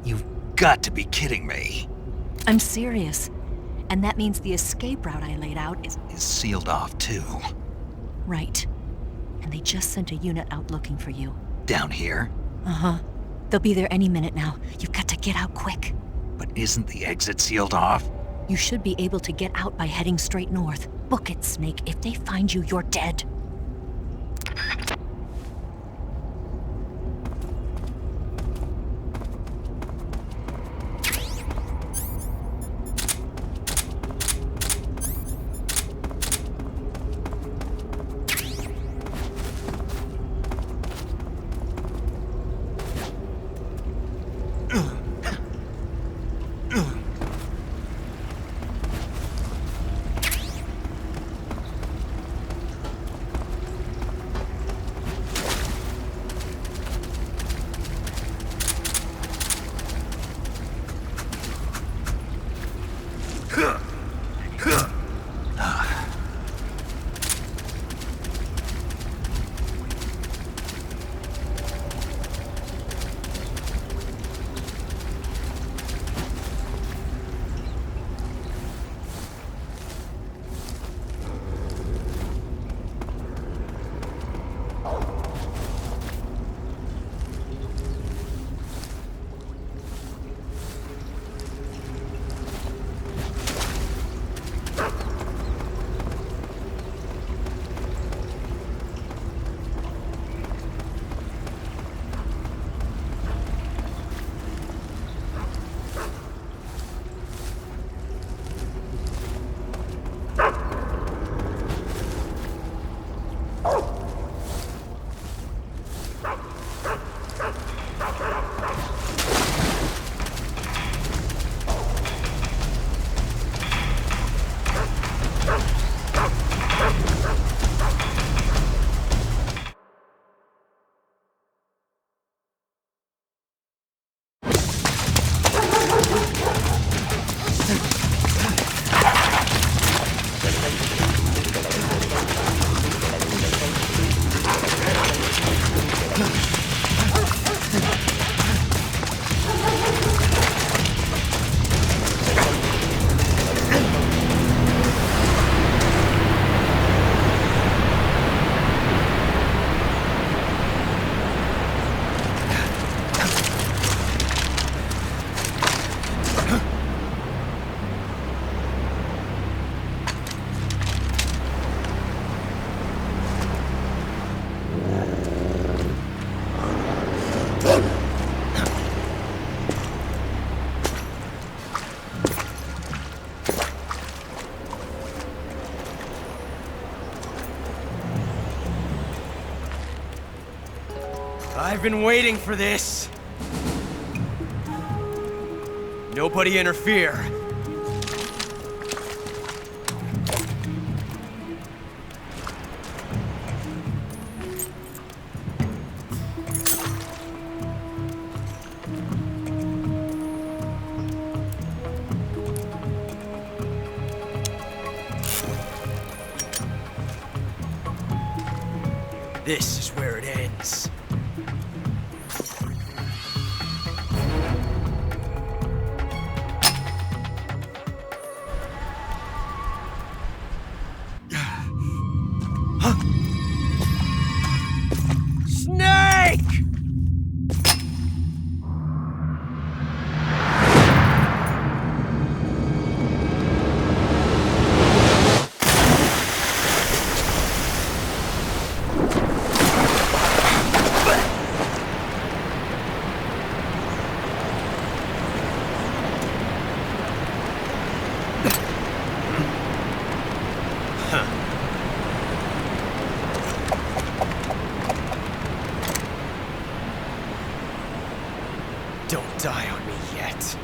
S2: You've got to be kidding me.
S20: I'm serious. And that means the escape route I laid out is
S2: sealed off, too.
S20: Right. And they just sent a unit out looking for you.
S2: Down here?
S20: Uh-huh. They'll be there any minute now. You've got to get out quick.
S2: But isn't the exit sealed off?
S20: You should be able to get out by heading straight north. Book it, Snake. If they find you, you're dead.
S14: I've been waiting for this. Nobody interfere. This is where it ends. Snake! Don't die on me yet.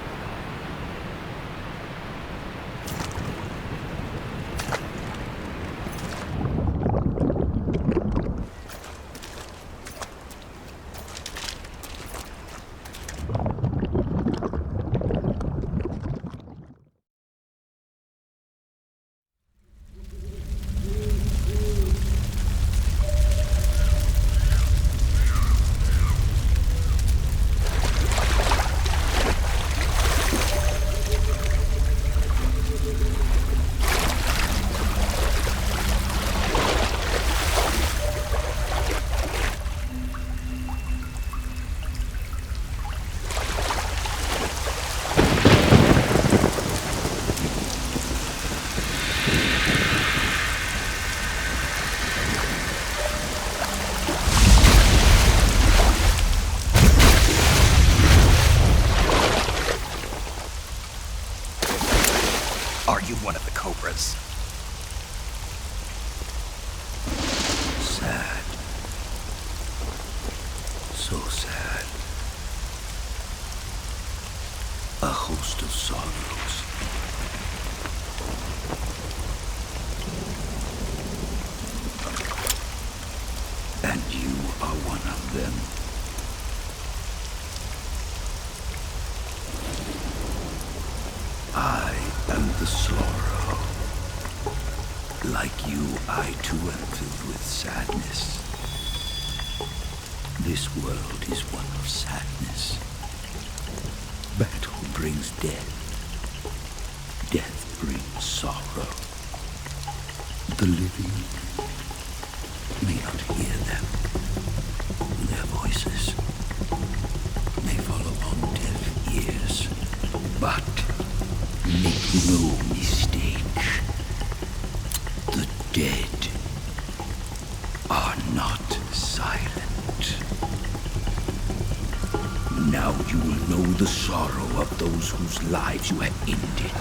S2: Are you one of the Cobras?
S8: Sad. So sad. A host of sorrows. And you are one of them. I am the sorrow. Like you, I too am filled with sadness. This world is one of sadness. Battle brings death. Death brings sorrow. The living may not hear them. Their voices may fall upon deaf ears. But make no mistake. The dead are not silent. Now you will know the sorrow of those whose lives you have ended.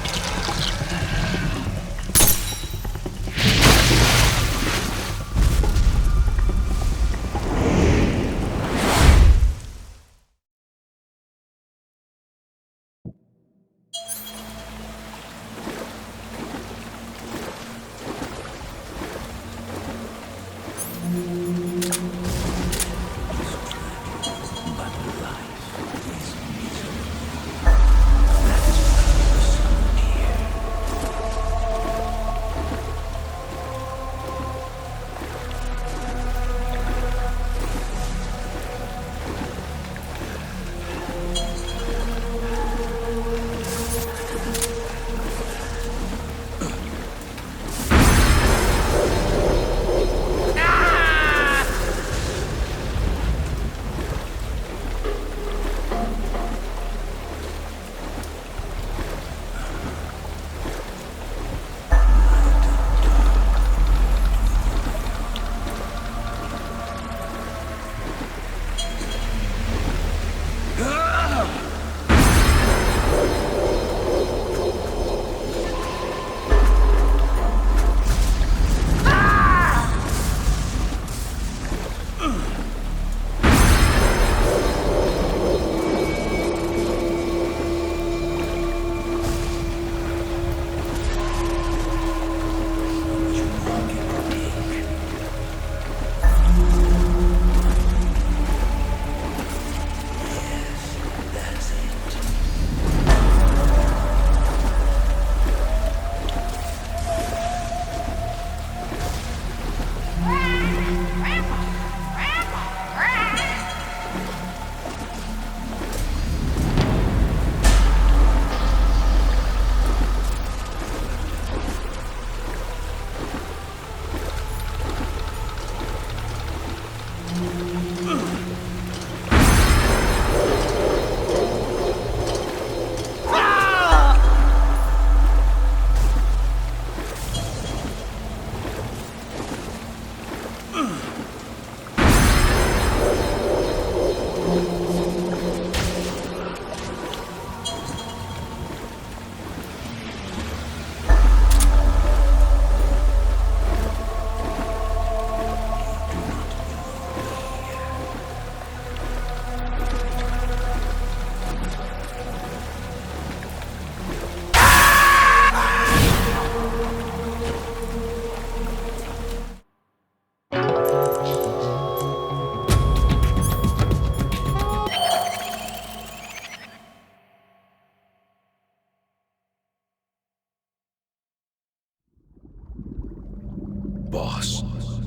S8: boss.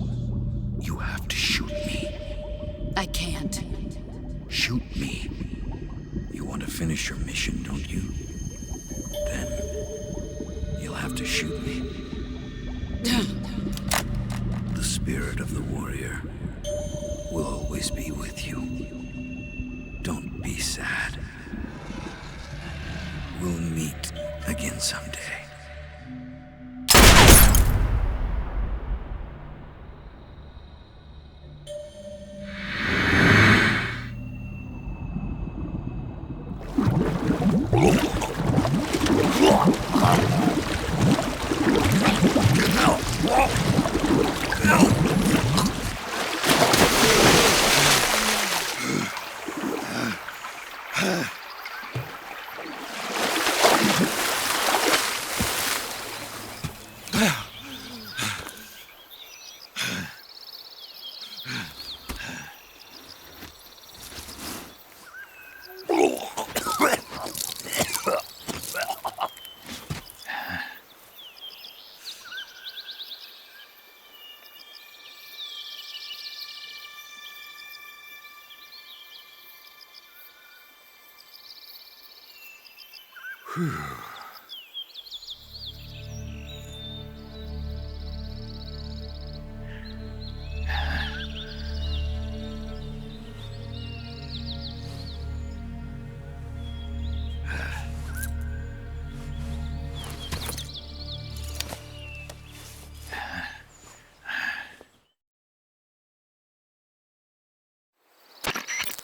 S8: You have to shoot me.
S7: I can't.
S8: Shoot me. You want to finish your mission, don't you? Then you'll have to shoot me. The spirit of the warrior will always be with you. Don't be sad. We'll meet again someday.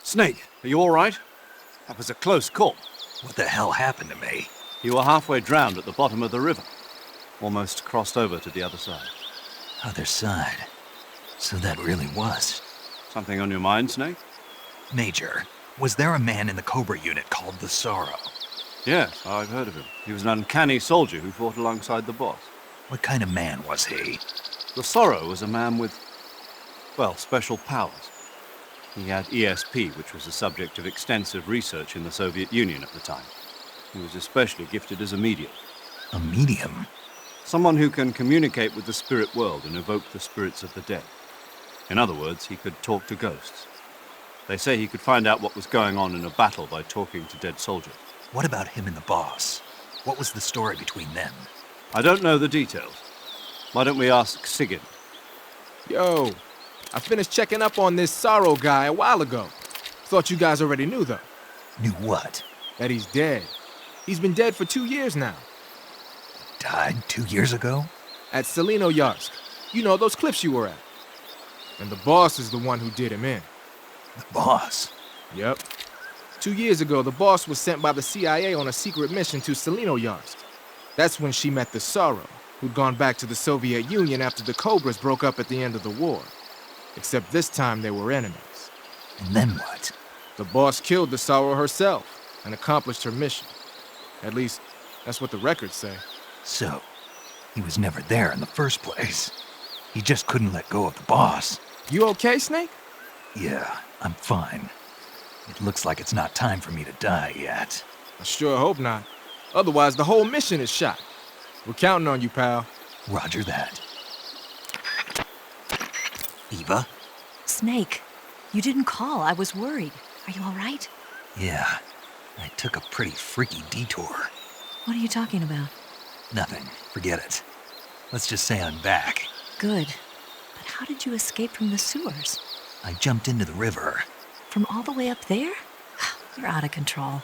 S4: Snake, are you all right? That was a close call.
S2: What the hell happened to me?
S4: You were halfway drowned at the bottom of the river. Almost crossed over to the other side.
S2: Other side? So that really was.
S4: Something on your mind, Snake?
S2: Major, was there a man in the Cobra unit called the Sorrow?
S4: Yes, I've heard of him. He was an uncanny soldier who fought alongside the boss.
S2: What kind of man was he?
S4: The Sorrow was a man with, well, special powers. He had ESP, which was the subject of extensive research in the Soviet Union at the time. He was especially gifted as a medium.
S2: A medium?
S4: Someone who can communicate with the spirit world and evoke the spirits of the dead. In other words, he could talk to ghosts. They say he could find out what was going on in a battle by talking to dead soldiers.
S2: What about him and the boss? What was the story between them?
S4: I don't know the details. Why don't we ask Sigyn?
S5: Yo, I finished checking up on this Sorrow guy a while ago. Thought you guys already knew, though.
S2: Knew what?
S5: That he's dead. He's been dead for 2 years now.
S2: Died 2 years ago?
S5: At Selino-Yarsk. You know, those cliffs you were at. And the boss is the one who did him in.
S2: The boss?
S5: Yep. 2 years ago, the boss was sent by the CIA on a secret mission to Selino-Yarsk. That's when she met the Sorrow, who'd gone back to the Soviet Union after the Cobras broke up at the end of the war. Except this time they were enemies.
S2: And then what?
S5: The boss killed the Sorrow herself and accomplished her mission. At least, that's what the records say.
S2: So, he was never there in the first place. He just couldn't let go of the boss.
S5: You okay, Snake?
S2: Yeah, I'm fine. It looks like it's not time for me to die yet.
S5: I sure hope not. Otherwise, the whole mission is shot. We're counting on you, pal.
S2: Roger that. Eva?
S20: Snake, you didn't call. I was worried. Are you all right?
S2: Yeah, I took a pretty freaky detour.
S20: What are you talking about?
S2: Nothing. Forget it. Let's just say I'm back.
S20: Good. But how did you escape from the sewers?
S2: I jumped into the river.
S20: From all the way up there? You're out of control.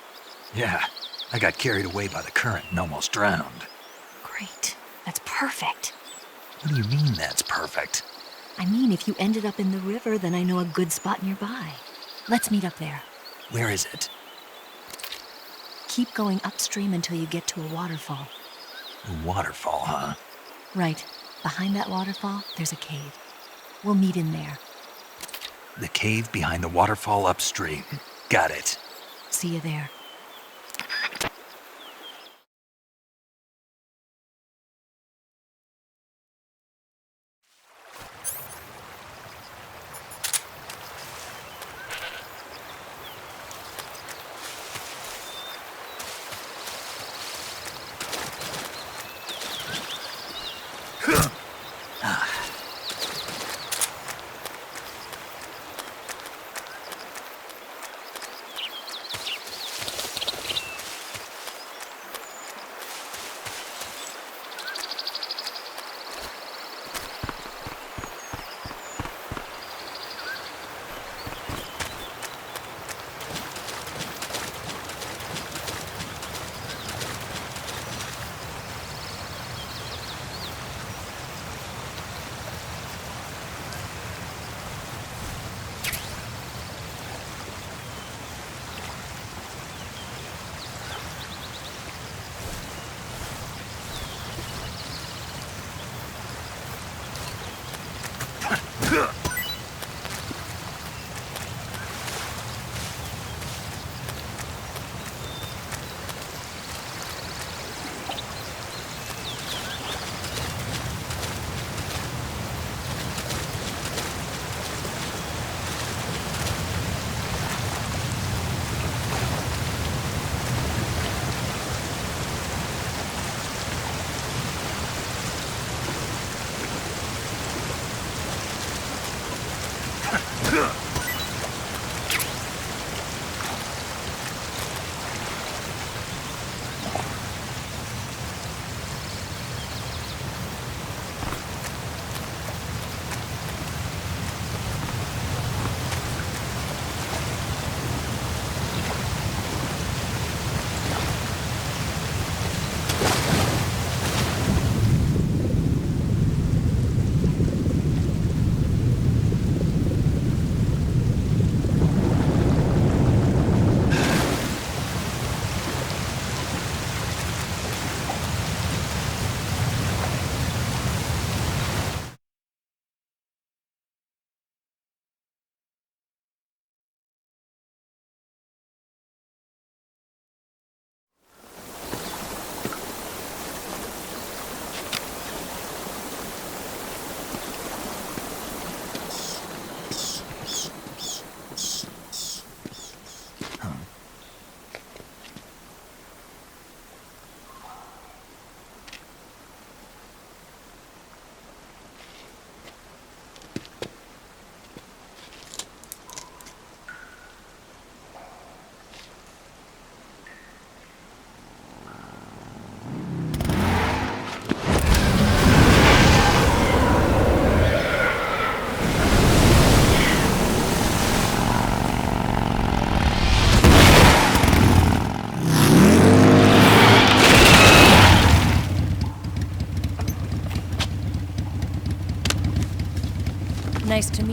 S2: Yeah, I got carried away by the current and almost drowned.
S20: Great. That's perfect.
S2: What do you mean that's perfect?
S20: I mean, if you ended up in the river, then I know a good spot nearby. Let's meet up there.
S2: Where is it?
S20: Keep going upstream until you get to a waterfall.
S2: A waterfall, huh?
S20: Right. Behind that waterfall, there's a cave. We'll meet in there.
S2: The cave behind the waterfall upstream. Got it.
S20: See you there.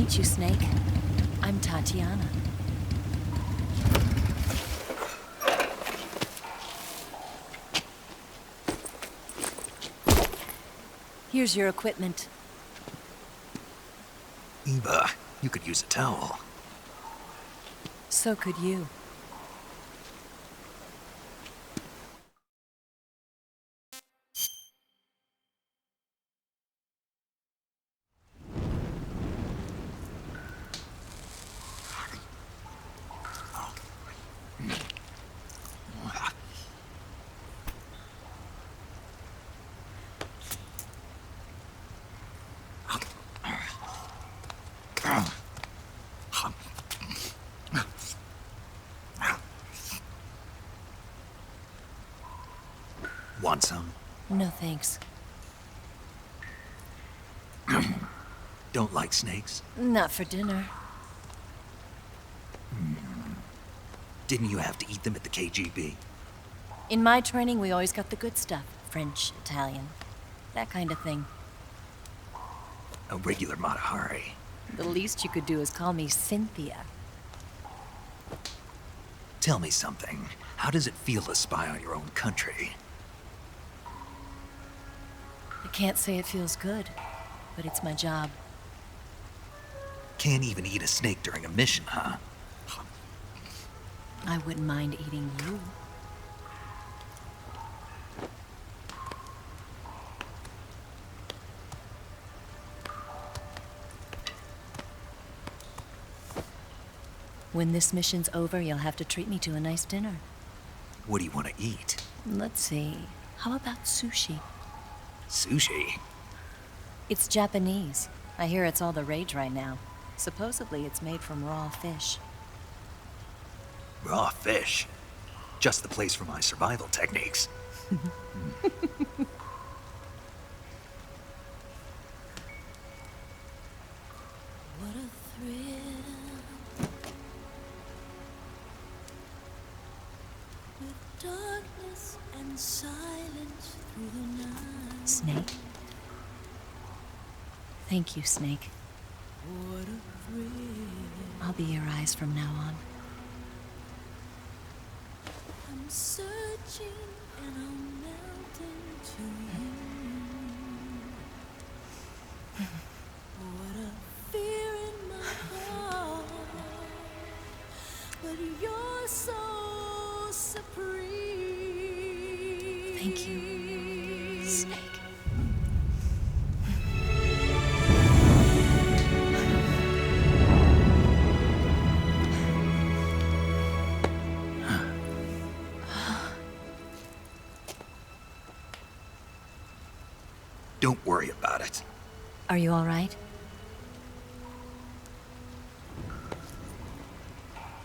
S20: meet you, Snake. I'm Tatiana. Here's your equipment.
S2: Eva, you could use a towel.
S20: So could you.
S2: Want some?
S20: No thanks.
S2: Don't like snakes?
S20: Not for dinner.
S2: Didn't you have to eat them at the KGB?
S20: In my training, we always got the good stuff. French, Italian, that kind of thing.
S2: A regular Mata Hari.
S20: The least you could do is call me Cynthia.
S2: Tell me something. How does it feel to spy on your own country?
S20: I can't say it feels good, but it's my job.
S2: Can't even eat a snake during a mission, huh?
S20: I wouldn't mind eating you. When this mission's over, you'll have to treat me to a nice dinner.
S2: What do you want to eat?
S20: Let's see. How about sushi?
S2: Sushi?
S20: It's Japanese. I hear it's all the rage right now. Supposedly, it's made from raw fish.
S2: Raw fish? Just the place for my survival techniques.
S1: What a thrill. With darkness and silence through the night.
S20: Snake? Thank you, Snake.
S1: What a thrill.
S20: I'll be your eyes from now on.
S1: I'm searching and I'm melting to you. What a fear in my heart, but you're so supreme.
S20: Thank you, Snake.
S2: Don't worry about it.
S20: Are you all right?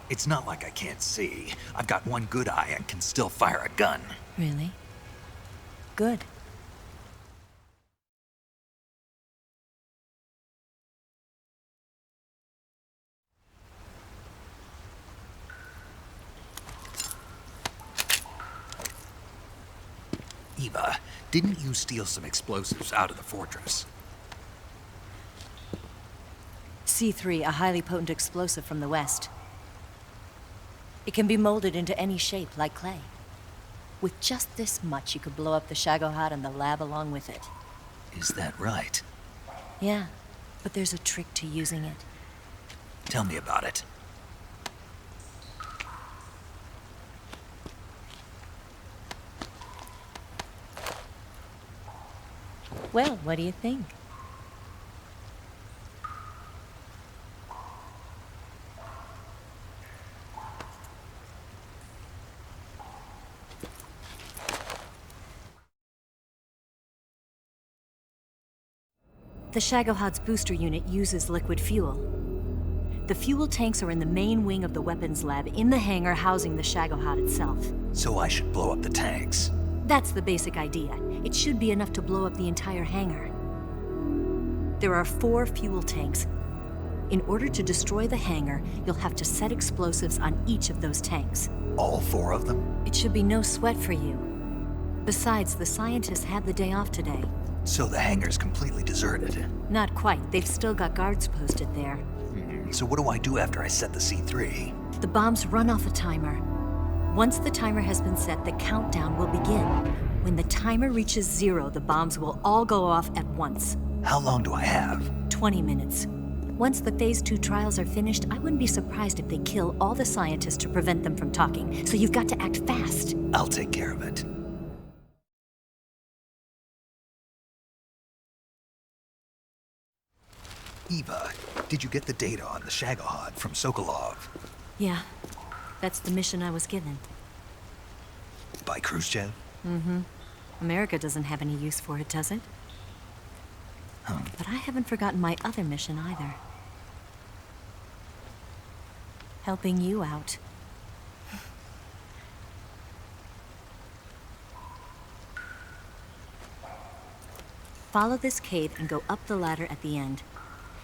S2: It's not like I can't see. I've got one good eye and can still fire a gun.
S20: Really? Good.
S2: Eva, didn't you steal some explosives out of the fortress?
S20: C3, a highly potent explosive from the west. It can be molded into any shape, like clay. With just this much, you could blow up the Shagohod and the lab along with it.
S2: Is that right?
S20: Yeah, but there's a trick to using it.
S2: Tell me about it.
S20: Well, what do you think? The Shagohod's booster unit uses liquid fuel. The fuel tanks are in the main wing of the weapons lab in the hangar housing the Shagohod itself.
S2: So I should blow up the tanks.
S20: That's the basic idea. It should be enough to blow up the entire hangar. There are 4 fuel tanks. In order to destroy the hangar, you'll have to set explosives on each of those tanks.
S2: All 4 of them?
S20: It should be no sweat for you. Besides, the scientists had the day off today.
S2: So the hangar's completely deserted.
S20: Not quite. They've still got guards posted there.
S2: So what do I do after I set the C3?
S20: The bombs run off a timer. Once the timer has been set, the countdown will begin. When the timer reaches 0, the bombs will all go off at once.
S2: How long do I have?
S20: 20 minutes. Once the Phase 2 trials are finished, I wouldn't be surprised if they kill all the scientists to prevent them from talking. So you've got to act fast.
S2: I'll take care of it. Eva, did you get the data on the Shagohod from Sokolov?
S20: Yeah, that's the mission I was given.
S2: By Khrushchev?
S20: Mm-hmm. America doesn't have any use for it, does it? But I haven't forgotten my other mission either. Helping you out. Follow this cave and go up the ladder at the end.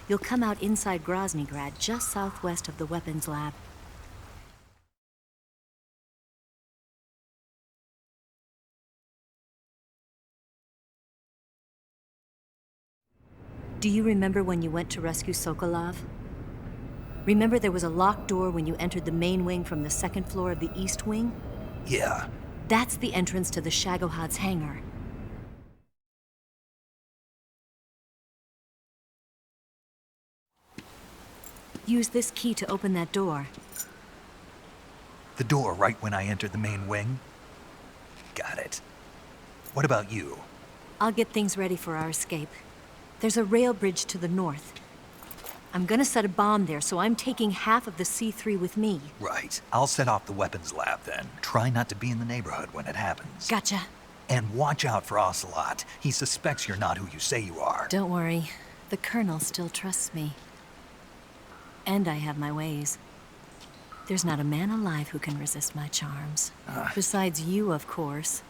S20: You'll come out inside Groznygrad, just southwest of the weapons lab. Do you remember when you went to rescue Sokolov? Remember there was a locked door when you entered the main wing from the second floor of the east wing?
S2: Yeah.
S20: That's the entrance to the Shagohod's hangar. Use this key to open that door.
S2: The door right when I entered the main wing? Got it. What about you?
S20: I'll get things ready for our escape. There's a rail bridge to the north. I'm gonna set a bomb there, so I'm taking half of the C3 with me.
S2: Right. I'll set off the weapons lab then. Try not to be in the neighborhood when it happens.
S20: Gotcha.
S2: And watch out for Ocelot. He suspects you're not who you say you are.
S20: Don't worry. The Colonel still trusts me. And I have my ways. There's not a man alive who can resist my charms. Besides you, of course.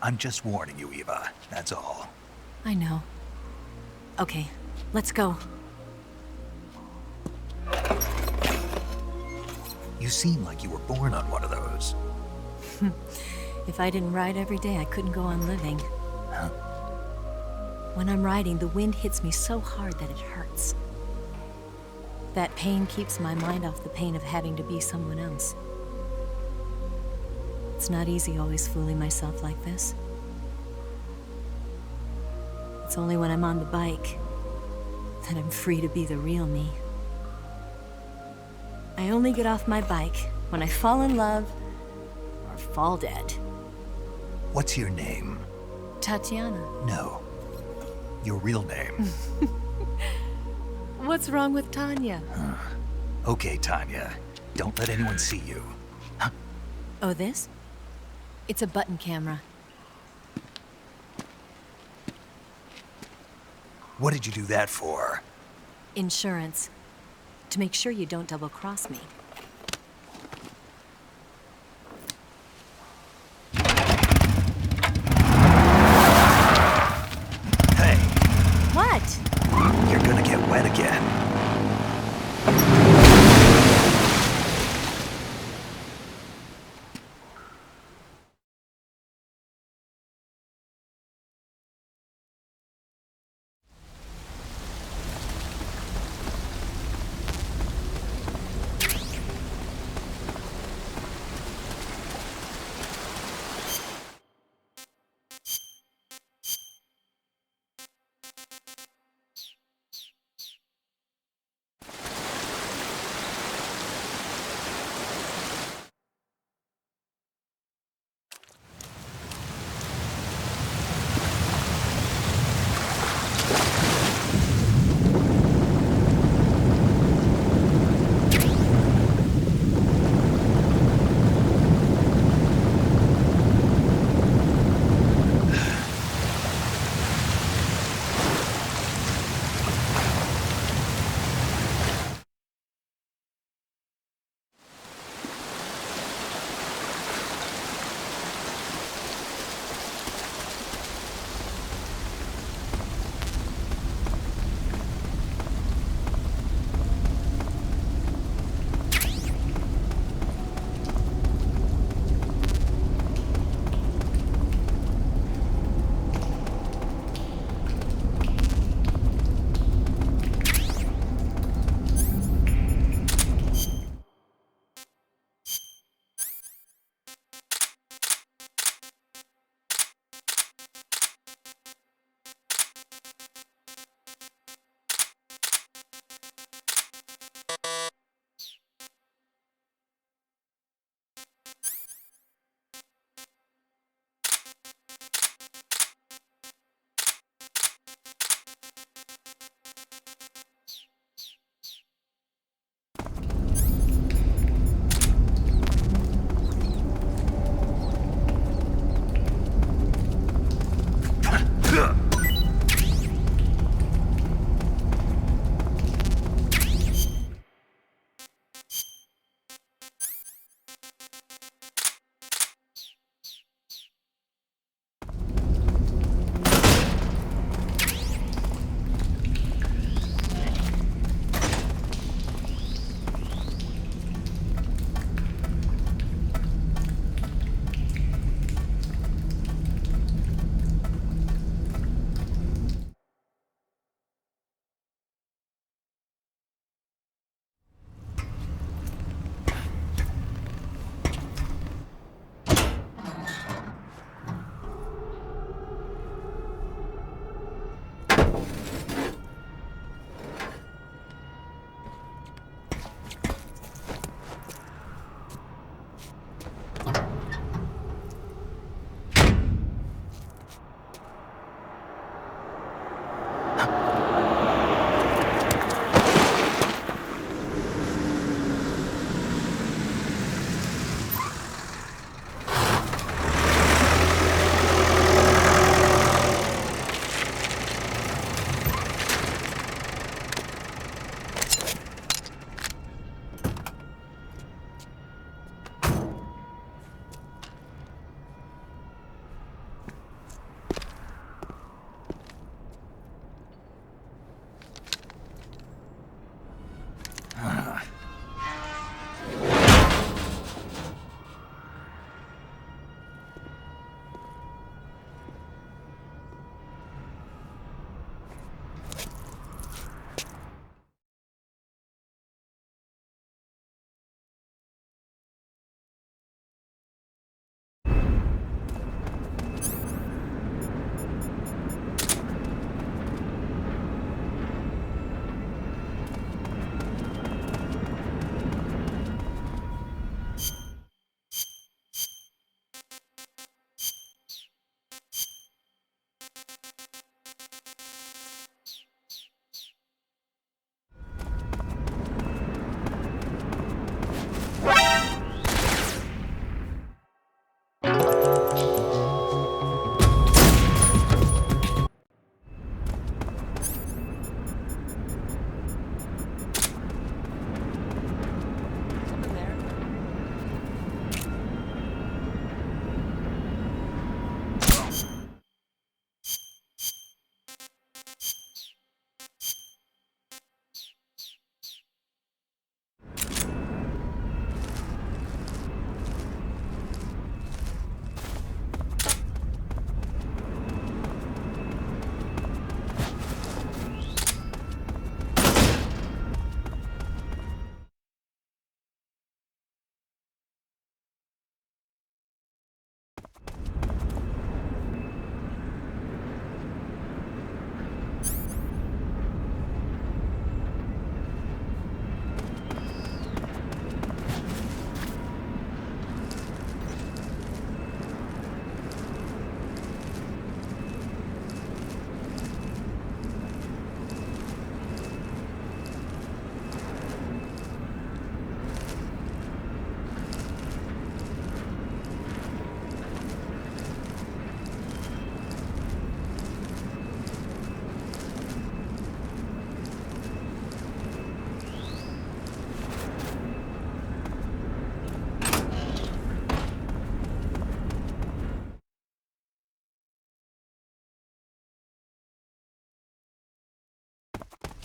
S2: I'm just warning you, Eva. That's all.
S20: I know. Okay, let's go.
S2: You seem like you were born on one of those.
S20: If I didn't ride every day, I couldn't go on living. When I'm riding, the wind hits me so hard that it hurts. That pain keeps my mind off the pain of having to be someone else. It's not easy always fooling myself like this. It's only when I'm on the bike that I'm free to be the real me. I only get off my bike when I fall in love or fall dead.
S2: What's your name?
S20: Tatiana.
S2: No. Your real name.
S20: What's wrong with Tanya?
S2: Okay, Tanya. Don't let anyone see you.
S20: Oh, this? It's a button camera.
S2: What did you do that for?
S20: Insurance. To make sure you don't double-cross me.
S2: Hey.
S20: What?
S2: You're gonna get wet again.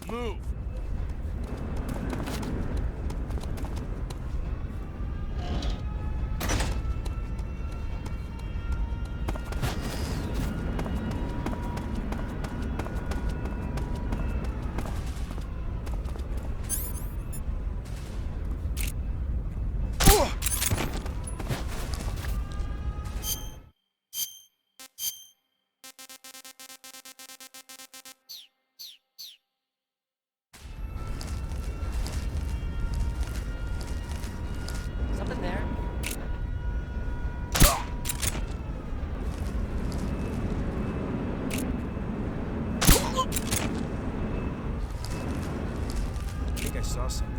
S11: Move.
S15: Something there.
S5: I think I saw something.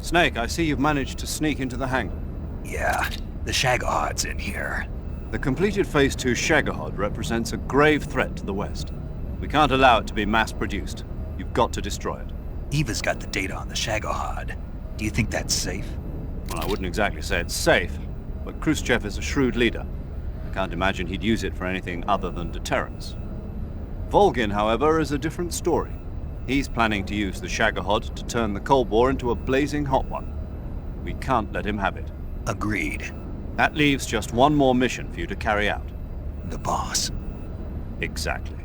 S4: Snake, I see you've managed to sneak into the hangar.
S2: Yeah, the Shagahod's in here.
S4: The completed Phase 2 Shagahod represents a grave threat to the West. We can't allow it to be mass-produced. You've got to destroy it.
S2: Eva's got the data on the Shagahod. Do you think that's safe?
S4: Well, I wouldn't exactly say it's safe, but Khrushchev is a shrewd leader. I can't imagine he'd use it for anything other than deterrence. Volgin, however, is a different story. He's planning to use the Shagahod to turn the Cold War into a blazing hot one. We can't let him have it.
S2: Agreed.
S4: That leaves just one more mission for you to carry out.
S2: The boss.
S4: Exactly.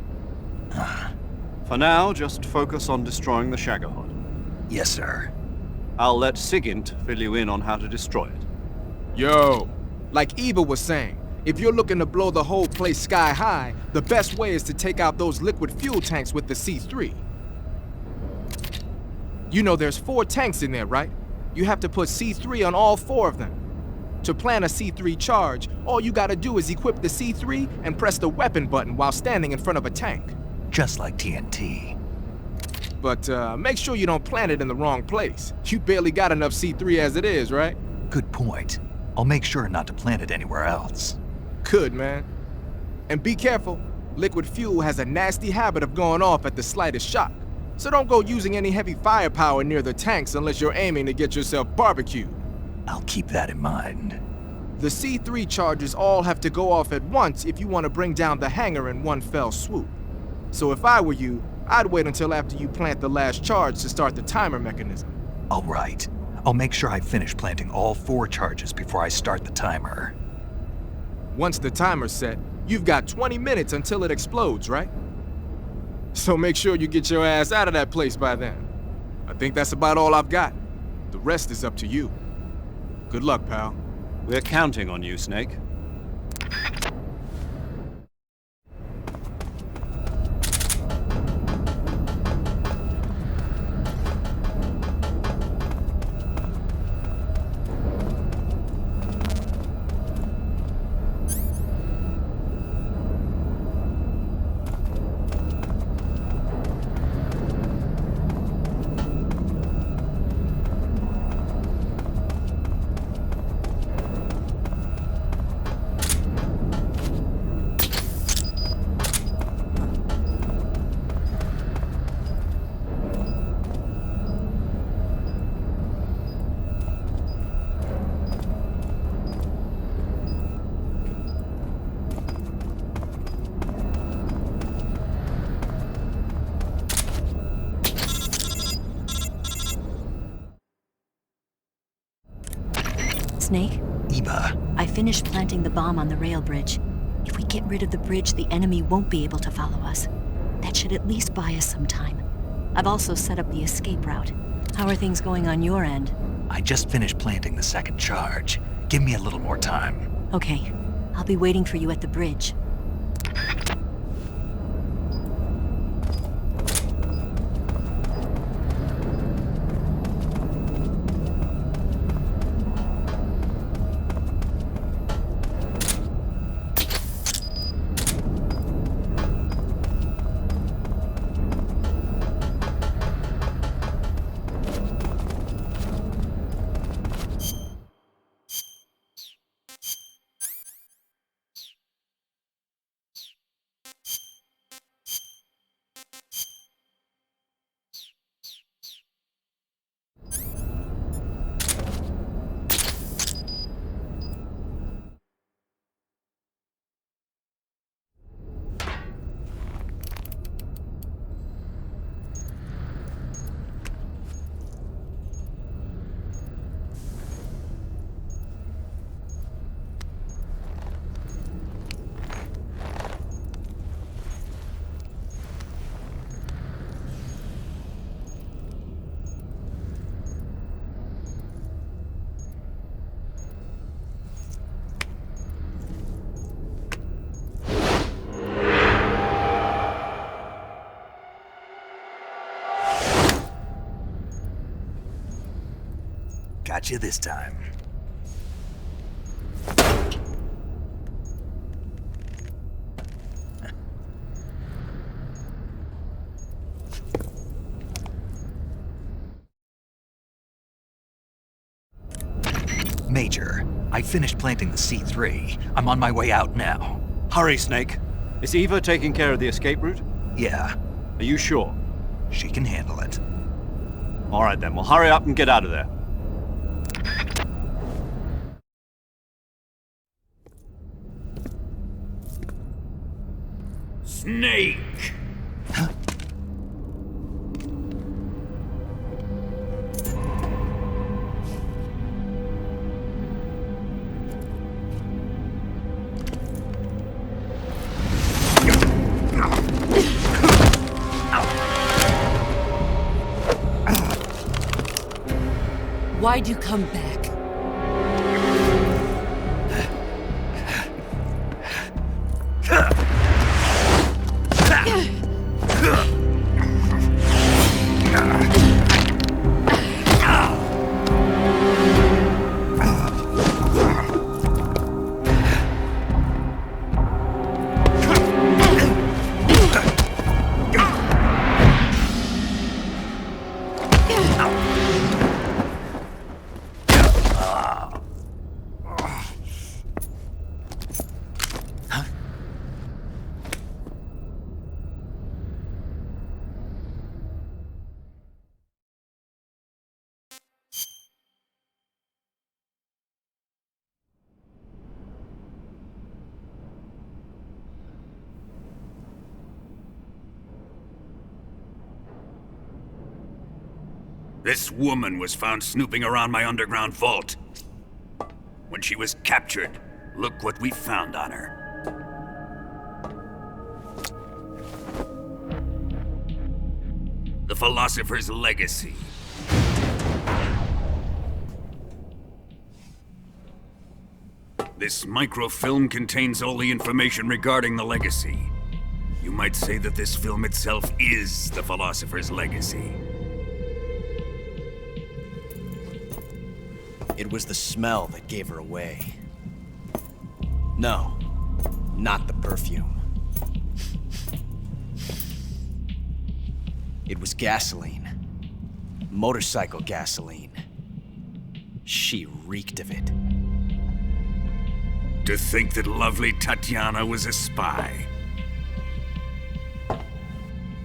S4: For now, just focus on destroying the Shagahod.
S2: Yes, sir.
S4: I'll let Sigint fill you in on how to destroy it.
S5: Yo, like Eva was saying, if you're looking to blow the whole place sky high, the best way is to take out those liquid fuel tanks with the C3. You know there's 4 tanks in there, right? You have to put C3 on all 4 of them. To plan a C3 charge, all you gotta do is equip the C3 and press the weapon button while standing in front of a tank.
S2: Just like TNT.
S5: But make sure you don't plant it in the wrong place. You barely got enough C3 as it is, right?
S2: Good point. I'll make sure not to plant it anywhere else.
S5: Good, man. And be careful. Liquid fuel has a nasty habit of going off at the slightest shock. So don't go using any heavy firepower near the tanks unless you're aiming to get yourself barbecued.
S2: I'll keep that in mind.
S5: The C3 charges all have to go off at once if you want to bring down the hangar in one fell swoop. So if I were you, I'd wait until after you plant the last charge to start the timer mechanism.
S2: All right. I'll make sure I finish planting all 4 charges before I start the timer.
S5: Once the timer's set, you've got 20 minutes until it explodes, right? So make sure you get your ass out of that place by then. I think that's about all I've got. The rest is up to you. Good luck, pal.
S4: We're counting on you, Snake.
S20: Snake?
S2: Eva.
S20: I finished planting the bomb on the rail bridge. If we get rid of the bridge, the enemy won't be able to follow us. That should at least buy us some time. I've also set up the escape route. How are things going on your end?
S2: I just finished planting the second charge. Give me a little more time.
S20: Okay. I'll be waiting for you at the bridge.
S2: Got you this time. Major, I finished planting the C3. I'm on my way out now.
S4: Hurry, Snake. Is Eva taking care of the escape route?
S2: Yeah.
S4: Are you sure?
S2: She can handle it.
S4: All right then, well hurry up and get out of there.
S12: Snake!
S7: Why'd you come back?
S12: This woman was found snooping around my underground vault. When she was captured, look what we found on her. The Philosopher's Legacy. This microfilm contains all the information regarding the Legacy. You might say that this film itself is the Philosopher's Legacy.
S10: It was the smell that gave her away. No, not the perfume. It was gasoline. Motorcycle gasoline. She reeked of it.
S12: To think that lovely Tatiana was a spy.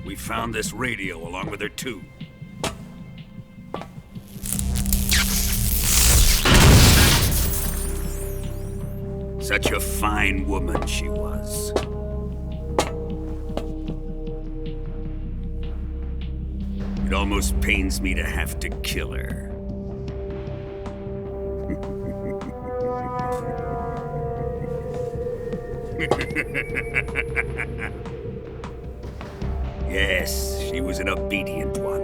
S12: We found this radio along with her too. Such a fine woman she was. It almost pains me to have to kill her. Yes, she was an obedient one.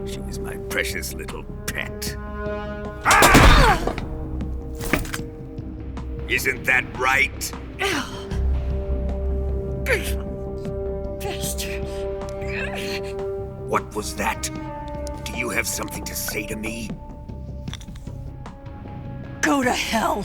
S12: She was my precious little pet. Ah! Isn't that right? What was that? Do you have something to say to me?
S15: Go to hell.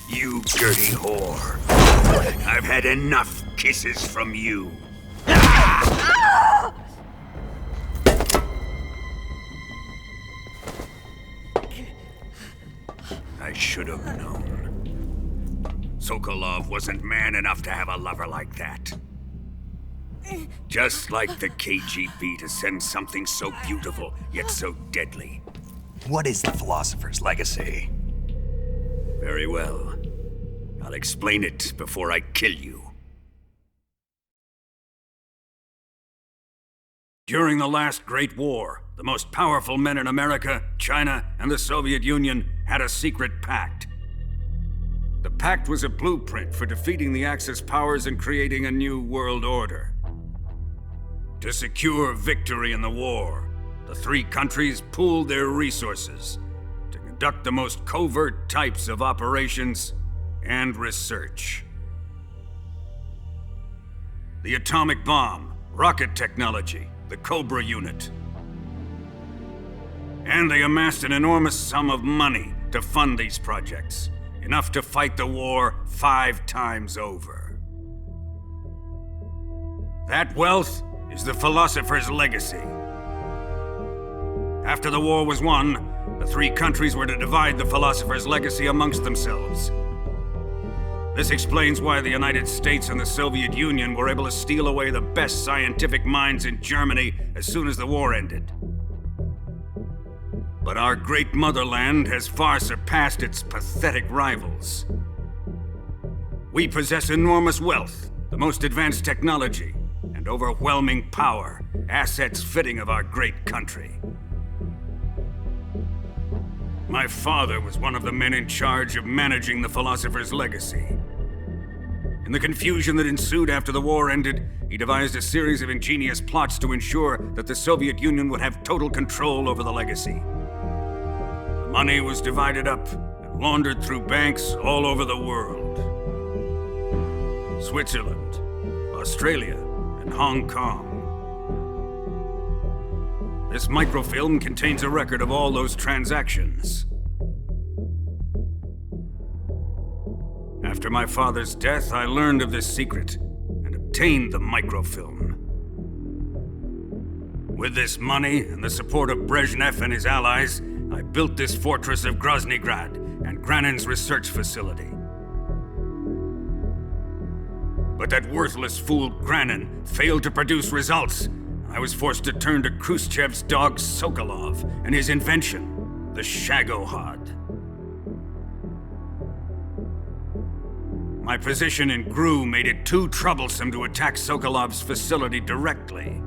S12: You dirty whore. I've had enough kisses from you. I should have known. Sokolov wasn't man enough to have a lover like that. Just like the KGB to send something so beautiful, yet so deadly.
S2: What is the Philosopher's Legacy?
S12: Very well. I'll explain it before I kill you. During the last Great War, the most powerful men in America, China, and the Soviet Union had a secret pact. The pact was a blueprint for defeating the Axis powers and creating a new world order. To secure victory in the war, the three countries pooled their resources to conduct the most covert types of operations and research. The atomic bomb, rocket technology, the Cobra unit. And they amassed an enormous sum of money to fund these projects, enough to fight the war 5 times over. That wealth is the Philosopher's Legacy. After the war was won, the three countries were to divide the Philosopher's Legacy amongst themselves. This explains why the United States and the Soviet Union were able to steal away the best scientific minds in Germany as soon as the war ended. But our great motherland has far surpassed its pathetic rivals. We possess enormous wealth, the most advanced technology, and overwhelming power, assets fitting of our great country. My father was one of the men in charge of managing the Philosopher's Legacy. In the confusion that ensued after the war ended, he devised a series of ingenious plots to ensure that the Soviet Union would have total control over the legacy. The money was divided up and laundered through banks all over the world. Switzerland, Australia, and Hong Kong. This microfilm contains a record of all those transactions. After my father's death, I learned of this secret and obtained the microfilm. With this money and the support of Brezhnev and his allies, I built this fortress of Groznygrad and Granin's research facility. But that worthless fool Granin failed to produce results. I was forced to turn to Khrushchev's dog Sokolov and his invention, the Shagohod. My position in GRU made it too troublesome to attack Sokolov's facility directly.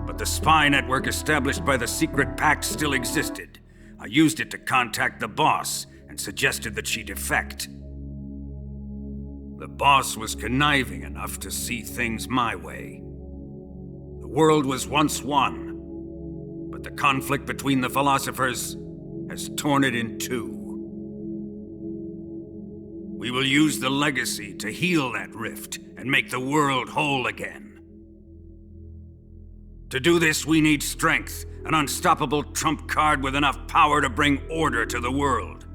S12: But the spy network established by the secret pact still existed. I used it to contact the boss and suggested that she defect. The boss was conniving enough to see things my way. The world was once one, but the conflict between the philosophers has torn it in two. We will use the legacy to heal that rift and make the world whole again. To do this, we need strength, an unstoppable trump card with enough power to bring order to the world.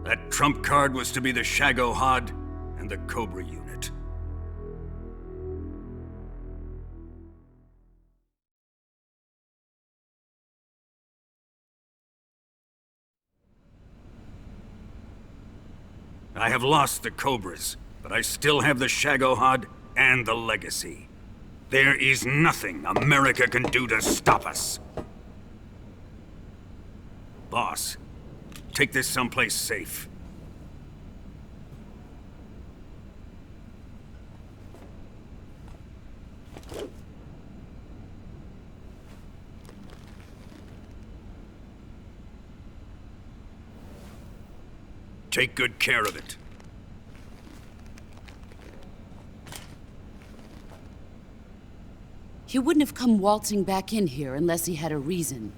S12: That trump card was to be the Shagohod and the Cobra unit. I have lost the Cobras, but I still have the Shagohod and the legacy. There is nothing America can do to stop us. Boss, take this someplace safe. Take good care of it.
S7: He wouldn't have come waltzing back in here unless he had a reason.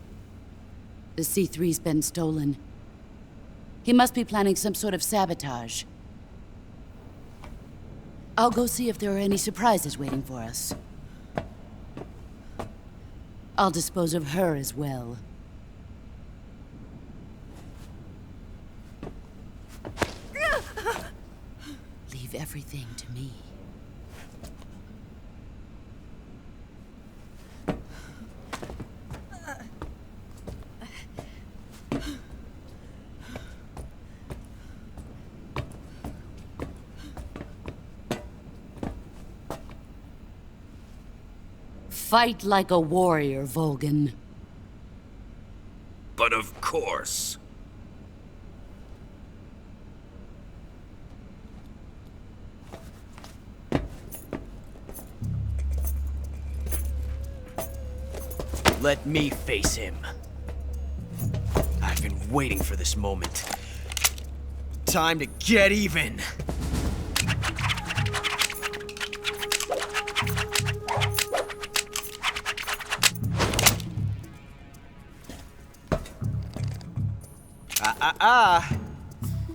S7: The C3's been stolen. He must be planning some sort of sabotage. I'll go see if there are any surprises waiting for us. I'll dispose of her as well. Leave everything to me. Fight like a warrior, Volgan.
S12: But of course.
S10: Let me face him. I've been waiting for this moment. Time to get even.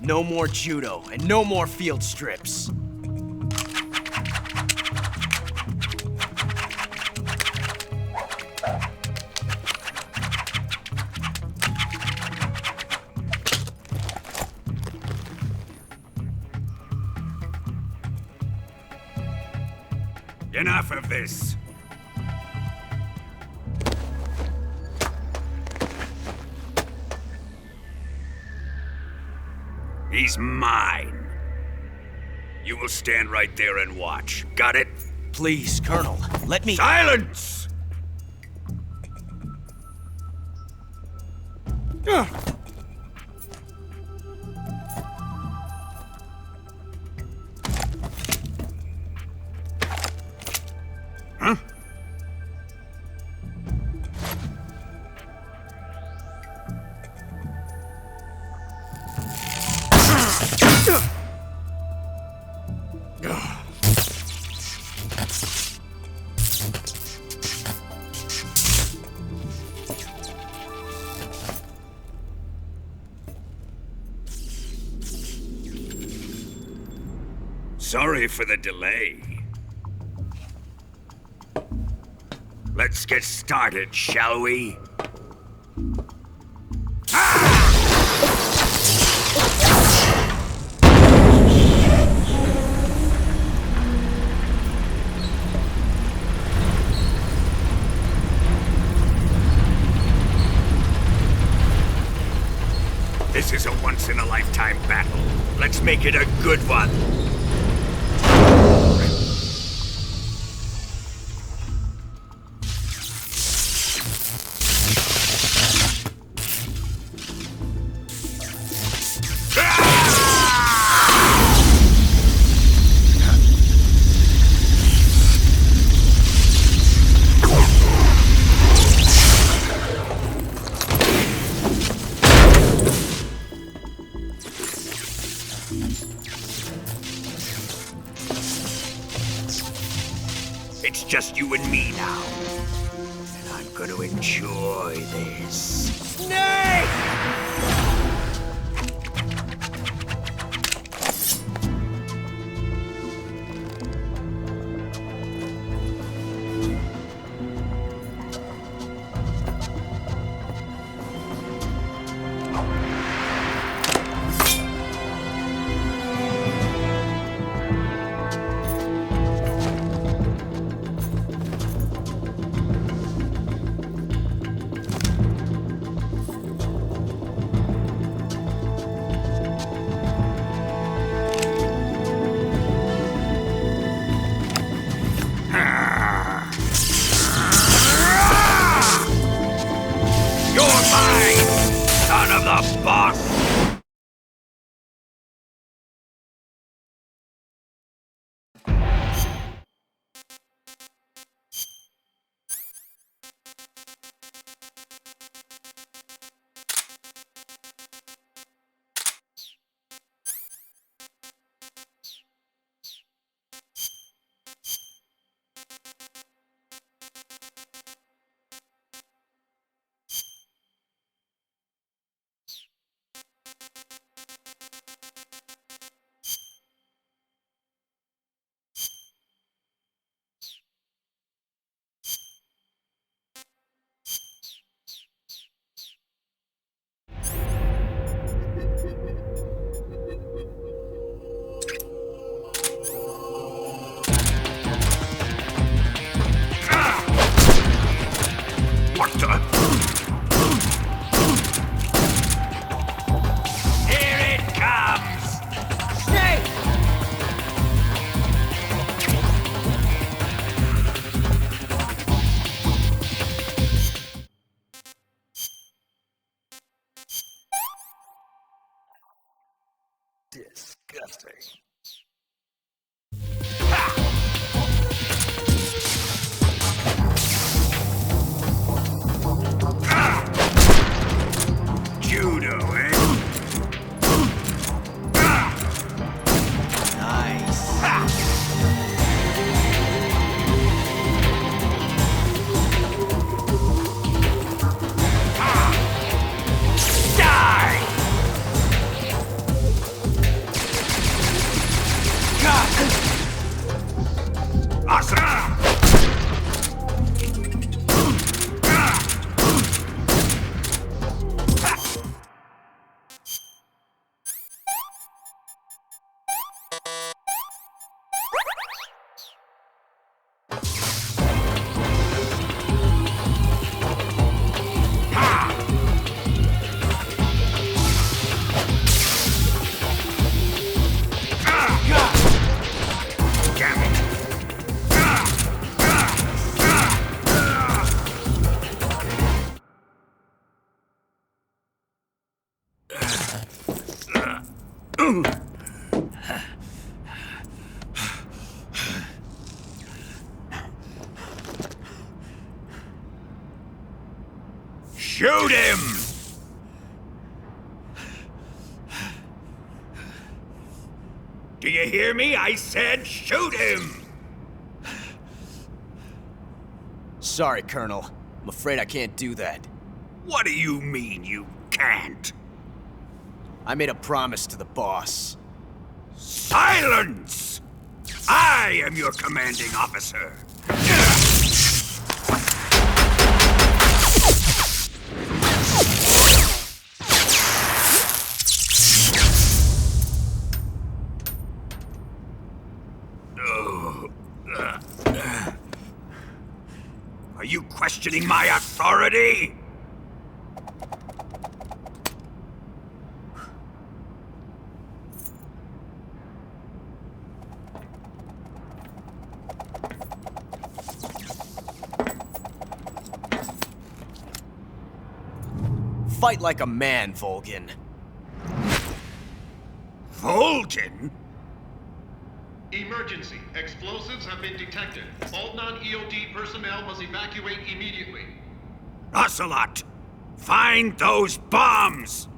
S10: No more judo, and no more field strips.
S12: Enough of this. He's mine. You will stand right there and watch. Got it?
S10: Please, Colonel, let me—
S12: Silence! Huh? Sorry for the delay. Let's get started, shall we? This is a once-in-a-lifetime battle. Let's make it a good one. It's just you and me now. And I'm gonna enjoy this. Snake!
S2: Disgusting.
S12: Judo, eh? Shoot him! Do you hear me? I said shoot him!
S10: Sorry, Colonel. I'm afraid I can't do that.
S12: What do you mean you can't?
S10: I made a promise to the boss.
S12: Silence! I am your commanding officer. Are you questioning my authority?
S10: Fight like a man, Volgin.
S12: Volgin?
S16: Emergency. Explosives have been detected. All non-EOD personnel must evacuate immediately.
S12: Ocelot! Find those bombs!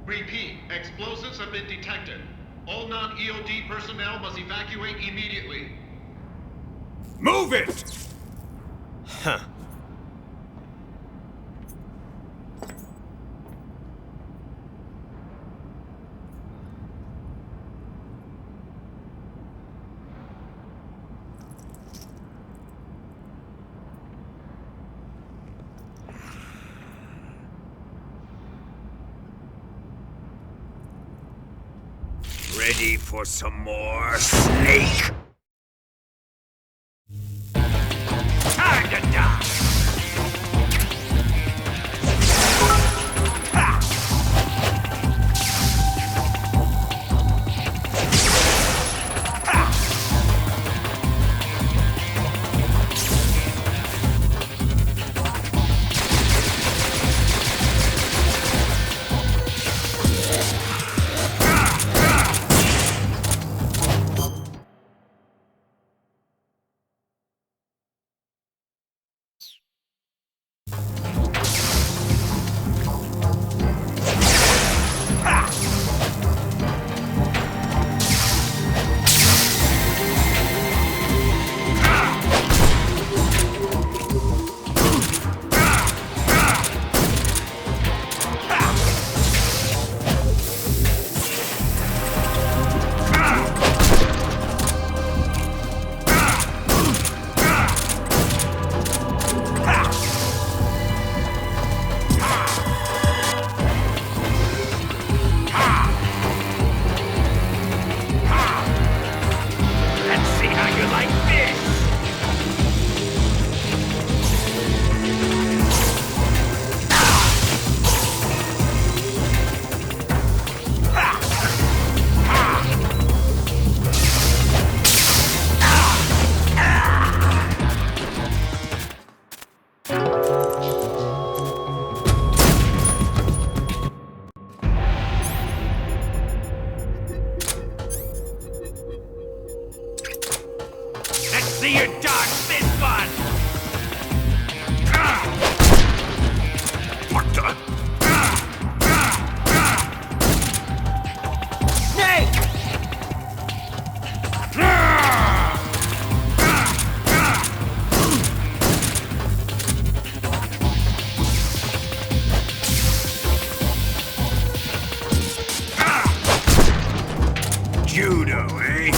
S16: Repeat. Explosives have been detected. All non-EOD personnel must evacuate immediately.
S12: Move it!
S10: Huh.
S12: Ready for some more, Snake? Time to die!
S21: see you dodge this one!
S12: What the?
S21: Snake!
S12: Judo, eh?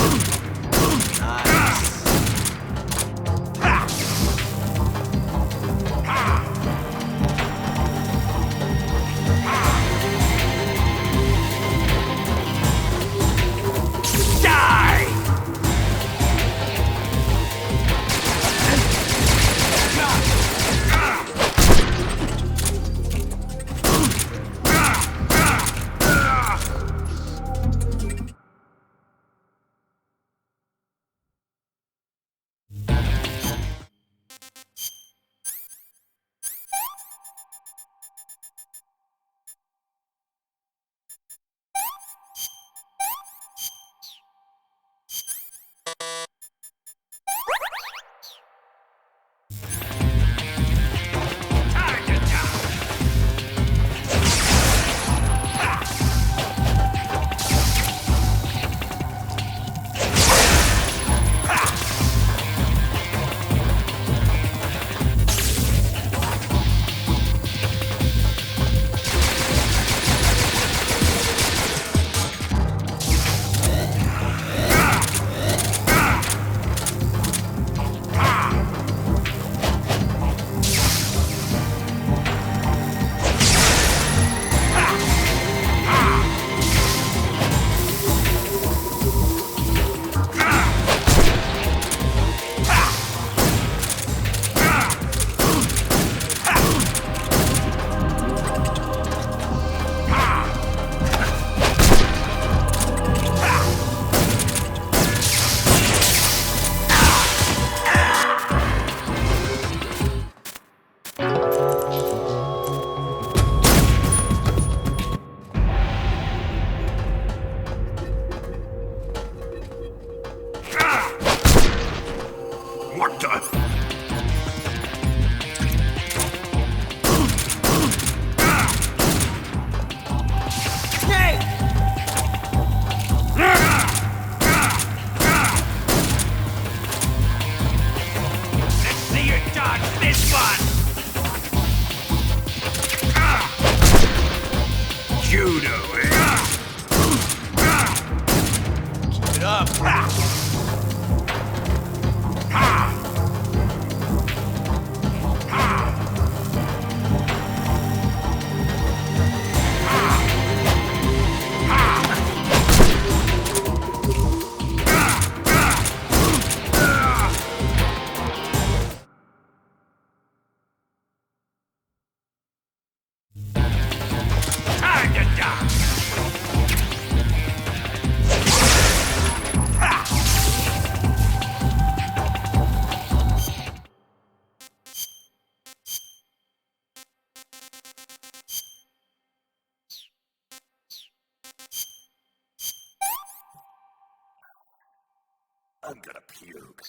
S12: What the?
S21: Let's see you dodge this one!
S12: Judo, eh?
S21: Keep it up!
S12: Time to die! I'm gonna puke.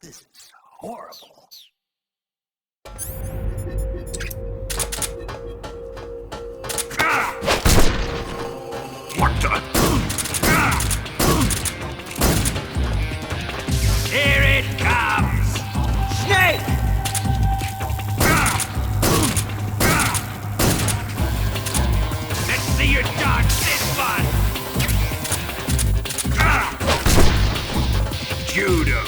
S2: This is horrible.
S12: What the? Here it comes! Snake! Let's see you dodge this one! Judo!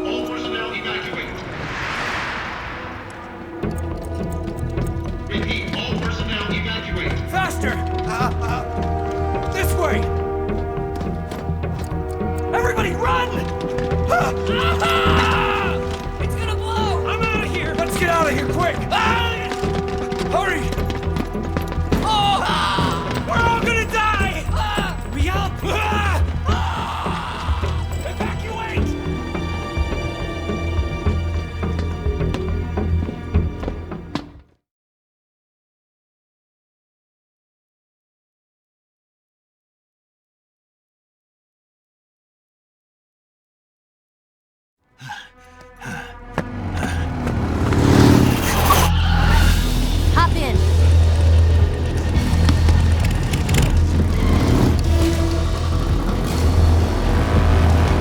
S16: All personnel evacuate. Repeat, all personnel evacuate.
S15: Faster! This way! Everybody run! It's gonna blow! I'm out of here! Let's get out of here quick! Hurry! Oh! We're all gonna die! We up! Evacuate!
S6: Hop in.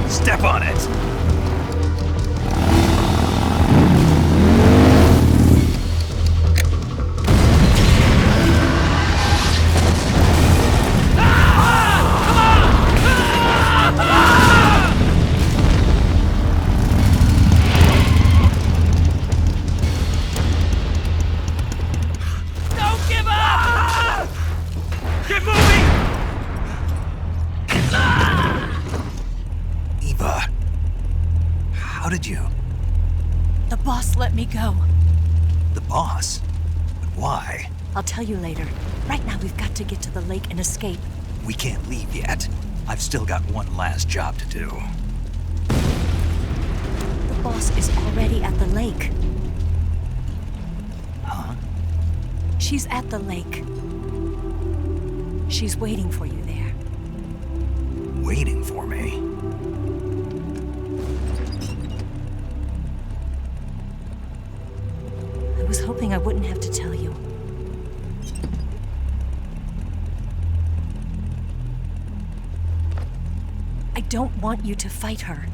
S2: Step on it! How did you?
S20: The boss let me go.
S2: The boss? But why?
S20: I'll tell you later. Right now, we've got to get to the lake and escape.
S2: We can't leave yet. I've still got one last job to do.
S20: The boss is already at the lake.
S2: Huh?
S20: She's at the lake. She's waiting for you there.
S2: Waiting for me?
S20: I was hoping I wouldn't have to tell you. I don't want you to fight her.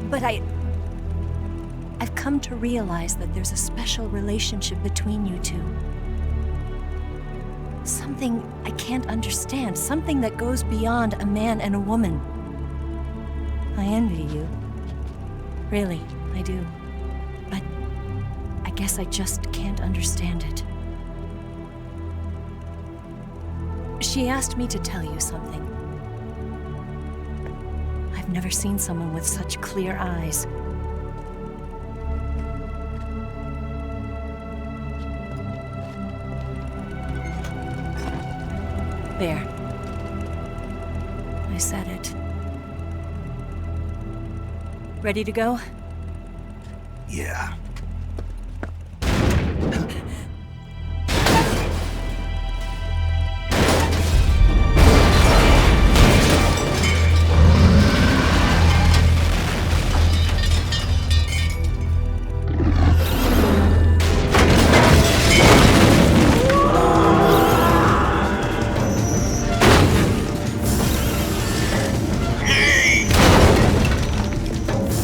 S20: But I've come to realize that there's a special relationship between you two. Something I can't understand, something that goes beyond a man and a woman. I envy you. Really, I do. But I guess I just can't understand it. She asked me to tell you something. I've never seen someone with such clear eyes. There. I said it. Ready to go?
S2: Yeah.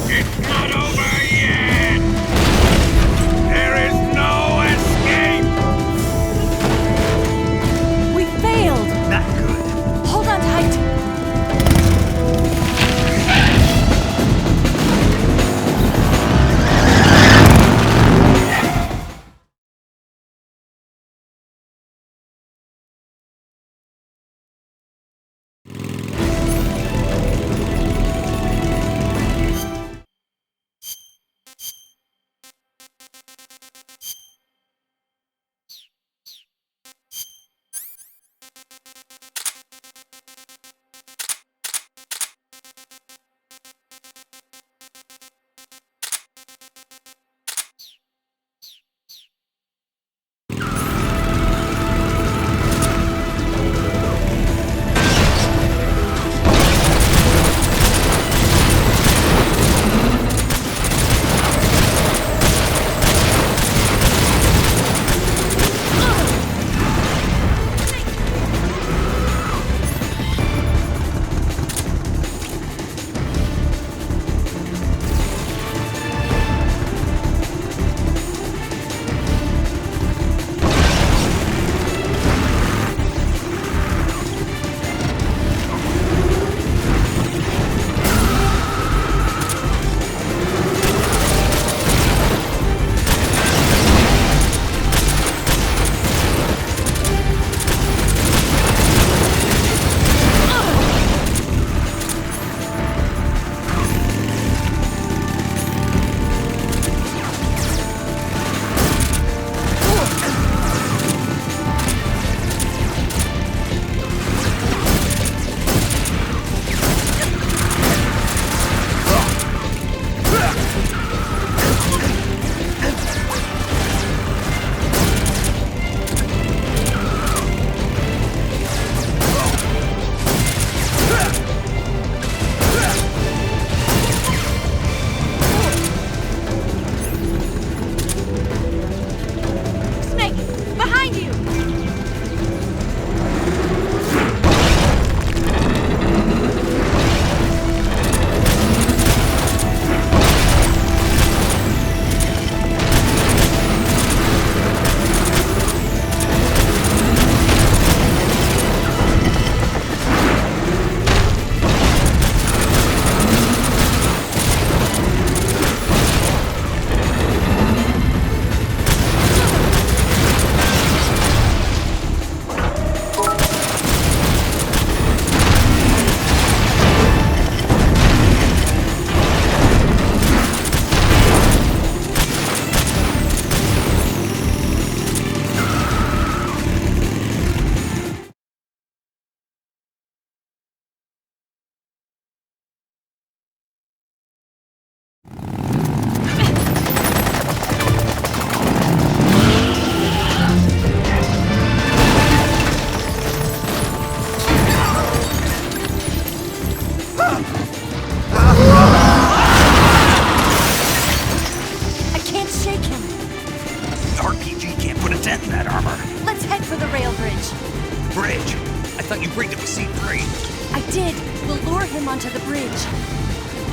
S21: It's not over yet! There is no escape!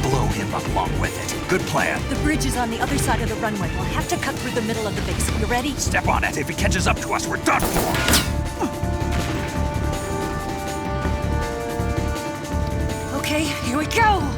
S2: Blow him up along with it. Good plan.
S20: The bridge is on the other side of the runway. We'll have to cut through the middle of the base. You ready?
S2: Step on it. If he catches up to us, we're done for.
S20: Okay, here we go!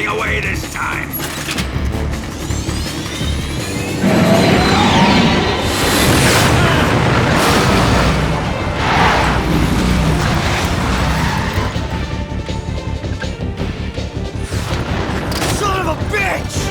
S12: getting away this time!
S15: Son of a bitch!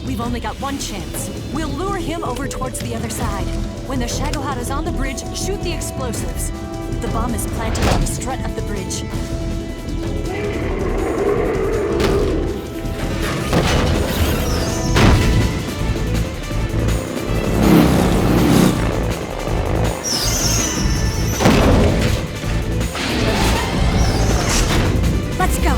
S20: We've only got one chance. We'll lure him over towards the other side. When the Shagohod is on the bridge, shoot the explosives. The bomb is planted on the strut of the bridge. Let's go!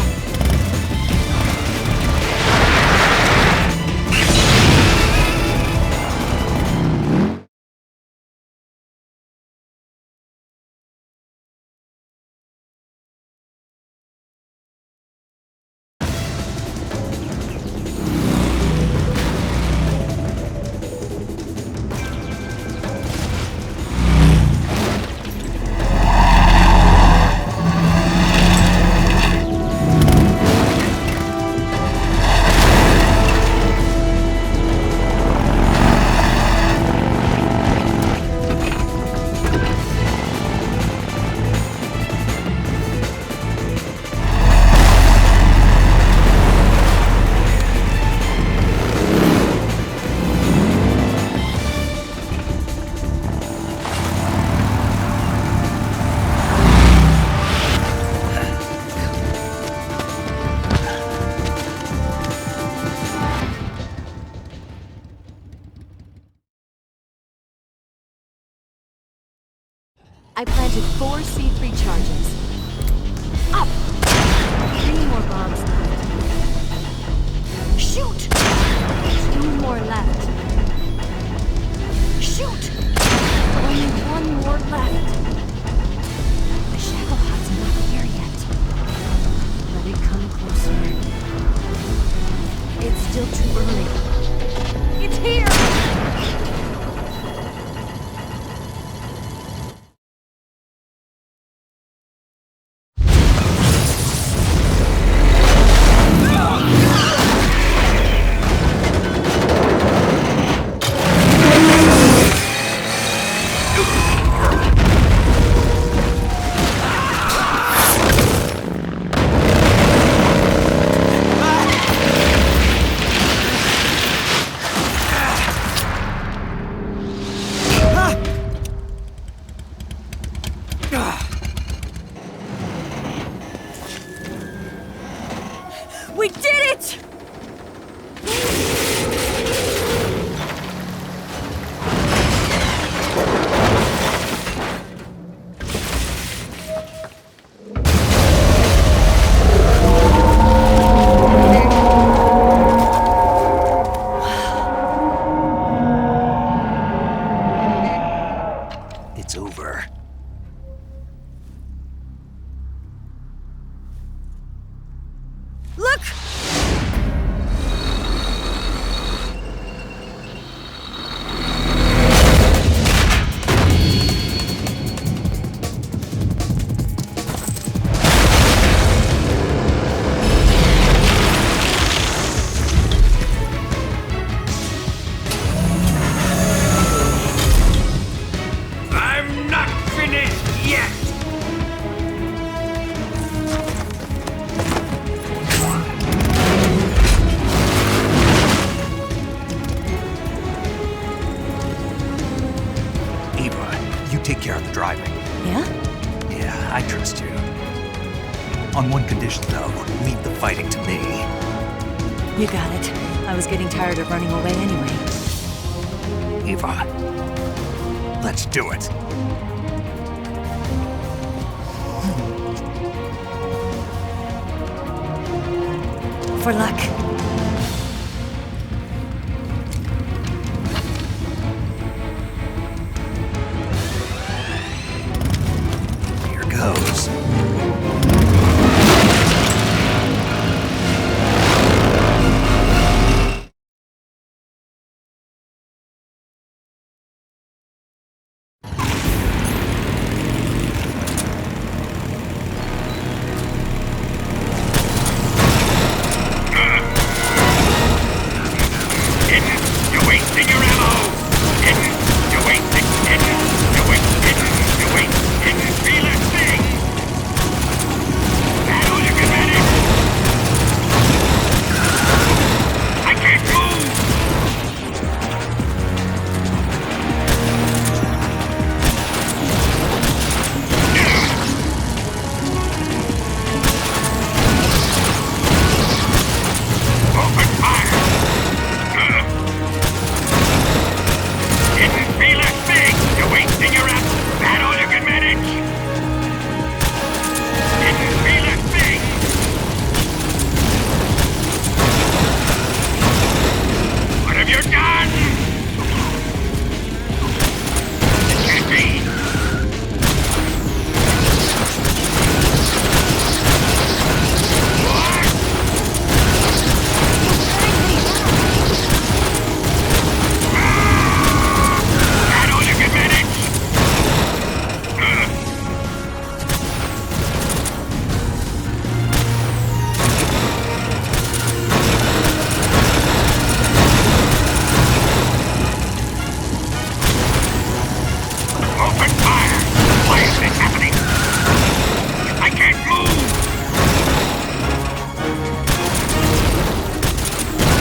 S20: I planted 4 C3 charges. Up! 3 more bombs left. Shoot! 2 more left. Shoot! Only 1 more left. The Shagohod's not here yet. Let it come closer. It's still too early. It's here!
S1: We did it!
S2: It's over.
S1: Look!
S21: I'm not finished yet!
S2: Eva, you take care of the driving.
S20: Yeah?
S2: Yeah, I trust you. On one condition, though, leave the fighting to me.
S20: You got it. I was getting tired of running away anyway.
S2: Eva, let's do it.
S20: For luck.
S2: Here goes.
S21: You're wasting your ammo! You're wasting... You're wasting... Feel it thing! That all you can manage? I can't move! Open fire! Didn't feel a thing! You're wasting your ammo! That all you can manage? Didn't feel a thing! What have you done? It can't be! That all you can manage? Open fire! Why is this happening? I can't move!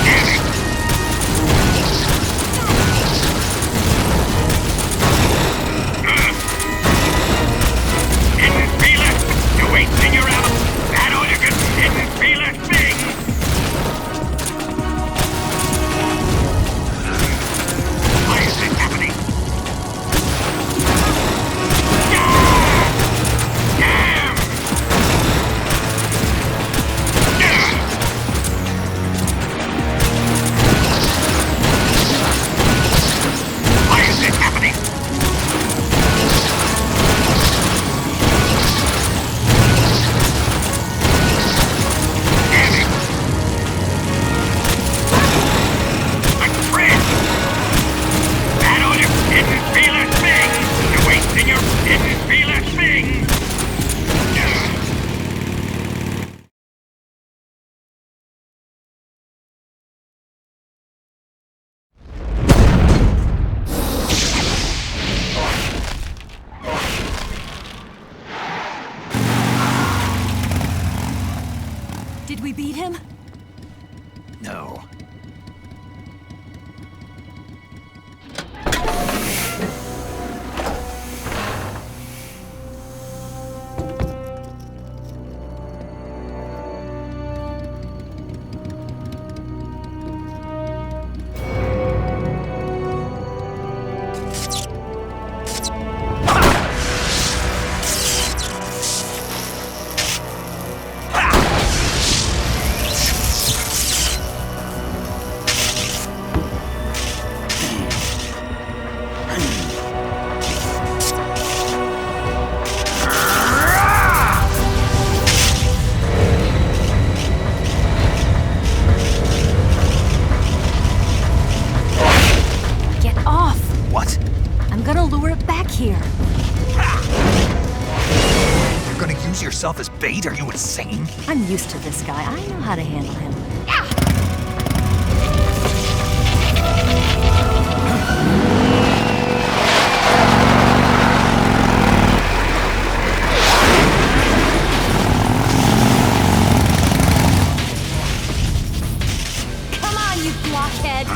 S21: Damn it! Didn't feel it! You're wasting your ammo! That all you can... Didn't feel a thing! Why is this happening? Damn! Why is this happening? Damn it! A friend! That all you didn't feel a thing! You're wasting your... Didn't feel a thing!
S20: Did we beat him?
S2: No. use yourself as bait? Are you insane?
S20: I'm used to this guy. I know how to handle him.
S6: Come on, you blockhead!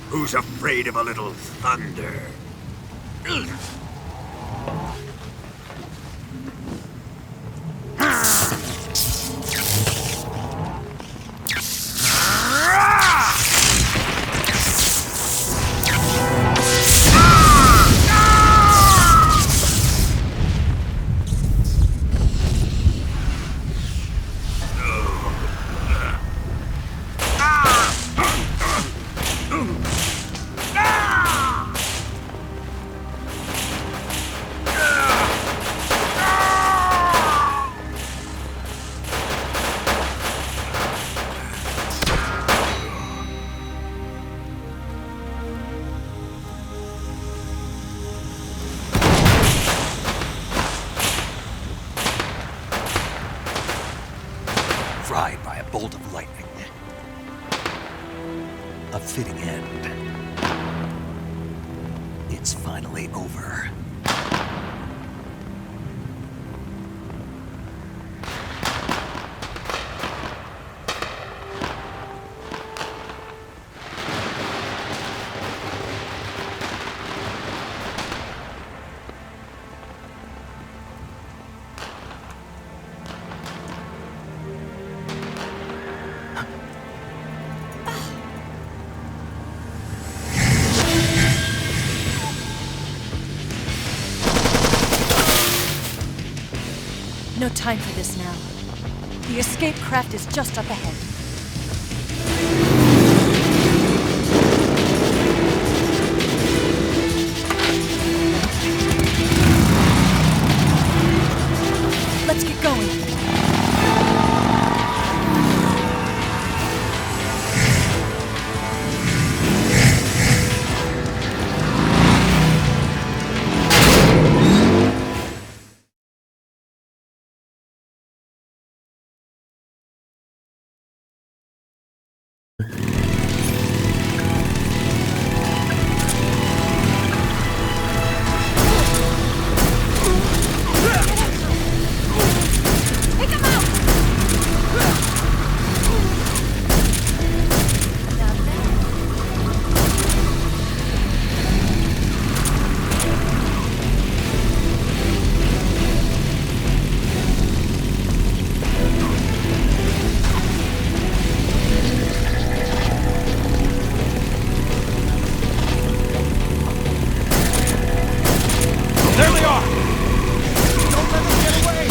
S18: Who's afraid of a little thunder?
S2: bolt of lightning. A fitting end. It's finally over.
S20: No time for this now. The escape craft is just up ahead. Let's get going.
S15: There they are! Don't let them get away!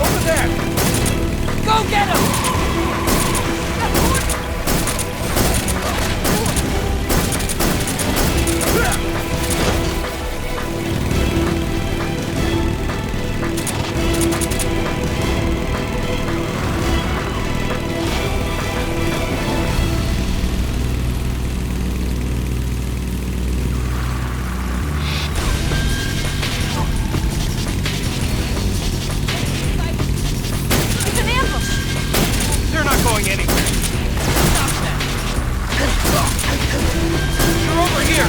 S15: Over there! Go get him! They're not going anywhere. Stop that. You're over here.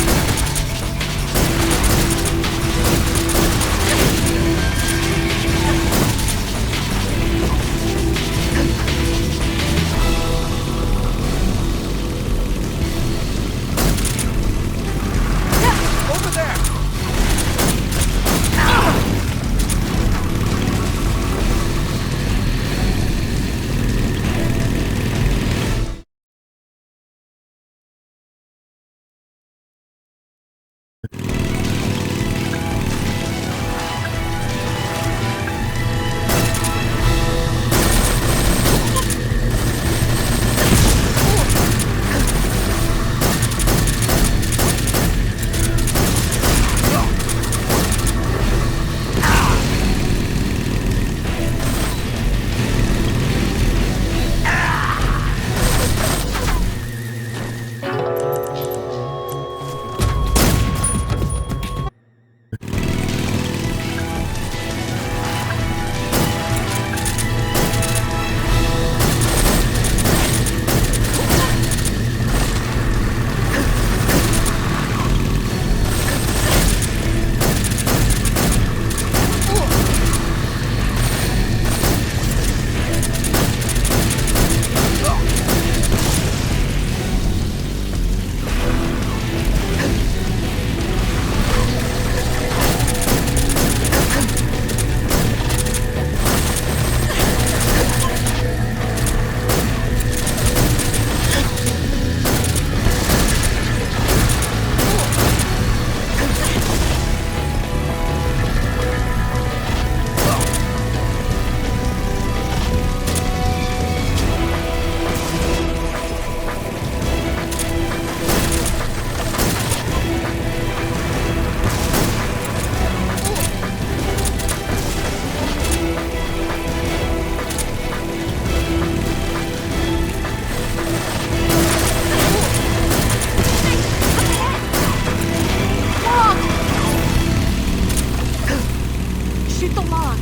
S6: Take the log.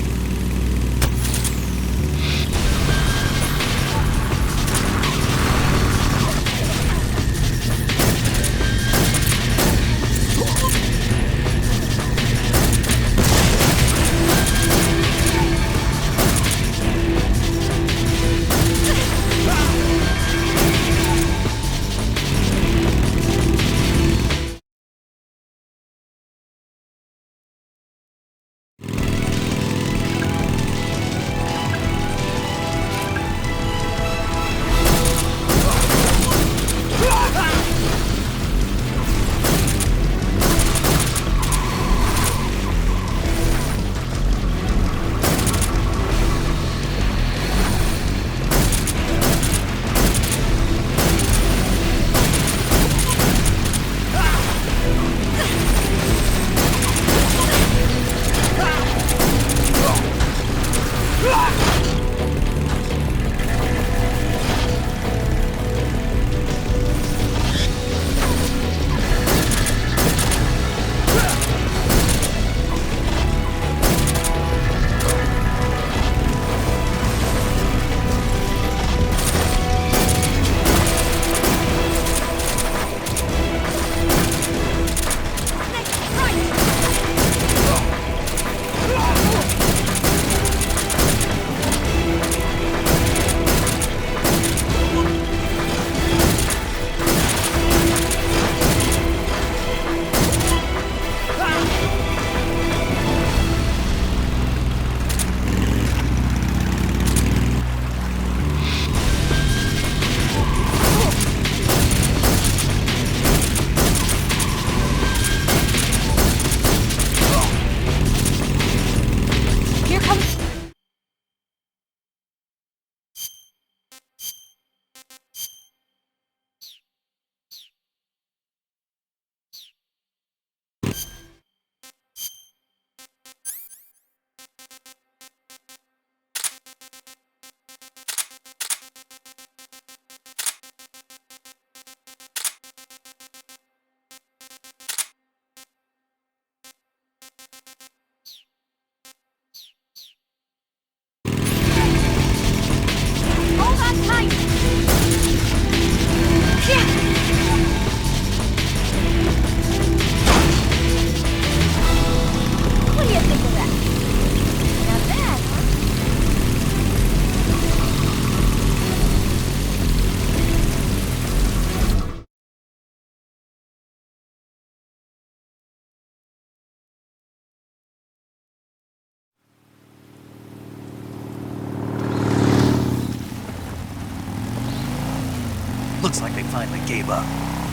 S2: Looks like they finally gave up.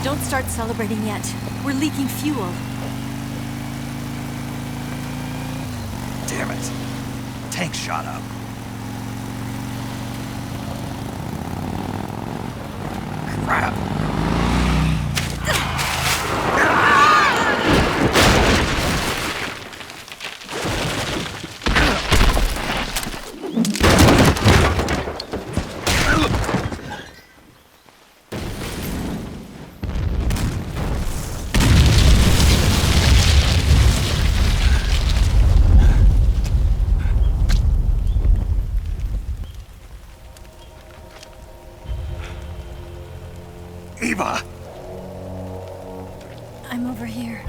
S20: Don't start celebrating yet. We're leaking fuel.
S2: Damn it. Tank shot up. Crap. Eva!
S20: I'm over here.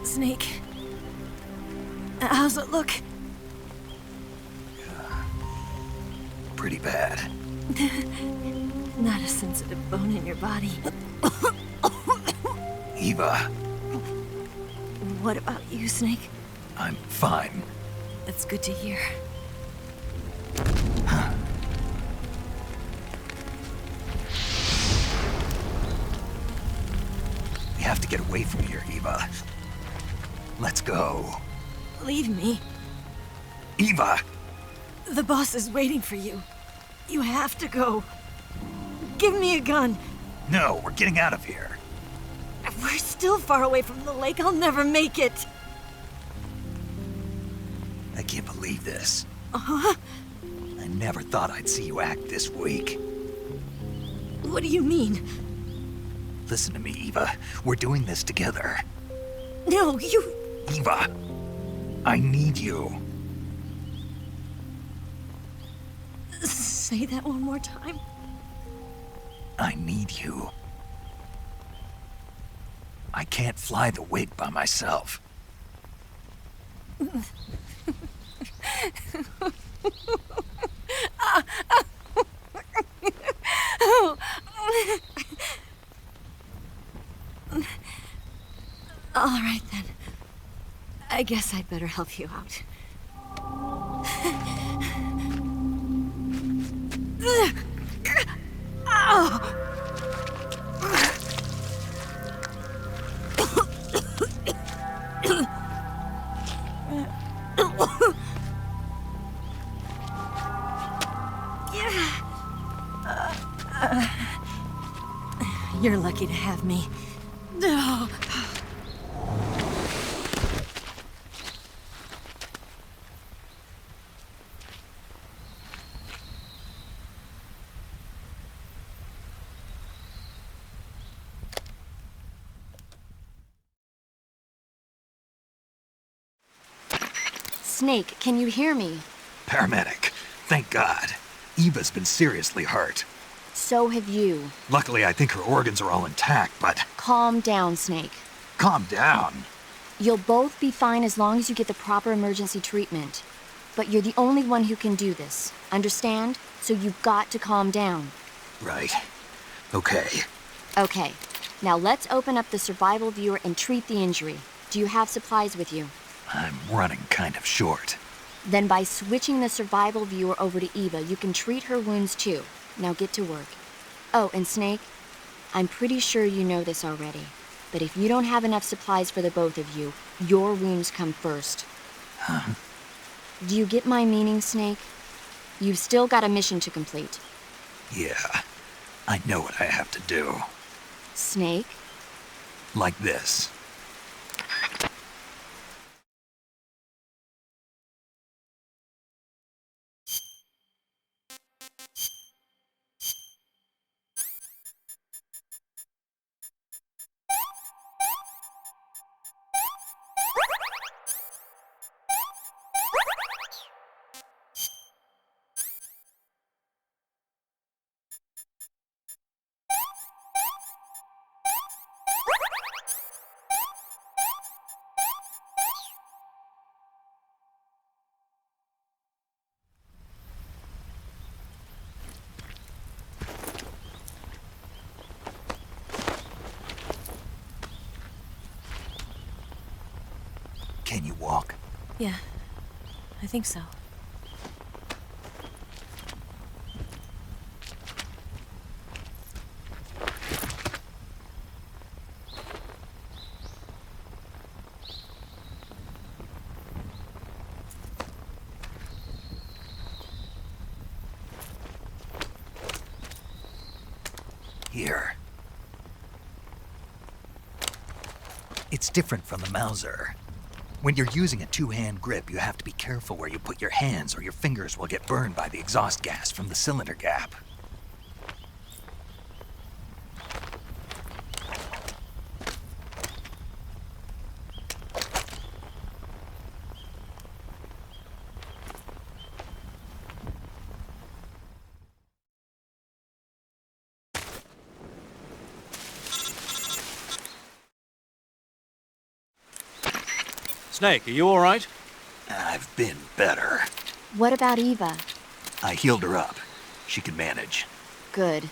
S20: Snake. How's it look?
S2: Pretty bad.
S20: Not a sensitive bone in your body.
S2: Eva.
S20: What about you, Snake?
S2: I'm fine.
S20: That's good to hear.
S2: We have to get away from here, Eva. Let's go.
S20: Leave me.
S2: Eva!
S20: The boss is waiting for you. You have to go. Give me a gun.
S2: No, we're getting out of here.
S20: We're still far away from the lake. I'll never make it.
S2: I can't believe this.
S20: Uh-huh.
S2: I never thought I'd see you act this weak.
S20: What do you mean?
S2: Listen to me, Eva. We're doing this together.
S20: No, you...
S2: Eva, I need you.
S20: Say that one more time.
S2: I need you. I can't fly the wig by myself.
S20: All right, then. I guess I'd better help you out. You're lucky to have me.
S6: Snake, can you hear me?
S2: Paramedic, thank God. Eva's been seriously hurt.
S6: So have you.
S2: Luckily, I think her organs are all intact, but...
S6: Calm down, Snake.
S2: Calm down.
S6: You'll both be fine as long as you get the proper emergency treatment. But you're the only one who can do this. Understand? So you've got to calm down.
S2: Right. Okay.
S6: Okay. Now let's open up the survival viewer and treat the injury. Do you have supplies with you?
S2: I'm running kind of short.
S6: Then by switching the survival viewer over to Eva, you can treat her wounds too. Now get to work. Oh, and Snake, I'm pretty sure you know this already, but if you don't have enough supplies for the both of you, your wounds come first.
S2: Huh?
S6: Do you get my meaning, Snake? You've still got a mission to complete.
S2: Yeah, I know what I have to do.
S6: Snake?
S2: Like this. Can you walk?
S20: Yeah, I think so.
S2: Here. It's different from the Mauser. When you're using a two-hand grip, you have to be careful where you put your hands or your fingers will get burned by the exhaust gas from the cylinder gap.
S4: Snake, are you all right?
S2: I've been better.
S6: What about Eva?
S2: I healed her up. She can manage.
S6: Good.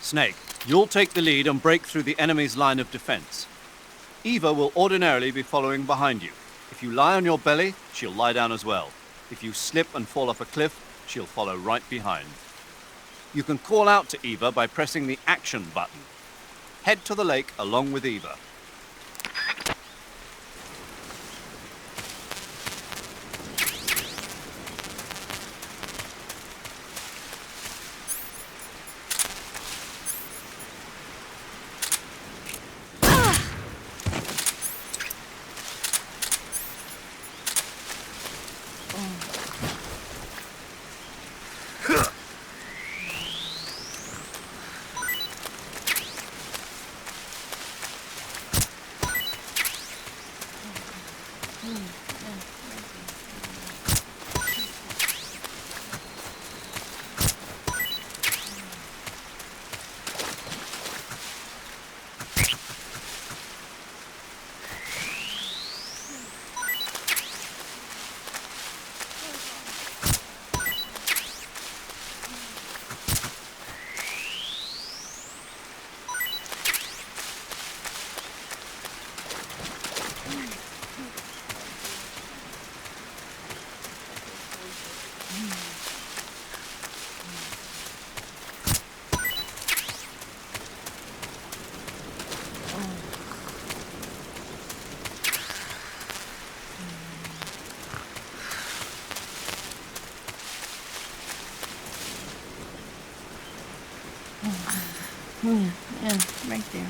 S4: Snake, you'll take the lead and break through the enemy's line of defense. Eva will ordinarily be following behind you. If you lie on your belly, she'll lie down as well. If you slip and fall off a cliff, she'll follow right behind. You can call out to Eva by pressing the action button. Head to the lake along with Eva.
S6: Yeah, right there.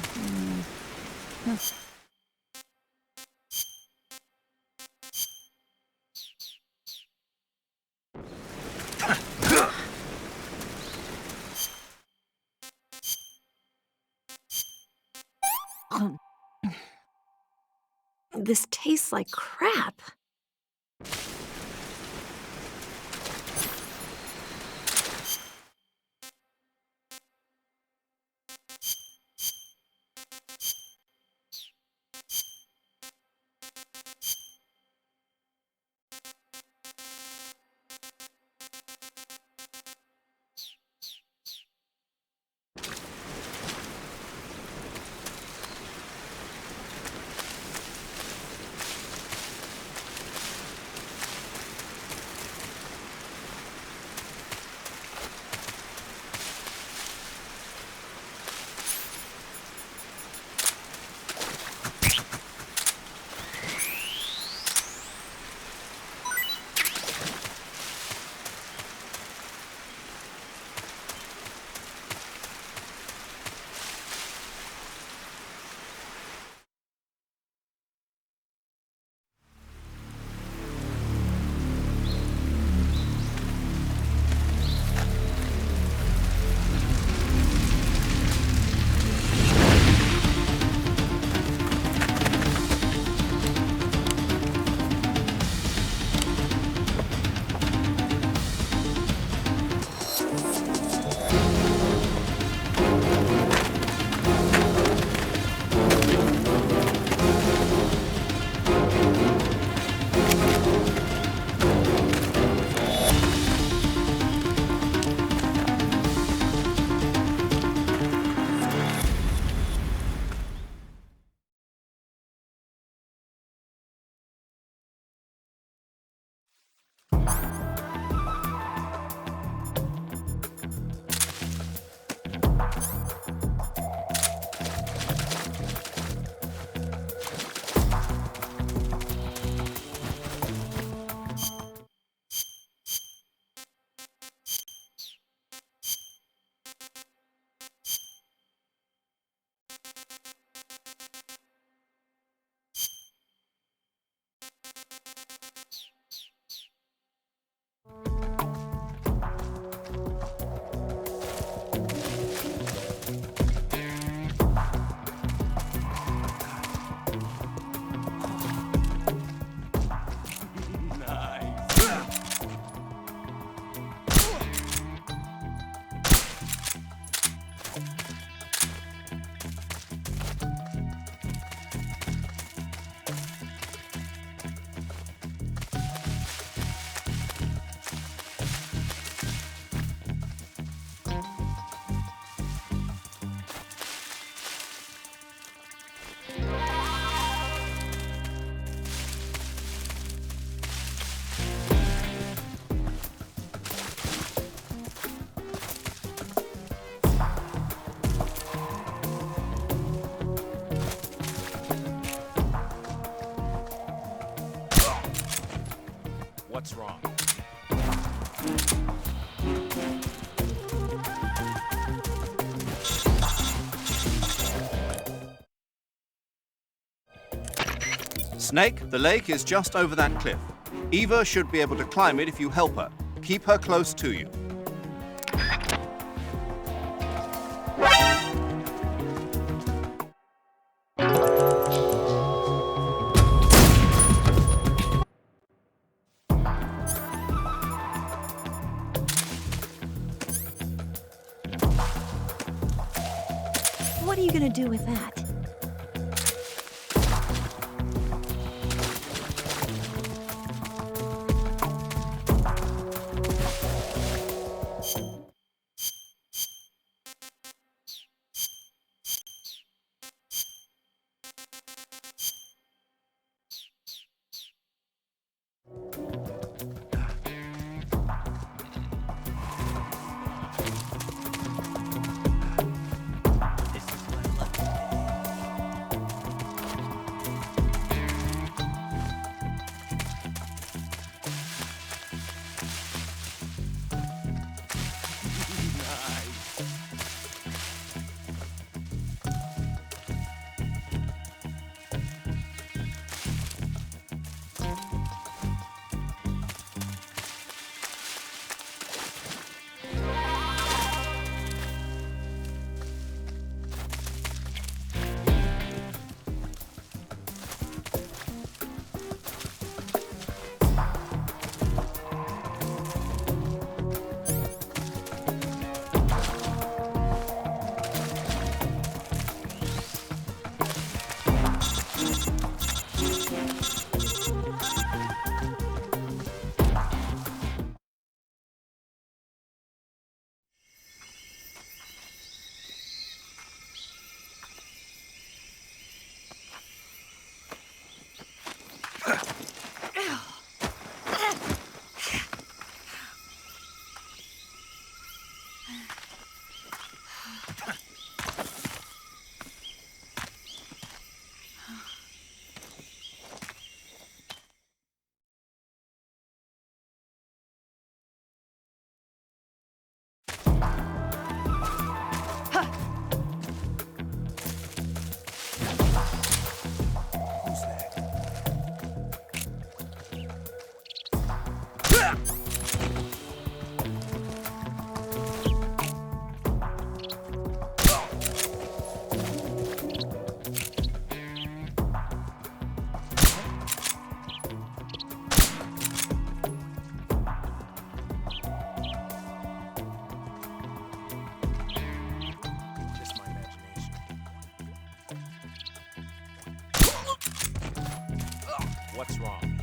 S3: This tastes like crap.
S9: What's wrong?
S4: Snake, the lake is just over that cliff. Eva should be able to climb it if you help her. Keep her close to you.
S3: What are you gonna do with that?
S17: What's wrong?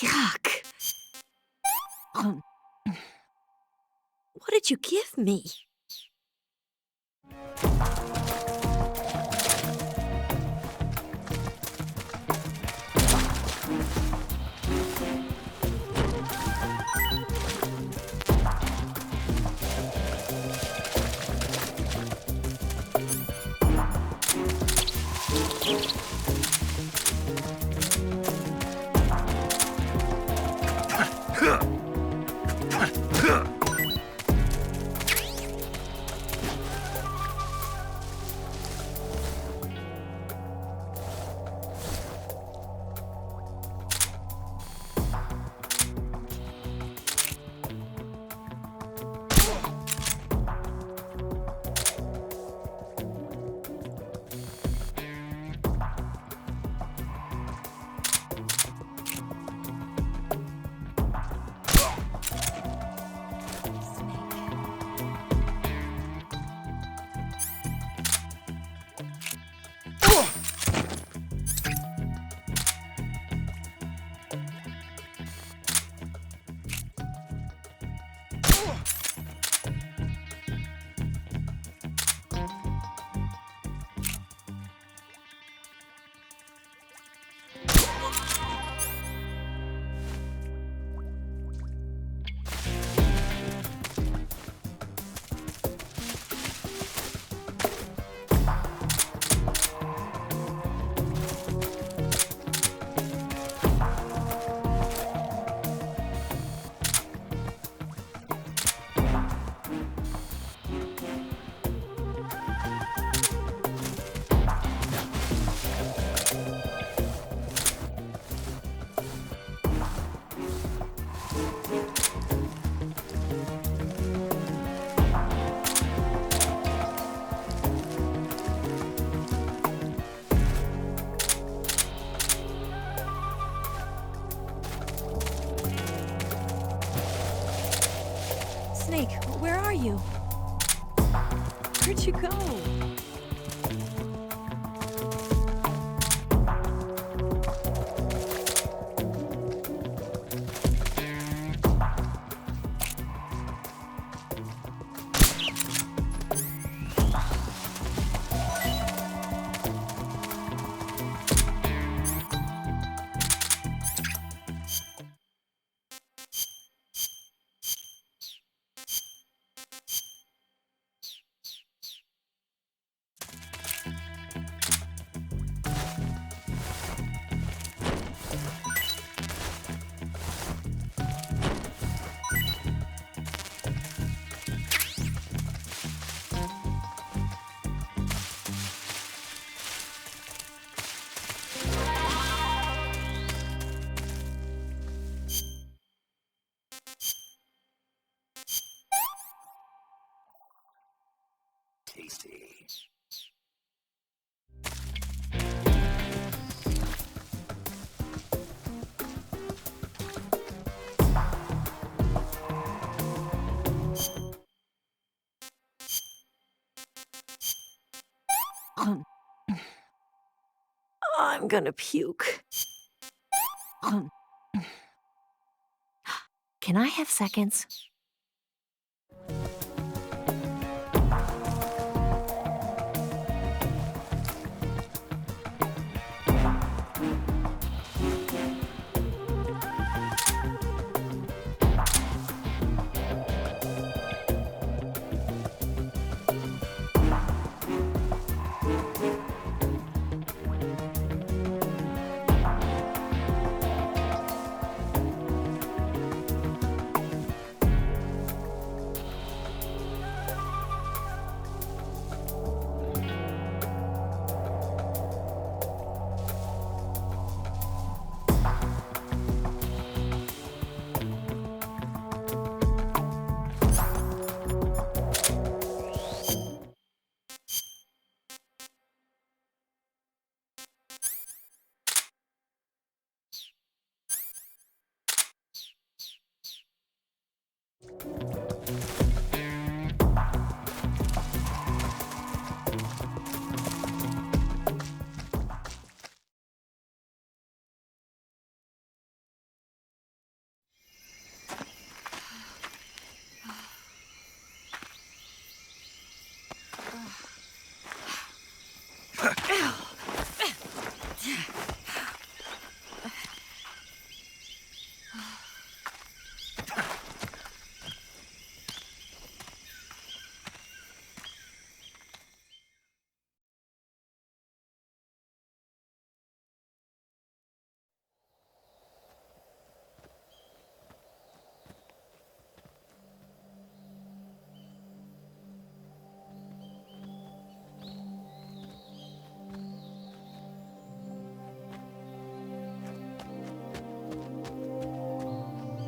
S3: Yuck. What did you give me?
S20: Snake, where are you? Where'd you go?
S2: Tasty.
S20: I'm gonna puke. Can I have seconds?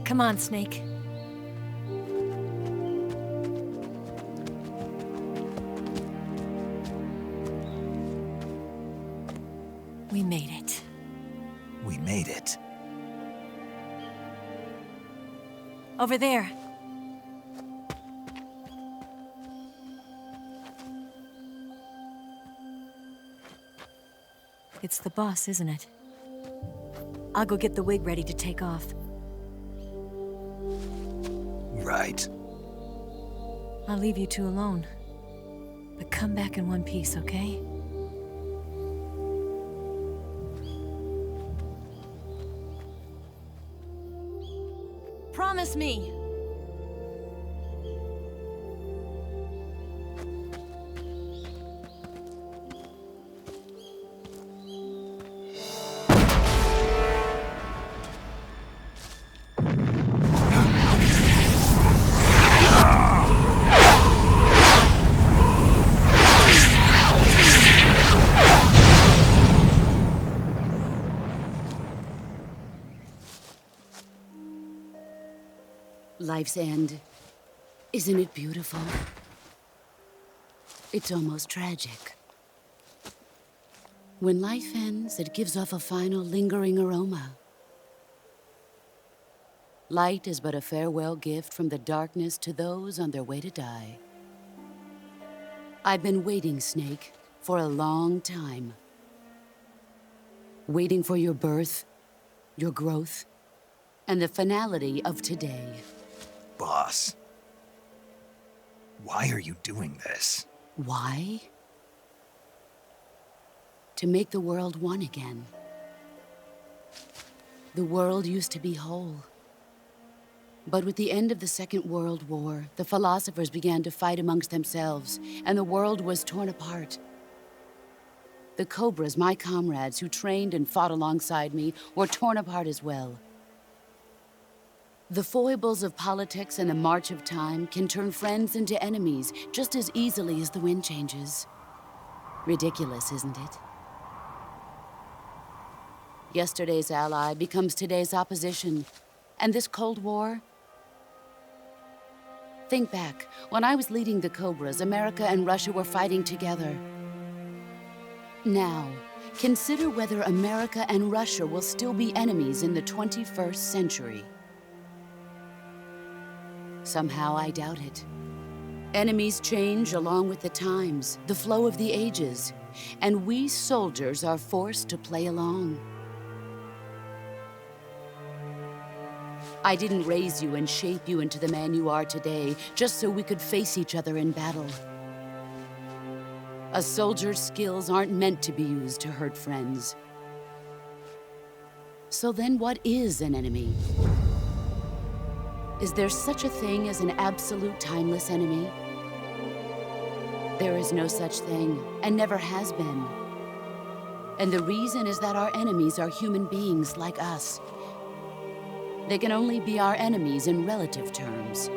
S20: Come on, Snake. We made it.
S2: We made it.
S20: Over there. It's the boss, isn't it? I'll go get the wig ready to take off.
S2: Right.
S20: I'll leave you two alone. But come back in one piece, okay? Promise me!
S7: Life's end. Isn't it beautiful? It's almost tragic. When life ends, it gives off a final lingering aroma. Light is but a farewell gift from the darkness to those on their way to die. I've been waiting, Snake, for a long time. Waiting for your birth, your growth, and the finality of today.
S2: Boss, why are you doing this?
S7: Why? To make the world one again. The world used to be whole. But with the end of the Second World War, the philosophers began to fight amongst themselves, and the world was torn apart. The Cobras, my comrades who trained and fought alongside me, were torn apart as well. The foibles of politics and the march of time can turn friends into enemies just as easily as the wind changes. Ridiculous, isn't it? Yesterday's ally becomes today's opposition, and this Cold War. Think back. When I was leading the Cobras, America and Russia were fighting together. Now, consider whether America and Russia will still be enemies in the 21st century. Somehow I doubt it. Enemies change along with the times, the flow of the ages, and we soldiers are forced to play along. I didn't raise you and shape you into the man you are today just so we could face each other in battle. A soldier's skills aren't meant to be used to hurt friends. So then what is an enemy? Is there such a thing as an absolute timeless enemy? There is no such thing, and never has been. And the reason is that our enemies are human beings like us. They can only be our enemies in relative terms.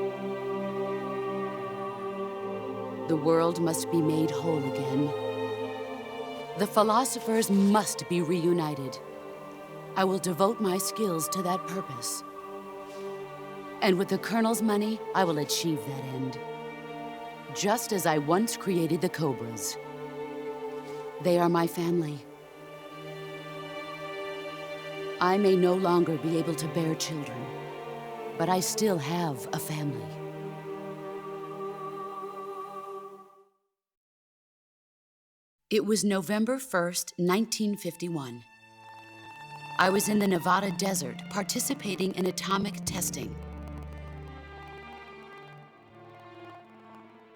S7: The world must be made whole again. The philosophers must be reunited. I will devote my skills to that purpose. And with the Colonel's money, I will achieve that end. Just as I once created the Cobras. They are my family. I may no longer be able to bear children, but I still have a family. It was November 1st, 1951. I was in the Nevada desert participating in atomic testing.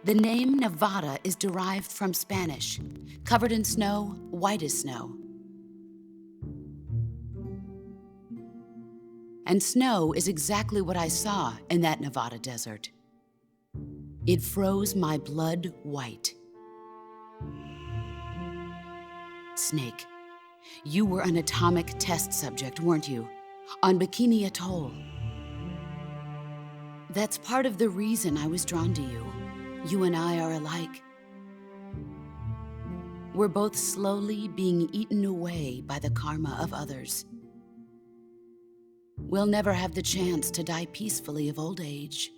S7: The name Nevada is derived from Spanish, covered in snow, white as snow. And snow is exactly what I saw in that Nevada desert. It froze my blood white. Snake, you were an atomic test subject, weren't you? On Bikini Atoll. That's part of the reason I was drawn to you. You and I are alike. We're both slowly being eaten away by the karma of others. We'll never have the chance to die peacefully of old age.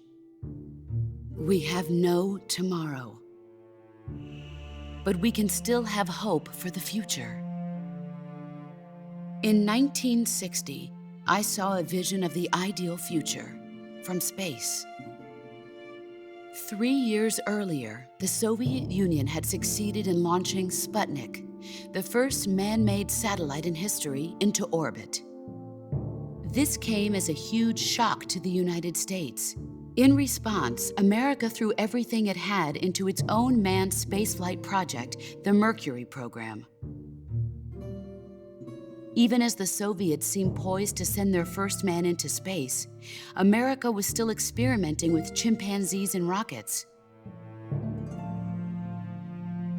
S7: We have no tomorrow. But we can still have hope for the future. In 1960, I saw a vision of the ideal future from space. 3 years earlier, the Soviet Union had succeeded in launching Sputnik, the first man-made satellite in history, into orbit. This came as a huge shock to the United States. In response, America threw everything it had into its own manned spaceflight project, the Mercury program. Even as the Soviets seemed poised to send their first man into space, America was still experimenting with chimpanzees and rockets.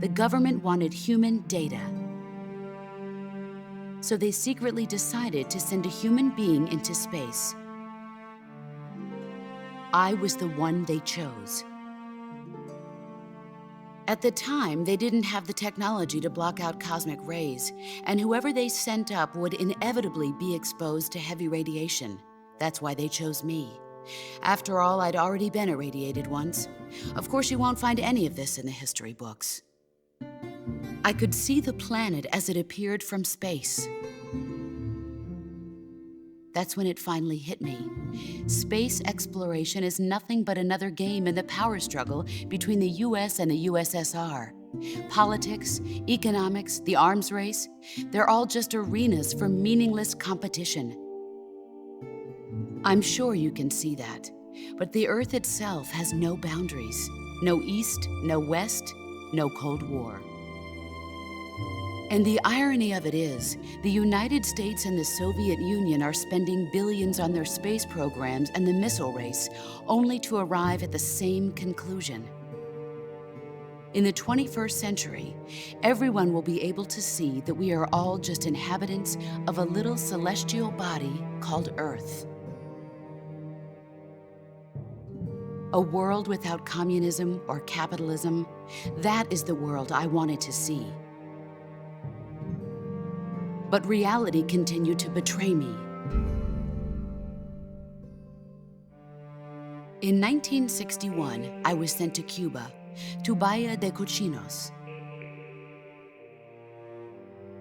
S7: The government wanted human data. So they secretly decided to send a human being into space. I was the one they chose. At the time, they didn't have the technology to block out cosmic rays, and whoever they sent up would inevitably be exposed to heavy radiation. That's why they chose me. After all, I'd already been irradiated once. Of course, you won't find any of this in the history books. I could see the planet as it appeared from space. That's when it finally hit me. Space exploration is nothing but another game in the power struggle between the US and the USSR. Politics, economics, the arms race, they're all just arenas for meaningless competition. I'm sure you can see that, but the Earth itself has no boundaries. No East, no West, no Cold War. And the irony of it is, the United States and the Soviet Union are spending billions on their space programs and the missile race, only to arrive at the same conclusion. In the 21st century, everyone will be able to see that we are all just inhabitants of a little celestial body called Earth. A world without communism or capitalism, that is the world I wanted to see. But reality continued to betray me. In 1961, I was sent to Cuba, to Bahia de Cochinos.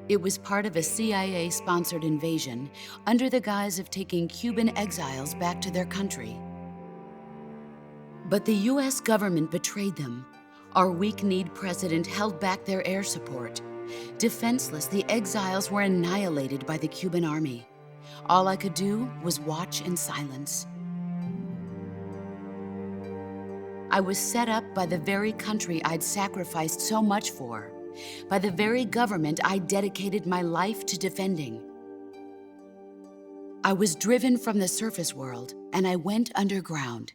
S7: It was part of a CIA-sponsored invasion under the guise of taking Cuban exiles back to their country. But the US government betrayed them. Our weak-kneed president held back their air support. Defenseless, the exiles were annihilated by the Cuban army. All I could do was watch in silence. I was set up by the very country I'd sacrificed so much for, by the very government I dedicated my life to defending. I was driven from the surface world, and I went underground.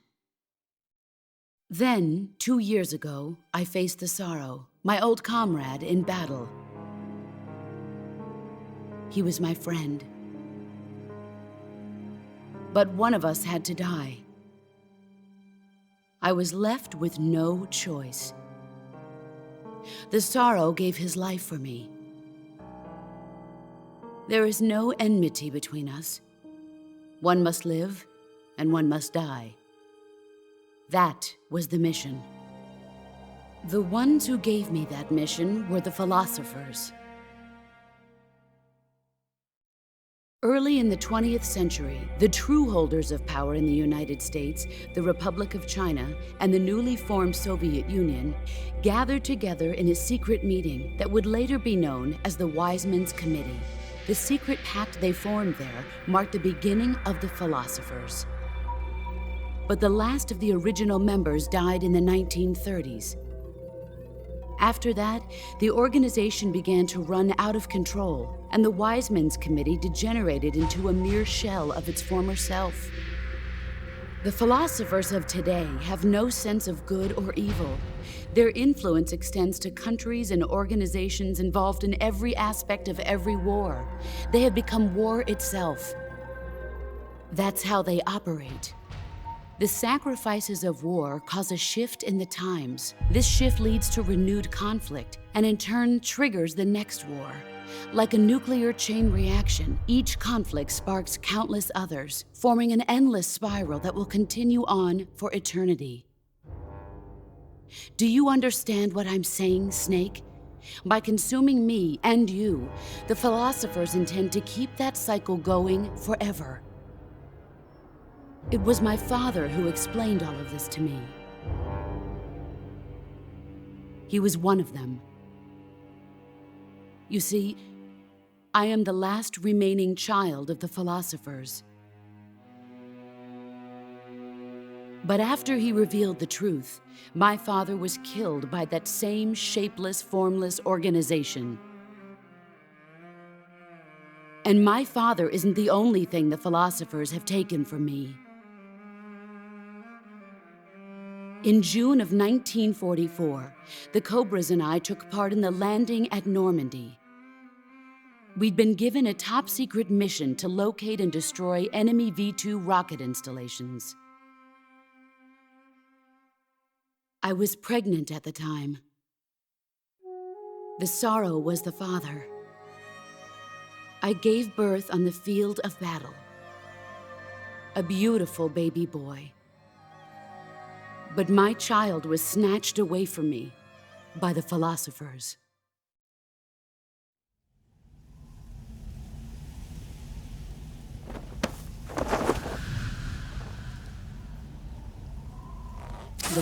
S7: Then, 2 years ago, I faced the Sorrow, my old comrade in battle. He was my friend. But one of us had to die. I was left with no choice. The Sorrow gave his life for me. There is no enmity between us. One must live, and one must die. That was the mission. The ones who gave me that mission were the philosophers. Early in the 20th century, the true holders of power in the United States, the Republic of China, and the newly formed Soviet Union gathered together in a secret meeting that would later be known as the Wise Men's Committee. The secret pact they formed there marked the beginning of the philosophers. But the last of the original members died in the 1930s. After that, the organization began to run out of control, and the Wise Men's Committee degenerated into a mere shell of its former self. The philosophers of today have no sense of good or evil. Their influence extends to countries and organizations involved in every aspect of every war. They have become war itself. That's how they operate. The sacrifices of war cause a shift in the times. This shift leads to renewed conflict, and in turn triggers the next war. Like a nuclear chain reaction, each conflict sparks countless others, forming an endless spiral that will continue on for eternity. Do you understand what I'm saying, Snake? By consuming me and you, the philosophers intend to keep that cycle going forever. It was my father who explained all of this to me. He was one of them. You see, I am the last remaining child of the philosophers. But after he revealed the truth, my father was killed by that same shapeless, formless organization. And my father isn't the only thing the philosophers have taken from me. In June of 1944, the Cobras and I took part in the landing at Normandy. We'd been given a top-secret mission to locate and destroy enemy V-2 rocket installations. I was pregnant at the time. The Sorrow was the father. I gave birth on the field of battle. A beautiful baby boy. But my child was snatched away from me by the philosophers.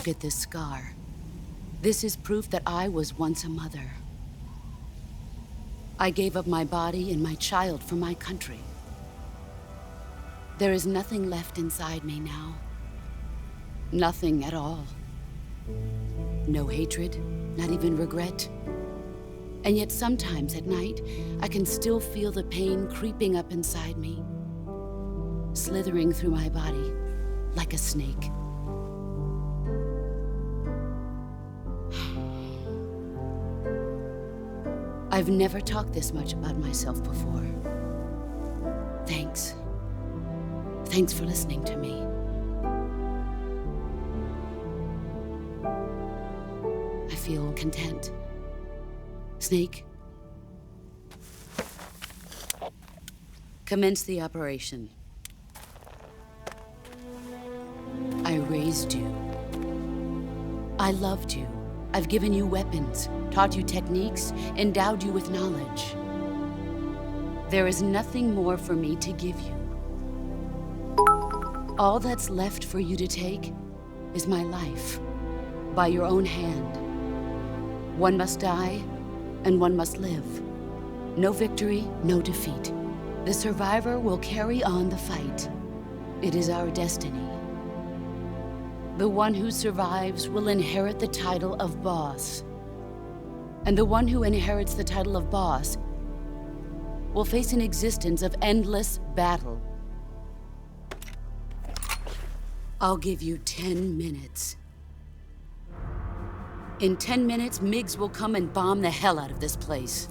S7: Look at this scar. This is proof that I was once a mother. I gave up my body and my child for my country. There is nothing left inside me now. Nothing at all. No hatred, not even regret. And yet sometimes at night, I can still feel the pain creeping up inside me, slithering through my body like a snake. I've never talked this much about myself before. Thanks. Thanks for listening to me. I feel content. Snake, commence the operation. I raised you. I loved you. I've given you weapons, taught you techniques, endowed you with knowledge. There is nothing more for me to give you. All that's left for you to take is my life, by your own hand. One must die, and one must live. No victory, no defeat. The survivor will carry on the fight. It is our destiny. The one who survives will inherit the title of boss. And the one who inherits the title of boss will face an existence of endless battle. I'll give you 10 minutes. In 10 minutes, MiGs will come and bomb the hell out of this place.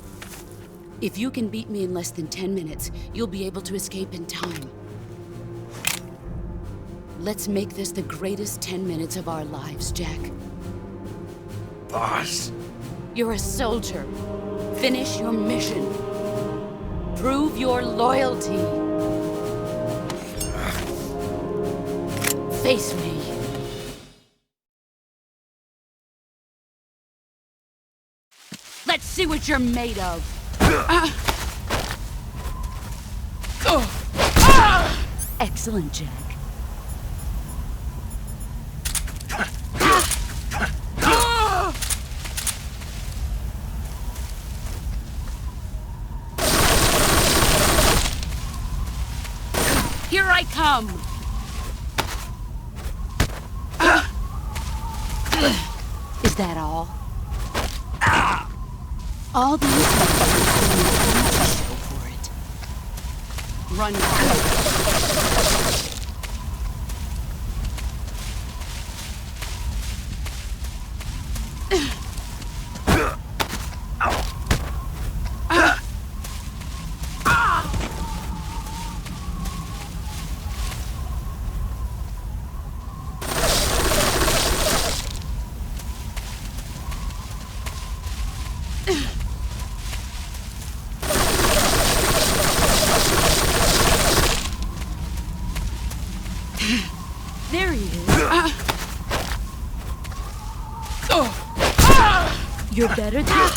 S7: If you can beat me in less than 10 minutes, you'll be able to escape in time. Let's make this the greatest 10 minutes of our lives, Jack.
S18: Boss?
S7: You're a soldier. Finish your mission. Prove your loyalty. Face me. Let's see what you're made of. Excellent, Jack. Here I come! Is that all? All these show for it. Run. There he is. You're better than...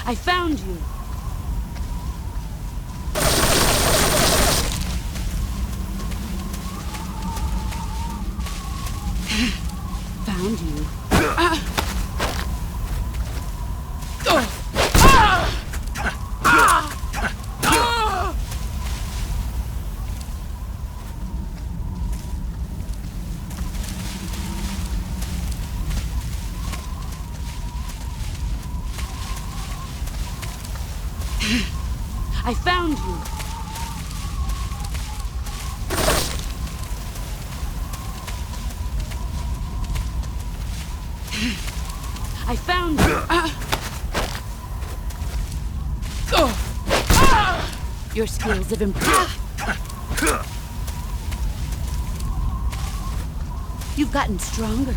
S7: I found you. Found you. I found you. I found you. Your skills have improved. You've gotten stronger.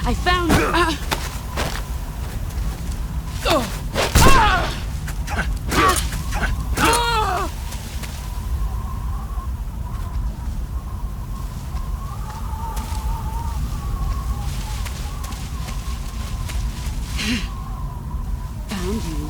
S7: I found you. Found you.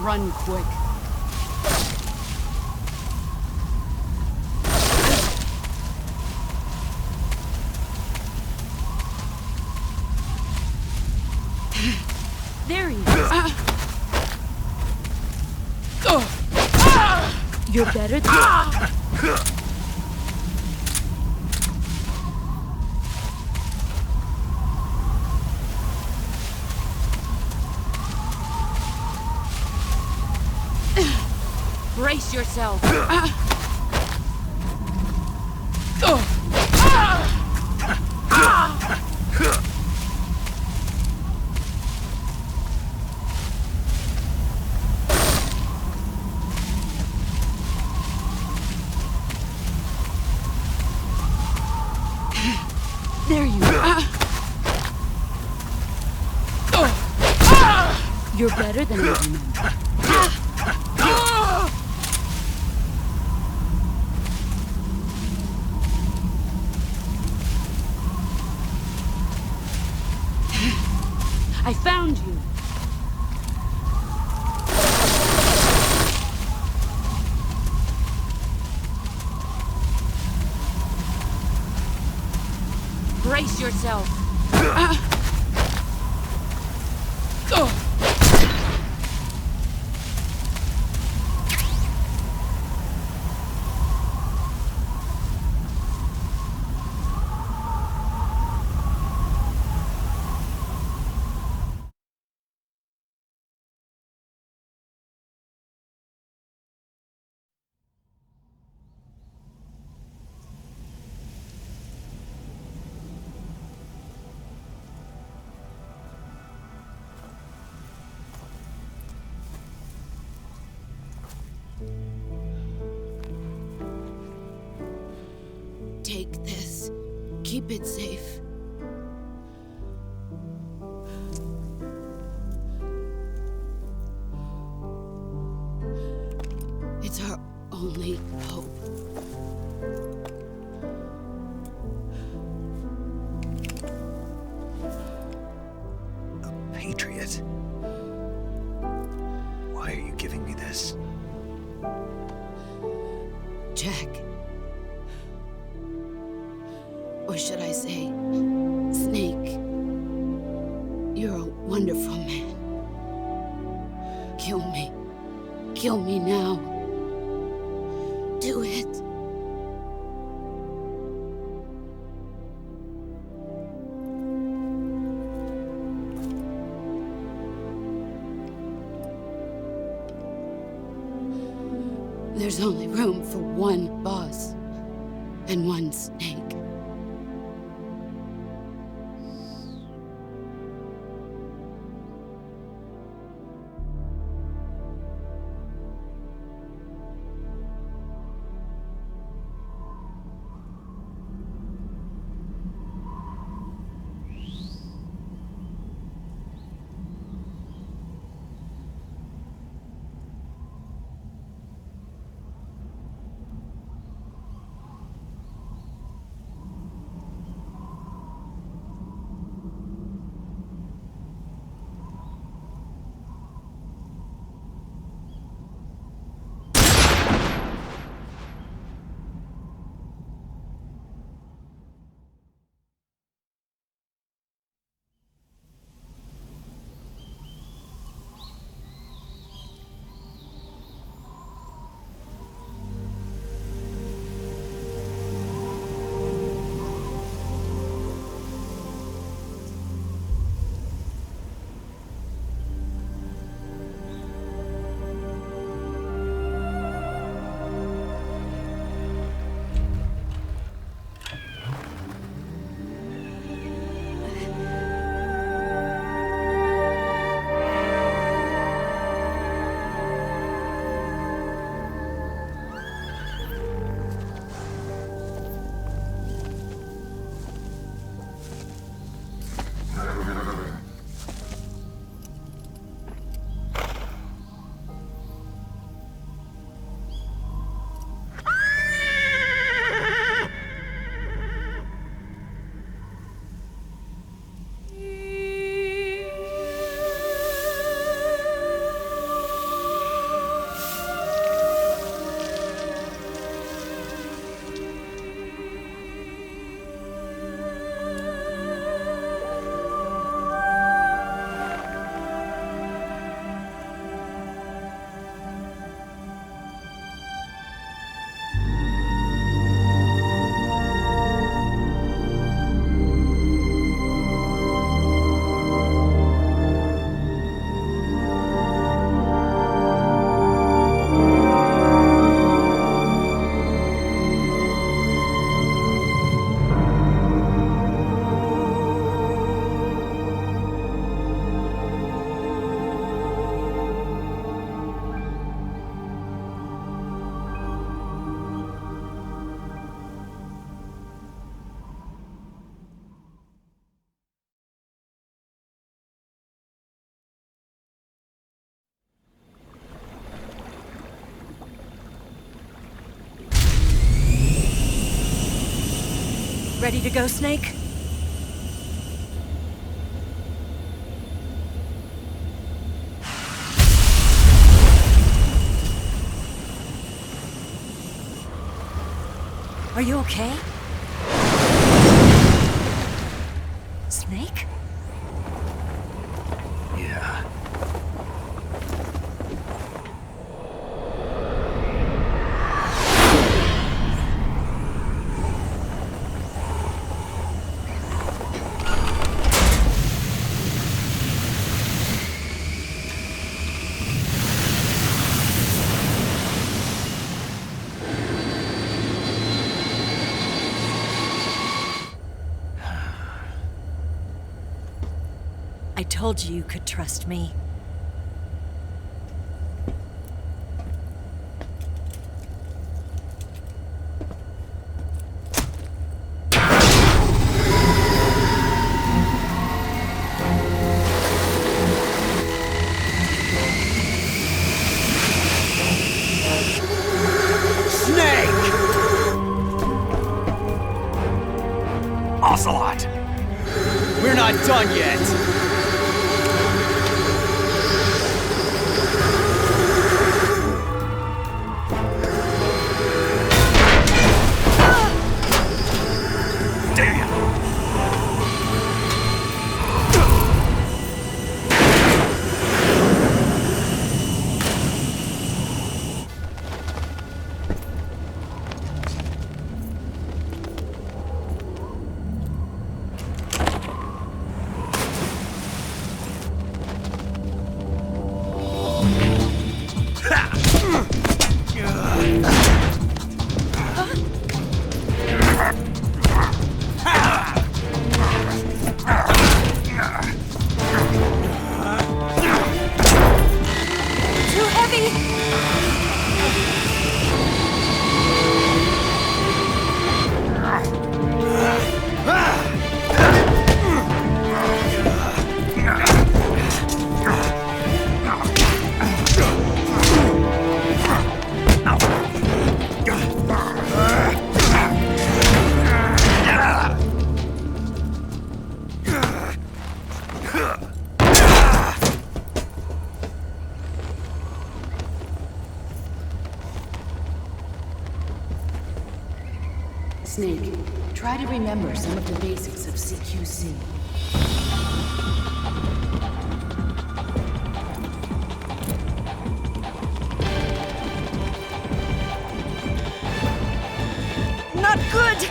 S7: Run quick. There he is. You're better than... Brace yourself. There you are. You're better than I remember. I found you. Brace yourself. Take this. Keep it safe. It's our only hope.
S2: A patriot? Why are you giving me this?
S7: Jack. Or should I say, Snake? You're a wonderful man. Kill me. Kill me now. Do it. There's only room for one boss and one snake.
S20: Ready to go, Snake? Are you okay? Snake?
S2: Yeah.
S20: I told you you could trust me.
S9: Ocelot! We're not done yet!
S7: Snake, try to remember some of the basics of CQC.
S1: Not good!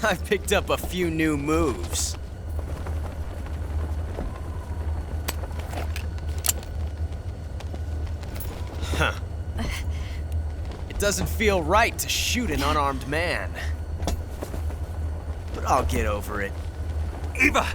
S10: I've picked up a few new moves. Huh. It doesn't feel right to shoot an unarmed man. But I'll get over it.
S2: Eva!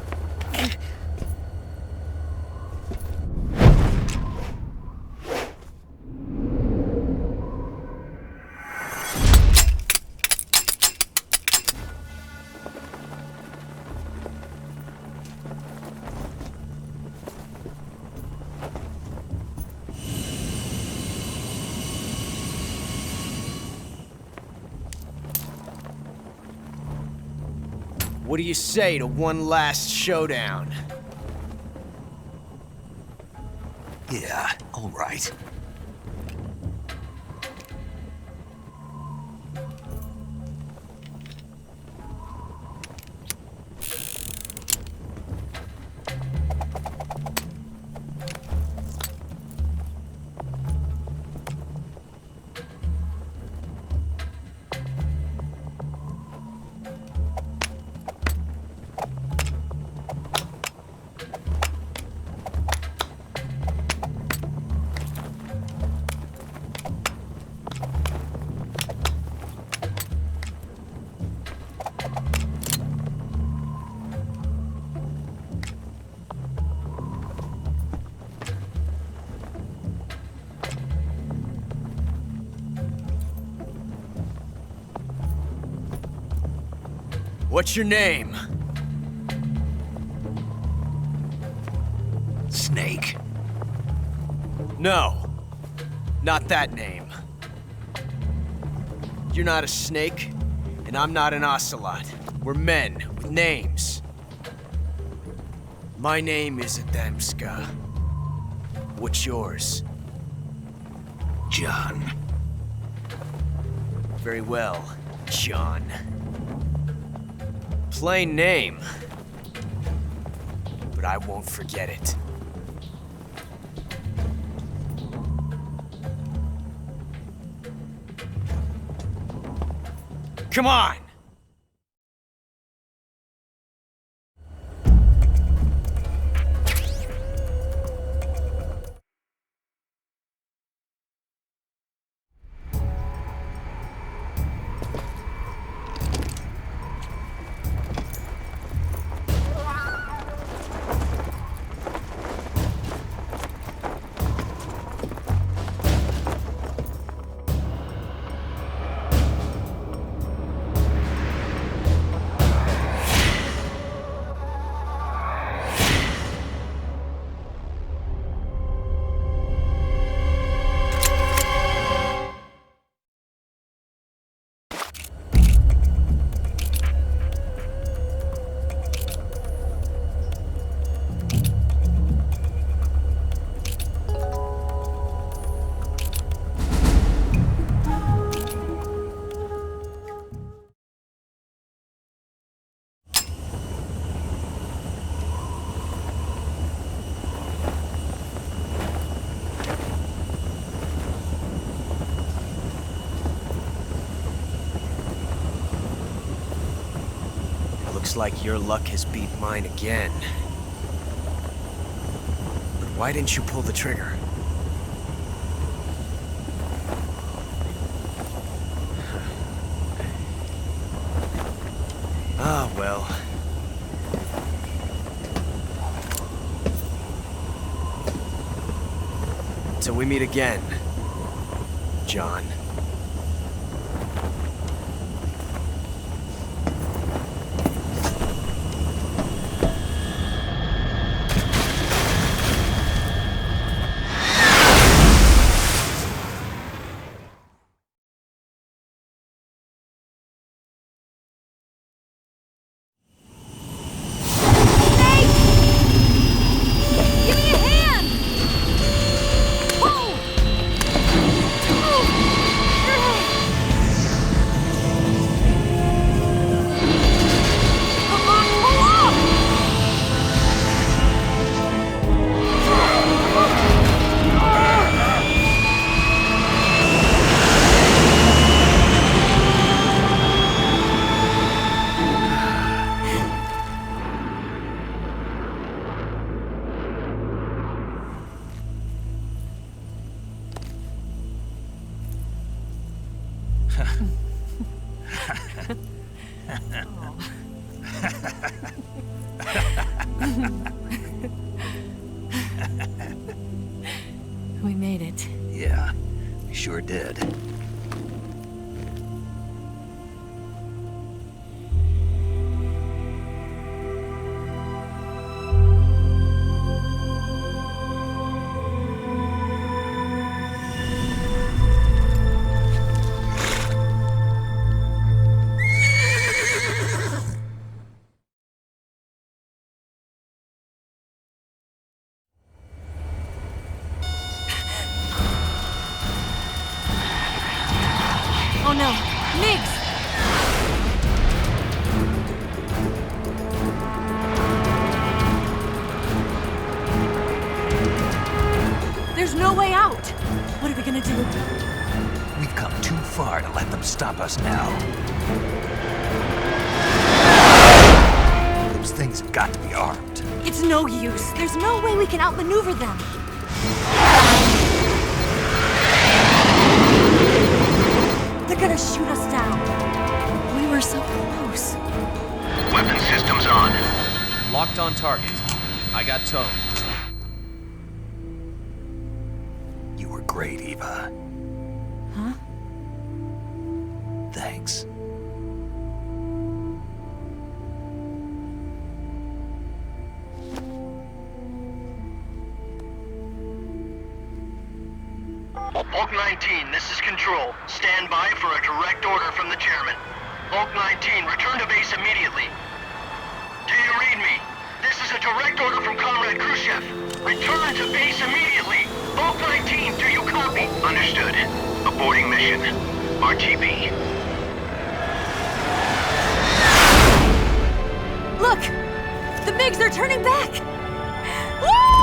S10: What do you say to one last showdown?
S2: Yeah, all right.
S10: What's your name?
S2: Snake.
S10: No. Not that name. You're not a snake, and I'm not an ocelot. We're men with names. My name is Adamska. What's yours?
S2: John.
S10: Very well, John. Plain name. But I won't forget it. Come on! Looks like your luck has beat mine again. But why didn't you pull the trigger? Ah, well. Till we meet again, John.
S20: We made it.
S2: Yeah, we sure did.
S20: Oh no, Migs! There's no way out! What are we gonna do?
S2: We've come too far to let them stop us now. Those things have got to be armed.
S20: It's no use. There's no way we can outmaneuver them. They're gonna shoot us down. We were so close.
S18: Weapon systems on.
S14: Locked on target. I got towed.
S2: You were great, Eva.
S20: Huh?
S2: Thanks.
S18: Bulk 19, this is Control. Stand by for a direct order from the chairman. Bulk 19, return to base immediately. Do you read me? This is a direct order from Comrade Khrushchev. Return to base immediately. Bulk 19, do you copy? Understood. Aborting mission. RTB.
S20: Look! The MiGs are turning back! Woo!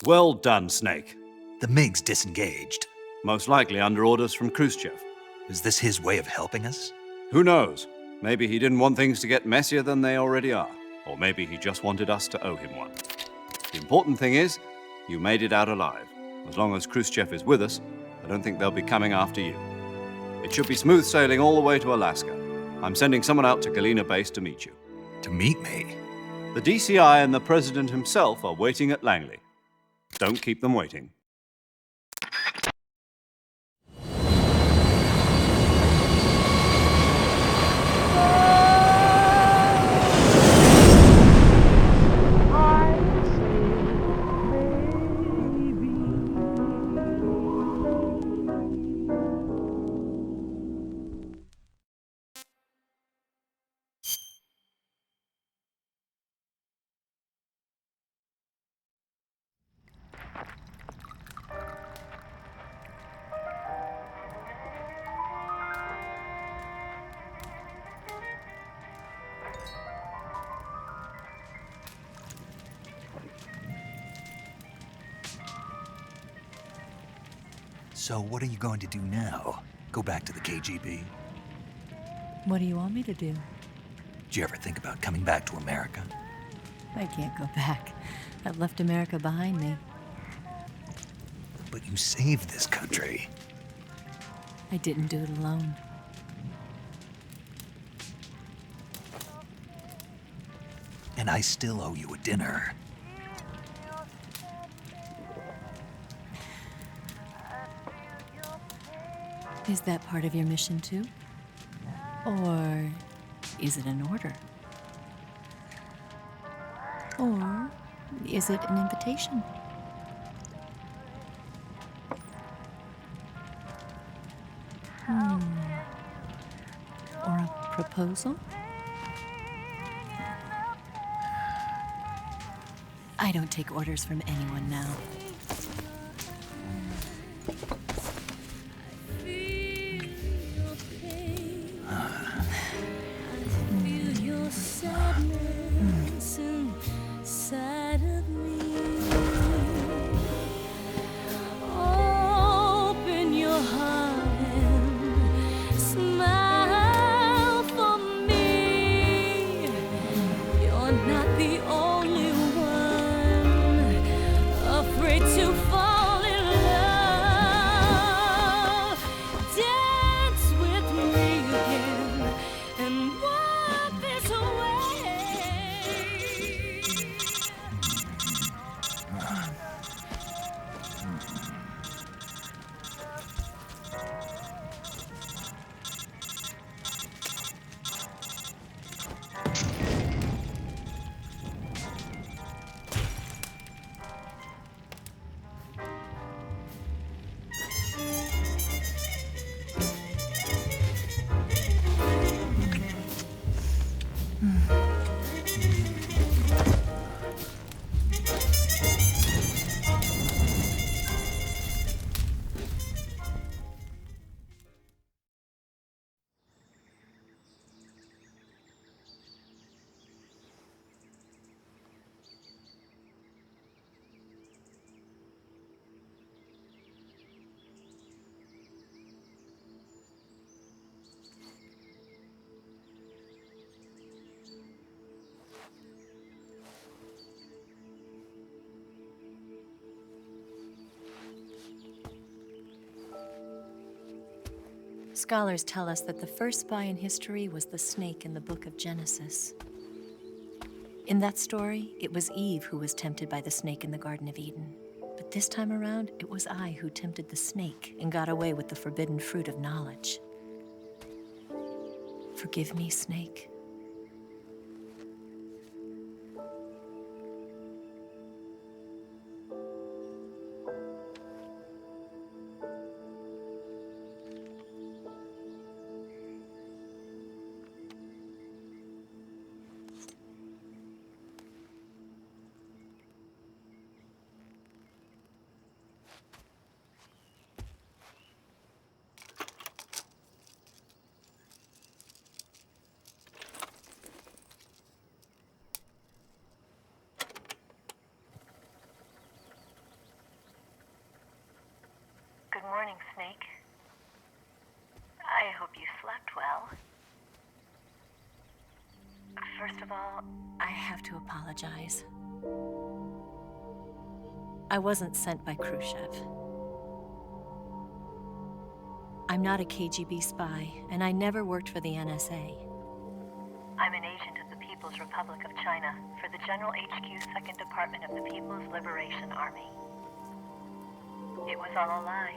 S4: Well done, Snake.
S2: The MiGs disengaged.
S4: Most likely under orders from Khrushchev.
S2: Is this his way of helping us?
S4: Who knows? Maybe he didn't want things to get messier than they already are. Or maybe he just wanted us to owe him one. The important thing is, you made it out alive. As long as Khrushchev is with us, I don't think they'll be coming after you. It should be smooth sailing all the way to Alaska. I'm sending someone out to Galena Base to meet you.
S2: To meet me?
S4: The DCI and the President himself are waiting at Langley. Don't keep them waiting.
S2: So what are you going to do now? Go back to the KGB?
S20: What do you want me to do?
S2: Did you ever think about coming back to America?
S20: I can't go back. I've left America behind me.
S2: But you saved this country.
S20: I didn't do it alone.
S2: And I still owe you a dinner.
S20: Is that part of your mission too? Or is it an order? Or is it an invitation? Or a proposal? I don't take orders from anyone now. Scholars tell us that the first spy in history was the snake in the book of Genesis. In that story, it was Eve who was tempted by the snake in the Garden of Eden. But this time around, it was I who tempted the snake and got away with the forbidden fruit of knowledge. Forgive me, Snake.
S13: Good morning, Snake. I hope you slept well.
S20: First of all, I have to apologize. I wasn't sent by Khrushchev. I'm not a KGB spy, and I never worked for the NSA.
S13: I'm an agent of the People's Republic of China for the General HQ 2nd Department of the People's Liberation Army. It was all a lie.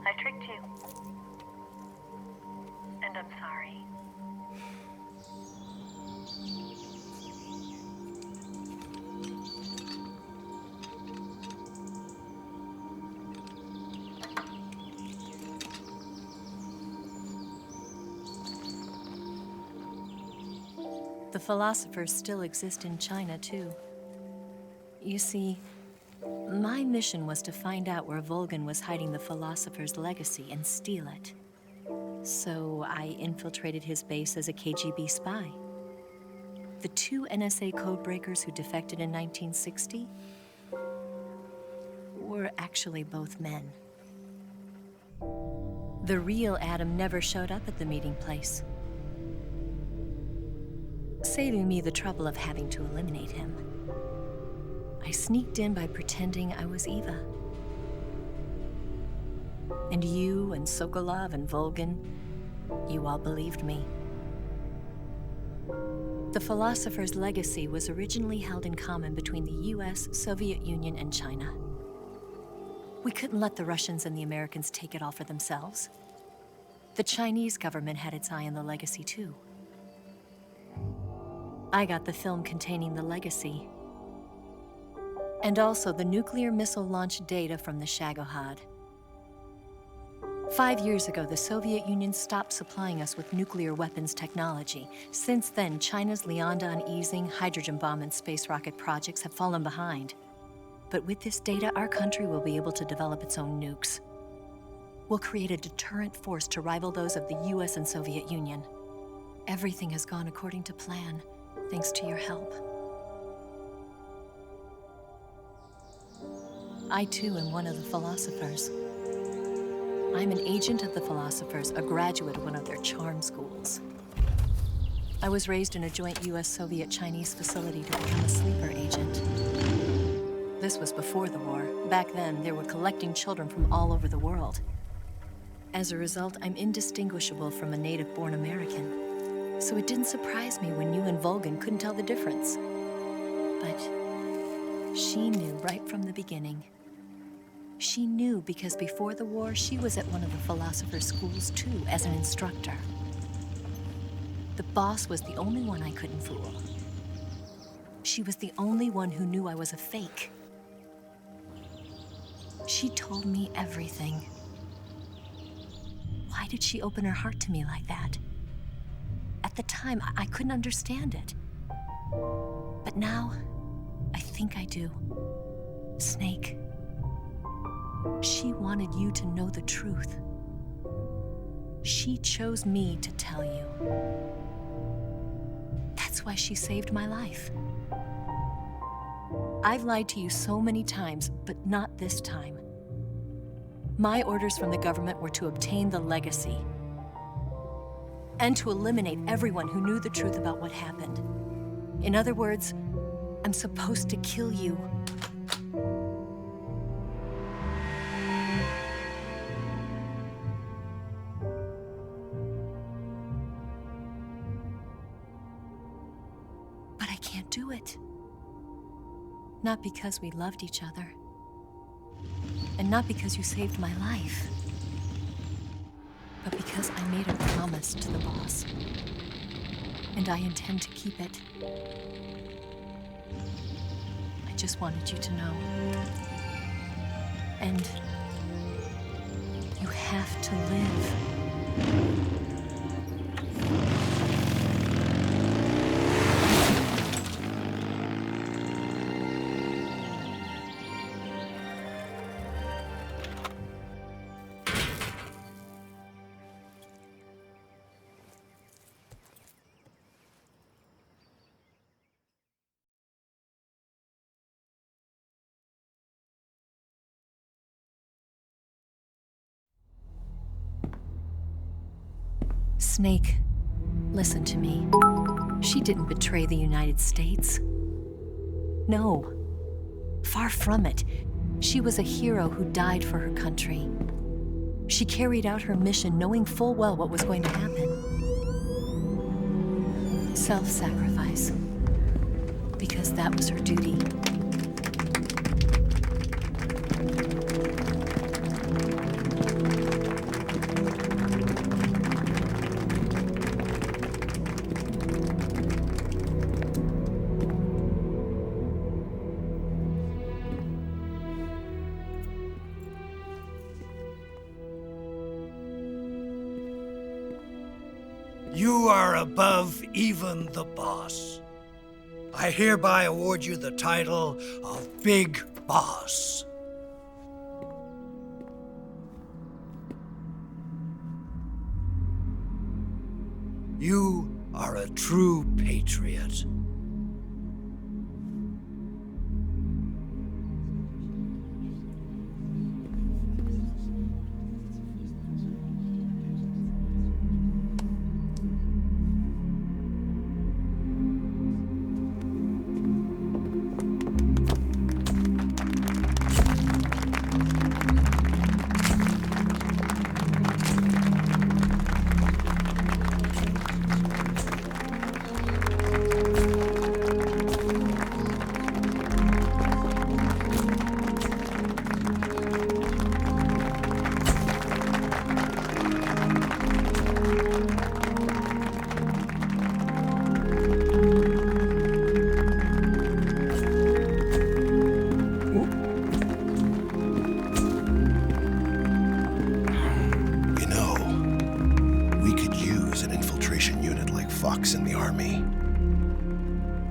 S13: I tricked you. And I'm sorry.
S20: The philosophers still exist in China, too. You see, my mission was to find out where Volgin was hiding the philosopher's legacy and steal it. So I infiltrated his base as a KGB spy. The two NSA codebreakers who defected in 1960 were actually both men. The real Adam never showed up at the meeting place, saving me the trouble of having to eliminate him. I sneaked in by pretending I was Eva. And you and Sokolov and Volgin, you all believed me. The philosopher's legacy was originally held in common between the US, Soviet Union, and China. We couldn't let the Russians and the Americans take it all for themselves. The Chinese government had its eye on the legacy too. I got the film containing the legacy, and also the nuclear missile launch data from the Shagohod. 5 years ago, the Soviet Union stopped supplying us with nuclear weapons technology. Since then, China's Liaodong easing, hydrogen bomb, and space rocket projects have fallen behind. But with this data, our country will be able to develop its own nukes. We'll create a deterrent force to rival those of the US and Soviet Union. Everything has gone according to plan, thanks to your help. I too am one of the philosophers. I'm an agent of the philosophers, a graduate of one of their charm schools. I was raised in a joint US-Soviet-Chinese facility to become a sleeper agent. This was before the war. Back then, they were collecting children from all over the world. As a result, I'm indistinguishable from a native-born American. So it didn't surprise me when you and Volgin couldn't tell the difference. But she knew right from the beginning. She knew because before the war, she was at one of the philosopher's schools too, as an instructor. The boss was the only one I couldn't fool. She was the only one who knew I was a fake. She told me everything. Why did she open her heart to me like that? At the time, I couldn't understand it. But now, I think I do. Snake. She wanted you to know the truth. She chose me to tell you. That's why she saved my life. I've lied to you so many times, but not this time. My orders from the government were to obtain the legacy and to eliminate everyone who knew the truth about what happened. In other words, I'm supposed to kill you. do it. Not because we loved each other. And not because you saved my life. But because I made a promise to the boss. And I intend to keep it. I just wanted you to know. And you have to live. Snake, listen to me. She didn't betray the United States. No. Far from it. She was a hero who died for her country. She carried out her mission knowing full well what was going to happen. Self-sacrifice. Because that was her duty.
S19: You are above even the boss. I hereby award you the title of Big Boss. You are a true patriot.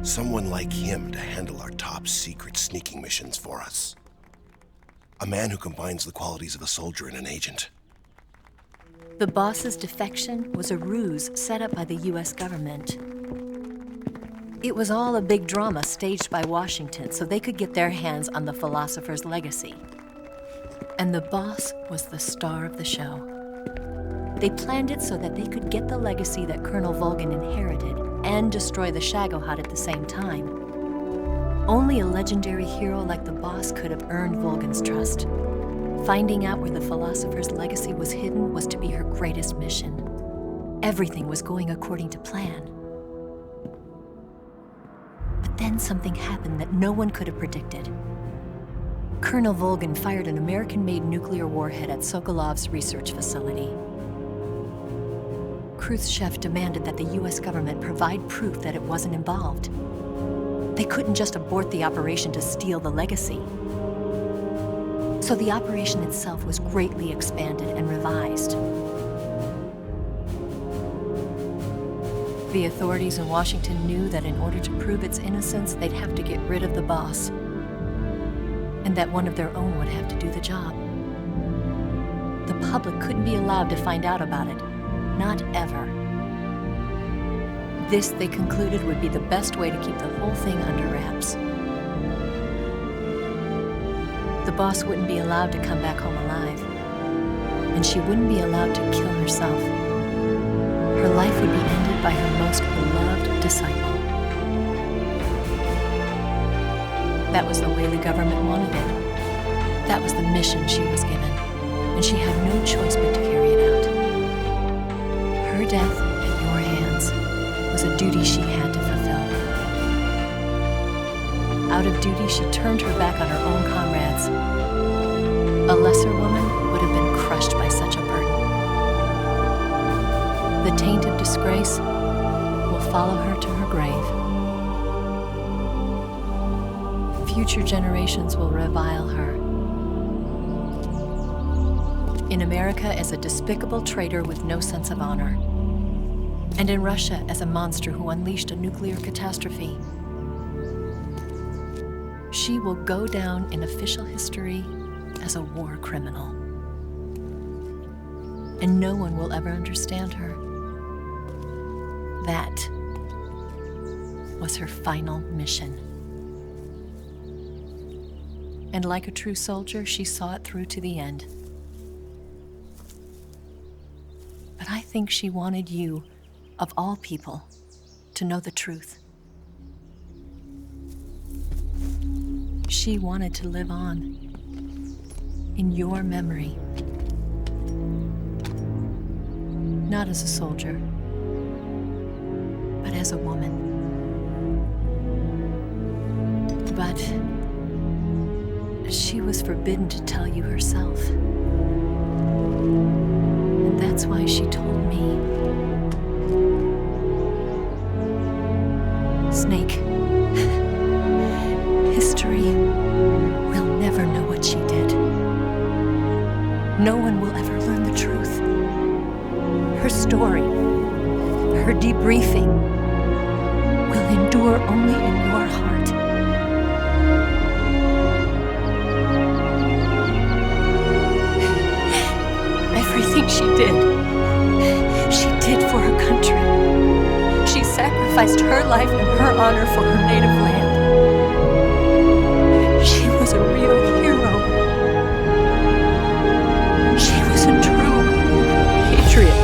S22: Someone like him to handle our top secret sneaking missions for us. A man who combines the qualities of a soldier and an agent.
S20: The boss's defection was a ruse set up by the US government. It was all a big drama staged by Washington so they could get their hands on the philosopher's legacy. And the boss was the star of the show. They planned it so that they could get the legacy that Colonel Volgin inherited and destroy the Shagohod at the same time. Only a legendary hero like the boss could have earned Volgin's trust. Finding out where the philosopher's legacy was hidden was to be her greatest mission. Everything was going according to plan. But then something happened that no one could have predicted. Colonel Volgin fired an American-made nuclear warhead at Sokolov's research facility. Khrushchev demanded that the US government provide proof that it wasn't involved. They couldn't just abort the operation to steal the legacy. So the operation itself was greatly expanded and revised. The authorities in Washington knew that in order to prove its innocence, they'd have to get rid of the boss. And that one of their own would have to do the job. The public couldn't be allowed to find out about it. Not ever. This, they concluded, would be the best way to keep the whole thing under wraps. The boss wouldn't be allowed to come back home alive. And she wouldn't be allowed to kill herself. Her life would be ended by her most beloved disciple. That was the way the government wanted it. That was the mission she was given. And she had no choice but to carry it out. Her death at your hands was a duty she had to fulfill. Out of duty, she turned her back on her own comrades. A lesser woman would have been crushed by such a burden. The taint of disgrace will follow her to her grave. Future generations will revile her. In America as a despicable traitor with no sense of honor. And in Russia as a monster who unleashed a nuclear catastrophe. She will go down in official history as a war criminal. And no one will ever understand her. That was her final mission. And like a true soldier, she saw it through to the end. But I think she wanted you, of all people, to know the truth. She wanted to live on in your memory. Not as a soldier, but as a woman. But she was forbidden to tell you herself. And that's why she told me. Snake, history will never know what she did. No one will ever learn the truth. Her story, her debriefing, will endure only in your heart. Everything she did for her country. She sacrificed her life and her honor for her native land. She was a real hero. She was a true patriot.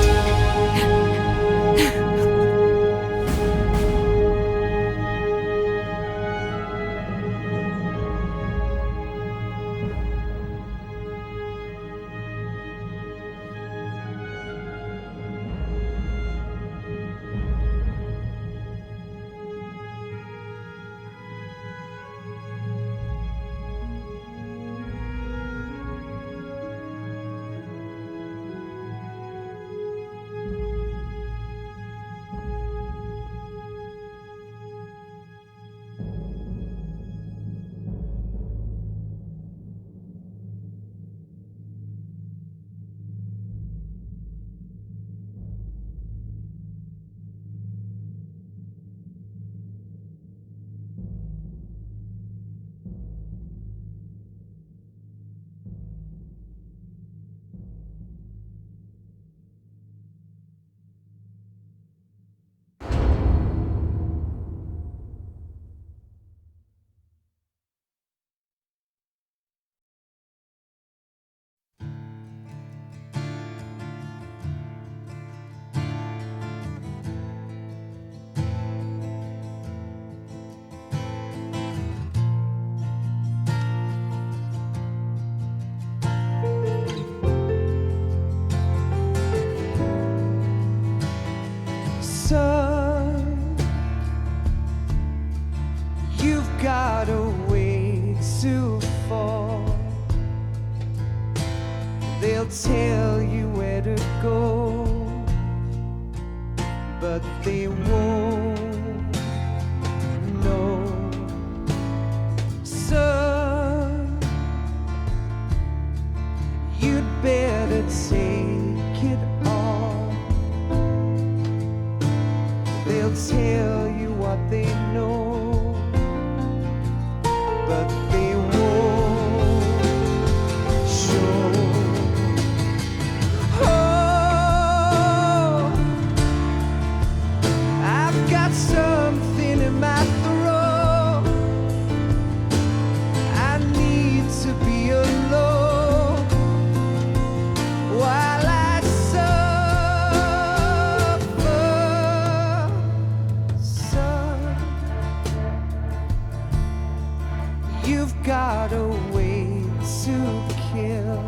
S8: Son, you've got a way to fall. They'll tell you where to go, but they won't know. Son, you'd better take it all. They'll tell you what they know, but they won't show. Oh, I've got something in my throat. I need to be alone while I suffer. Son, you've got a way to kill.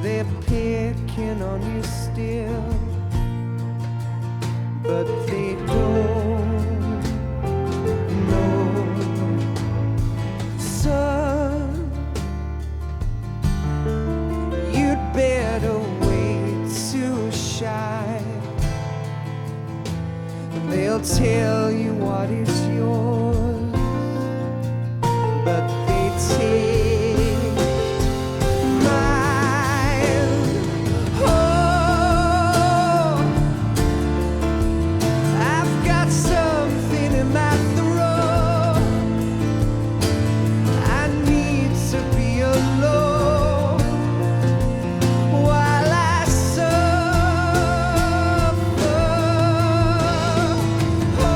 S8: They're picking on you still, but they don't know. They'll tell you what is yours, but they take mine. Oh, I've got something in my throat. I need to be alone while I suffer. Oh,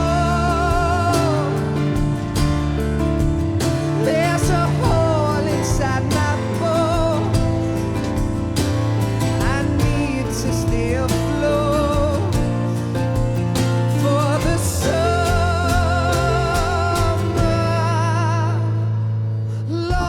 S8: there's a hole inside my bones. I need to stay afloat for the summer, Lord.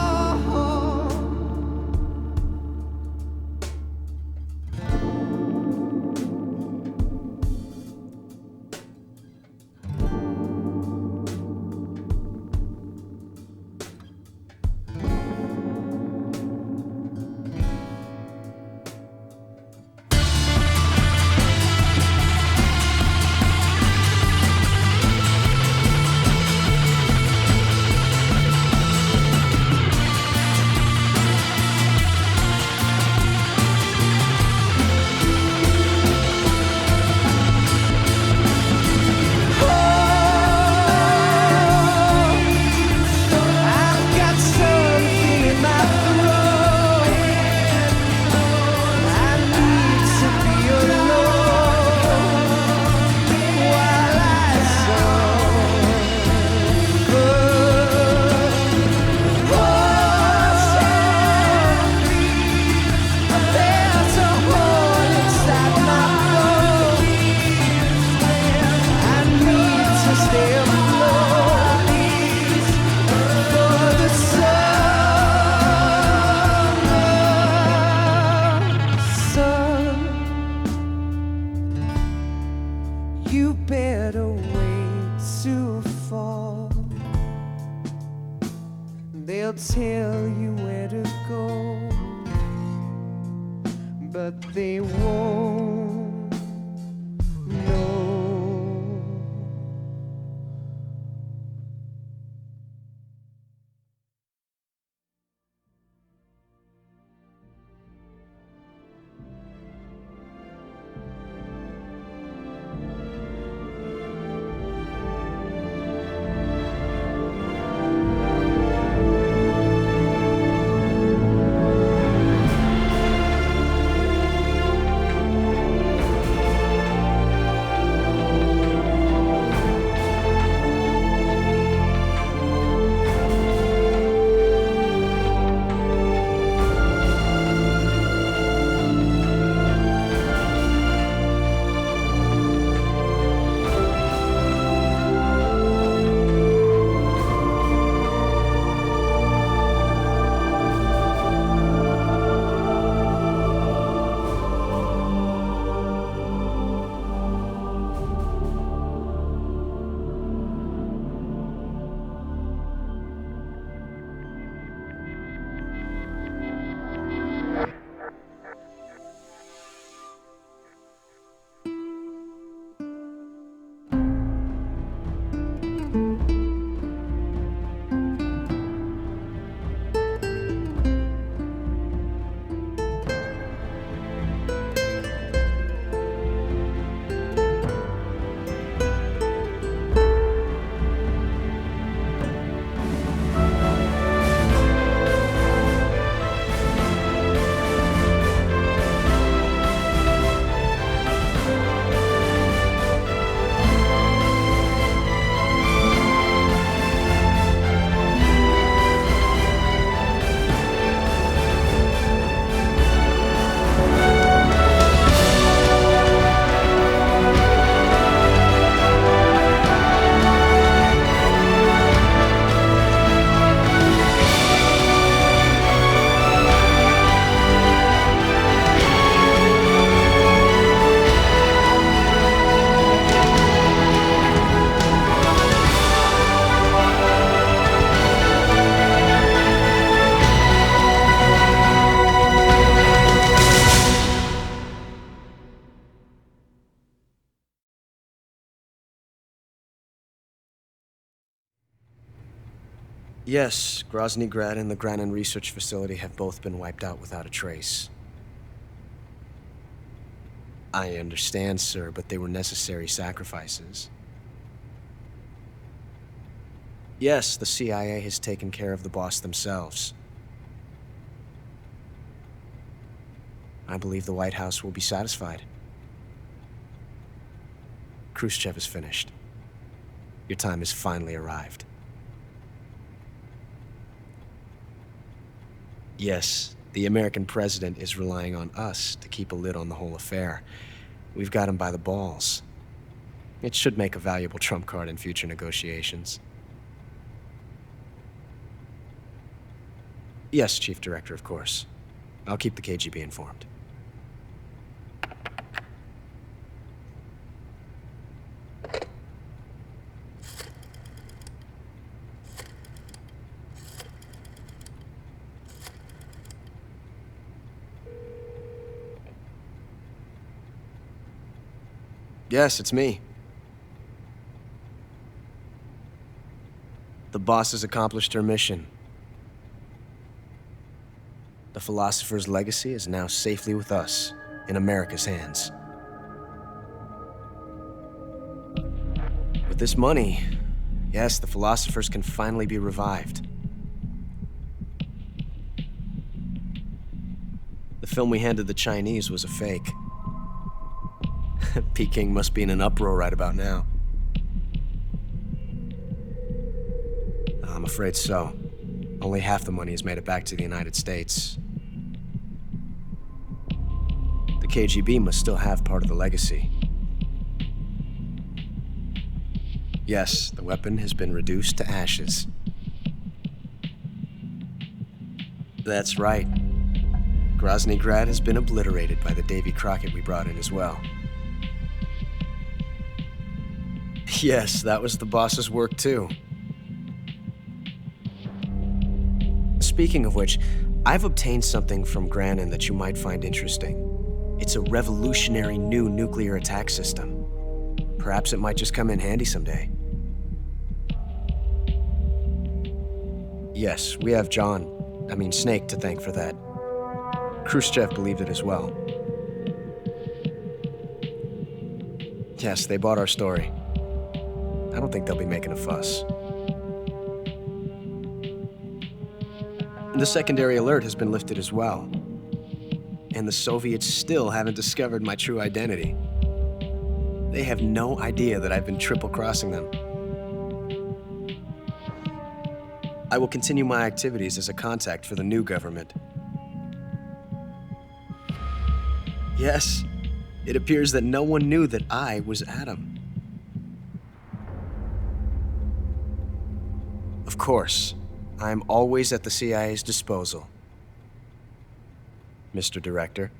S8: I've got something in my throat. I need to be alone while I suffer. There's a hole inside my bones. I need to stay afloat for the summer sun. You better wait to fall. They'll tell you where to go, but they won't know.
S10: Yes, Grozny Grad and the Granin Research Facility have both been wiped out without a trace. I understand, sir, but they were necessary sacrifices. Yes, the CIA has taken care of the boss themselves. I believe the White House will be satisfied. Khrushchev is finished. Your time has finally arrived. Yes, the American president is relying on us to keep a lid on the whole affair. We've got him by the balls. It should make a valuable trump card in future negotiations. Yes, Chief Director, of course. I'll keep the KGB informed. Yes, it's me. The boss has accomplished her mission. The philosopher's legacy is now safely with us, in America's hands. With this money, yes, the philosophers can finally be revived. The film we handed the Chinese was a fake. Peking must be in an uproar right about now. I'm afraid so. Only half the money has made it back to the United States. The KGB must still have part of the legacy. Yes, the weapon has been reduced to ashes. That's right. Grozny Grad has been obliterated by the Davy Crockett we brought in as well. Yes, that was the boss's work too. Speaking of which, I've obtained something from Granin that you might find interesting. It's a revolutionary new nuclear attack system. Perhaps it might just come in handy someday. Yes, we have Snake to thank for that. Khrushchev believed it as well. Yes, they bought our story. I don't think they'll be making a fuss. The secondary alert has been lifted as well. And the Soviets still haven't discovered my true identity. They have no idea that I've been triple-crossing them. I will continue my activities as a contact for the new government. Yes, it appears that no one knew that I was Adam. Of course, I am always at the CIA's disposal, Mr. Director.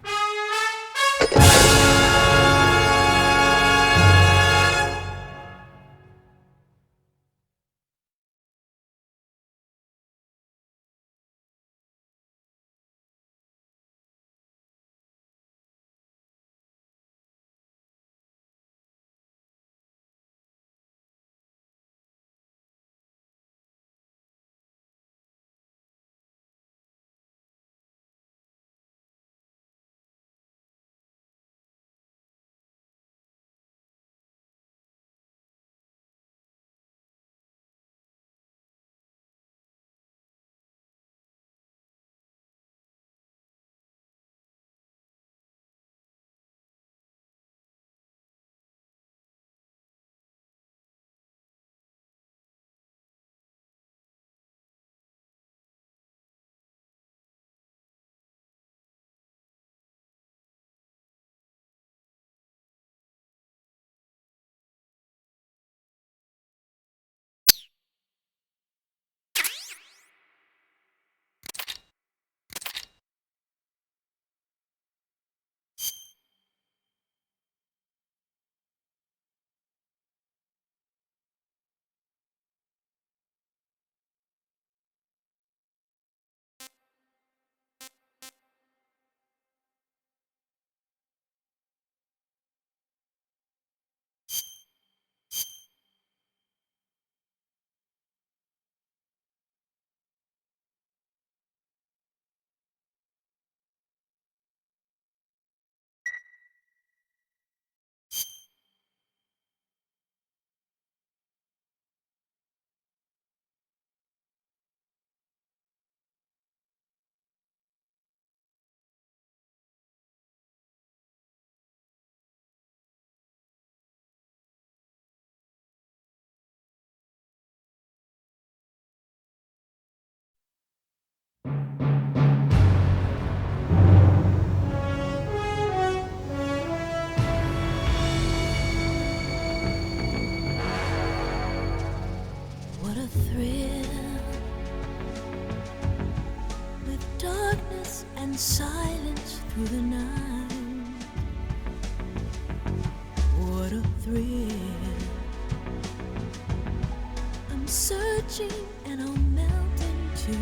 S1: I'm searching and I'll melt into you.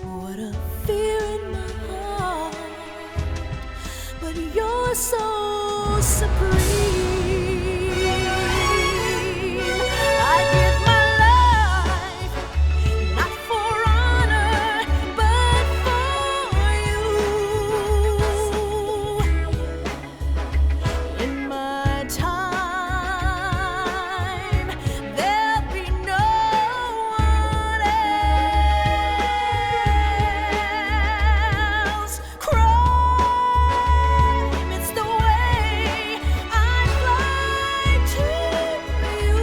S1: What a fear in my heart, but you're so supreme. I give my life, not for honor, but for you. In my time, there'll be no one else. Crime, it's the way I fly to you.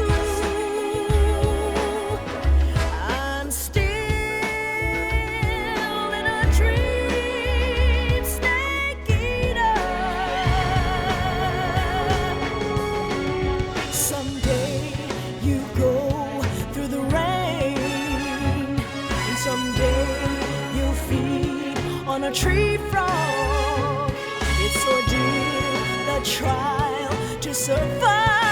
S1: I'm still in a dream, snake eater. Someday you go through the rain, and someday you'll feed on a tree frog. It's ordeal, the trial to survive.